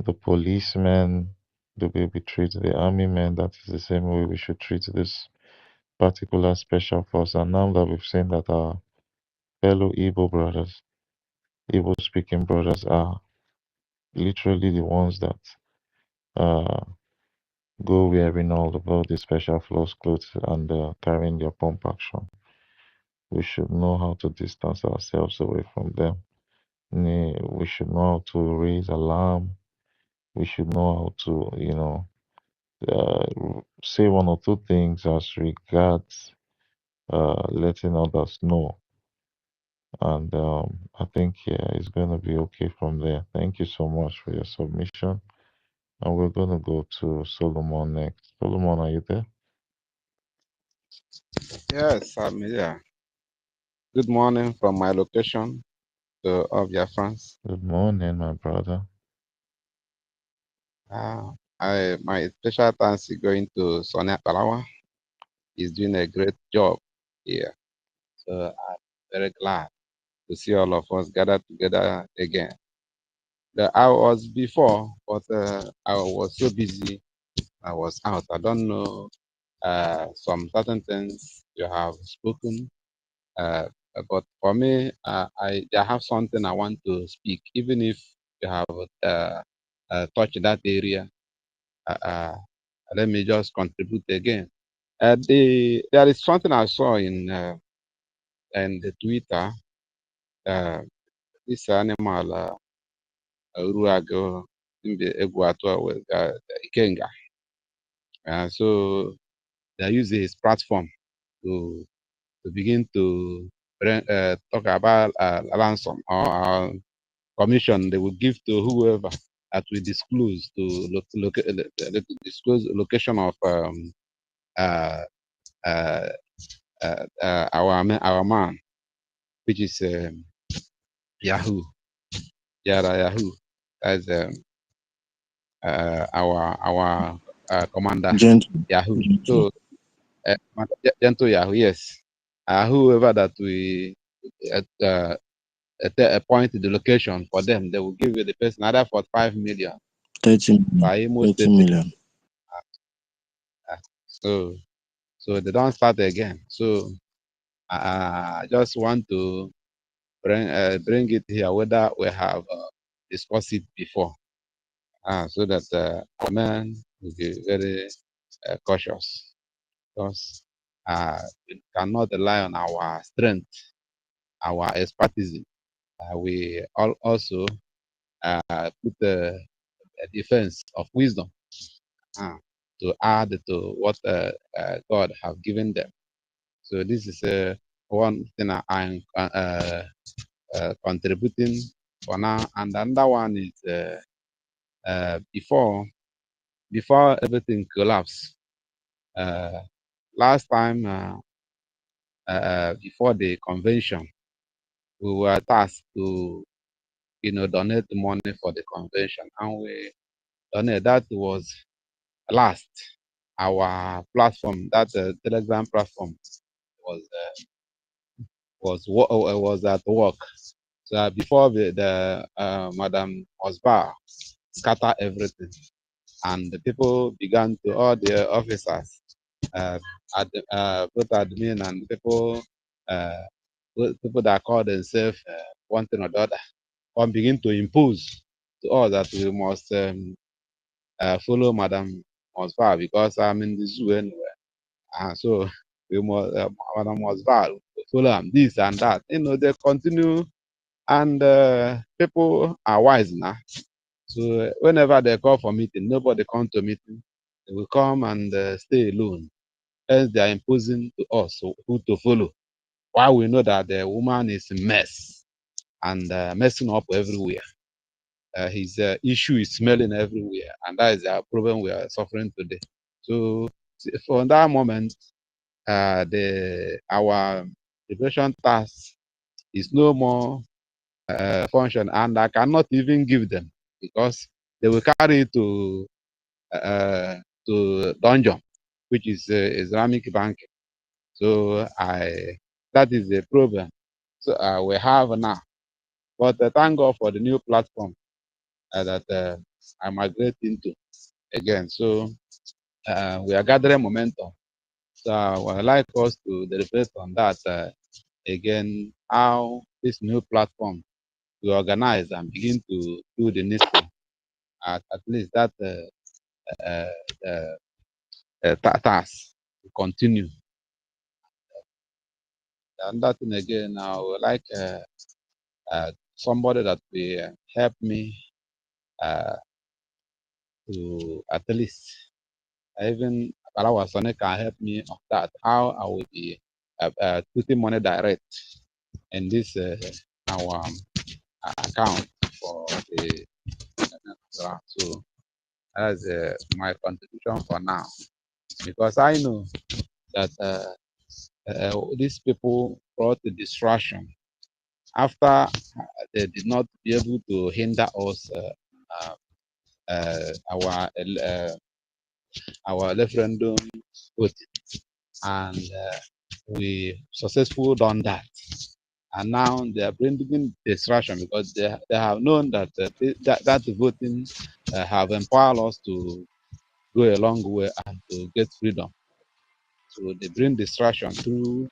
the policemen, the way we treat the army men, that is the same way we should treat this particular special force. And now that we've seen that our fellow Igbo brothers, Igbo speaking brothers, are literally the ones that uh, go wearing all the special force clothes and carrying their pump action, we should know how to distance ourselves away from them. We should know how to raise alarm. We should know how to, say one or two things as regards letting others know And I think, yeah, it's going to be okay from there. Thank you so much for your submission. And we're going to go to Solomon next. Solomon, are you there? Yes, I'm here. Good morning from my location to all Biafrans. Good morning, my brother. My special thanks is going to Sonia Palawa. He's doing a great job here. So I'm very glad to see all of us gathered together again. I was before, but I was so busy. I was out. I don't know some certain things you have spoken. But for me, I have something I want to speak, even if you have touched that area. Let me just contribute again. There is something I saw in the Twitter. This animal, Uruago, in the Eguatua with Ikenga. So they use his platform to begin to talk about ransom or commission they will give to whoever that will disclose disclose location of uh, uh, our man, which is Yahoo, Yara Yahoo. That's our commander Gentle. Yahoo. Gentle. So Gentle Yahoo, yes. Whoever that we appoint the location for them, they will give the person either for 5 million 30 million. by Imo 30 State. million. So they don't start again. So I just want to bring it here, whether we have discussed it before, so that men will be very cautious, because we cannot rely on our strength, our expertise. We also put a defense of wisdom to add to what God have given them. So this is one thing I'm contributing for now. And another one is before everything collapsed. Last time before the convention, we were tasked to donate money for the convention, and we donate. That was last. Our platform, that Telegram platform, was was at work. So before the Madam Osbar scatter everything, and the people began to, all the officers, both admin and uh, people that call themselves one thing or the other, or begin to impose to us that we must follow Madam Osbar, because I'm in the zoo anyway. So we must, Madam Osbar, follow them, this and that. They continue, and people are wise now. So whenever they call for meeting, nobody come to meeting. They will come and stay alone. Else they are imposing to us who to follow. While we know that the woman is a mess and messing up everywhere. His issue is smelling everywhere, and that is the problem we are suffering today. So from that moment, our preparation task is no more function, and I cannot even give them, because they will carry it to dungeon, which is Islamic banking. So that is the problem. So we have now, but thank God for the new platform that I migrate into again. So we are gathering momentum. So I would like us to deliberate on that again, how this new platform we organize and begin to do the needful. At least that task to continue. And that thing again, I would like somebody that will help me to at least, even Alawa Sone can help me on that, how I will be putting money direct in this our account for the so that's my contribution for now, because I know that these people brought the distraction after they did not be able to hinder us our referendum vote, and we successfully done that. And now they are bringing distraction because they have known that that voting have empowered us to go a long way and to get freedom. So they bring distraction through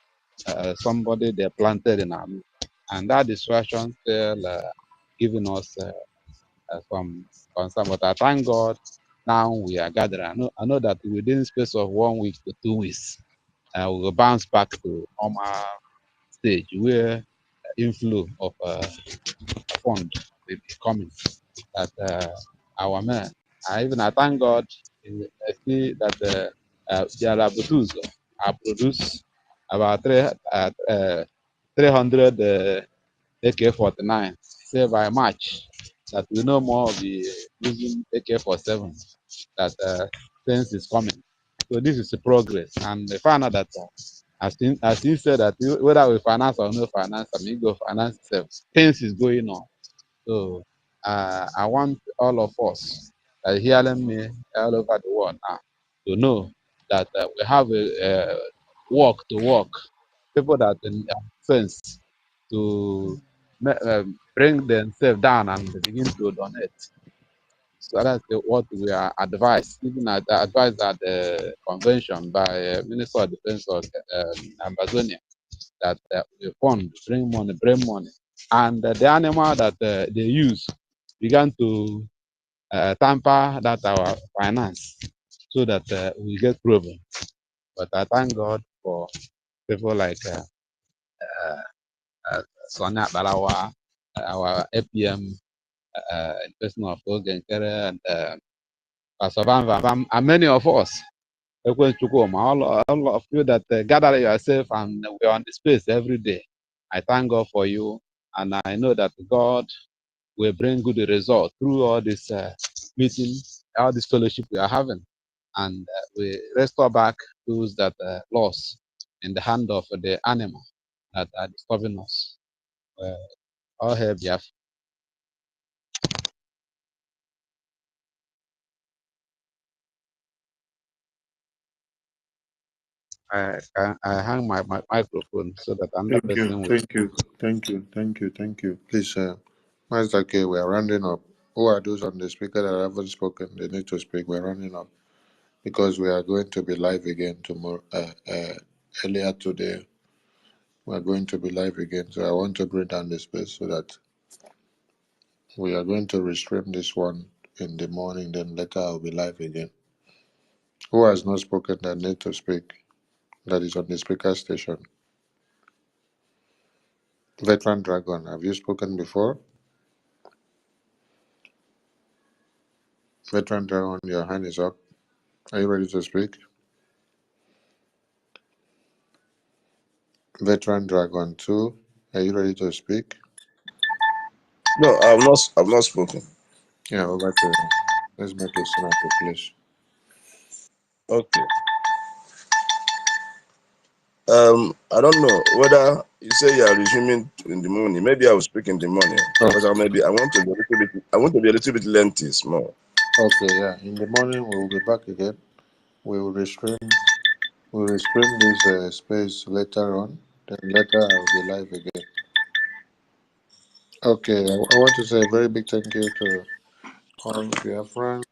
somebody they planted in our midst. And that distraction still giving us some concern. But I thank God now we are gathering. I know that within space of 1 week to 2 weeks, we will bounce back to normal stage where inflow of fund will be coming. That our men, I thank God, I see that there are BUTUZOR have produced about 300 AK-49. Say by March that we no more will be using AK-47. That things is coming. So this is a progress, and the final that as he said that whether we finance or no finance, I mean go finance itself. Things is going on. So I want all of us that are hearing me all over the world now to know that we have a work to work. People that are fence to bring themselves down and begin to donate. So that's what we are advised, even advised at the convention by Minister of Defense of Amazonia, that we fund, bring money. And the animal that they use began to tamper that our finance so that we get proven. But I thank God for people like Sonia Balawa, our APM, person of Ogenkere, and Pastor Van Van Van, and many of us. All of you that gather yourself and we're on the space every day. I thank God for you, and I know that God will bring good result through all this meeting, all this fellowship we are having, and we restore back those that lost in the hand of the animal that are disturbing us. All hail Biafra. I hang my microphone so that another Thank you, person will. thank you, thank you, thank you, thank you. Please, Master K, we are rounding up. Who are those on the speaker that haven't spoken? They need to speak. We're rounding up because we are going to be live again tomorrow. Earlier today, we are going to be live again. So I want to bring down the space so that we are going to restream this one in the morning. Then later I'll be live again. Who has not spoken that need to speak? That is on the speaker station. Veteran Dragon, have you spoken before? Veteran Dragon, your hand is up. Are you ready to speak? Veteran Dragon 2, are you ready to speak? No, I've not. I've not spoken. Yeah, over to you. Let's make it snappy, please. Okay. I don't know whether you say you are resuming in the morning. Maybe I will speak in the morning Oh, because I want to be a little bit. I want to be a little bit lengthy, small. okay, yeah. In the morning we will be back again. We will restream. We'll restream this space later on. Then later I will be live again. Okay, I want to say a very big thank you to all Biafrans.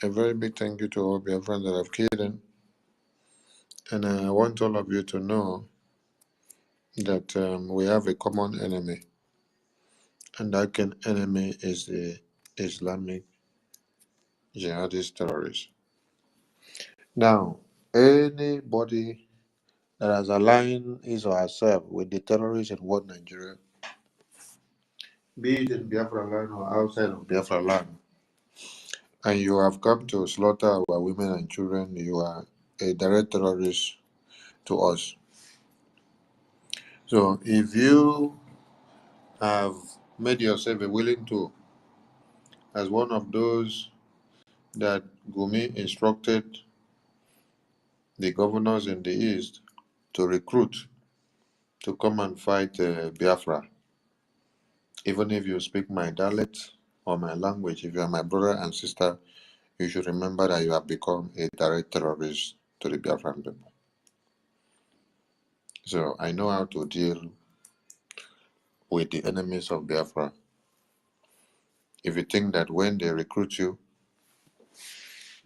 A very big thank you to all Biafrans that have keyed in. And I want all of you to know that we have a common enemy. And that enemy is the Islamic jihadist terrorists. Now, anybody that has aligned his or herself with the terrorists in what Nigeria, be it in Biafra land or outside of Biafra land, and you have come to slaughter our women and children, you are a direct terrorist to us. So if you have made yourself a willing tool as one of those that Gumi instructed the governors in the East to recruit to come and fight Biafra, even if you speak my dialect or my language, if you are my brother and sister, you should remember that you have become a direct terrorist to the Biafran people. So I know how to deal with the enemies of Biafra. If you think that when they recruit you,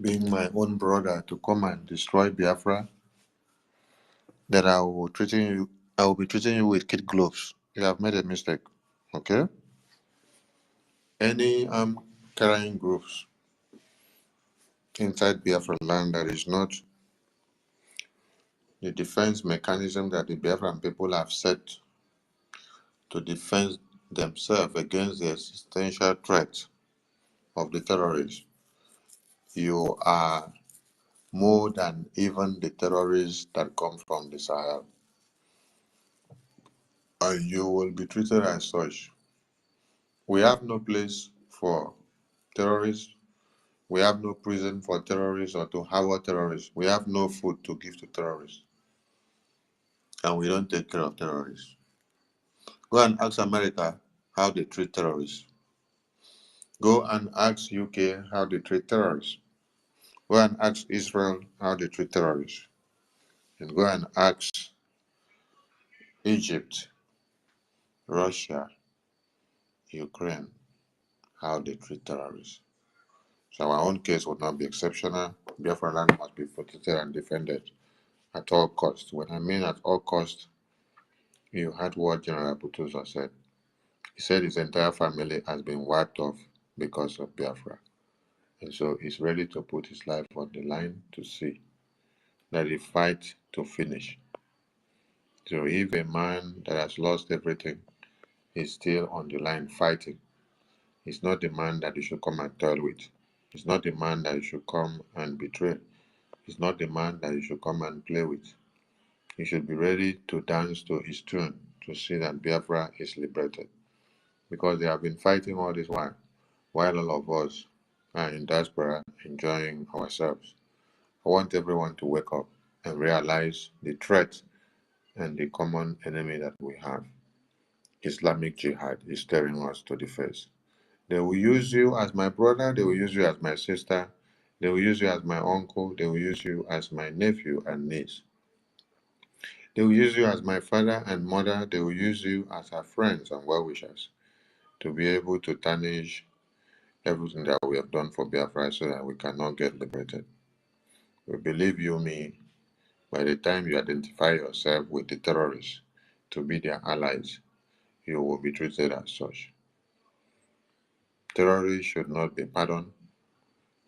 being my own brother, to come and destroy Biafra, that I will be treating you with kid gloves. You have made a mistake. Okay? Any carrying groups inside Biafra land that is not the defense mechanism that the Biafran people have set to defend themselves against the existential threat of the terrorists, you are more than even the terrorists that come from the Sahel. And you will be treated as such. We have no place for terrorists. We have no prison for terrorists or to harbor terrorists. We have no food to give to terrorists. And we don't take care of terrorists. Go and ask America how they treat terrorists. Go and ask UK how they treat terrorists. Go and ask Israel how they treat terrorists. And go and ask Egypt, Russia, Ukraine how they treat terrorists. So our own case would not be exceptional. Biafra land must be protected and defended at all costs. When I mean at all costs, you heard what General BUTUZOR said. He said his entire family has been wiped off because of Biafra. And so he's ready to put his life on the line to see that he fight to finish. So if a man that has lost everything is still on the line fighting, he's not the man that you should come and toil with. He's not the man that you should come and betray. He's not the man that you should come and play with. You should be ready to dance to his tune to see that Biafra is liberated. Because they have been fighting all this while all of us are in diaspora enjoying ourselves. I want everyone to wake up and realize the threat and the common enemy that we have. Islamic Jihad is staring us to the face. They will use you as my brother, they will use you as my sister, they will use you as my uncle, they will use you as my nephew and niece. They will use you as my father and mother, they will use you as our friends and well-wishers to be able to tarnish everything that we have done for Biafra so that we cannot get liberated. We believe you me, by the time you identify yourself with the terrorists to be their allies, you will be treated as such. Terrorists should not be pardoned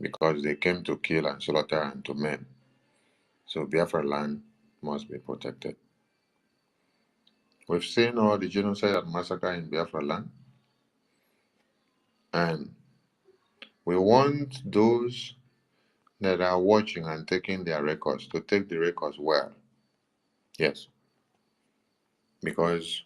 because they came to kill and slaughter and to maim. So Biafra land must be protected. We've seen all the genocide and massacre in Biafra land, and we want those that are watching and taking their records to take the records well. Yes. Because